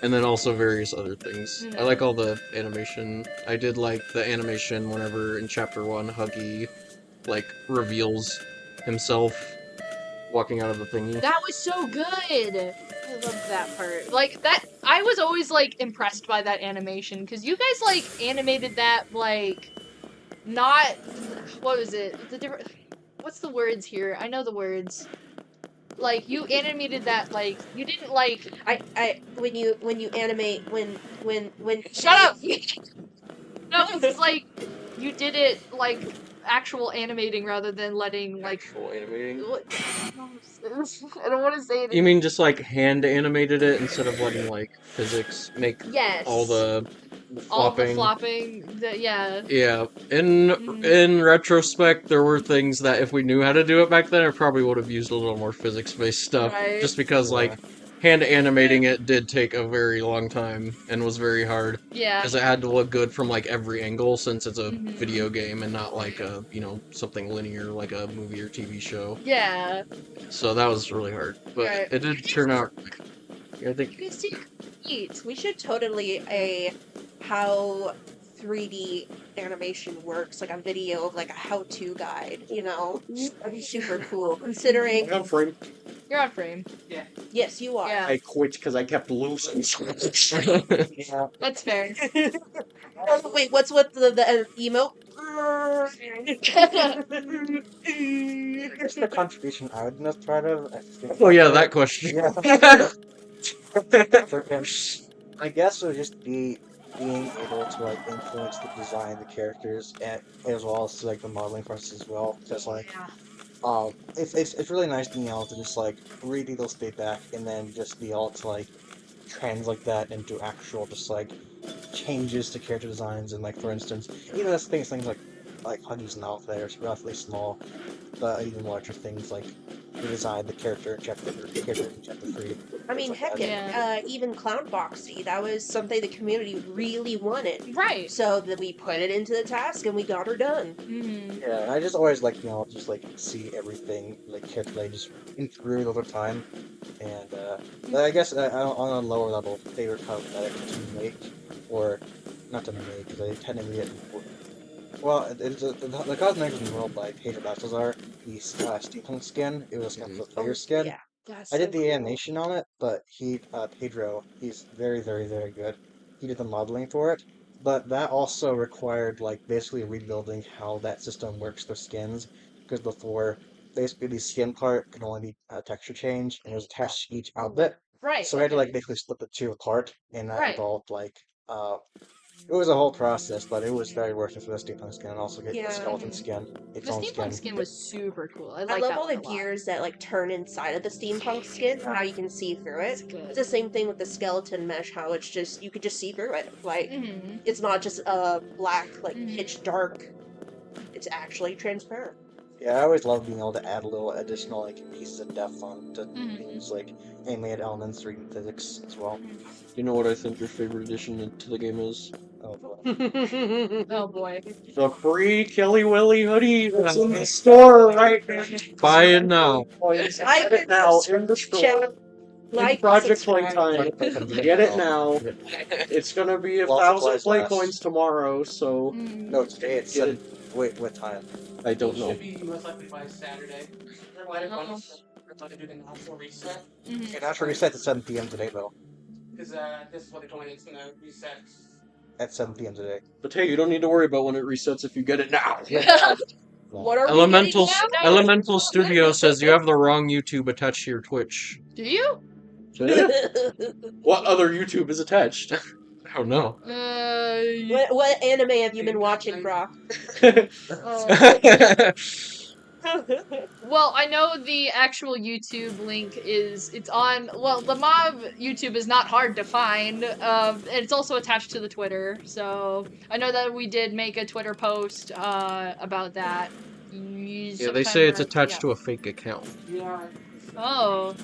And then also various other things. Mm-hmm. I like all the animation. I did like the animation whenever in Chapter 1 Huggy, like, reveals himself walking out of the thingy. That was so good! I loved that part. Like, that, I was always, like, impressed by that animation, because you guys, like, animated that, like, not, what was it? The different, what's the words here? I know the words. Like, you animated that, like, you didn't, like... when you animate, when... Shut up! No, it's like, you did it, like, actual animating rather than letting, like... Actual animating? I don't want to say it. You mean just, like, hand animated it instead of letting, like, physics make all the flopping? All the flopping, yeah. Yeah. In retrospect, there were things that if we knew how to do it back then, I probably would have used a little more physics-based stuff. Right. Just because, like, hand animating it did take a very long time and was very hard. Yeah. Because it had to look good from, like, every angle since it's a video game and not, like, a, you know, something linear like a movie or TV show. Yeah. So that was really hard. But it did turn out... I think... You see, We should totally how 3D animation works, like a video of like a how-to guide, you know? That'd be super cool, considering... I'm frame. You're on frame. Yeah. Yes, you are. Yeah. I quit because I kept losing. Yeah. That's fair. Wait, what's with the emote? What's the contribution I would most proud of? I think Oh yeah, that question. I guess it would just be being able to like influence the design, the characters, and as well as like the modeling process as well. Because like, it's really nice being able to just like read those feedback and then just be able to like translate that into actual just like changes to character designs. And like for instance, even as things like Huggy's mouth there is relatively small, but even larger things like the design, the character in chapter 3. I mean, heck, even Clown Boxy, that was something the community really wanted. Right. So that we put it into the task and we got her done. Mm-hmm. Yeah, and I just always like, you know, just like see everything, like carefully just through over time. And but I guess on a lower level, favorite cosmetic to make, or not to make, because I technically it. Well, the cosmetics in the world by Pedro Balthazar, the steampunk skin, it was kind of a player skin. Yeah, that's I did so the cool. animation on it, but Pedro, he's very, very, very good. He did the modeling for it, but that also required, like, basically rebuilding how that system works for skins, because before, basically the skin part could only be texture change, and it was attached to each outfit. Right. So we had to, like, basically split the two apart, and that Right. involved, like, it was a whole process, but it was very worth it for the steampunk skin, and also get the Yeah. skeleton skin. The Its own steampunk skin was super cool. I I like love that all one the a lot. gears that like turn inside of the steampunk skin, how you can see through it. It's good. It's the same thing with the skeleton mesh, how it's just you could just see through it. Like Mhm. it's not just black, like pitch dark. It's actually transparent. Yeah, I always love being able to add a little additional like pieces of depth on to things like animated elements, reading physics as well. You know what I think your favorite addition to the game is? Oh boy. Oh boy. The free Killy Willy Hoodie that's in the store right now. Buy it now. I now in the store. Like, Project subscribe. Playtime. Get it now. It's gonna be 1,000 play coins tomorrow, so No, today it's get it. Wait, what time? I don't know. Should be most likely by Saturday. They're like to do the natural reset. Okay, natural reset at 7 p.m. today, though. Because this is what they told me it's gonna reset. At 7 p.m. today. But hey, you don't need to worry about when it resets if you get it now. What are Elemental we getting now? Elemental Studio says you have the wrong YouTube attached to your Twitch. Do you? What other YouTube is attached? I don't know. What anime have you been watching, Brock? Well, I know the actual YouTube link it's on. Well, the mob YouTube is not hard to find. And it's also attached to the Twitter. So I know that we did make a Twitter post about that. Yeah, they say it's attached to a fake account. Oh.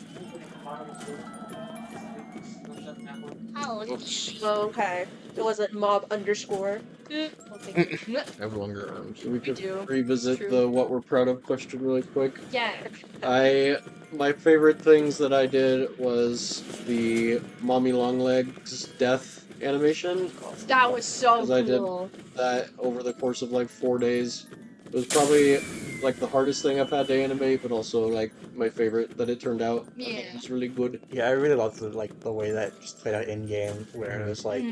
Okay. It wasn't mob underscore. I have longer arms. We could do. revisit True. the what we're proud of question really quick. Yeah. My favorite things that I did was the Mommy Longlegs death animation. That was so cool. I did that over the course of like 4 days. It was probably like the hardest thing I've had to animate, but also like my favorite that it turned out. Yeah. It was really good. Yeah, I really loved the way that just played out in game, where it was like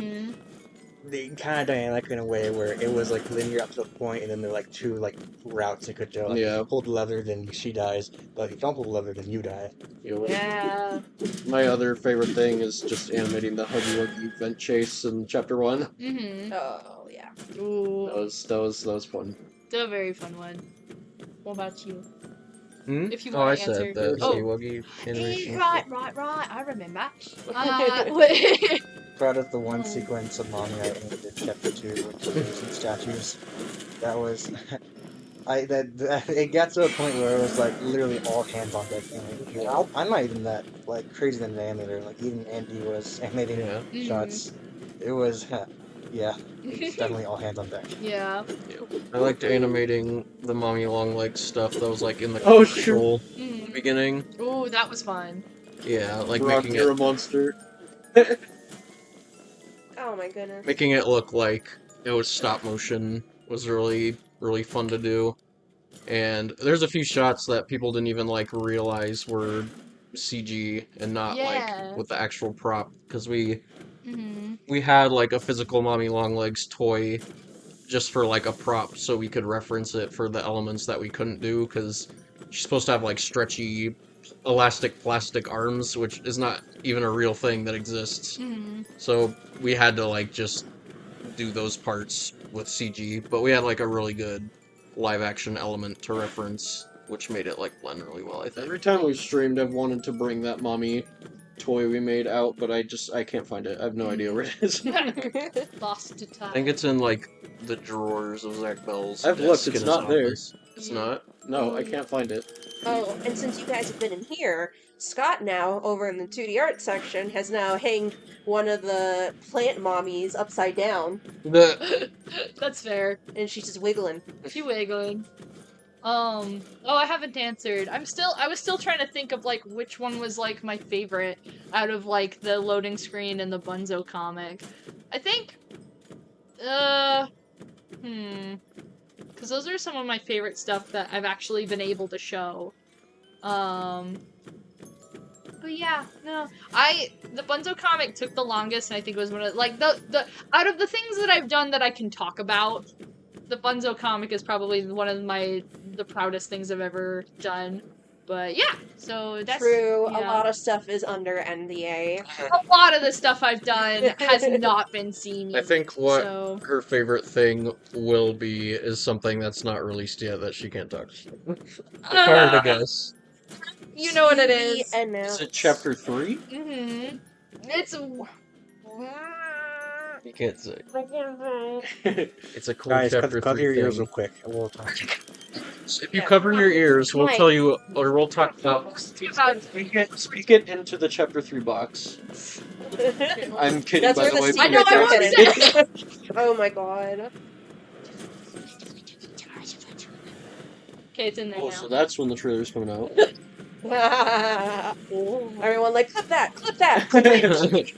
the kind of dynamic in a way where it was like linear up to a point, and then there were like two like routes you could go. Like, if you pull the lever, then she dies, but if you don't pull the lever, then you die. Yeah. My other favorite thing is just animating the Huggy Wuggy vent chase in Chapter 1. Oh yeah. Ooh. That was fun. A very fun one. What about you? If you Oh, I want to said answer. the Huggy Wuggy animation. Right. I remember. Proud of the one sequence of Mommy I animated Chapter 2, which was some statues. That was... it got to a point where it was like literally all hands on deck. And I'm not even that like crazy than an animator. Like even Andy was animating shots. It was, yeah, it's definitely all hands on deck. Yeah. I liked animating the Mommy Longlegs stuff that was like in the control beginning. Ooh, that was fun. Yeah, like Brock, making you're it a monster. Oh my goodness. making it look like it was stop motion was really fun to do. And there's a few shots that people didn't even like realize were CG and not like with the actual prop, because we had like a physical Mommy Longlegs toy just for like a prop so we could reference it for the elements that we couldn't do, because she's supposed to have like stretchy elastic plastic arms, which is not even a real thing that exists. So we had to like just do those parts with CG, but we had like a really good live action element to reference, which made it like blend really well, I think. Every time we've streamed, I've wanted to bring that mommy toy we made out, but I can't find it. I have no idea where it is. Lost to time. I think it's in like the drawers of Zach Bell's. I've looked, it's not there. It's not? No, I can't find it. Oh, and since you guys have been in here, Scott now, over in the 2D art section, has now hanged one of the plant mommies upside down. That's fair. And she's just wiggling. She wiggling. Oh, I haven't answered. I was still trying to think of like which one was like my favorite out of like the loading screen and the Bunzo comic. I think because those are some of my favorite stuff that I've actually been able to show. But yeah, no. The Bunzo comic took the longest, and I think it was one of like the out of the things that I've done that I can talk about, the Bunzo comic is probably one of the proudest things I've ever done. But yeah, so that's true. Yeah. A lot of stuff is under NDA. A lot of the stuff I've done has not been seen yet. I think what her favorite thing will be is something that's not released yet that she can't touch. Hard to guess. You know what it is. Is it Chapter 3? Mm-hmm. It's... You can't say. It's a cool Guys, Chapter 3 cover your ears thing. real quick. We'll talk. If you cover your ears, we'll tell you, or we'll talk about... Speak it into the Chapter 3 box. I'm kidding, That's by where the way. I know, I want to say. Oh my god. Okay, it's in there Oh, now. so that's when the trailer's coming out. Everyone like, clip that, clip that, clip it.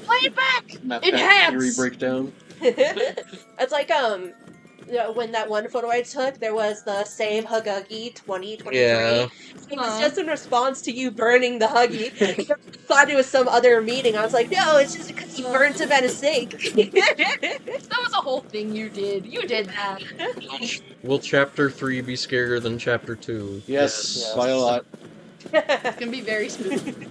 Play it back! Map It Pack Theory hats! breakdown. It's like when that one photo I took, there was the Save Huggy 2023. Yeah. It was just in response to you burning the Huggy. I thought it was some other meeting. I was like, no, it's just because you burnt him at a sink. That was a whole thing you did. You did that. Will Chapter 3 be scarier than Chapter 2? Yes, by a lot. It's gonna be very spooky.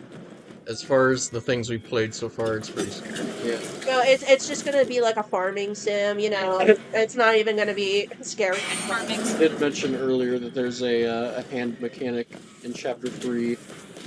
As far as the things we played so far, it's pretty scary. Yeah. No, it's just gonna be like a farming sim, you know. It's not even gonna be scary. Farming. I did mention earlier that there's a hand mechanic in Chapter 3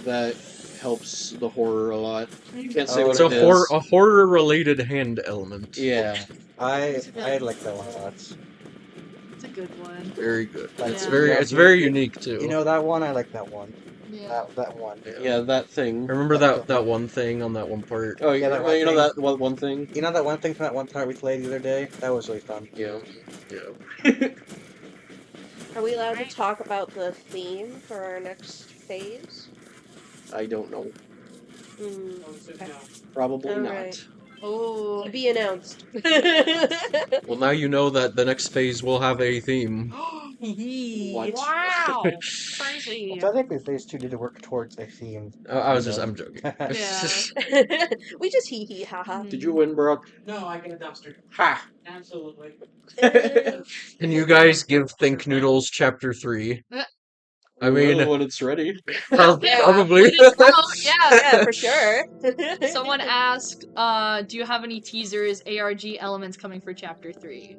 that helps the horror a lot. You can't say what it's it is. A horror-related hand element. Yeah. I like that one a lot. It's a good one. Very good. Like, It's Yeah. very unique too. You know that one? I like that one. Yeah. That one. Yeah, that thing. Remember that one thing on that one part? Oh, yeah, that one you know thing. that one thing? You know that one thing from that one part we played the other day? That was really fun. Yeah. Are we allowed to talk about the theme for our next phase? I don't know. Okay. Probably All not. right. Oh. To be announced. Well, now you know that the next phase will have a theme. What? Wow. Crazy. Which I think the phase 2 did work towards a theme. I'm joking. Yeah. We just hee hee ha ha. Did you win, Brooke? No, I get a dumpster. Ha! Absolutely. Can you guys give Think Noodles Chapter 3? I mean, when it's ready. probably. Yeah. Yeah, for sure. Someone asked, do you have any teasers, ARG elements coming for Chapter 3?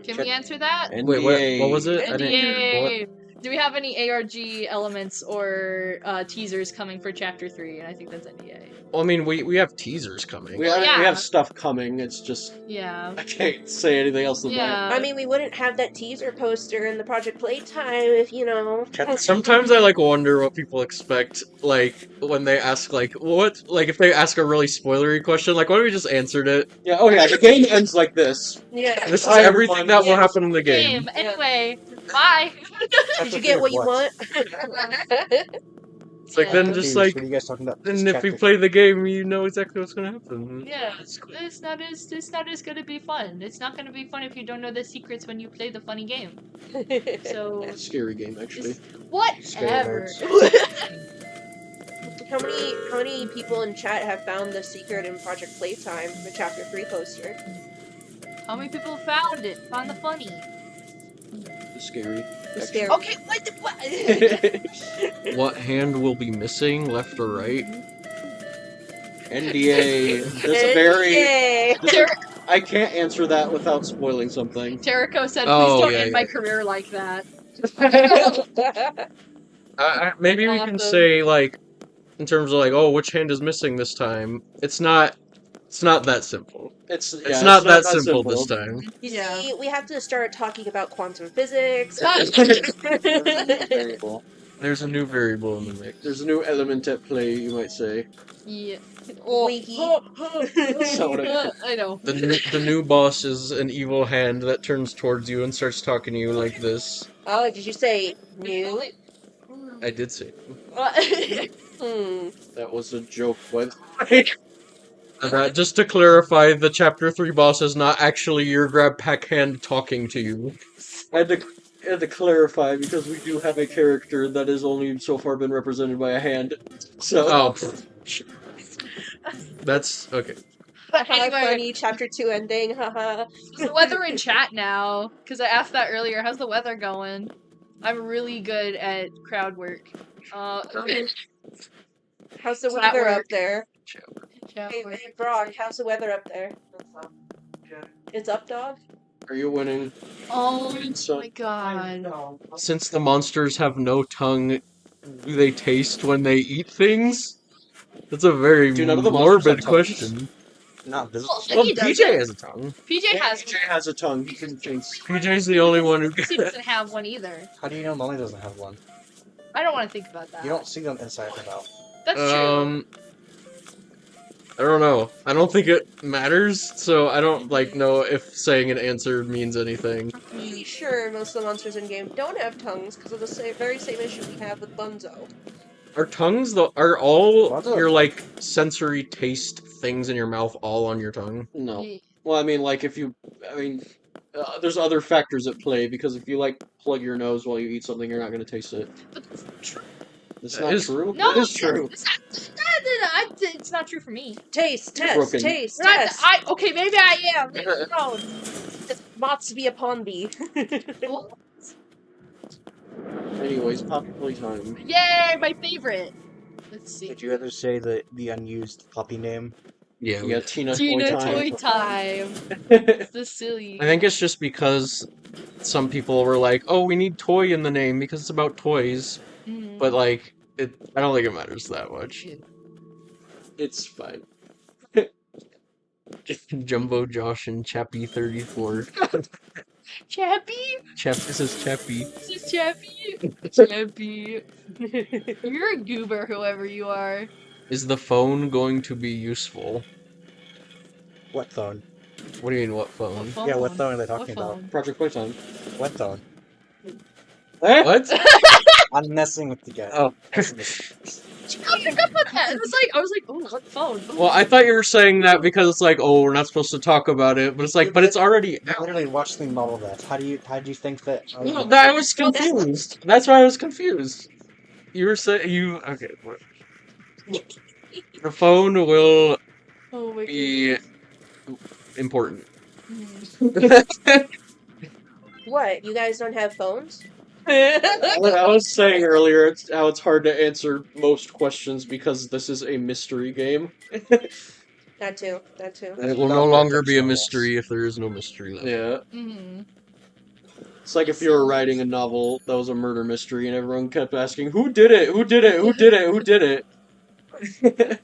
Can we answer that? Wait, what was it? I didn't- NDA. Do we have any ARG elements or teasers coming for Chapter 3? And I think that's NDA. Well, I mean, we have teasers coming. We Yeah. have stuff coming. It's just Yeah. I can't say anything else than Yeah. I mean, we wouldn't have that teaser poster in the Project Playtime if, you know. Sometimes I wonder what people expect, when they ask if they ask a really spoilery question, what if we just answered it? Yeah. Oh yeah. The game ends like this. Yeah. This is Hi, everything everyone. that will happen in the game. Game. Anyway, bye. Did you get what you want? It's then just What are you guys talking about? then if we play the game, you know exactly what's gonna happen. Yeah, it's not as gonna be fun. It's not gonna be fun if you don't know the secrets when you play the funny game. So Scary game, actually. whatever. How many people in chat have found the secret in Project Playtime, the Chapter 3 poster? How many people found it? Found the funny? Scary. The scary. Okay, what? What hand will be missing, left or right? NDA. There's a very. NDA. I can't answer that without spoiling something. Jericho said, "Please Oh, don't yeah, end yeah. my career like that." Maybe we I'll can have to- say in terms of which hand is missing this time. It's not that simple. It's not that simple this time. You Yeah. see, we have to start talking about quantum physics. Variable. There's a new variable in the mix. There's a new element at play, you might say. Yeah. Winky. I know. The new boss is an evil hand that turns towards you and starts talking to you like this. Oh, did you say new? I did say. That was a joke, by the way. Just to clarify, the Chapter 3 boss is not actually your grab pack hand talking to you. I had to clarify because we do have a character that has only so far been represented by a hand. So. Oh. That's okay. Anyway. Funny Chapter 2 ending, haha. How's the weather in chat now? Because I asked that earlier. How's the weather going? I'm really good at crowd work. How's the Chat weather work. up there? Chat Hey, work. hey, Brock, how's the weather up there? It's up, dog? Are you winning? Oh So- my god. Since the monsters have no tongue, do they taste when they eat things? That's a very Do none of the monsters morbid have tongues? question. Not this. Well, He does PJ it. has a tongue. PJ has PJ has a tongue. He can taste. PJ's the only one who He doesn't have one either. How do you know Lonely doesn't have one? I don't want to think about that. You don't see them inside her mouth. That's true. I don't know. I don't think it matters, so I don't like know if saying an answer means anything. Pretty sure most of the monsters in game don't have tongues because of the very same issue we have with Bunzo. Are tongues are all Bunzo- your like sensory taste things in your mouth all on your tongue? No. Well, I mean, like if you, there's other factors at play because if you like plug your nose while you eat something, you're not going to taste it. But that's true. It's not true. No, It is true. It's not true for me. Taste test. Broken. Taste Not- test. okay, maybe I am. No. Mots be upon thee. Anyways, Poppy Playtime. Yay, my favorite. Let's see. Did you ever say the unused puppy name? Yeah, Tina Toy Time. It's the silly. I think it's just because some people were like, "Oh, we need toy in the name because it's about toys," but like, I don't think it matters that much. It's fine. Jumbo Josh and Chappie 34. Chappie? This is Chappie. This is Chappie? Chappie. You're a goober, whoever you are. Is the phone going to be useful? What phone? What do you mean, what phone? Yeah, what phone are they talking about? Project Playtime. What phone? What? I'm messing with the guy. Oh. I pick up on that. I was like, oh, what phone? Well, I thought you were saying that because it's like, oh, we're not supposed to talk about it, but it's like, but it's already I literally watched me model that. How do you think that? No, I was confused. That's why I was confused. You were saying okay. What? The phone will be important. What? You guys don't have phones? I was saying earlier how it's hard to answer most questions because this is a mystery game. That too. And it will no longer be a mystery if there is no mystery left. Yeah. It's like if you were writing a novel that was a murder mystery and everyone kept asking, who did it? Who did it? Who did it? Who did it?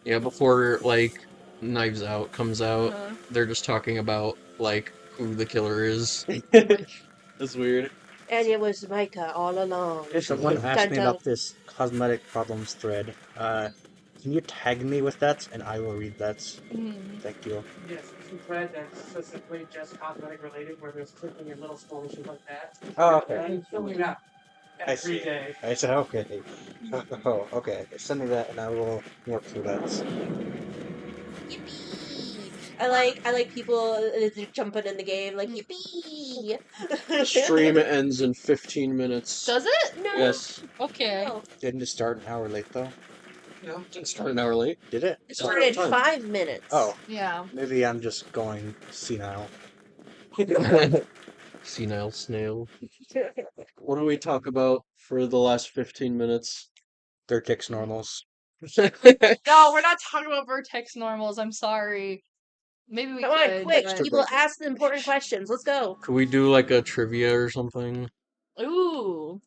Yeah, before, like, Knives Out comes out, they're just talking about, like, who the killer is. That's weird. And it was Micah all along. Someone asked me about this cosmetic problems thread. Can you tag me with that and I will read that? Thank you. Yes, it's a thread that's specifically just cosmetic related, where there's clicking and little small issues like that. Oh, okay. And it's filling up every day. I said okay. Oh, okay. Send me that and I will work through that. I like people jumping in the game like yippee. Stream ends in 15 minutes. Does it? No. Yes. Okay. No. Didn't it start an hour late though? No, it didn't start an hour late. Did it? It started 5 minutes. Oh. Yeah. Maybe I'm just going senile. Senile snail. What do we talk about for the last 15 minutes? Vertex normals. No, we're not talking about vertex normals. I'm sorry. Maybe we Come on, could. quick! but- People ask the important questions. Let's go. Could we do like a trivia or something? Ooh.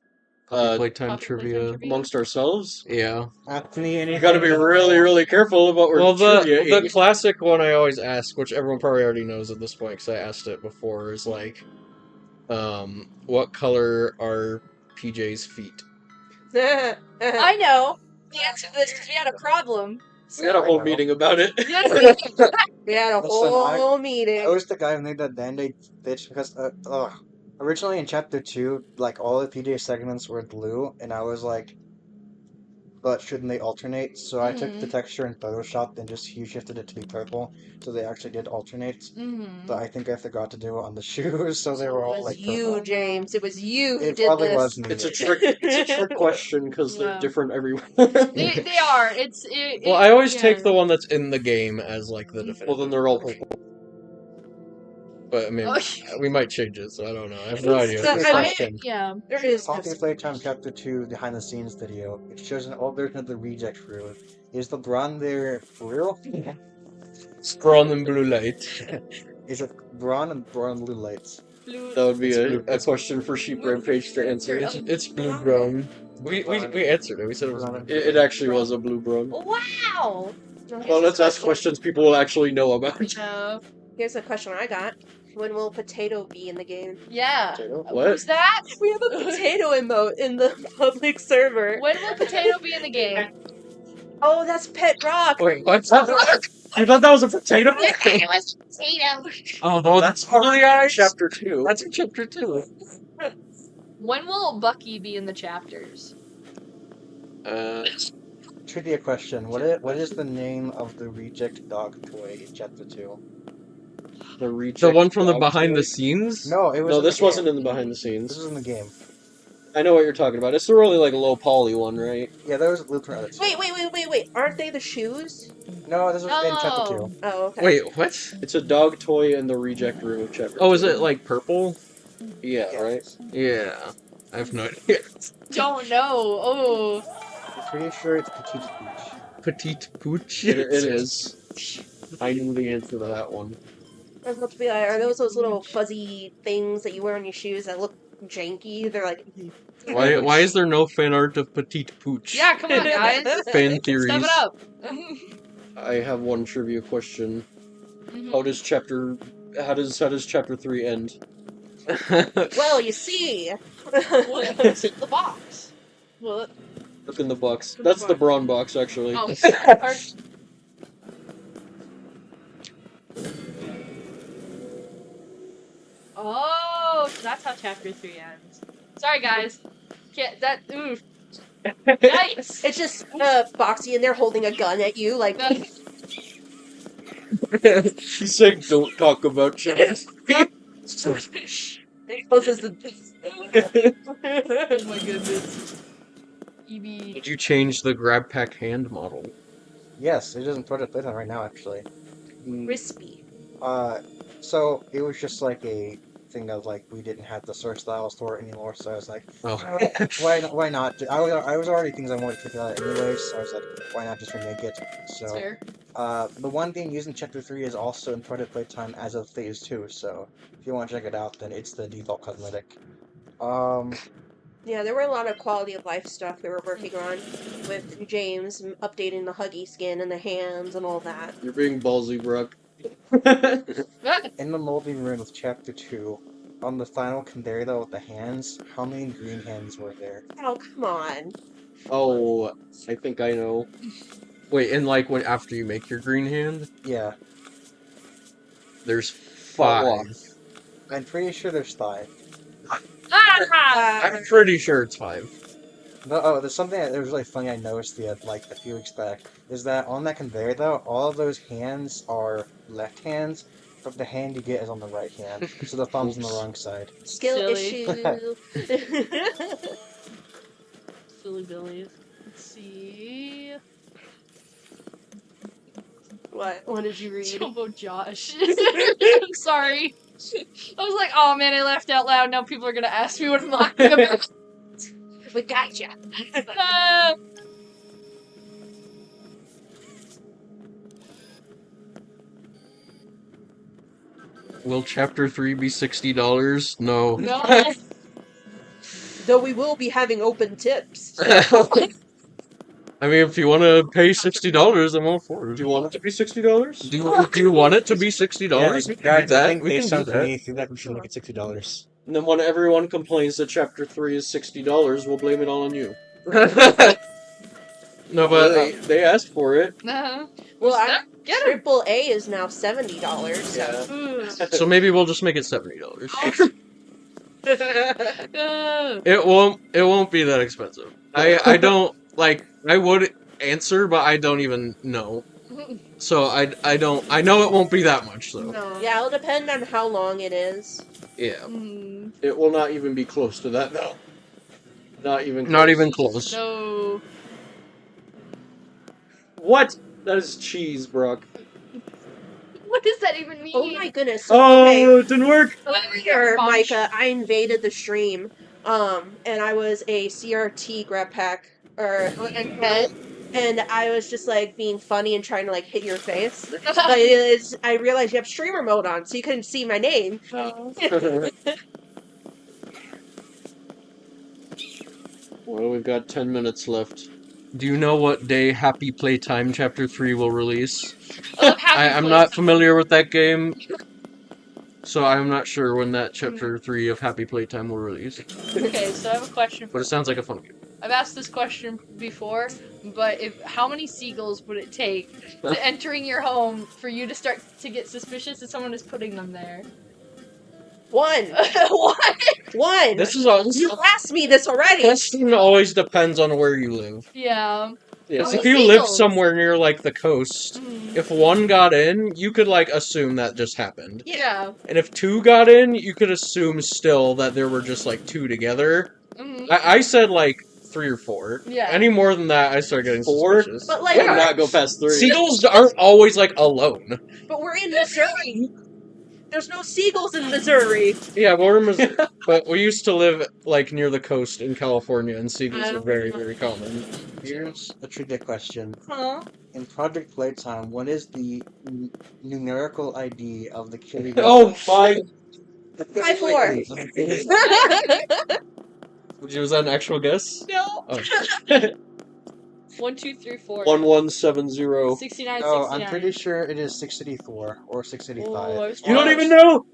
Playtime Poppy trivia Playtime trivia? amongst ourselves? Yeah. Anthony, anything? You gotta be really, really careful about where Well, trivia the classic one I always ask, which everyone probably already knows at this point because I asked it before, is like, what color are PJ's feet? I know the answer to this because we had a problem. We had a whole meeting about it. Yes, we did. We had a whole meeting. I was the guy who made that band-aid bitch because originally in chapter 2, like all the PJ segments were blue, and I was like, but shouldn't they alternate? So I took the texture in Photoshop and just hue shifted it to be purple, so they actually did alternate. But I think I forgot to do it on the shoes, so they were all It was like you, purple. James. It was you who It did probably this. was me. It's a trick question because they're Yeah. different everywhere. They are. Well, I always yeah. take the one that's in the game as like the definitive. Well, then they're all purple. But I mean, we might change it, so I don't know. I have no idea. Good question. Yeah. There is Poppy Playtime Chapter 2 behind the scenes video. It shows an old version of the reject crew. Is the Braun there for real? Sprawn and blue light. Is it Braun and Braun blue lights? That would be a question for Sheep Rampage to answer. It's blue brown. We answered it. We said it actually was a blue brown. Wow. Well, let's ask questions people will actually know about. Here's a question I got. When will Potato be in the game? Yeah. What? Who's that? We have a potato emote in the public server. When will Potato be in the game? Oh, that's Pet Rock. Wait, what's that? You thought that was a potato? It was potato. Oh, that's part of Eyes? chapter 2. That's in chapter 2. When will Bucky be in the chapters? Trivia question: What is the name of the reject dog toy in Chapter 2? The one from the behind the scenes? No, it was. No, in this the wasn't game. in the behind the This scenes. was in the game. I know what you're talking about. It's the really like low poly one, right? Yeah, there was Blueprint of it. Wait. Aren't they the shoes? No, this was in Chapter 2. Oh, okay. Wait, what? It's a dog toy in the reject room of chapter. Oh, is it like purple? Yeah, right. Yeah, I have no idea. Don't know. Oh. I'm pretty sure it's Petite Peach. Petite Pooch. It is. I knew the answer to that one. I was about to be like, are those little fuzzy things that you wear on your shoes that look janky? They're like. Why is there no fan art of Petite Pooch? Yeah, come on, guys. Fan theories. Step it up. I have one trivia question. Mhm. How does chapter 3 end? Well, you see. What's in the box? What? Look in the box. That's the brawn box, actually. Oh. Oh, so that's how chapter 3 ends. Sorry, guys. Can't that. Oof. Yikes. It's just Boxy in there holding a gun at you, like. She's saying, "Don't talk about chapter." It closes the. Oh my goodness. EB. Did you change the grab pack hand model? Yes, it isn't Project Playtime right now, actually. Crispy. So it was just like a thing of like we didn't have the source styles for it anymore, so I was like, Oh. why not? I was already things I wanted to figure out anyways, so I was like, why not just remake it? So That's fair. the one being used in Chapter 3 is also in Project Playtime as of Phase 2, so if you want to check it out, then it's the default cosmetic. Yeah, there were a lot of quality of life stuff they were working on with James updating the Huggy skin and the hands and all that. You're being ballsy, Brooke. In the molding room of Chapter 2, on the final conveyor though with the hands, how many green hands were there? Oh, come on. Oh, I think I know. Wait, and like when after you make your green hand, Yeah, there's 5. I'm pretty sure there's 5. I'm pretty sure it's 5. No, there's something that was really funny I noticed like a few weeks back, is that on that conveyor though, all of those hands are left hands, but the hand you get is on the right hand, so the thumb's on the wrong side. Skill Silly. issue. Silly Billies. Let's see. What did you read? Jumbo Josh. I'm sorry. I was like, oh man, I laughed out loud. Now people are gonna ask me what I'm laughing about. We got ya. Will chapter 3 be $60? No. No. Though we will be having open tips. I mean, if you want to pay $60, I'm all for it. Do you want it to be $60? Do you want it to be $60? Guys, I think we based can on do that. me, I think that we should make it $60. And then when everyone complains that chapter 3 is $60, we'll blame it all on you. No, but they asked for it. Well, Triple A is now $70. Yeah. So maybe we'll just make it $70. It won't be that expensive. I don't like. I would answer, but I don't even know. So I know it won't be that much though. No. Yeah, it'll depend on how long it is. Yeah. It will not even be close to that though. Not even close. No. What? That is cheese, Brock. What does that even mean? Oh my goodness. Oh, it didn't work. Earlier, Micah, I invaded the stream, and I was a CRT grab pack, and I was just like being funny and trying to like hit your face. But I realized you have streamer mode on, so you couldn't see my name. Well, we've got 10 minutes left. Do you know what day Happy Playtime Chapter 3 will release? I'm not familiar with that game, so I'm not sure when that Chapter 3 of Happy Playtime will release. Okay, so I have a question. But it sounds like a fun game. I've asked this question before, but how many seagulls would it take to entering your home for you to start to get suspicious that someone is putting them there? One. One. This is You asked me this already. Question always depends on where you live. Yeah. Yes, How if many you live seagulls? somewhere near like the coast, if one got in, you could like assume that just happened. Yeah. And if two got in, you could assume still that there were just like two together. I said like 3 or 4. Yeah. Any more than that, I start getting 4? suspicious. But like, Would not go past 3. Seagulls aren't always like alone. but we're in Missouri. There's no seagulls in Missouri. Yeah, but we're in Missouri. But we used to live like near the coast in California, and seagulls are very, very common. Here's a trivia question. Huh? In Project Playtime, what is the numerical ID of the Killy? Oh my! 5-4. Was that an actual guess? No. Oh. 1, 2, 3, 4. 1170. 69, Oh, 69. I'm pretty sure it is 684 or 685. You don't even know?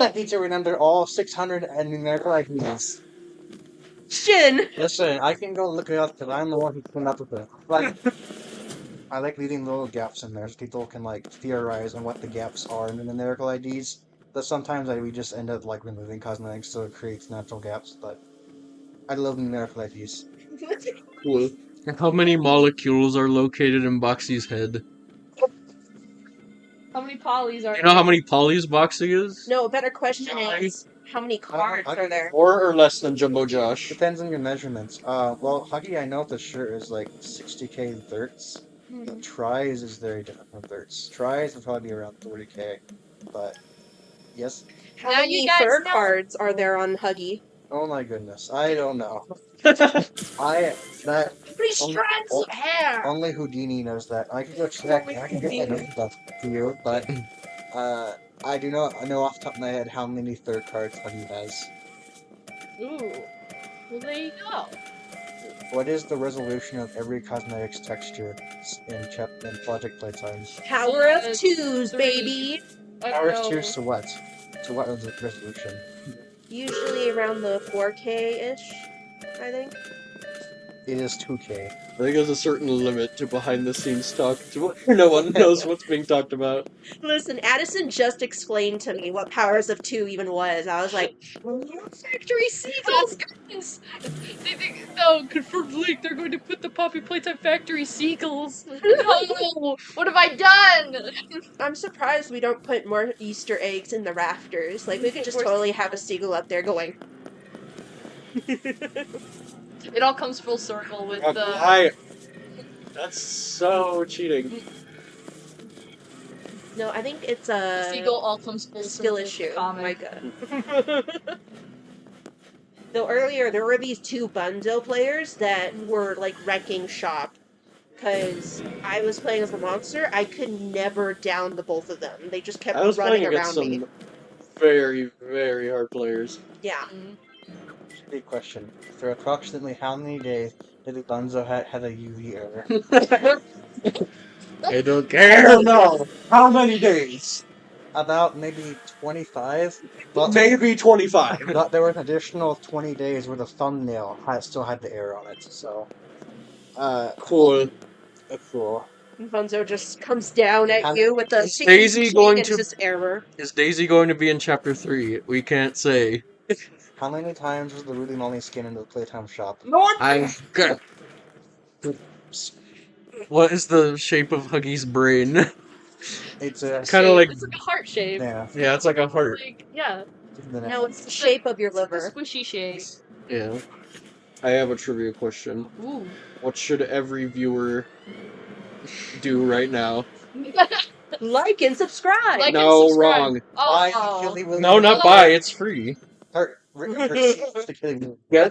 I need to remember all 600 and numerical IDs. Shin. Listen, I can go look it up because I'm the one who came up with it. Like, I like leaving little gaps in there so people can like theorize on what the gaps are in the numerical IDs. But sometimes we just end up like removing cosmetics so it creates natural gaps. But I love numerical IDs. Cool. How many molecules are located in Boxy's head? How many polys are You know how many polys Boxy is? No, a better question is, how many cards are there? 4 or less than Jumbo Josh. Depends on your measurements. Well, Huggy, I know for sure is like 60k thirds. Tries is very different from thirds. Tries would probably be around 40k. But, yes. How many third cards are there on Huggy? Oh my goodness, I don't know. How many strands of hair? Only Houdini knows that. I can go check. I can get that stuff for you, but I do not know off the top of my head how many third cards Huggy has. Ooh. Well, there you go. What is the resolution of every cosmetics texture in Project Playtime? Power of 2s, baby. Power of 2s to what? To what is the resolution? Usually around the 4K-ish, I think. It is 2K. I think there's a certain limit to behind-the-scenes talk to where no one knows what's being talked about. Listen, Addison just explained to me what Powers of 2 even was. I was like, Factory seagulls, guys! They think, no, confirmed leak, they're going to put the Poppy Playtime Factory seagulls. No! What have I done? I'm surprised we don't put more Easter eggs in the rafters. Like, we could just totally have a seagull up there going. It all comes full circle with the... That's so cheating. No, I think it's a seagull all comes full skill circle. issue. Oh my god. Though earlier there were these 2 Bunzo players that were like wrecking shop. Because I was playing as a monster, I could never down the both of them. They just kept running around me. Very, very hard players. Yeah. Big question. For approximately how many days did the Bunzo have a UV error? I don't care! I don't know. How many days? About maybe 25. But Maybe 25. But there were an additional 20 days where the thumbnail still had the error on it, so... Cool. Cool. Bunzo just comes down at you with the Daisy going and to just error. Is Daisy going to be in chapter 3? We can't say. How many times was the Rudy Molly skin in the Playtime shop? What is the shape of Huggy's brain? It's kind of like It's like a heart shape. Yeah, it's like a heart. Like, yeah. No, it's the shape of your liver. It's a squishy shape. Yeah. I have a trivia question. Ooh. What should every viewer do right now? Like and subscribe. Like No, and subscribe. wrong. Oh. No, not buy. It's free. Yeah.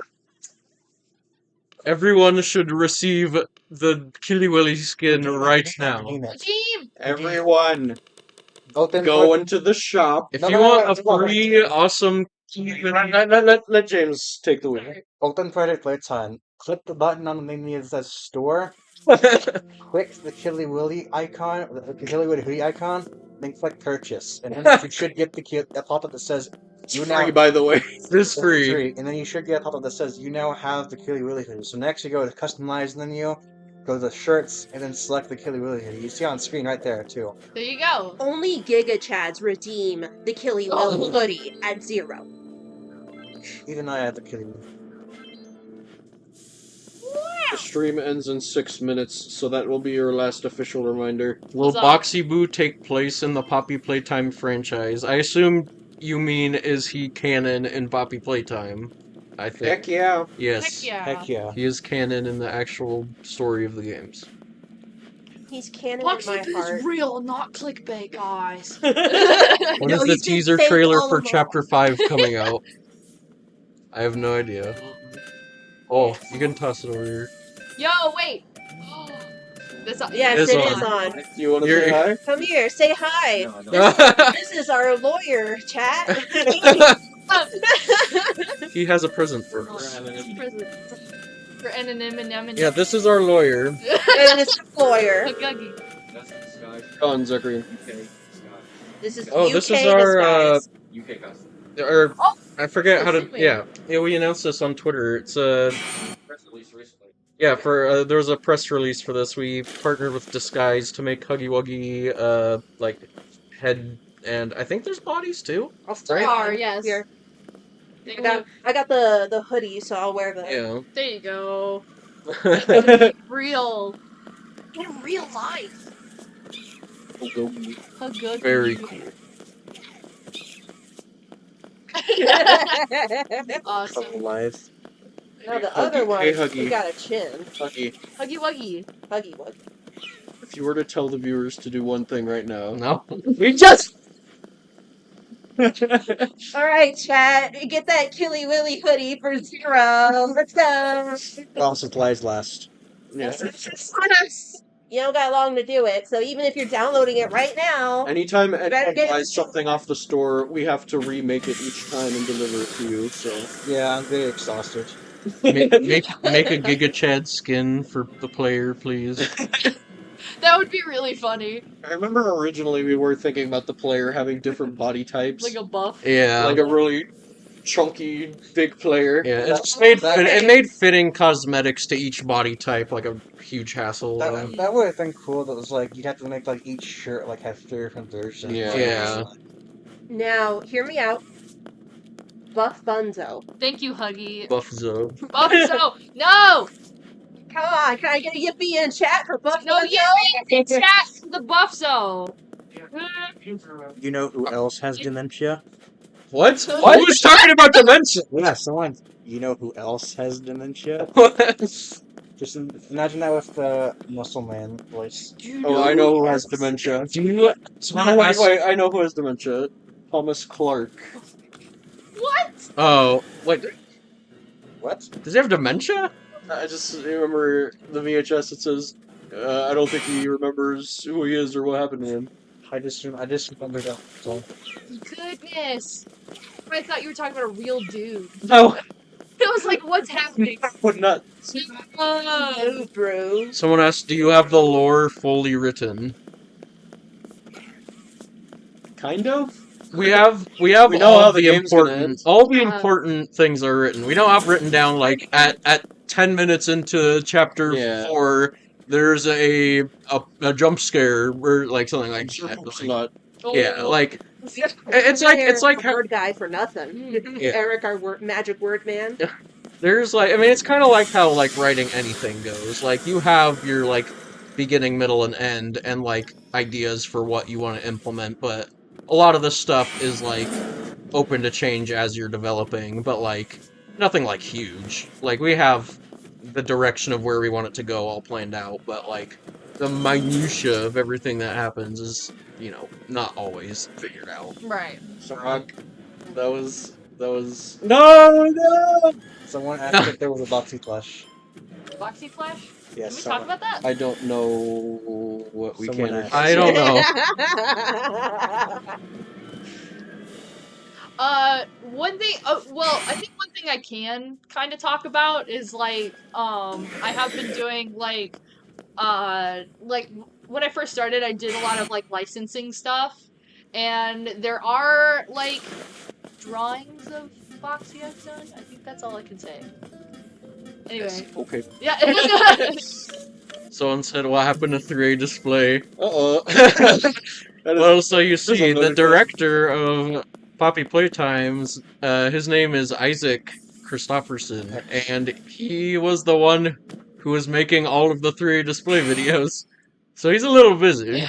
Everyone should receive the Killy Willy skin right now. Team. Everyone, Open go into the shop. If you want a free, awesome... Let James take the wheel. Open Project Playtime. Click the button on the menu that says Store. Click the Killy Willy icon, the Killy Willy Hoodie icon, then click purchase, and then you should get a pop-up that says It's free, by the way. It's free. and then you should get a pop-up that says you now have the Killy Willy Hoodie. So next you go to customize menu, go to the shirts, and then select the Killy Willy Hoodie. You see on screen right there too. There you go. Only Giga Chads redeem the Killy Willy Hoodie at 0. Even I have the Killy Willy. The stream ends in 6 minutes, so that will be your last official reminder. Will What's up? Boxy Boo take place in the Poppy Playtime franchise? I assume you mean, is he canon in Poppy Playtime? I think. Heck yeah. Yes. Heck yeah. Heck yeah. He is canon in the actual story of the games. He's canon in Boxy my Boo's heart. real, not clickbait, guys. When No, is the he's been teaser fake trailer all for along. Chapter 5 coming out? I have no idea. Oh, you can toss it over here. Yo, wait. Yes, It's it on. is on. Do you want to say hi? Come here, say hi. No, I don't. This is our lawyer, chat. He has a present for us. For anonymity. Yeah, this is our lawyer. And it's a lawyer. Guggy. That's disguise. Go on, Zachary. UK disguise. This is Oh, UK this is our, disguise. UK custom. Or, Oh! I forget how to, Wait. yeah, we announced this on Twitter. It's, Press release recently. yeah, there was a press release for this. We partnered with Disguise to make Huggy Wuggy, like, head, and I think there's bodies, too. There are, yes. Here. I got the hoodie, so I'll wear the. Yeah. There you go. Real. In real life. Huggy. Very cool. Awesome. Live. Now the other one, Hey, Huggy. he got a chin. Huggy, Huggy Wuggy. Huggy Wuggy. if you were to tell the viewers to do one thing right now, no, we just. Alright, chat. Get that Killy Willy hoodie for 0. Let's go. While supplies last. Yeah. You don't got long to do it, so even if you're downloading it right now, Anytime better anyone get- buys something off the store, we have to remake it each time and deliver it to you. So Yeah, I'm very exhausted. make a Giga Chad skin for the player, please. That would be really funny. I remember originally we were thinking about the player having different body types. Like a buff. Yeah, Like a really chunky, big player. yeah. That- It just made that- it made fitting cosmetics to each body type like a huge hassle. That would have been cool. That was like you'd have to make like each shirt like have 3 different versions. Yeah. now hear me out. Buff Bunzo. Thank you, Huggy. Buffzo. Buffzo! No! Come on, can I get a yippee in chat for Buff No, Bunzo? you chat the Buffzo! You know who else has dementia? What? Who's talking about dementia? Yeah, someone. You know who else has dementia? Just imagine that with the muscle man voice. Oh, I know who has dementia. Wait, I know who has dementia. Thomas Clark. What? Oh, wait, What? does he have dementia? I just remember the VHS. It says, I don't think he remembers who he is or what happened to him. I just remember that. So. Goodness. I thought you were talking about a real dude. No, It was like, what's happening? would not. Oh, bro. Someone asked, do you have the lore fully written? Kind of. We know know all how the the game's gonna important end. all the important things are written. We don't have written down like at 10 minutes into chapter 4 there's a jump scare or like something like that. It's not. Yeah, like It's like word guy for nothing. Yeah. Eric, our magic word man. there's like, I mean, it's kind of like how like writing anything goes. Like you have your like beginning, middle, and end, and like ideas for what you want to implement, but a lot of this stuff is like open to change as you're developing, but like nothing like huge. Like we have the direction of where we want it to go all planned out, but like the minutia of everything that happens is, you know, not always figured out. Right. Sarag, that was no. Someone asked if there was a Boxy Flesh. Boxy Flash? Yes. Can we talk about that? I don't know what we Someone can. asked. I don't know. One thing, well, I think one thing I can kind of talk about is, like, I have been doing, like, like when I first started, I did a lot of like licensing stuff, and there are like drawings of Boxy I've done. I think that's all I can say. Anyway. Okay. Yeah. Someone said, "What happened to 3A display?" Uh-oh. Well, so you see, the loaded director of Poppy Playtimes, his name is Isaac Christopherson, and he was the one who was making all of the 3A display videos. So he's a little busy.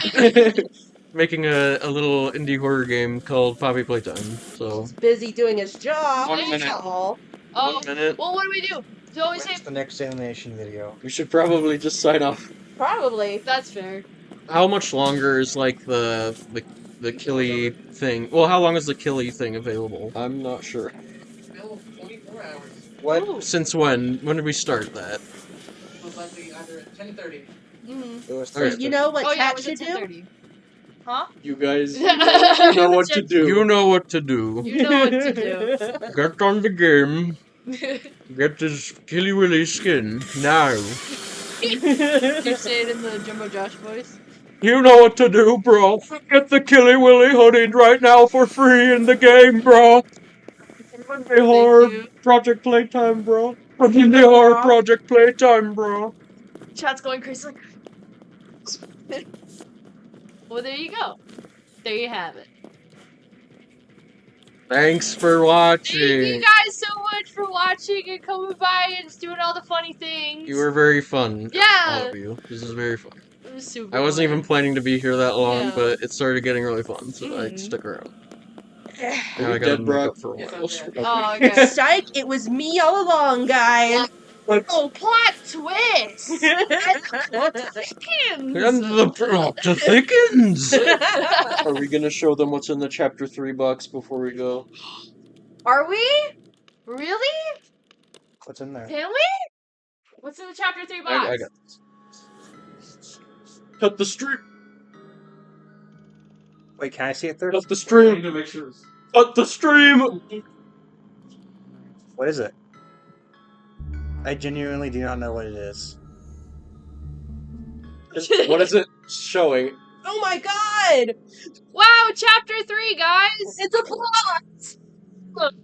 Making a little indie horror game called Poppy Playtime. So Busy doing his job. 1 minute. That's all. Oh, 1 minute. well, what do we do? So always say When's the next animation video? We should probably just sign off. Probably. that's fair. How much longer is like the Killy thing? Well, how long is the Killy thing available? I'm not sure. Still 24 hours. What? Since when? When did we start that? Most likely either at 10:30. It was So Okay. you know what Oh yeah, it chat was should at do? 10:30. Huh? You guys You know what to do. You know what to do. You know what to do. Get on the game. Get this Killy Willy skin now. You say it in the Jumbo Josh voice. You know what to do, bro. Get the Killy Willy Hoodie right now for free in the game, bro. Indie Horror you. Project Playtime, bro. Indie Horror Project Playtime, bro. Chat's going crazy. Like... Well, there you go. There you have it. Thanks for watching. Thank you guys so much for watching and coming by and doing all the funny things. You were very fun. Yeah. All of you. This is very fun. It was super I wasn't fun. even planning to be here that long, Yeah. but it started getting really fun, so I stuck around. Now I gotta dead, make bro? up for a Yes, while. I'm dead. Oh, okay. Psych, it was me all along, guys. Oh, plot twist! And the plot thickens! Are we gonna show them what's in the chapter 3 box before we go? Are we? Really? What's in there? Can we? What's in the chapter 3 box? I got this. Cut the stream! Wait, can I see it there? Cut the stream! Cut the stream! What is it? I genuinely do not know what it is. What is it showing? Oh my god! Wow, chapter 3, guys! It's a plot! Look.